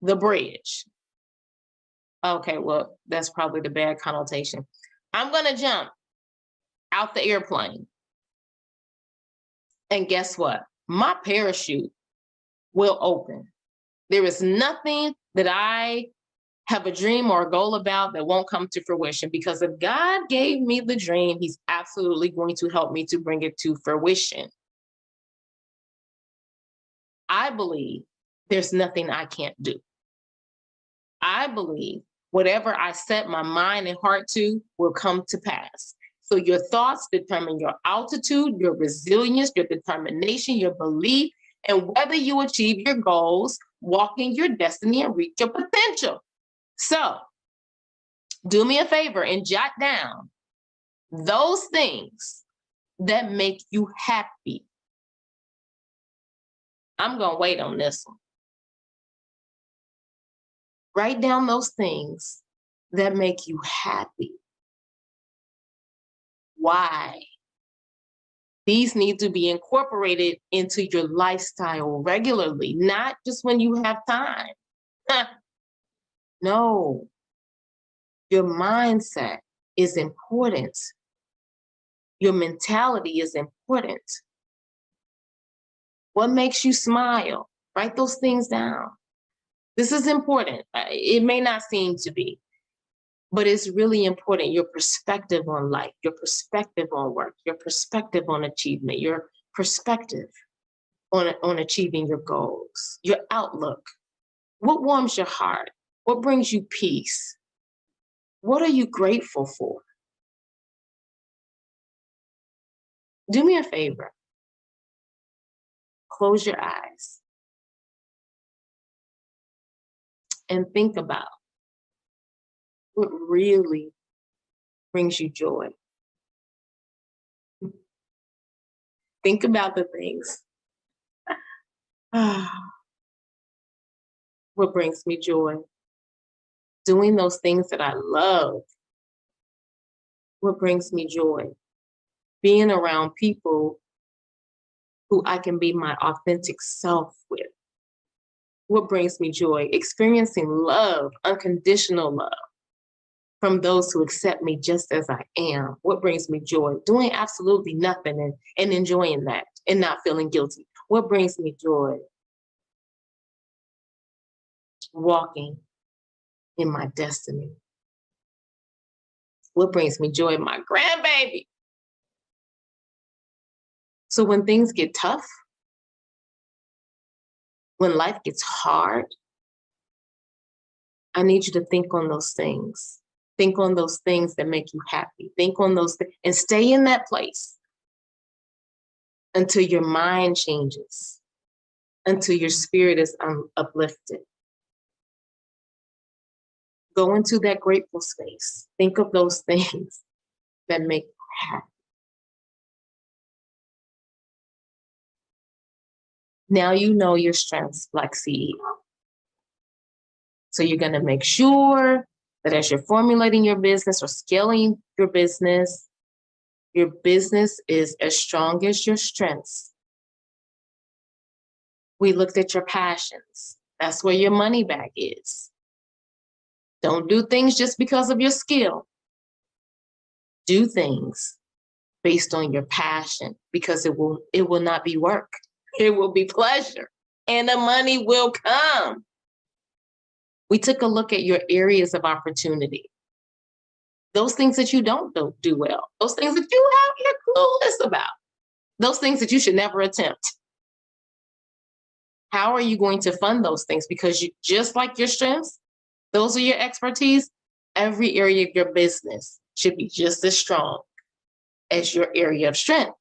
the bridge. Okay, well, that's probably the bad connotation. I'm going to jump out the airplane. And guess what? My parachute will open. There is nothing that I have a dream or a goal about that won't come to fruition, because if God gave me the dream, he's absolutely going to help me to bring it to fruition. I believe there's nothing I can't do. I believe whatever I set my mind and heart to will come to pass. So your thoughts determine your altitude, your resilience, your determination, your belief, and whether you achieve your goals, walk in your destiny, and reach your potential. So do me a favor and jot down those things that make you happy. I'm going to wait on this one. Write down those things that make you happy. Why? These need to be incorporated into your lifestyle regularly, not just when you have time. No, your mindset is important. Your mentality is important. What makes you smile? Write those things down. This is important. It may not seem to be, but it's really important. Your perspective on life, your perspective on work, your perspective on achievement, your perspective on achieving your goals, your outlook. What warms your heart? What brings you peace? What are you grateful for? Do me a favor. Close your eyes and think about what really brings you joy. Think about the things. What brings me joy? Doing those things that I love. What brings me joy? Being around people who I can be my authentic self with. What brings me joy? Experiencing love, unconditional love from those who accept me just as I am. What brings me joy? Doing absolutely nothing and enjoying that and not feeling guilty. What brings me joy? Walking in my destiny. What brings me joy? My grandbaby. So when things get tough, when life gets hard, I need you to think on those things. Think on those things that make you happy. Think on those things and stay in that place until your mind changes, until your spirit is uplifted. Go into that grateful space. Think of those things that make you happy. Now you know your strengths, BlackCEO. So you're going to make sure that as you're formulating your business or scaling your business is as strong as your strengths. We looked at your passions. That's where your money bag is. Don't do things just because of your skill. Do things based on your passion, because it will not be work. It will be pleasure, and the money will come. We took a look at your areas of opportunity. Those things that you don't do well, those things that you're clueless about, those things that you should never attempt. How are you going to fund those things? Because you, just like your strengths, those are your expertise. Every area of your business should be just as strong as your area of strength.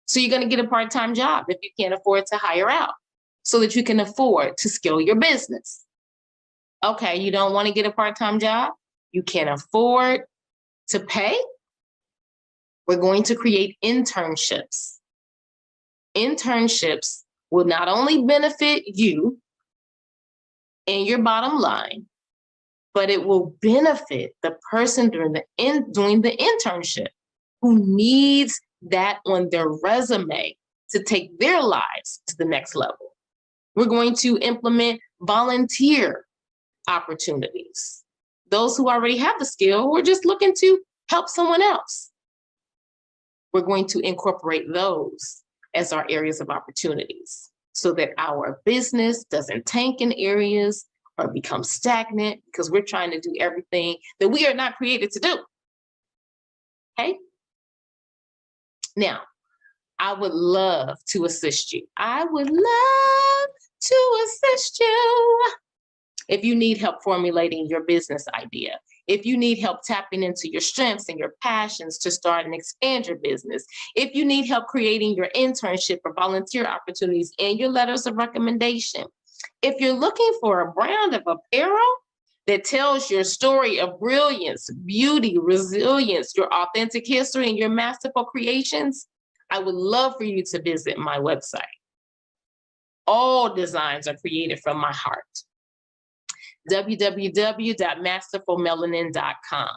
So you're going to get a part-time job if you can't afford to hire out, so that you can afford to scale your business. Okay, you don't want to get a part-time job? You can't afford to pay? We're going to create internships. Internships will not only benefit you and your bottom line, but it will benefit the person doing the internship who needs that on their resume to take their lives to the next level. We're going to implement volunteer opportunities. Those who already have the skill, who are just looking to help someone else. We're going to incorporate those as our areas of opportunities so that our business doesn't tank in areas or become stagnant because we're trying to do everything that we are not created to do. Okay? Now, I would love to assist you. I would love to assist you. If you need help formulating your business idea, if you need help tapping into your strengths and your passions to start and expand your business, if you need help creating your internship or volunteer opportunities and your letters of recommendation, if you're looking for a brand of apparel that tells your story of brilliance, beauty, resilience, your authentic history, and your masterful creations, I would love for you to visit my website. All designs are created from my heart. www.masterfulmelanin.com.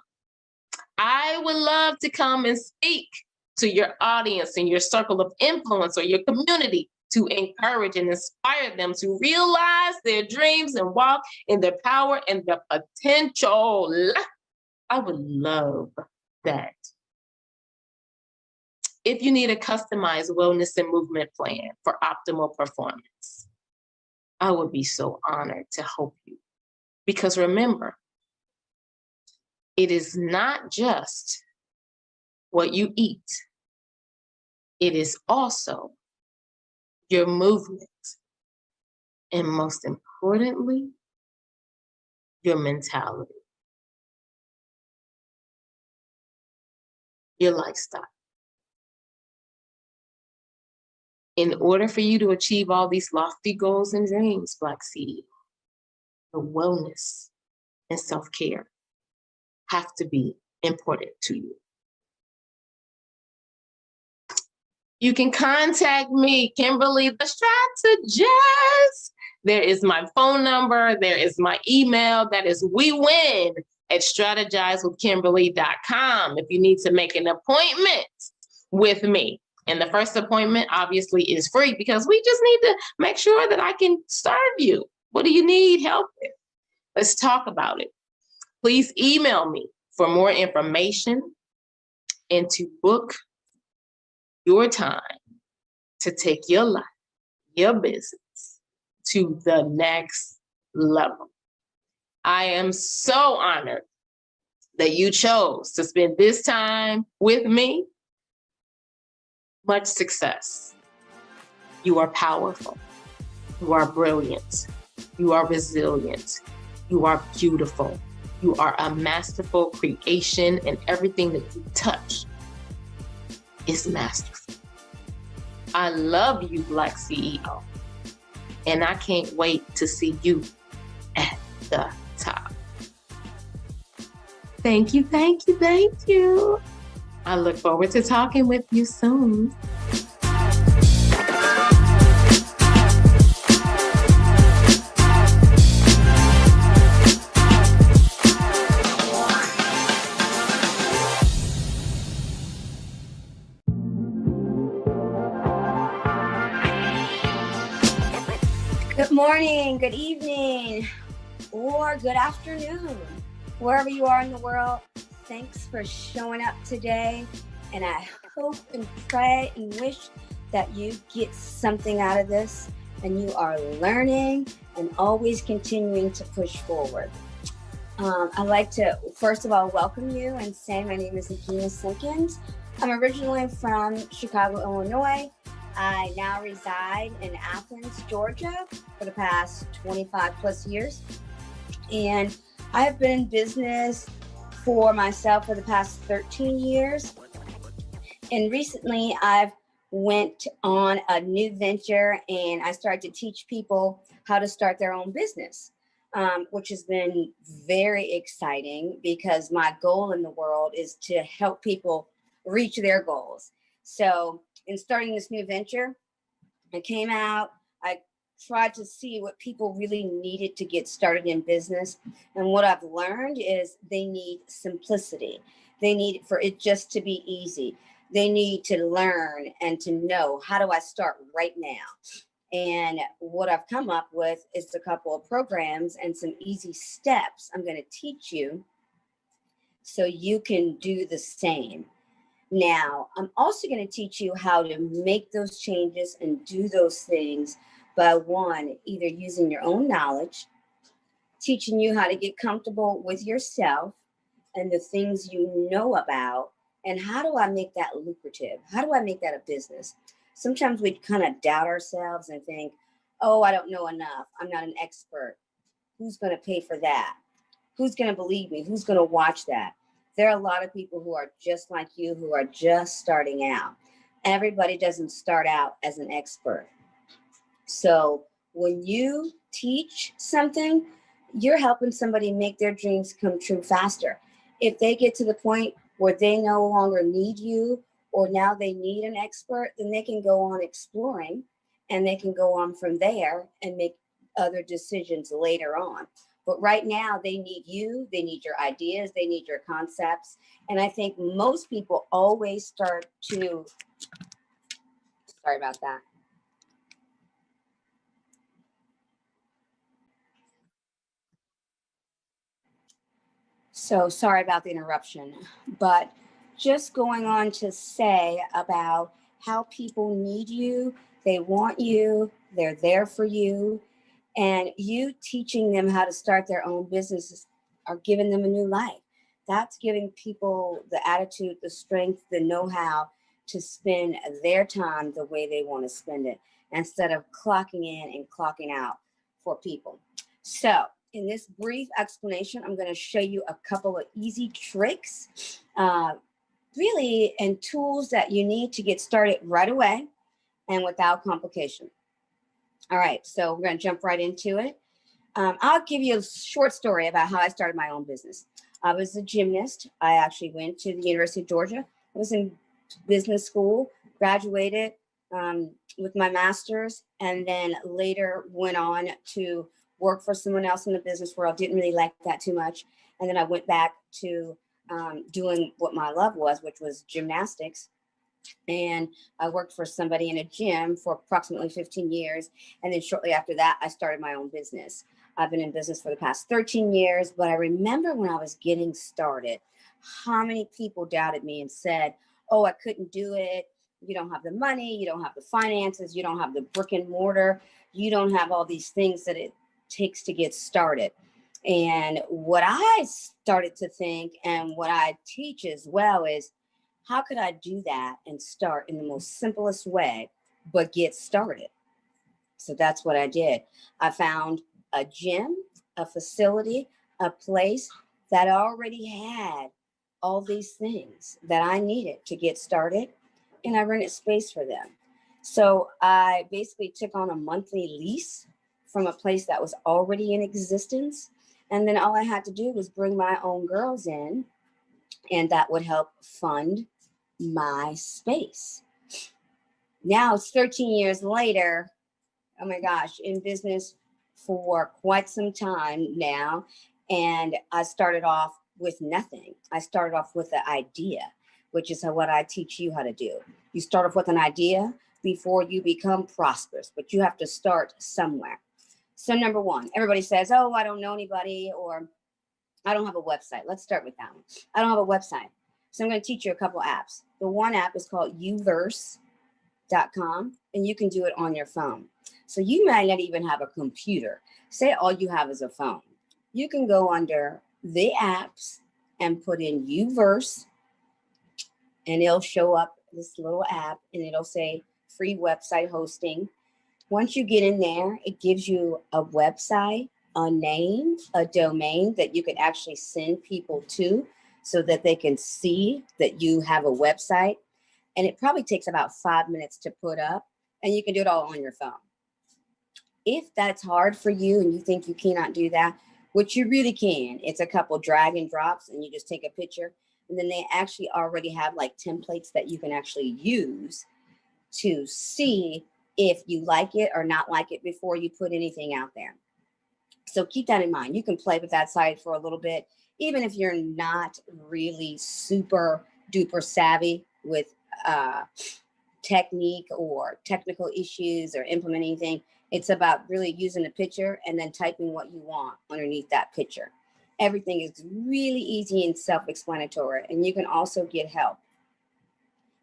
I would love to come and speak to your audience and your circle of influence or your community to encourage and inspire them to realize their dreams and walk in their power and their potential. I would love that. If you need a customized wellness and movement plan for optimal performance, I would be so honored to help you. Because remember, it is not just what you eat, it is also your movement, and most importantly, your mentality, your lifestyle. In order for you to achieve all these lofty goals and dreams, BlackCEO, the wellness and self-care have to be important to you. You can contact me, Kimberly the Strategist. There is my phone number. There is my email. That is wewin@strategizewithkimberly.com. If you need to make an appointment with me. And the first appointment obviously is free because we just need to make sure that I can serve you. What do you need help with? Let's talk about it. Please email me for more information and to book your time to take your life, your business to the next level. I am so honored that you chose to spend this time with me. Much success. You are powerful. You are brilliant. You are resilient. You are beautiful. You are a masterful creation, and everything that you touch is masterful. I love you, BlackCEO, and I can't wait to see you at the top. Thank you, thank you, thank you. I look forward to talking with you soon. Good morning, good evening, or good afternoon, wherever you are in the world. Thanks for showing up today, and I hope and pray and wish that you get something out of this and you are learning and always continuing to push forward. I'd like to, first of all, welcome you and say my name is Akina Simpkins. I'm originally from Chicago, Illinois. I now reside in Athens, Georgia for the past 25 plus years. And I have been in business for myself for the past 13 years. And recently I've went on a new venture and I started to teach people how to start their own business, which has been very exciting because my goal in the world is to help people reach their goals. So in starting this new venture, I came out, I tried to see what people really needed to get started in business. And what I've learned is they need simplicity. They need for it just to be easy. They need to learn and to know, how do I start right now? And what I've come up with is a couple of programs and some easy steps I'm going to teach you so you can do the same. Now, I'm also going to teach you how to make those changes and do those things by one, either using your own knowledge, teaching you how to get comfortable with yourself and the things you know about, and how do I make that lucrative? How do I make that a business? Sometimes we kind of doubt ourselves and think, oh, I don't know enough. I'm not an expert. Who's going to pay for that? Who's going to believe me? Who's going to watch that? There are a lot of people who are just like you, who are just starting out. Everybody doesn't start out as an expert. So when you teach something, you're helping somebody make their dreams come true faster. If they get to the point where they no longer need you, or now they need an expert, then they can go on exploring and they can go on from there and make other decisions later on. But right now they need you, they need your ideas, they need your concepts. And I think most people always start to, sorry about that. So sorry about the interruption, but just going on to say about how people need you, they want you, they're there for you, and you teaching them how to start their own businesses are giving them a new life. That's giving people the attitude, the strength, the know-how to spend their time the way they want to spend it instead of clocking in and clocking out for people. So in this brief explanation, I'm going to show you a couple of easy tricks, really, and tools that you need to get started right away and without complication. All right, so we're going to jump right into it. I'll give you a short story about how I started my own business. I was a gymnast. I actually went to the University of Georgia. I was in business school, graduated with my master's, and then later went on to work for someone else in the business world. Didn't really like that too much. And then I went back to doing what my love was, which was gymnastics. And I worked for somebody in a gym for approximately 15 years. And then shortly after that, I started my own business. I've been in business for the past 13 years, but I remember when I was getting started, how many people doubted me and said, oh, I couldn't do it. You don't have the money, you don't have the finances, you don't have the brick and mortar, you don't have all these things that it takes to get started. And what I started to think, and what I teach as well, is how could I do that and start in the most simplest way, but get started? So that's what I did. I found a gym, a facility, a place that already had all these things that I needed to get started, and I rented space for them. So I basically took on a monthly lease from a place that was already in existence. And then all I had to do was bring my own girls in, and that would help fund my space. Now it's 13 years later. Oh my gosh, in business for quite some time now. And I started off with nothing. I started off with the idea, which is what I teach you how to do. You start off with an idea before you become prosperous, but you have to start somewhere. So number one, everybody says, oh, I don't know anybody, or I don't have a website. Let's start with that one. I don't have a website. So I'm going to teach you a couple apps. The one app is called uverse.com, and you can do it on your phone. So you might not even have a computer. Say all you have is a phone. You can go under the apps and put in uverse, and it'll show up this little app, and it'll say free website hosting. Once you get in there, it gives you a website, a name, a domain that you can actually send people to so that they can see that you have a website. And it probably takes about 5 minutes to put up, and you can do it all on your phone. If that's hard for you and you think you cannot do that, which you really can, it's a couple drag and drops, and you just take a picture, and then they actually already have like templates that you can actually use to see if you like it or not like it before you put anything out there. So keep that in mind. You can play with that site for a little bit, even if you're not really super duper savvy with technique or technical issues or implementing anything. It's about really using a picture and then typing what you want underneath that picture. Everything is really easy and self-explanatory, and you can also get help.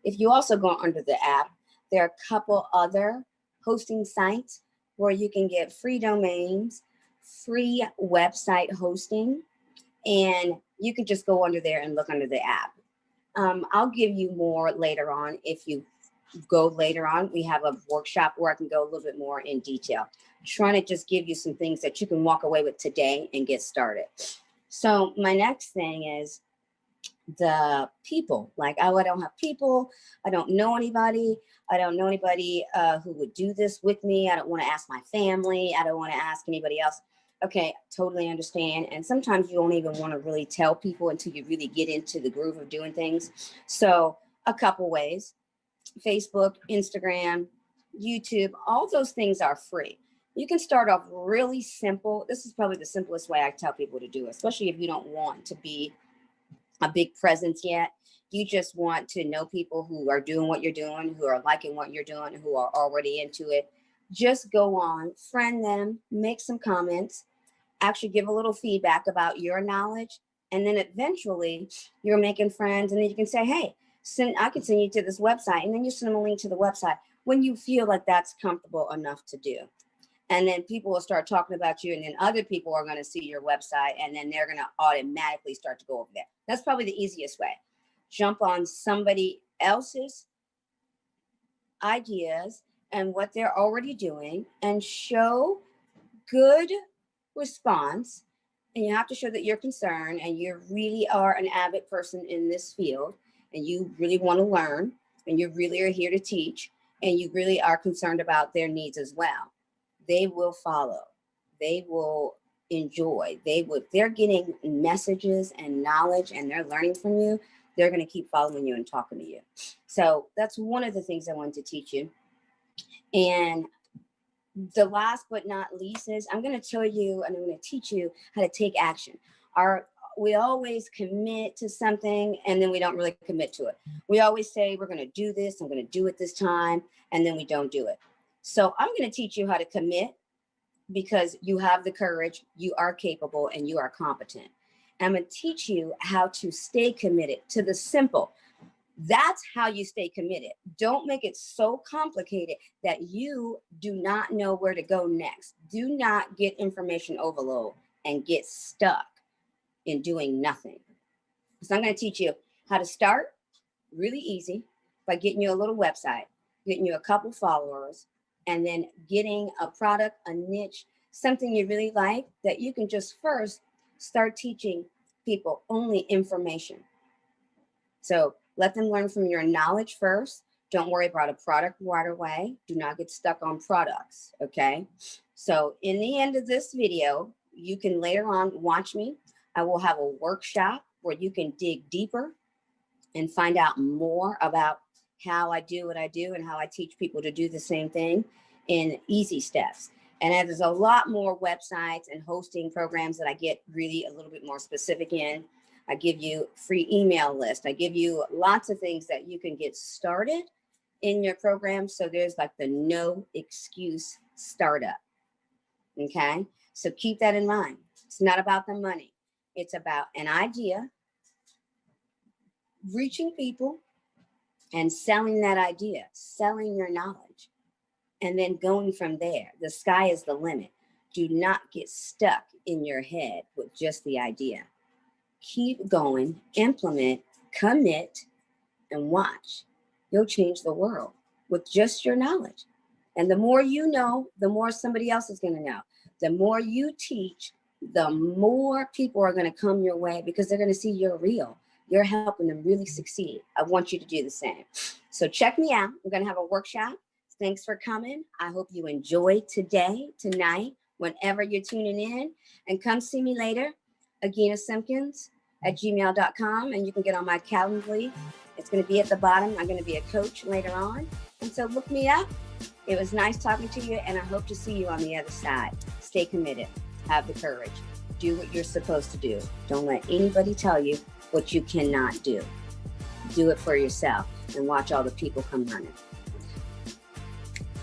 If you also go under the app, there are a couple other hosting sites where you can get free domains, free website hosting, and you can just go under there and look under the app. I'll give you more later on. If you go later on, we have a workshop where I can go a little bit more in detail. I'm trying to just give you some things that you can walk away with today and get started. So my next thing is the people. Like, oh, I don't have people. I don't know anybody. I don't know anybody who would do this with me. I don't want to ask my family. I don't want to ask anybody else. Okay, totally understand. And sometimes you don't even want to really tell people until you really get into the groove of doing things. So a couple ways: Facebook, Instagram, YouTube, all those things are free. You can start off really simple. This is probably the simplest way I tell people to do it, especially if you don't want to be a big presence yet. You just want to know people who are doing what you're doing, who are liking what you're doing, who are already into it. Just go on, friend them, make some comments, actually give a little feedback about your knowledge. And then eventually you're making friends, and then you can say, hey, I can send you to this website. And then you send them a link to the website when you feel like that's comfortable enough to do. And then people will start talking about you, and then other people are going to see your website, and then they're going to automatically start to go over there. That's probably the easiest way. Jump on somebody else's ideas and what they're already doing and show good response. And you have to show that you're concerned and you really are an avid person in this field, and you really want to learn, and you really are here to teach, and you really are concerned about their needs as well. They will follow. They will enjoy. If they're getting messages and knowledge and they're learning from you, they're going to keep following you and talking to you. So that's one of the things I wanted to teach you. And the last but not least is I'm going to tell you, and I'm going to teach you how to take action. We always commit to something, and then we don't really commit to it. We always say, we're going to do this, I'm going to do it this time, and then we don't do it. So I'm going to teach you how to commit, because you have the courage, you are capable, and you are competent. I'm going to teach you how to stay committed to the simple. That's how you stay committed. Don't make it so complicated that you do not know where to go next. Do not get information overload and get stuck in doing nothing. So I'm going to teach you how to start really easy by getting you a little website, getting you a couple followers, and then getting a product, a niche, something you really like that you can just first start teaching people only information. So let them learn from your knowledge first. Don't worry about a product right away. Do not get stuck on products, okay? So in the end of this video, you can later on watch me. I will have a workshop where you can dig deeper and find out more about how I do what I do and how I teach people to do the same thing in easy steps. And there's a lot more websites and hosting programs that I get really a little bit more specific in. I give you free email list. I give you lots of things that you can get started in your program. So there's like the no excuse startup. Okay. So keep that in mind. It's not about the money. It's about an idea, reaching people and selling that idea, selling your knowledge, and then going from there. The sky is the limit. Do not get stuck in your head with just the idea. Keep going, implement, commit, and watch. You'll change the world with just your knowledge. And the more you know, the more somebody else is going to know. The more you teach, the more people are going to come your way, because they're going to see you're real. You're helping them really succeed. I want you to do the same. So check me out. I'm going to have a workshop. Thanks for coming. I hope you enjoyed today, tonight, whenever you're tuning in. And come see me later, AginaSimpkins@gmail.com, and you can get on my Calendly. It's going to be at the bottom. I'm going to be a coach later on. And so look me up. It was nice talking to you, and I hope to see you on the other side. Stay committed. Have the courage. Do what you're supposed to do. Don't let anybody tell you what you cannot do. Do it for yourself and watch all the people come running.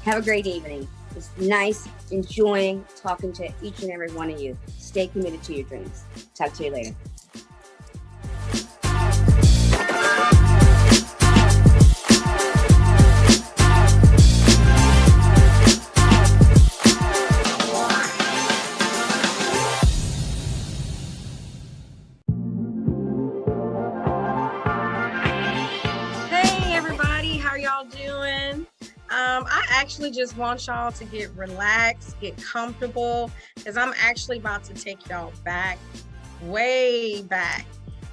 Have a great evening. It's nice enjoying talking to each and every one of you. Stay committed to your dreams. Talk to you later. Hey everybody, how y'all doing? I actually just want y'all to get relaxed, get comfortable, because I'm actually about to take y'all back, way back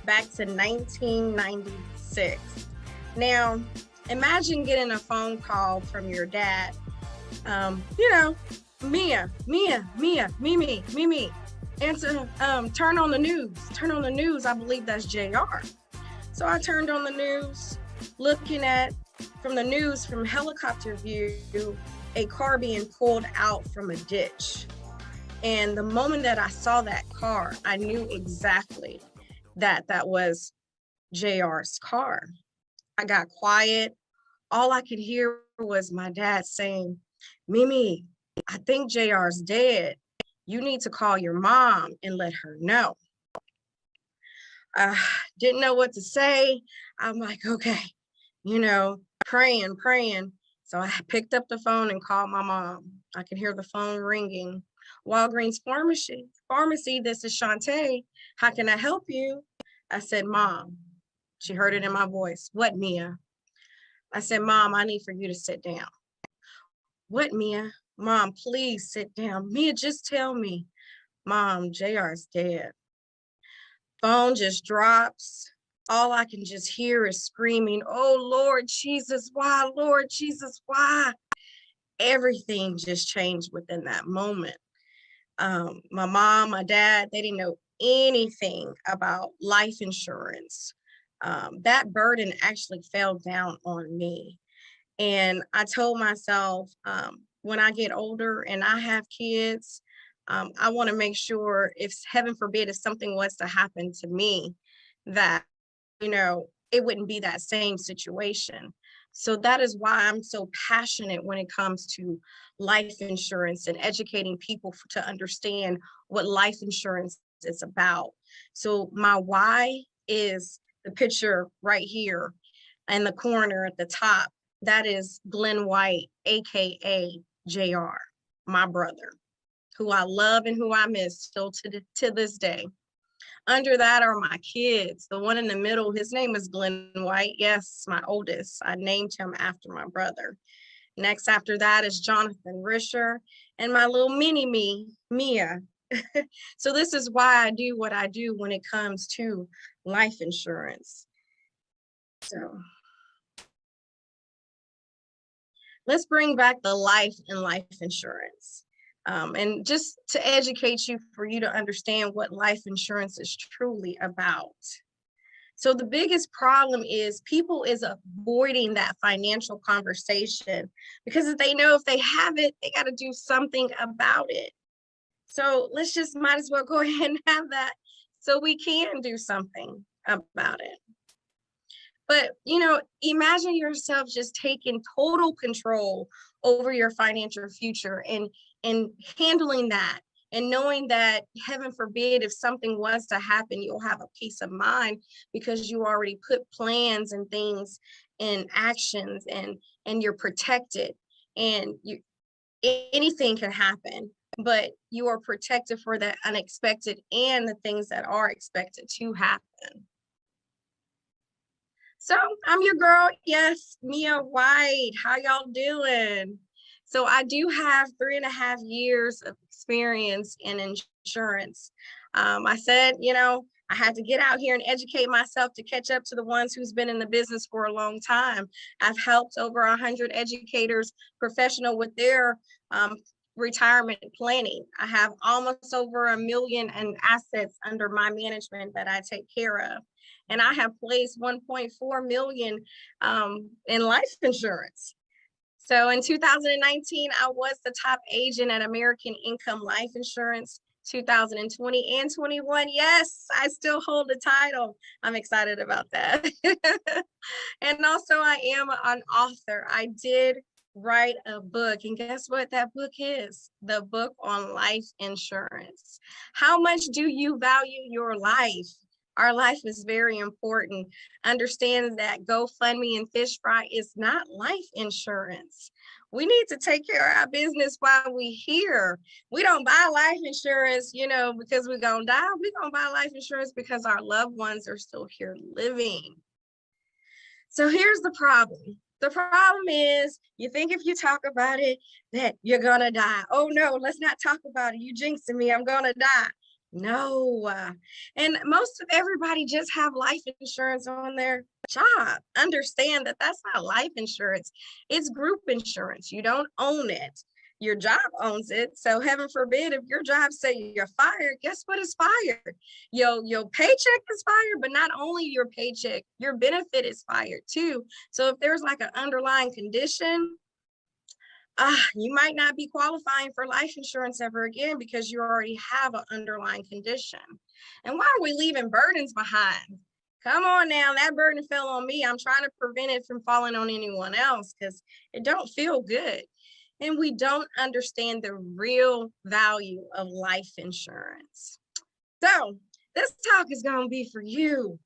to 1996. Now, imagine getting a phone call from your dad. Mia, Mimi. Answer, turn on the news. I believe that's JR. So I turned on the news, looking at from the news from helicopter view, a car being pulled out from a ditch. And the moment that I saw that car, I knew exactly that that was JR's car. I got quiet. All I could hear was my dad saying, Mimi, I think JR's dead. You need to call your mom and let her know. I didn't know what to say. I'm like, okay, praying. So I picked up the phone and called my mom. I could hear the phone ringing. Walgreens Pharmacy, this is Shantae. How can I help you? I said, Mom. She heard it in my voice. What, Mia? I said, Mom, I need for you to sit down. What, Mia? Mom, please sit down. Mia, just tell me. Mom, JR's dead. Phone just drops. All I can just hear is screaming, oh, Lord Jesus, why? Lord Jesus, why? Everything just changed within that moment. My mom, my dad, they didn't know anything about life insurance. That burden actually fell down on me. And I told myself, when I get older and I have kids, I want to make sure, if heaven forbid, if something was to happen to me, that, it wouldn't be that same situation. So that is why I'm so passionate when it comes to life insurance and educating people to understand what life insurance is about. So my why is the picture right here in the corner at the top. That is Glenn White, AKA JR, my brother, who I love and who I miss still to this day. Under that are my kids. The one in the middle, his name is Glenn White. Yes, my oldest. I named him after my brother. Next after that is Jonathan Risher and my little mini me, Mia. So this is why I do what I do when it comes to life insurance. So let's bring back the life and life insurance. And just to educate you, for you to understand what life insurance is truly about. So the biggest problem is people is avoiding that financial conversation because if they know if they have it, they got to do something about it. So let's just might as well go ahead and have that so we can do something about it. But, imagine yourself just taking total control over your financial future and handling that and knowing that, heaven forbid, if something was to happen, you'll have a peace of mind because you already put plans and things and actions and you're protected, and anything can happen, but you are protected for the unexpected and the things that are expected to happen. So I'm your girl, yes, Mia White. How y'all doing? So I do have 3.5 years of experience in insurance. I said, I had to get out here and educate myself to catch up to the ones who's been in the business for a long time. I've helped over 100 educators professional with their retirement planning. I have almost over $1 million in assets under my management that I take care of. And I have placed 1.4 million in life insurance. So in 2019, I was the top agent at American Income Life Insurance. 2020 and 21, yes, I still hold the title. I'm excited about that. And also I am an author. I did write a book, and guess what that book is? The book on life insurance. How much do you value your life? Our life is very important. Understand that GoFundMe and Fish Fry is not life insurance. We need to take care of our business while we're here. We don't buy life insurance, because we're going to die. We're going to buy life insurance because our loved ones are still here living. So here's the problem. The problem is you think if you talk about it that you're going to die. Oh, no, let's not talk about it. You jinxing me. I'm going to die. No. And most of everybody just have life insurance on their job. Understand that that's not life insurance. It's group insurance. You don't own it. Your job owns it. So heaven forbid, if your job say you're fired, guess what is fired? Your paycheck is fired, but not only your paycheck, your benefit is fired too. So if there's like an underlying condition, you might not be qualifying for life insurance ever again because you already have an underlying condition. And why are we leaving burdens behind? Come on now, that burden fell on me. I'm trying to prevent it from falling on anyone else because it don't feel good. And we don't understand the real value of life insurance. So this talk is going to be for you,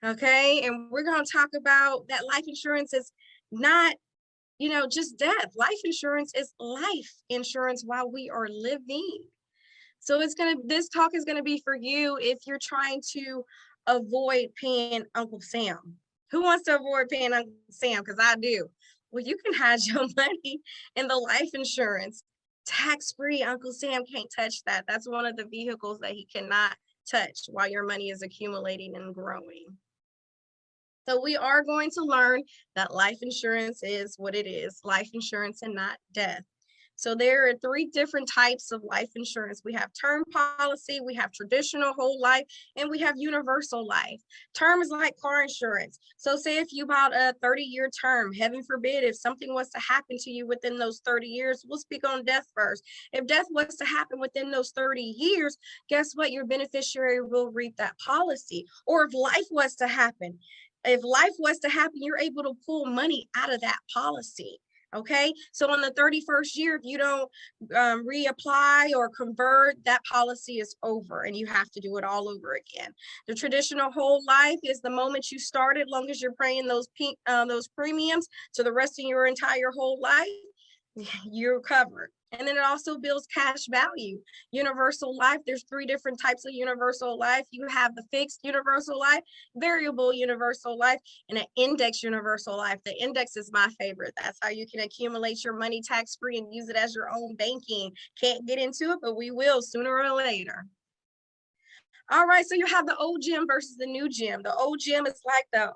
okay? And we're going to talk about that life insurance is not, just death. Life insurance is life insurance while we are living. So this talk is going to be for you if you're trying to avoid paying Uncle Sam. Who wants to avoid paying Uncle Sam? Because I do. Well, you can hide your money in the life insurance. Tax-free, Uncle Sam can't touch that. That's one of the vehicles that he cannot touch while your money is accumulating and growing. So we are going to learn that life insurance is what it is, life insurance and not death. So there are 3 different types of life insurance. We have term policy, we have traditional whole life, and we have universal life. Term is like car insurance. So say if you bought a 30-year term, heaven forbid, if something was to happen to you within those 30 years, we'll speak on death first. If death was to happen within those 30 years, guess what? Your beneficiary will reap that policy. Or if life was to happen, you're able to pull money out of that policy. Okay, so on the 31st year, if you don't reapply or convert, that policy is over and you have to do it all over again. The traditional whole life is the moment you started, long as you're paying those premiums to the rest of your entire whole life, you're covered. And then it also builds cash value. Universal life, there's 3 different types of universal life. You have the fixed universal life, variable universal life, and an index universal life. The index is my favorite. That's how you can accumulate your money tax-free and use it as your own banking. Can't get into it, but we will sooner or later. All right, so you have the old gym versus the new gym. The old gym is like the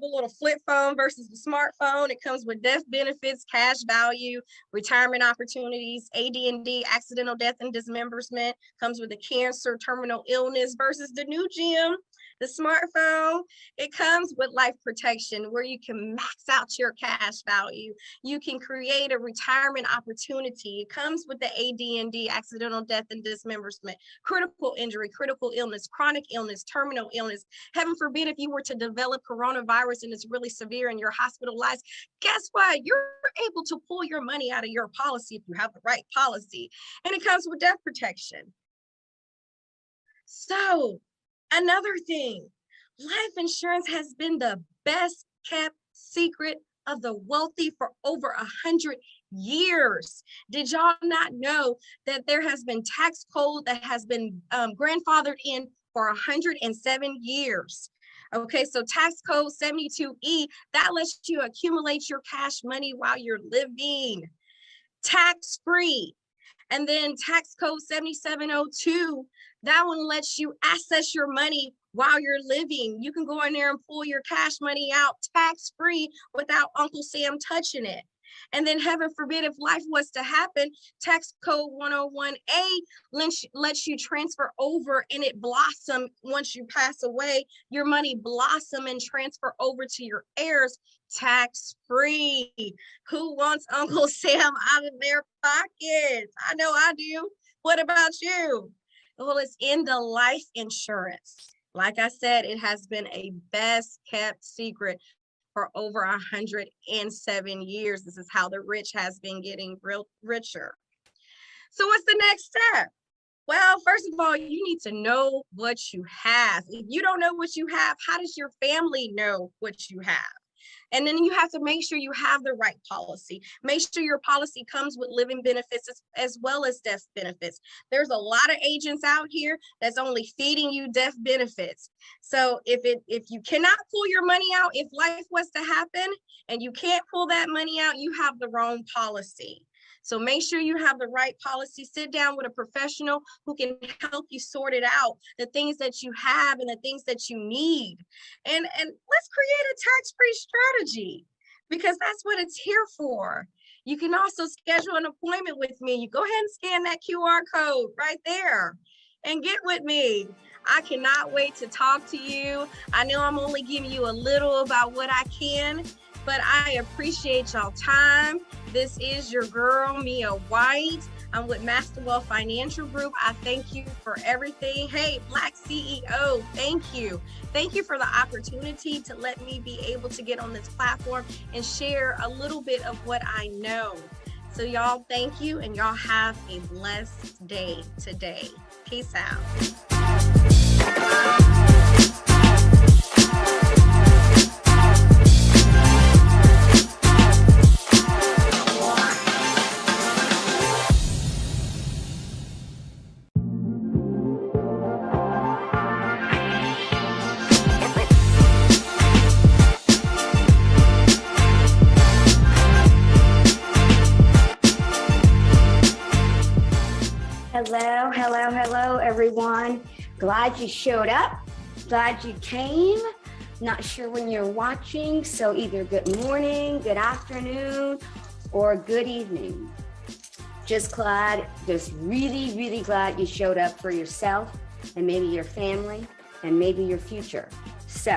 little flip phone versus the smartphone. It comes with death benefits, cash value, retirement opportunities, AD&D, accidental death and dismemberment, comes with the cancer, terminal illness versus the new gym. The smartphone, it comes with life protection where you can max out your cash value. You can create a retirement opportunity. It comes with the AD&D, accidental death and dismemberment, critical injury, critical illness, chronic illness, terminal illness. Heaven forbid if you were to develop coronavirus and it's really severe and you're hospitalized, guess what? You're able to pull your money out of your policy if you have the right policy. And it comes with death protection. So, another thing, life insurance has been the best kept secret of the wealthy for over 100 years. Did y'all not know that there has been tax code that has been grandfathered in for 107 years? Okay, so tax code 72E, that lets you accumulate your cash money while you're living, tax-free. And then tax code 7702, that one lets you access your money while you're living. You can go in there and pull your cash money out tax-free without Uncle Sam touching it. And then heaven forbid if life was to happen, tax code 101A lets you transfer over and it blossom once you pass away. Your money blossom and transfer over to your heirs tax-free. Who wants Uncle Sam out of their pockets? I know I do. What about you? Well, it's in the life insurance. Like I said, it has been a best kept secret for over 107 years. This is how the rich has been getting richer. So what's the next step? Well, first of all, you need to know what you have. If you don't know what you have, how does your family know what you have? And then you have to make sure you have the right policy. Make sure your policy comes with living benefits as well as death benefits. There's a lot of agents out here that's only feeding you death benefits. So if you cannot pull your money out, if life was to happen and you can't pull that money out, you have the wrong policy. So make sure you have the right policy. Sit down with a professional who can help you sort it out, the things that you have and the things that you need. And let's create a tax-free strategy because that's what it's here for. You can also schedule an appointment with me. You go ahead and scan that QR code right there and get with me. I cannot wait to talk to you. I know I'm only giving you a little about what I can. but I appreciate y'all time. This is your girl, Mia White. I'm with Master Wealth Financial Group. I thank you for everything. Hey, Black CEO, thank you. Thank you for the opportunity to let me be able to get on this platform and share a little bit of what I know. So y'all, thank you, and y'all have a blessed day today. Peace out. Hello, everyone. Glad you showed up. Glad you came. Not sure when you're watching, so either good morning, good afternoon, or good evening. Just really glad you showed up for yourself and maybe your family and maybe your future. So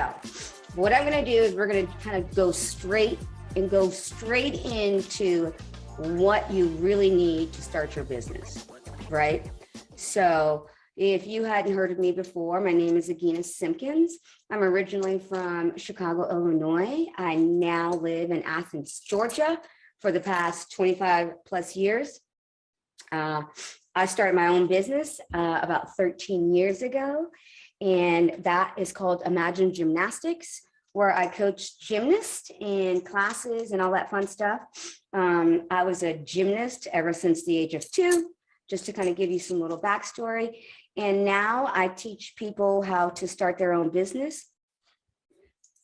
what I'm gonna do is we're gonna kind of go straight into what you really need to start your business, right? So if you hadn't heard of me before, my name is Agina Simpkins. I'm originally from Chicago, Illinois. I now live in Athens, Georgia for the past 25 plus years. I started my own business about 13 years ago, and that is called Imagine Gymnastics, where I coach gymnasts in classes and all that fun stuff. I was a gymnast ever since the age of 2, just to kind of give you some little backstory. And now I teach people how to start their own business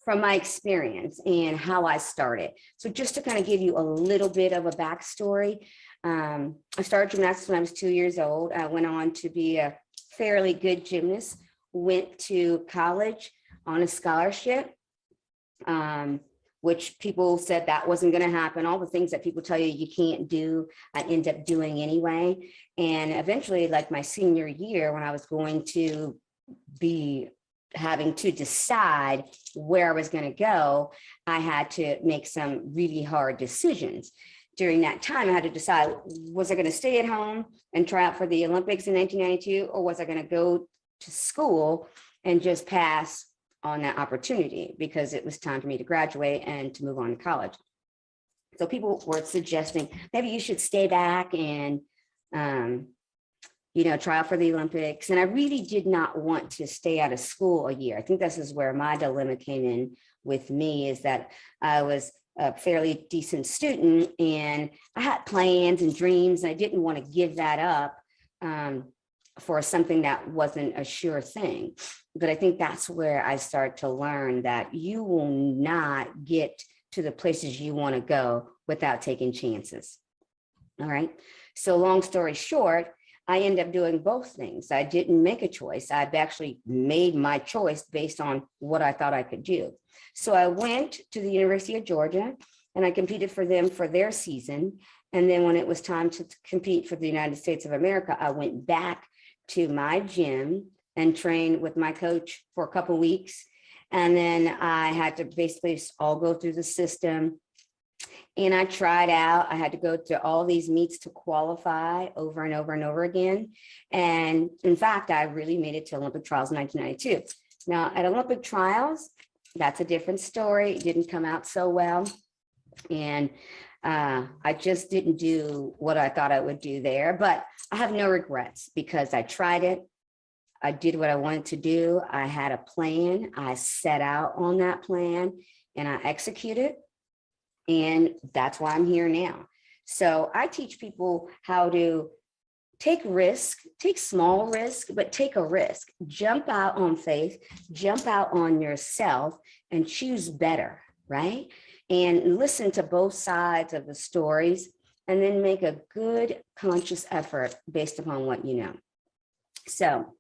from my experience and how I started. So just to kind of give you a little bit of a backstory, I started gymnastics when I was 2 years old. I went on to be a fairly good gymnast, went to college on a scholarship, which people said that wasn't going to happen. All the things that people tell you can't do, I end up doing anyway. And eventually, like my senior year, when I was going to be having to decide where I was going to go, I had to make some really hard decisions. During that time, I had to decide, was I going to stay at home and try out for the Olympics in 1992, or was I going to go to school and just pass on that opportunity because it was time for me to graduate and to move on to college. So people were suggesting maybe you should stay back and, try out for the Olympics. And I really did not want to stay out of school a year. I think this is where my dilemma came in with me, is that I was a fairly decent student and I had plans and dreams, and I didn't want to give that up for something that wasn't a sure thing. But I think that's where I start to learn that you will not get to the places you want to go without taking chances. All right. So long story short, I ended up doing both things. I didn't make a choice. I've actually made my choice based on what I thought I could do. So I went to the University of Georgia and I competed for them for their season. And then when it was time to compete for the United States of America, I went back to my gym and train with my coach for a couple of weeks. And then I had to basically all go through the system. And I tried out. I had to go to all these meets to qualify over and over and over again. And in fact, I really made it to Olympic trials in 1992. Now at Olympic trials, that's a different story. It didn't come out so well. And I just didn't do what I thought I would do there, but I have no regrets because I tried it. I did what I wanted to do. I had a plan. I set out on that plan and I executed. And that's why I'm here now. So I teach people how to take risk, take small risk, but take a risk. Jump out on faith, jump out on yourself and choose better, right? And listen to both sides of the stories and then make a good conscious effort based upon what you know. So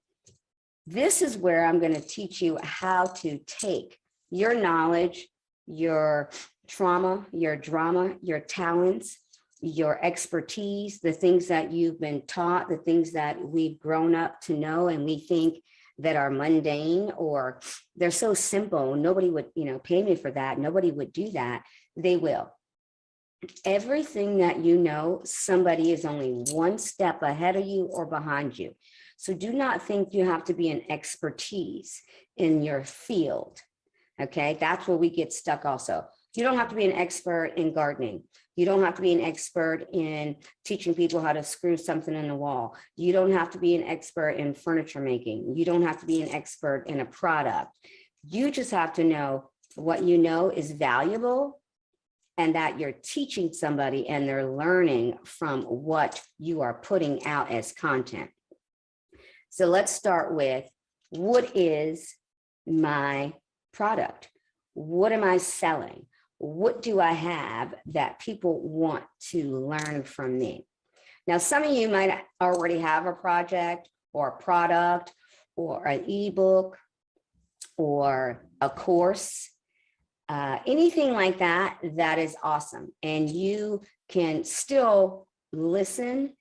this is where I'm going to teach you how to take your knowledge, your trauma, your drama, your talents, your expertise, the things that you've been taught, the things that we've grown up to know, and we think that are mundane, or they're so simple, nobody would, pay me for that, nobody would do that, they will. Everything that you know, somebody is only one step ahead of you or behind you. So do not think you have to be an expertise in your field. Okay, that's where we get stuck also. You don't have to be an expert in gardening. You don't have to be an expert in teaching people how to screw something in the wall. You don't have to be an expert in furniture making. You don't have to be an expert in a product. You just have to know what you know is valuable and that you're teaching somebody and they're learning from what you are putting out as content. So let's start with, what is my product? What am I selling? What do I have that people want to learn from me? Now, some of you might already have a project or a product or an ebook or a course, anything like that, that is awesome. And you can still listen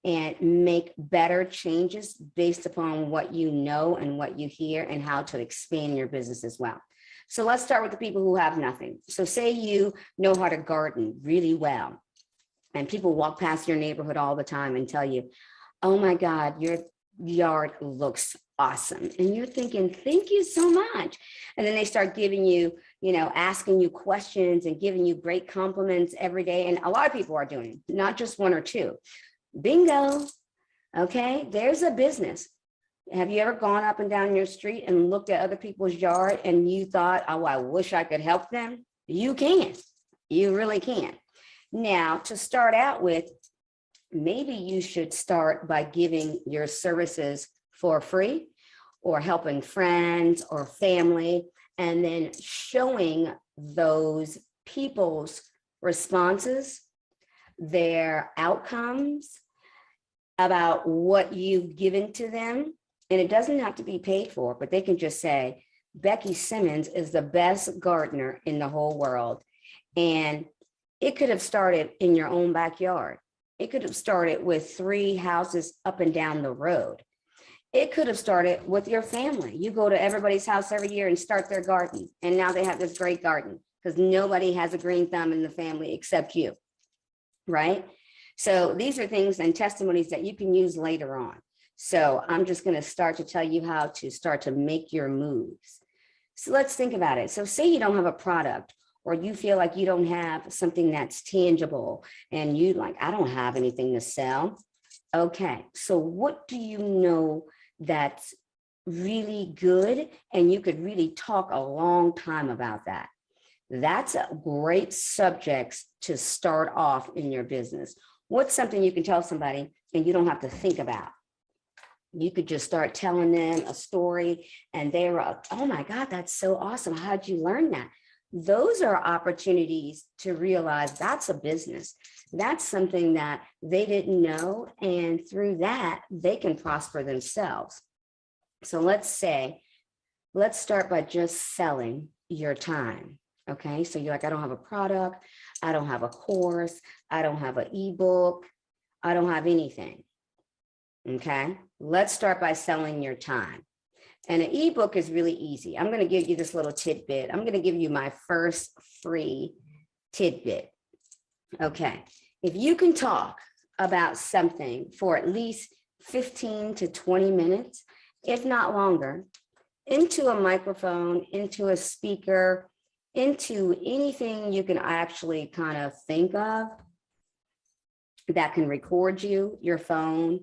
and make better changes based upon what you know and what you hear and how to expand your business as well. So let's start with the people who have nothing. So say you know how to garden really well, and people walk past your neighborhood all the time and tell you, oh my God, your yard looks awesome. And you're thinking, thank you so much. And then they start giving you, asking you questions and giving you great compliments every day. And a lot of people are doing it, not just one or two. Bingo. Okay, there's a business. Have you ever gone up and down your street and looked at other people's yard and you thought, oh, I wish I could help them? You can. You really can. Now, to start out with, maybe you should start by giving your services for free or helping friends or family, and then showing those people's responses, their outcomes about what you've given to them. And it doesn't have to be paid for, but they can just say, Becky Simmons is the best gardener in the whole world. And it could have started in your own backyard. It could have started with 3 houses up and down the road. It could have started with your family. You go to everybody's house every year and start their garden. And now they have this great garden because nobody has a green thumb in the family except you, right? So these are things and testimonies that you can use later on. So I'm just going to start to tell you how to start to make your moves. So let's think about it. So say you don't have a product, or you feel like you don't have something that's tangible and you like, I don't have anything to sell. Okay, so what do you know that's really good? And you could really talk a long time about that. That's a great subject to start off in your business. What's something you can tell somebody and you don't have to think about? You could just start telling them a story and they're, oh my God, that's so awesome. How'd you learn that? Those are opportunities to realize that's a business. That's something that they didn't know. And through that, they can prosper themselves. So let's start by just selling your time. Okay, so you're like, I don't have a product. I don't have a course. I don't have an ebook. I don't have anything. Okay, let's start by selling your time. And an ebook is really easy. I'm going to give you this little tidbit. I'm going to give you my first free tidbit. Okay, if you can talk about something for at least 15 to 20 minutes, if not longer, into a microphone, into a speaker, into anything you can actually kind of think of that can record you, your phone,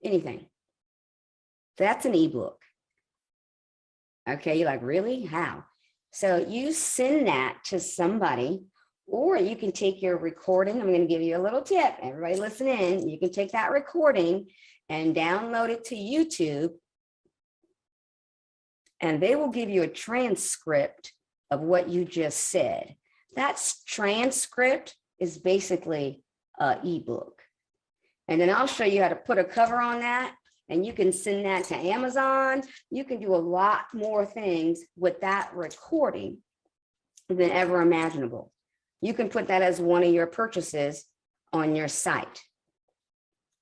anything. That's an ebook. Okay, you're like, really? How? So you send that to somebody, or you can take your recording. I'm going to give you a little tip. Everybody listen in. You can take that recording and download it to YouTube, and they will give you a transcript of what you just said. That transcript is basically an ebook. And then I'll show you how to put a cover on that. And you can send that to Amazon. You can do a lot more things with that recording than ever imaginable. You can put that as one of your purchases on your site.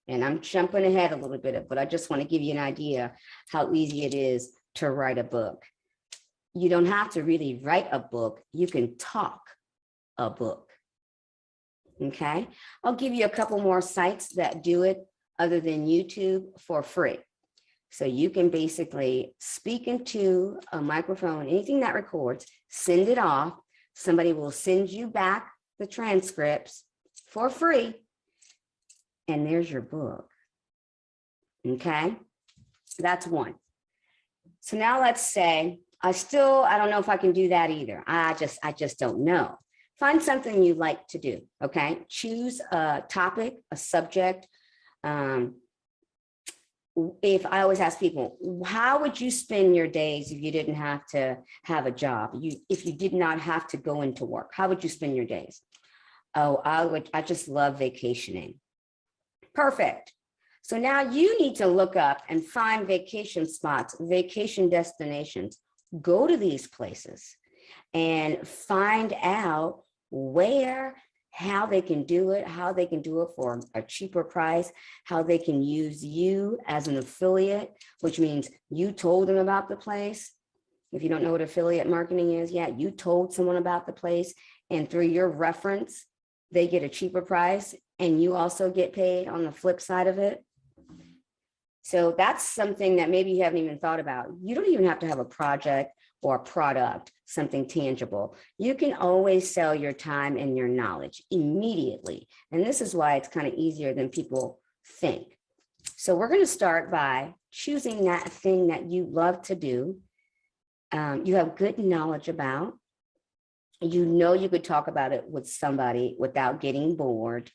And I'm jumping ahead a little bit, but I just want to give you an idea how easy it is to write a book. You don't have to really write a book. You can talk a book. Okay. I'll give you a couple more sites that do it other than YouTube for free. So you can basically speak into a microphone, anything that records, send it off. Somebody will send you back the transcripts for free. And there's your book. Okay. That's one. So now let's say, I don't know if I can do that either. I just don't know. Find something you like to do. Okay. Choose a topic, a subject. If I always ask people, how would you spend your days if you didn't have to have a job? If you did not have to go into work, how would you spend your days? Oh, I just love vacationing. Perfect. So now you need to look up and find vacation spots, vacation destinations. Go to these places and find out where, how they can do it, how they can do it for a cheaper price, how they can use you as an affiliate, which means you told them about the place. If you don't know what affiliate marketing is yet, you told someone about the place, and through your reference, they get a cheaper price and you also get paid on the flip side of it. So that's something that maybe you haven't even thought about. You don't even have to have a project or a product, something tangible. You can always sell your time and your knowledge immediately. And this is why it's kind of easier than people think. So we're going to start by choosing that thing that you love to do. You have good knowledge about. You know you could talk about it with somebody without getting bored.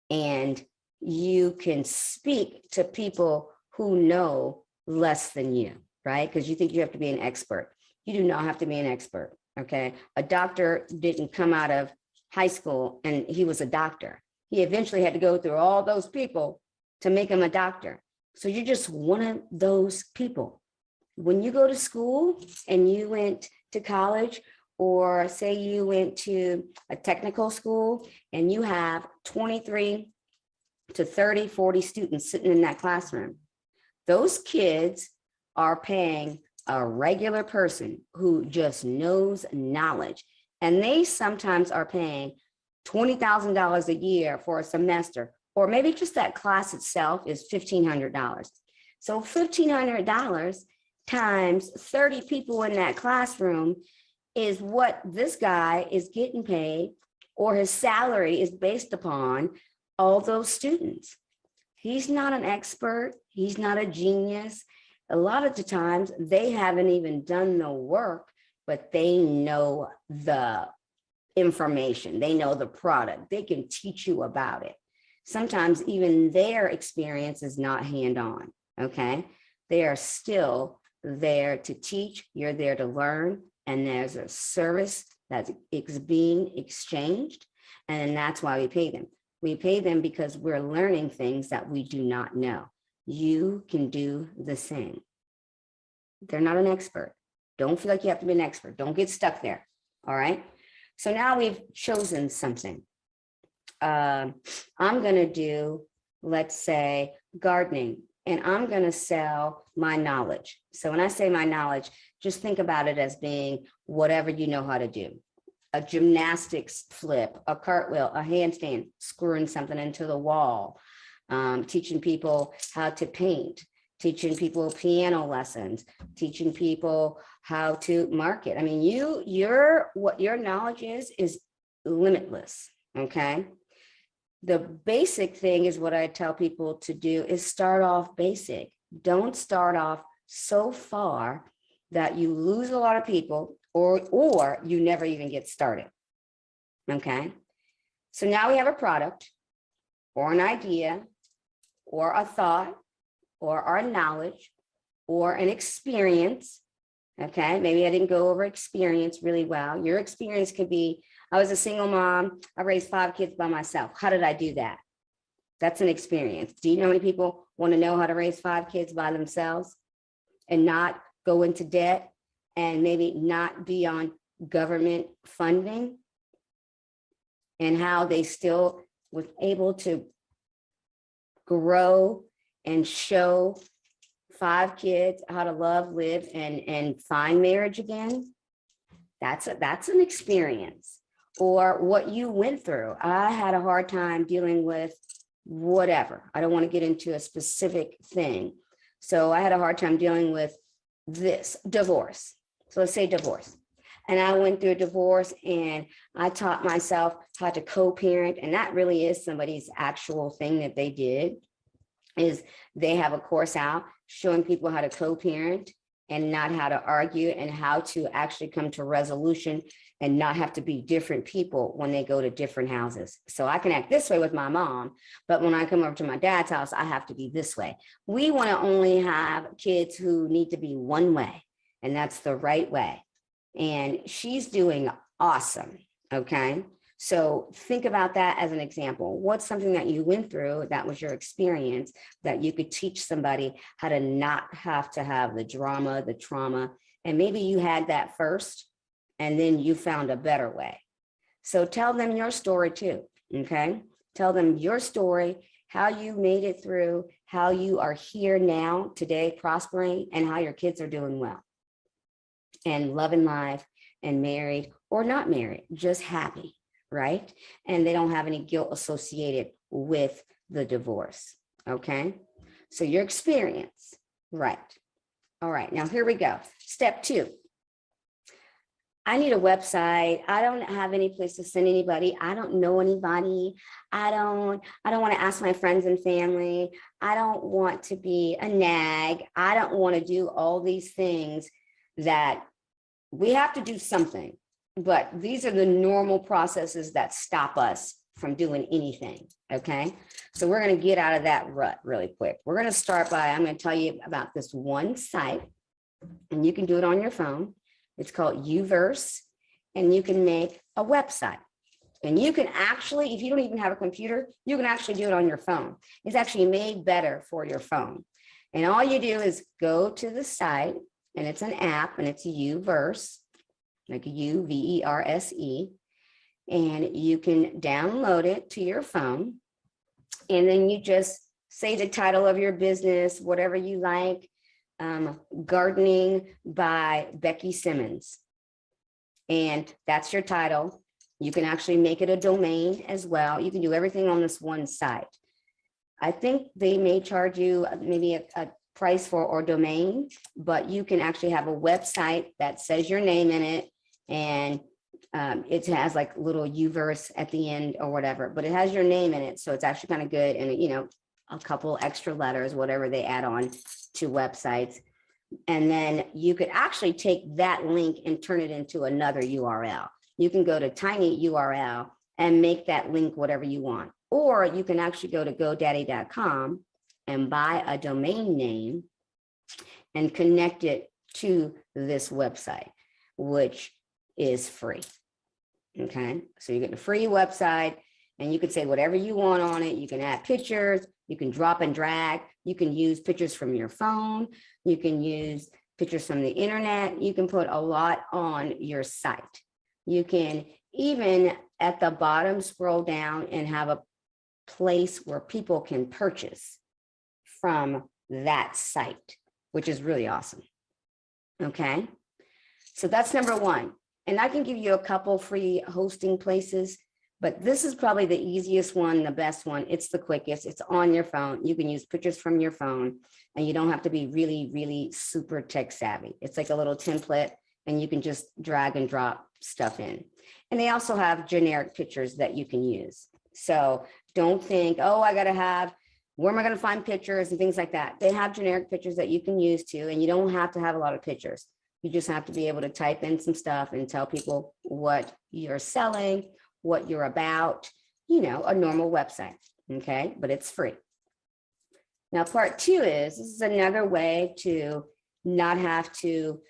And you can speak to people who know less than you, right? Because you think you have to be an expert. You do not have to be an expert, okay? A doctor didn't come out of high school and he was a doctor. He eventually had to go through all those people to make him a doctor. So you're just one of those people. When you go to school and you went to college, or say you went to a technical school and you have 23 to 30, 40 students sitting in that classroom, those kids are paying a regular person who just knows knowledge. And they sometimes are paying $20,000 a year for a semester, or maybe just that class itself is $1,500. So $1,500 times 30 people in that classroom is what this guy is getting paid, or his salary is based upon all those students. He's not an expert. He's not a genius. A lot of the times they haven't even done the work, but they know the information. They know the product. They can teach you about it. Sometimes even their experience is not hand-on, okay? They are still there to teach. You're there to learn. And there's a service that's being exchanged. And that's why we pay them. We pay them because we're learning things that we do not know. You can do the same. They're not an expert. Don't feel like you have to be an expert. Don't get stuck there. All right. So now we've chosen something. I'm going to do, let's say, gardening. And I'm going to sell my knowledge. So when I say my knowledge, just think about it as being whatever you know how to do. A gymnastics flip, a cartwheel, a handstand, screwing something into the wall, teaching people how to paint, teaching people piano lessons, teaching people how to market. I mean, what your knowledge is limitless, okay? The basic thing is what I tell people to do is start off basic. Don't start off so far that you lose a lot of people or you never even get started. Okay. So now we have a product or an idea or a thought or our knowledge or an experience. Okay. Maybe I didn't go over experience really well. Your experience could be, I was a single mom. I raised 5 kids by myself. How did I do that? That's an experience. Do you know how many people want to know how to raise 5 kids by themselves and not go into debt and maybe not be on government funding, and how they still was able to grow and show 5 kids how to love, live, and find marriage again, that's an experience. Or what you went through. I had a hard time dealing with whatever. I don't want to get into a specific thing. So I had a hard time dealing with this divorce. So let's say divorce. And I went through a divorce and I taught myself how to co-parent. And that really is somebody's actual thing that they did, is they have a course out showing people how to co-parent and not how to argue, and how to actually come to resolution and not have to be different people when they go to different houses. So I can act this way with my mom, but when I come over to my dad's house, I have to be this way. We want to only have kids who need to be one way, and that's the right way. And she's doing awesome, okay? So think about that as an example. What's something that you went through that was your experience that you could teach somebody how to not have to have the drama, the trauma, and maybe you had that first and then you found a better way. So tell them your story too, okay? Tell them your story, how you made it through, how you are here now, today, prospering, and how your kids are doing well and loving life and married or not married, just happy. Right? And they don't have any guilt associated with the divorce. Okay. So your experience, right? All right. Now here we go. Step 2. I need a website. I don't have any place to send anybody. I don't know anybody. I don't want to ask my friends and family. I don't want to be a nag. I don't want to do all these things that we have to do something. But these are the normal processes that stop us from doing anything, okay? So we're gonna get out of that rut really quick. We're gonna start by, I'm gonna tell you about this one site, and you can do it on your phone. It's called Uverse, and you can make a website. And you can actually, if you don't even have a computer, you can actually do it on your phone. It's actually made better for your phone. And all you do is go to the site, and it's an app, and it's Uverse, like Uverse, and you can download it to your phone, and then you just say the title of your business, whatever you like, Gardening by Becky Simmons, and that's your title. You can actually make it a domain as well. You can do everything on this one site. I think they may charge you maybe a price for or domain, but you can actually have a website that says your name in it, and it has like little Uverse at the end or whatever, but it has your name in it. So it's actually kind of good. And, you know, a couple extra letters, whatever they add on to websites. And then you could actually take that link and turn it into another URL. You can go to Tiny URL and make that link whatever you want. Or you can actually go to GoDaddy.com and buy a domain name and connect it to this website, which is free. Okay, so you get a free website and you can say whatever you want on it. You can add pictures, you can drop and drag, you can use pictures from your phone, you can use pictures from the internet, you can put a lot on your site. You can even at the bottom scroll down and have a place where people can purchase from that site, which is really awesome. Okay, so that's number 1. And I can give you a couple free hosting places, but this is probably the easiest one, the best one. It's the quickest. It's on your phone. You can use pictures from your phone, and you don't have to be really, really super tech savvy. It's like a little template, and you can just drag and drop stuff in. And they also have generic pictures that you can use. So don't think, oh, I got to have, where am I going to find pictures and things like that? They have generic pictures that you can use too, and you don't have to have a lot of pictures. You just have to be able to type in some stuff and tell people what you're selling, what you're about, you know, a normal website, okay? But it's free. Now, part 2 is, this is another way to not have to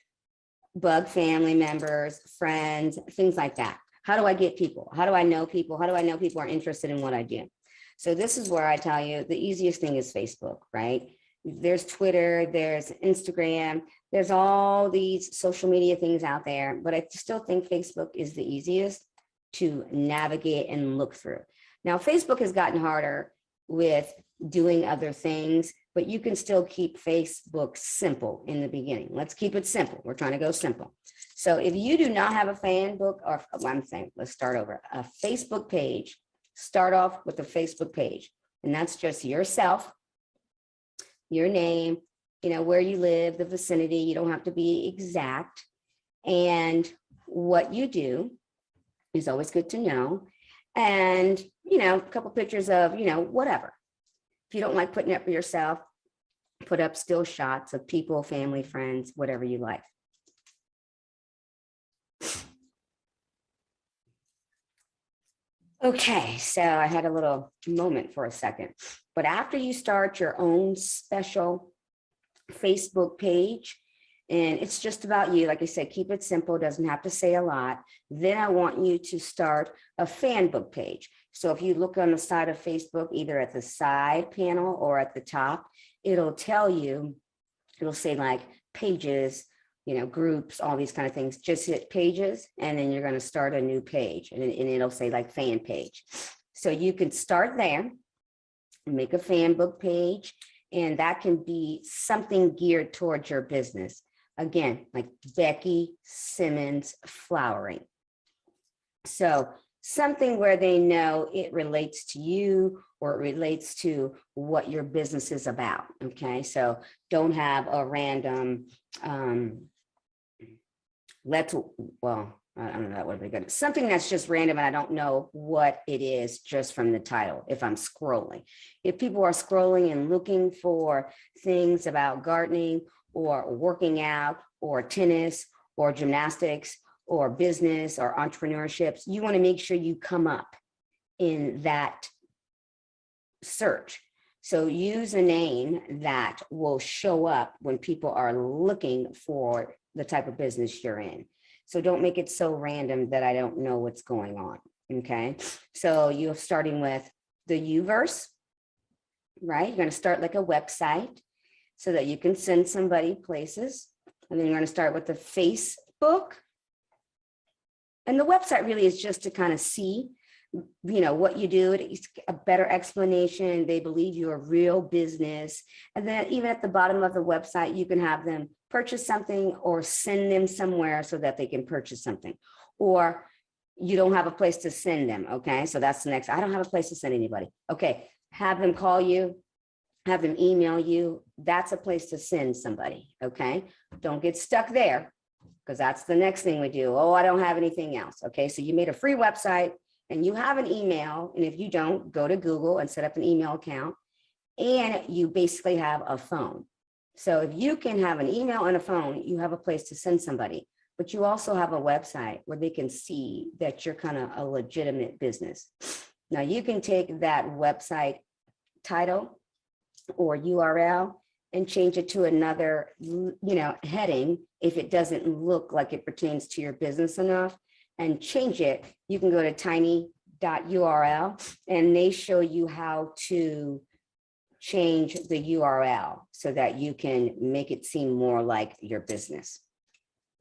bug family members, friends, things like that. How do I get people? How do I know people? How do I know people are interested in what I do? So this is where I tell you the easiest thing is Facebook, right? There's Twitter, there's Instagram, there's all these social media things out there, but I still think Facebook is the easiest to navigate and look through. Now, Facebook has gotten harder with doing other things, but you can still keep Facebook simple in the beginning. Let's keep it simple. We're trying to go simple. So if you do not have a fan book, or I'm saying, let's start over, a Facebook page, start off with a Facebook page, and that's just yourself, your name, you know, where you live, the vicinity. You don't have to be exact. And what you do is always good to know. And, you know, a couple pictures of, you know, whatever. If you don't like putting up for yourself, put up still shots of people, family, friends, whatever you like. Okay, so I had a little moment for a second, but after you start your own special Facebook page, and it's just about you, like I said, keep it simple, doesn't have to say a lot. Then I want you to start a fan book page. So if you look on the side of Facebook, either at the side panel or at the top, it'll tell you, it'll say like pages, you know, groups, all these kind of things. Just hit pages, and then you're going to start a new page, and it'll say like fan page. So you can start there, make a fan book page, and that can be something geared towards your business. Again, like Becky Simmons Flowering. So something where they know it relates to you, or it relates to what your business is about. Okay, so don't have a random, I don't know, that would be good. Something that's just random and I don't know what it is just from the title if I'm scrolling. If people are scrolling and looking for things about gardening or working out or tennis or gymnastics or business or entrepreneurships, you want to make sure you come up in that search. So use a name that will show up when people are looking for the type of business you're in. So don't make it so random that I don't know what's going on, okay? So you're starting with the Uverse, right? You're gonna start like a website so that you can send somebody places. And then you're gonna start with the Facebook. And the website really is just to kind of see, you know, what you do. It's a better explanation. They believe you're a real business. And then even at the bottom of the website, you can have them purchase something or send them somewhere so that they can purchase something. Or you don't have a place to send them, okay? So that's the next, I don't have a place to send anybody. Okay, have them call you, have them email you. That's a place to send somebody, okay? Don't get stuck there, because that's the next thing we do. Oh, I don't have anything else, okay? So you made a free website and you have an email, and if you don't, go to Google and set up an email account, and you basically have a phone. So if you can have an email and a phone, you have a place to send somebody, but you also have a website where they can see that you're kind of a legitimate business. Now you can take that website title or URL and change it to another, you know, heading if it doesn't look like it pertains to your business enough, and change it. You can go to tiny.url and they show you how to change the URL so that you can make it seem more like your business.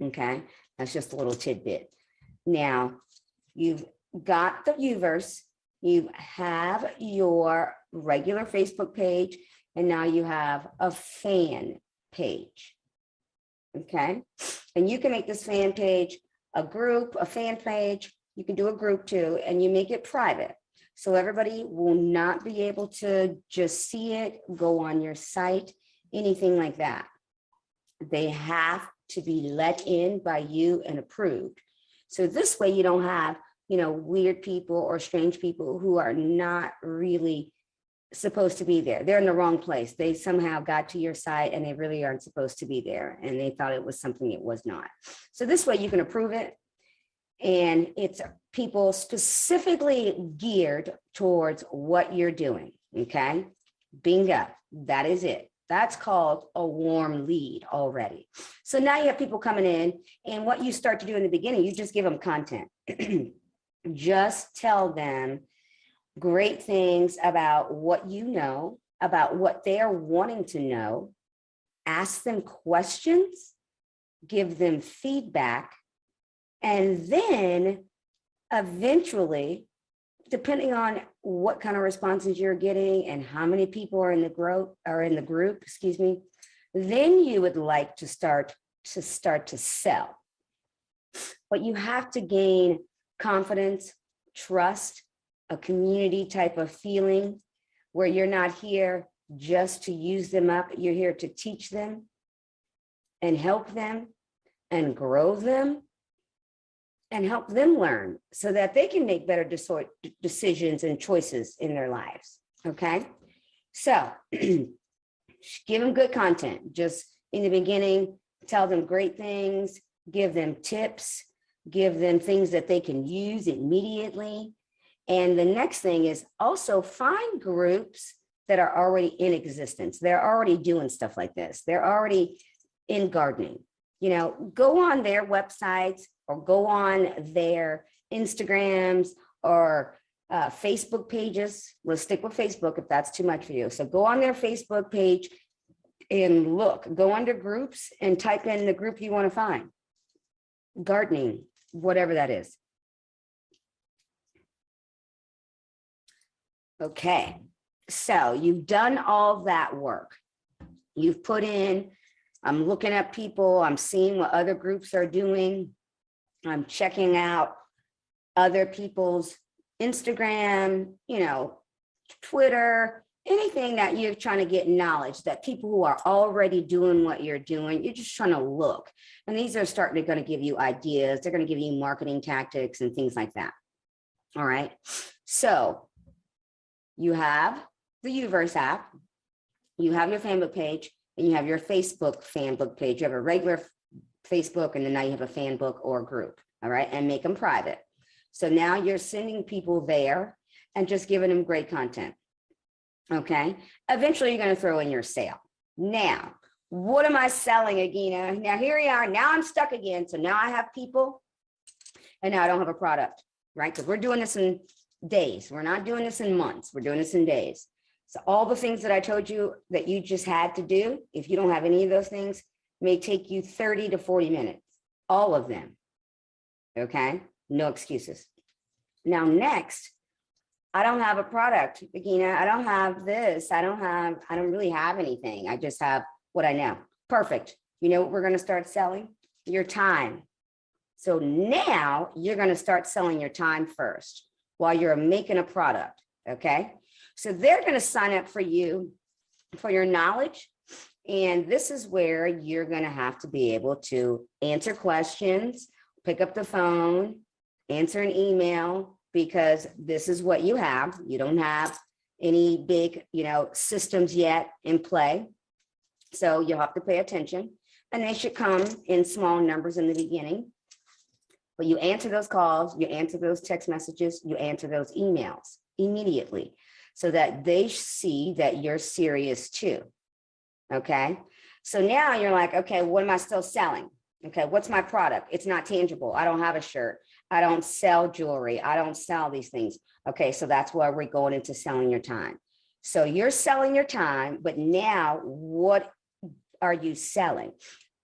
Okay, that's just a little tidbit. Now, you've got the Uverse, you have your regular Facebook page, and now you have a fan page. Okay, and you can make this fan page a group, a fan page. You can do a group too, and you make it private. So everybody will not be able to just see it, go on your site, anything like that. They have to be let in by you and approved. So this way you don't have, you know, weird people or strange people who are not really supposed to be there. They're in the wrong place. They somehow got to your site and they really aren't supposed to be there. And they thought it was something it was not. So this way you can approve it. And it's people specifically geared towards what you're doing, okay? Bingo, that is it. That's called a warm lead already. So now you have people coming in, and what you start to do in the beginning, you just give them content. Just tell them great things about what you know, about what they're wanting to know. Ask them questions, give them feedback, and then eventually depending on what kind of responses you're getting and how many people are in the group, excuse me, then you would like to start to sell. But you have to gain confidence, trust, a community type of feeling where you're not here just to use them up. You're here to teach them and help them and grow them and help them learn so that they can make better decisions and choices in their lives. Okay. So give them good content. Just in the beginning, tell them great things, give them tips, give them things that they can use immediately. And the next thing is also find groups that are already in existence. They're already doing stuff like this. They're already in gardening. You know, go on their websites or go on their Instagrams or Facebook pages. Let's stick with Facebook if that's too much for you. So go on their Facebook page and look, go under groups and type in the group you want to find. Gardening, whatever that is. Okay, so you've done all that work. You've put in, I'm looking at people, I'm seeing what other groups are doing. I'm checking out other people's Instagram, you know, Twitter, anything that you're trying to get knowledge that people who are already doing what you're doing, you're just trying to look. And these are starting to going to give you ideas. They're going to give you marketing tactics and things like that. All right. So you have the Uverse app, you have your fanbook page, and you have your Facebook fanbook page. You have a regular Facebook, and then now you have a fanbook or group. All right. And make them private. So now you're sending people there and just giving them great content. Okay. Eventually you're going to throw in your sale. Now, what am I selling, Agina? Now here we are. Now I'm stuck again. So now I have people and now I don't have a product, right? Because we're doing this in days. We're not doing this in months. We're doing this in days. So all the things that I told you that you just had to do, if you don't have any of those things, may take you 30 to 40 minutes, all of them. Okay. No excuses. Now, next, I don't have a product, Agina. I don't have this. I don't really have anything. I just have what I know. Perfect. You know what we're going to start selling? Your time. So now you're going to start selling your time first while you're making a product. Okay. So they're going to sign up for you for your knowledge. And this is where you're going to have to be able to answer questions, pick up the phone, answer an email, because this is what you have. You don't have any big, systems yet in play. So you'll have to pay attention, and they should come in small numbers in the beginning. But you answer those calls, you answer those text messages, you answer those emails immediately so that they see that you're serious too. Okay. So now you're like, okay, what am I still selling? Okay. What's my product? It's not tangible. I don't have a shirt. I don't sell jewelry. I don't sell these things. Okay. So that's why we're going into selling your time. So you're selling your time, but now what are you selling?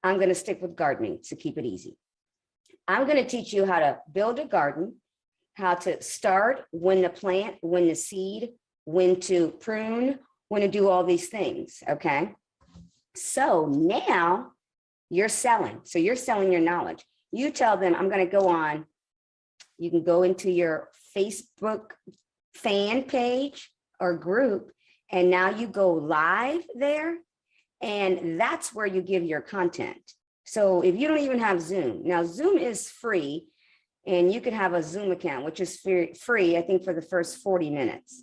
I'm going to stick with gardening to keep it easy. I'm going to teach you how to build a garden, how to start, when to plant, when to seed, when to prune, when to do all these things. Okay. So now you're selling. So you're selling your knowledge. You tell them, I'm going to go on. You can go into your Facebook fan page or group, and now you go live there. And that's where you give your content. So if you don't even have Zoom, now Zoom is free, and you can have a Zoom account, which is free, I think, for the first 40 minutes.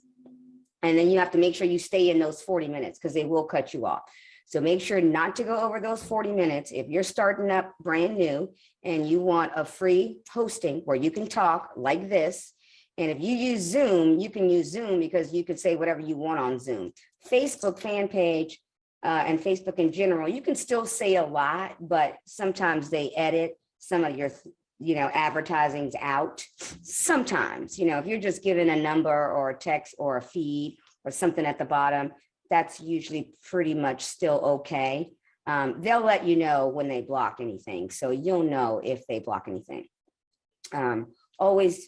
And then you have to make sure you stay in those 40 minutes because they will cut you off. So make sure not to go over those 40 minutes. If you're starting up brand new and you want a free hosting where you can talk like this, and if you use Zoom, you can use Zoom because you can say whatever you want on Zoom. Facebook fan page and Facebook in general, you can still say a lot, but sometimes they edit some of your advertisings out. Sometimes, if you're just given a number or a text or a feed or something at the bottom, that's usually pretty much still okay. They'll let you know when they block anything. So you'll know if they block anything. Always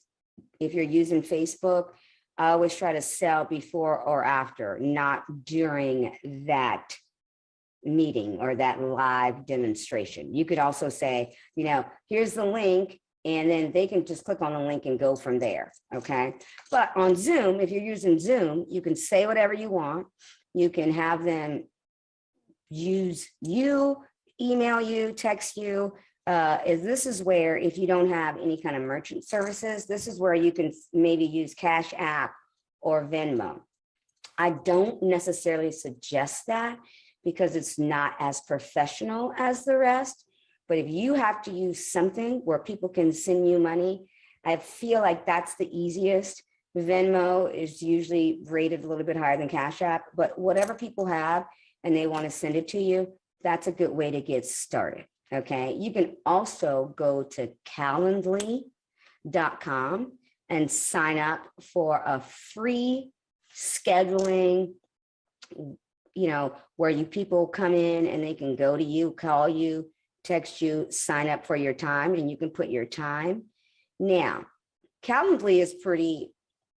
if you're using Facebook, I always try to sell before or after, not during that meeting or that live demonstration. You could also say, you know, here's the link, and then they can just click on the link and go from there, okay? But on Zoom, if you're using Zoom, you can say whatever you want. You can have them use you, email you, text you. This is where, if you don't have any kind of merchant services, this is where you can maybe use Cash App or Venmo. I don't necessarily suggest that because it's not as professional as the rest. But if you have to use something where people can send you money, I feel like that's the easiest. Venmo is usually rated a little bit higher than Cash App, but whatever people have and they want to send it to you, that's a good way to get started. Okay. You can also go to calendly.com and sign up for a free scheduling, you know, where you people come in and they can go to you, call you, text you, sign up for your time, and you can put your time. Now, Calendly is pretty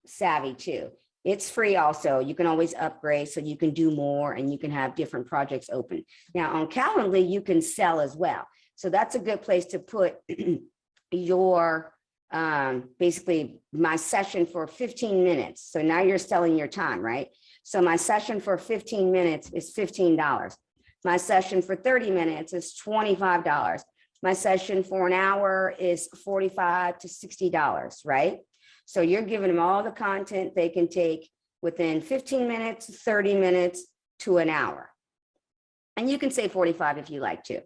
savvy too. It's free also. You can always upgrade so you can do more and you can have different projects open. Now on Calendly, you can sell as well. So that's a good place to put your, basically my session for 15 minutes. So now you're selling your time, right? So my session for 15 minutes is $15. My session for 30 minutes is $25. My session for an hour is $45 to $60, right? So you're giving them all the content they can take within 15 minutes, 30 minutes to an hour. And you can say 45 if you like to,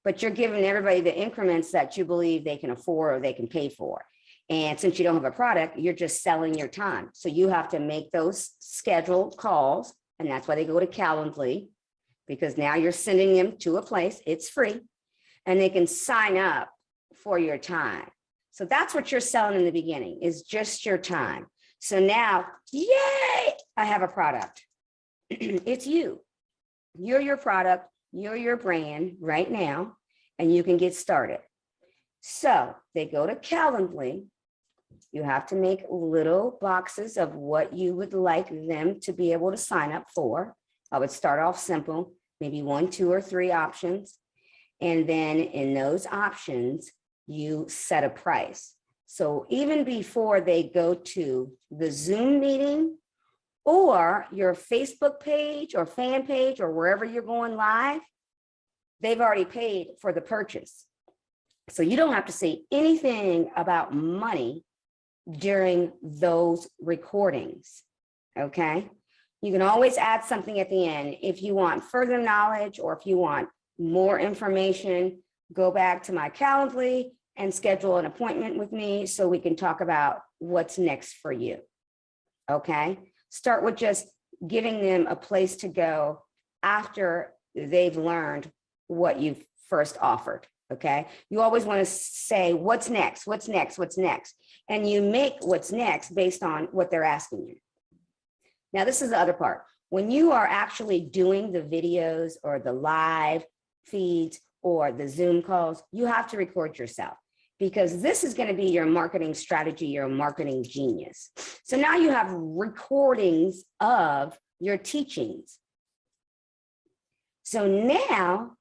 but you're giving everybody the increments that you believe they can afford or they can pay for. And since you don't have a product, you're just selling your time. So you have to make those scheduled calls. And that's why they go to Calendly, because now you're sending them to a place, it's free, and they can sign up for your time. So that's what you're selling in the beginning, is just your time. So now, yay, I have a product. It's you. You're your product, you're your brand right now, and you can get started. So they go to Calendly. You have to make little boxes of what you would like them to be able to sign up for. I would start off simple, maybe 1, 2, or 3 options. And then in those options, you set a price. So even before they go to the Zoom meeting or your Facebook page or fan page or wherever you're going live, they've already paid for the purchase. So you don't have to say anything about money during those recordings, okay? You can always add something at the end. If you want further knowledge or if you want more information, go back to my Calendly and schedule an appointment with me so we can talk about what's next for you, okay? Start with just giving them a place to go after they've learned what you've first offered, okay? You always want to say, what's next, what's next, what's next? And you make what's next based on what they're asking you. Now, this is the other part. When you are actually doing the videos or the live feeds or the Zoom calls, you have to record yourself, because this is going to be your marketing strategy, your marketing genius. So now you have recordings of your teachings. So now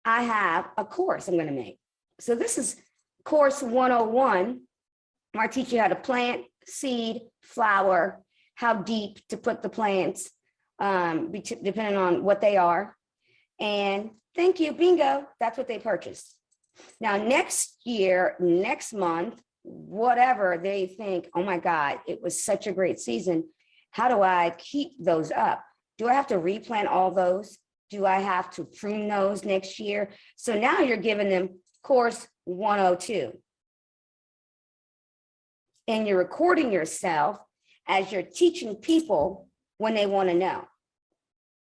I have a course I'm going to make. So this is course 101, where I teach you how to plant, seed, flower, how deep to put the plants, depending on what they are. And thank you, bingo, that's what they purchased. Now, next year, next month, whatever they think, oh my God, it was such a great season. How do I keep those up? Do I have to replant all those? Do I have to prune those next year? So now you're giving them course 102. And you're recording yourself as you're teaching people when they want to know.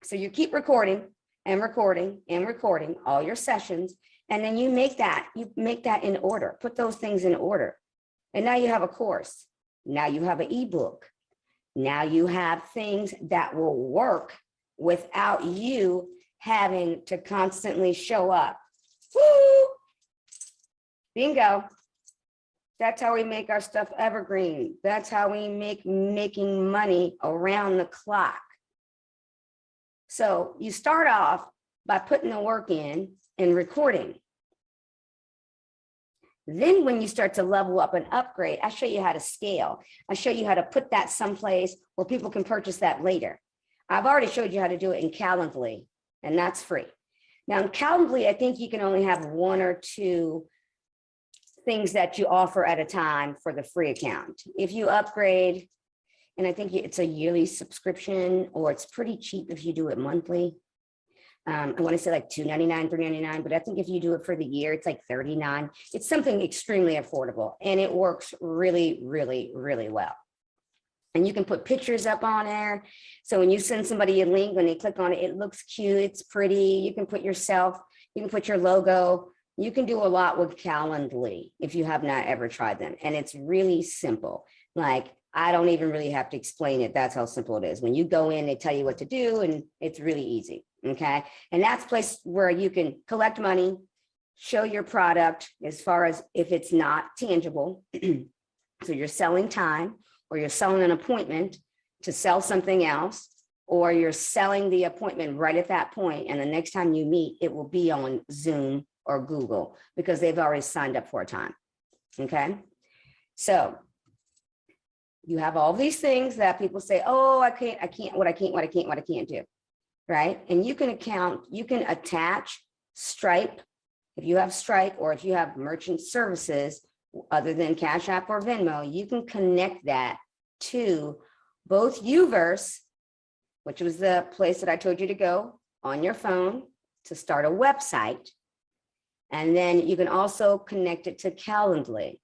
So you keep recording and recording and recording all your sessions. And then you make that in order, put those things in order. And now you have a course. Now you have an ebook. Now you have things that will work without you having to constantly show up. Woo! Bingo. That's how we make our stuff evergreen. That's how we making money around the clock. So you start off by putting the work in and recording. Then when you start to level up and upgrade, I show you how to scale. I show you how to put that someplace where people can purchase that later. I've already showed you how to do it in Calendly, and that's free. Now in Calendly, I think you can only have 1 or 2 things that you offer at a time for the free account. If you upgrade, and I think it's a yearly subscription, or it's pretty cheap if you do it monthly. I want to say like $2.99, $3.99, but I think if you do it for the year, it's like $39. It's something extremely affordable, and it works really, really, really well. And you can put pictures up on there. So when you send somebody a link, when they click on it, it looks cute, it's pretty. You can put yourself, you can put your logo. You can do a lot with Calendly if you have not ever tried them. And it's really simple. Like, I don't even really have to explain it. That's how simple it is. When you go in, they tell you what to do, and it's really easy. Okay. And that's a place where you can collect money, show your product as far as if it's not tangible. So you're selling time, or you're selling an appointment to sell something else, or you're selling the appointment right at that point, and the next time you meet, it will be on Zoom or Google because they've already signed up for a time. Okay. So you have all these things that people say, oh, I can't do. Right. And you can attach Stripe. If you have Stripe, or if you have merchant services other than Cash App or Venmo, you can connect that to both Uverse, which was the place that I told you to go on your phone to start a website. And then you can also connect it to Calendly.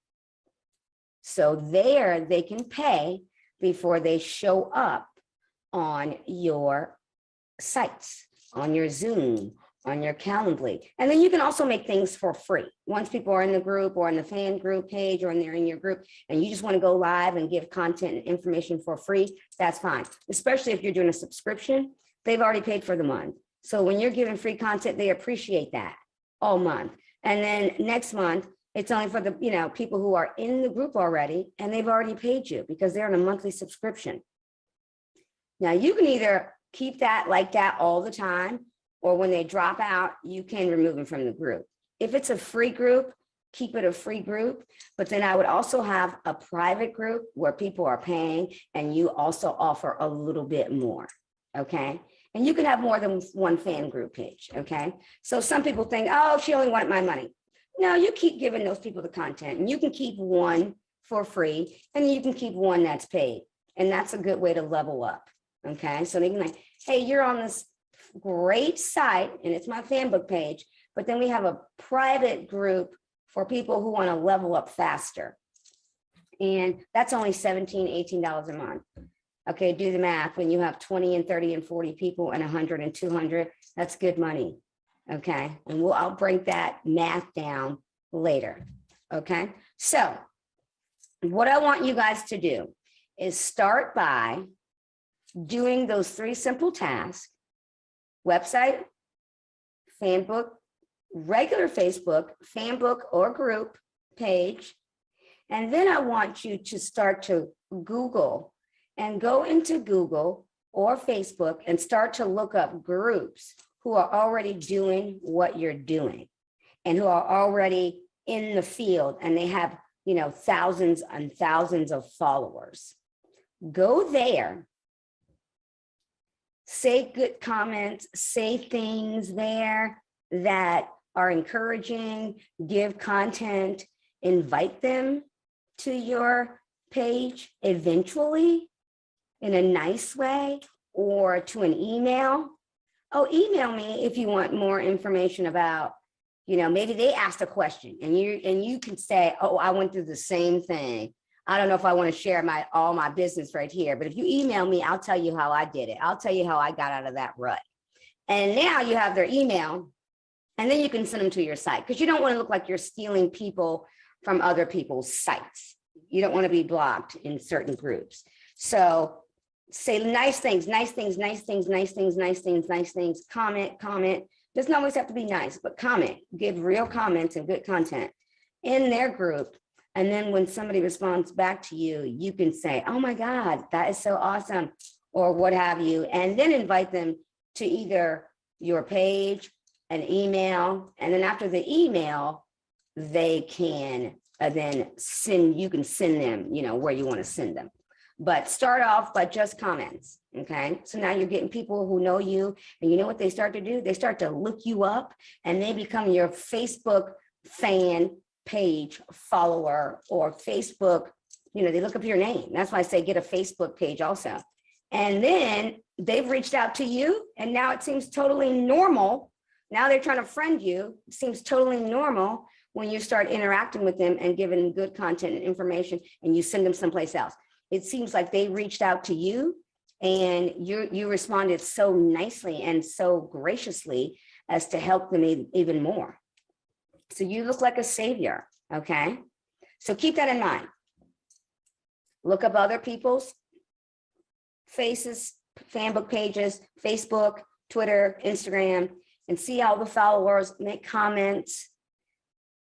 So there they can pay before they show up on your sites, on your Zoom, on your Calendly. And then you can also make things for free. Once people are in the group or in the fan group page, or they're in your group, and you just want to go live and give content and information for free, that's fine. Especially if you're doing a subscription, they've already paid for the month. So when you're giving free content, they appreciate that all month. And then next month, it's only for the people who are in the group already, and they've already paid you because they're on a monthly subscription. Now you can either keep that like that all the time, or when they drop out, you can remove them from the group. If it's a free group, keep it a free group. But then I would also have a private group where people are paying, and you also offer a little bit more. Okay. And you can have more than one fan group page. Okay. So some people think, oh, she only wanted my money. No, you keep giving those people the content, and you can keep one for free, and you can keep one that's paid. And that's a good way to level up. Okay. So they can like, hey, you're on this great site, and it's my fan book page, but then we have a private group for people who want to level up faster. And that's only $17, $18 a month. Okay, do the math. When you have 20 and 30 and 40 people and 100 and 200, that's good money. Okay, and I'll break that math down later. Okay, so what I want you guys to do is start by doing those 3 simple tasks: website, fan book, regular Facebook, fan book or group page. And then I want you to start to Google and go into Google or Facebook and start to look up groups who are already doing what you're doing and who are already in the field, and they have, thousands and thousands of followers. Go there, say good comments, say things there that are encouraging, give content, invite them to your page eventually in a nice way, or to an email. Oh, email me if you want more information about, maybe they asked a question and you can say, oh, I went through the same thing. I don't know if I want to share all my business right here, but if you email me, I'll tell you how I did it. I'll tell you how I got out of that rut. And now you have their email, and then you can send them to your site, because you don't want to look like you're stealing people from other people's sites. You don't want to be blocked in certain groups. So say nice things, nice things, nice things, nice things, nice things, nice things, comment. Doesn't always have to be nice, but comment, give real comments and good content in their group. And then when somebody responds back to you, you can say, oh my God, that is so awesome, or what have you, and then invite them to either your page, an email, and then after the email, they can then you can send them, where you want to send them. But start off by just comments, okay? So now you're getting people who know you, and you know what they start to do? They start to look you up, and they become your Facebook fan page follower, or Facebook, they look up your name. That's why I say get a Facebook page also. And then they've reached out to you, and now it seems totally normal. Now they're trying to friend you. It seems totally normal when you start interacting with them and giving good content and information, and you send them someplace else. It seems like they reached out to you, and you responded so nicely and so graciously as to help them even more. So you look like a savior, okay? So keep that in mind. Look up other people's faces, fan book pages, Facebook, Twitter, Instagram, and see all the followers, make comments.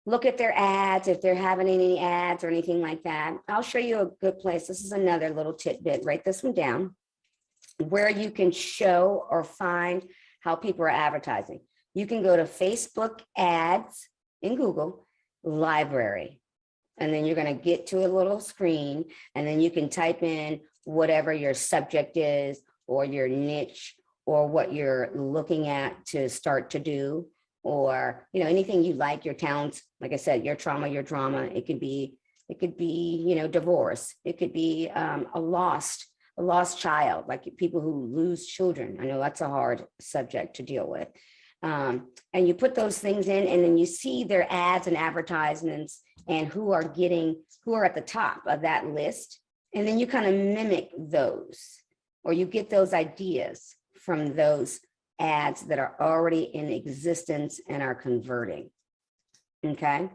Look at their ads, if they're having any ads or anything like that. I'll show you a good place. This is another little tidbit. Write this one down, where you can show or find how people are advertising. You can go to Facebook ads in Google, library, and then you're going to get to a little screen, and then you can type in whatever your subject is, or your niche, or what you're looking at to start to do, or anything you like, your talents. Like I said, your trauma, your drama. It could be divorce. It could be a lost child, like people who lose children. I know that's a hard subject to deal with. And you put those things in, and then you see their ads and advertisements and who are at the top of that list. And then you kind of mimic those, or you get those ideas from those ads that are already in existence and are converting. Okay.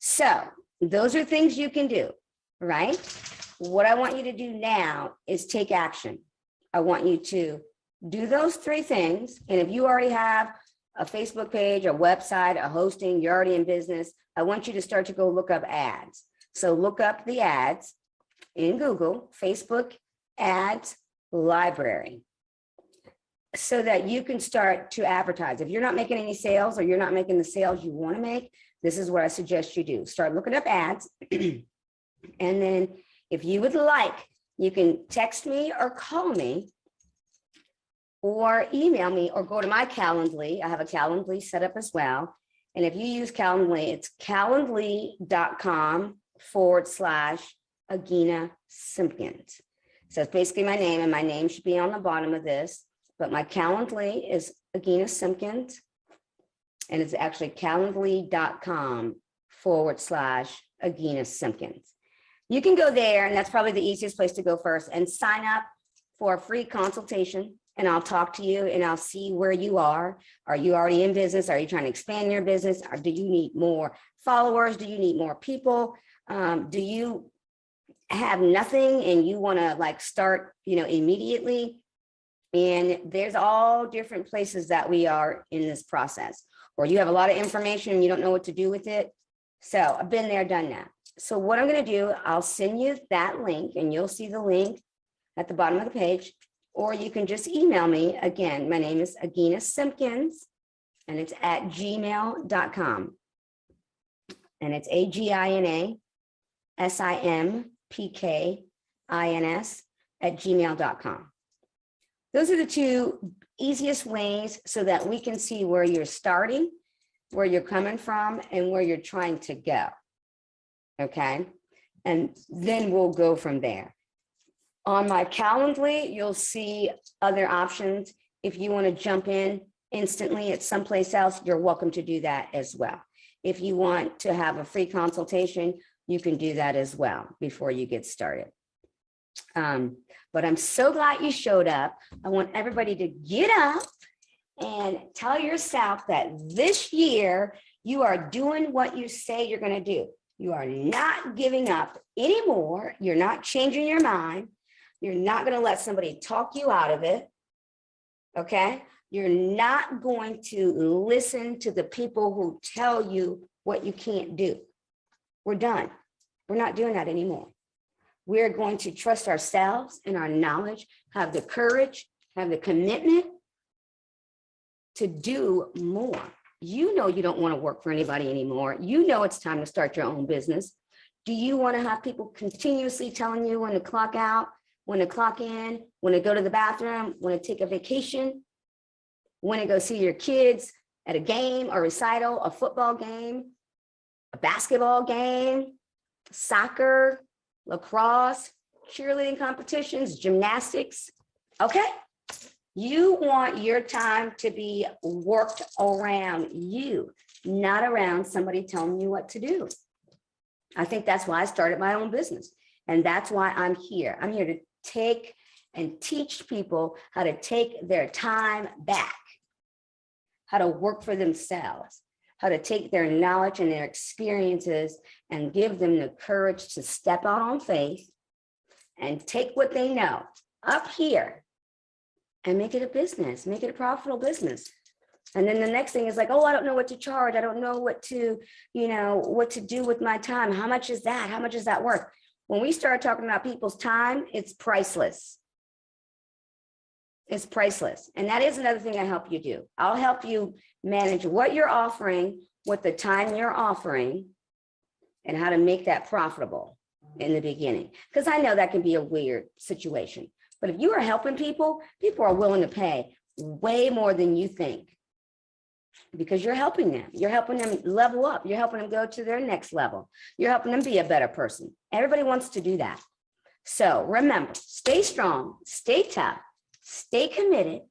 So those are things you can do, right? What I want you to do now is take action. I want you to do those 3 things. And if you already have a Facebook page, a website, a hosting, you're already in business, I want you to start to go look up ads. So look up the ads in Google, Facebook ads library, so that you can start to advertise. If you're not making any sales, or you're not making the sales you want to make, this is what I suggest you do. Start looking up ads. And then if you would like, you can text me or call me, or email me, or go to my Calendly. I have a Calendly set up as well. And if you use Calendly, it's calendly.com/Agina Simpkins. So it's basically my name, and my name should be on the bottom of this, but my Calendly is Agina Simpkins, and it's actually calendly.com/Agina Simpkins. You can go there, and that's probably the easiest place to go first, and sign up for a free consultation. And I'll talk to you, and I'll see where you are. Are you already in business? Are you trying to expand your business? Or do you need more followers? Do you need more people? Do you have nothing and you want to start, immediately? And there's all different places that we are in this process. Or you have a lot of information and you don't know what to do with it. So I've been there, done that. So what I'm going to do, I'll send you that link, and you'll see the link at the bottom of the page. Or you can just email me. Again, my name is Agina Simpkins, and it's at gmail.com. And it's AGINASIMPKINS@gmail.com. Those are the 2 easiest ways, so that we can see where you're starting, where you're coming from, and where you're trying to go. Okay. And then we'll go from there. On my Calendly, you'll see other options. If you want to jump in instantly at someplace else, you're welcome to do that as well. If you want to have a free consultation, you can do that as well before you get started. But I'm so glad you showed up. I want everybody to get up and tell yourself that this year you are doing what you say you're going to do. You are not giving up anymore. You're not changing your mind. You're not going to let somebody talk you out of it. Okay? You're not going to listen to the people who tell you what you can't do. We're done. We're not doing that anymore. We're going to trust ourselves and our knowledge, have the courage, have the commitment to do more. You know you don't want to work for anybody anymore. You know it's time to start your own business. Do you want to have people continuously telling you when to clock out, when to clock in, when to go to the bathroom, when to take a vacation, when to go see your kids at a game, a recital, a football game, a basketball game, soccer, lacrosse, cheerleading competitions, gymnastics? Okay. You want your time to be worked around you, not around somebody telling you what to do. I think that's why I started my own business. And that's why I'm here. I'm here to take and teach people how to take their time back, how to work for themselves, how to take their knowledge and their experiences and give them the courage to step out on faith and take what they know up here and make it a business, make it a profitable business. And then the next thing is like, oh, I don't know what to charge. I don't know what to, what to do with my time. How much is that? How much is that worth? When we start talking about people's time, it's priceless. It's priceless. And that is another thing I help you do. I'll help you manage what you're offering, what the time you're offering, and how to make that profitable in the beginning. Because I know that can be a weird situation. But if you are helping people, people are willing to pay way more than you think. Because you're helping them. You're helping them level up. You're helping them go to their next level. You're helping them be a better person. Everybody wants to do that. So remember, stay strong, stay tough, stay committed,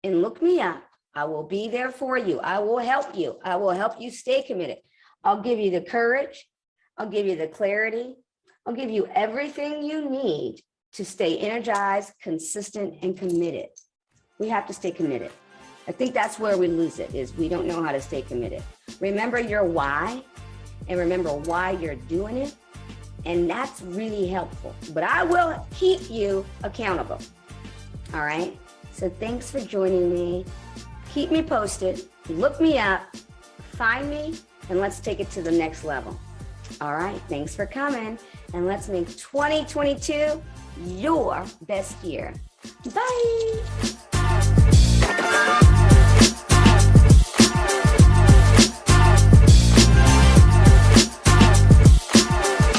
and look me up. I will be there for you. I will help you. I will help you stay committed. I'll give you the courage. I'll give you the clarity. I'll give you everything you need to stay energized, consistent, and committed. We have to stay committed. I think that's where we lose it, is we don't know how to stay committed. Remember your why and remember why you're doing it. And that's really helpful. But I will keep you accountable. All right. So thanks for joining me. Keep me posted. Look me up. Find me. And let's take it to the next level. All right. Thanks for coming. And let's make 2022 your best year. Bye.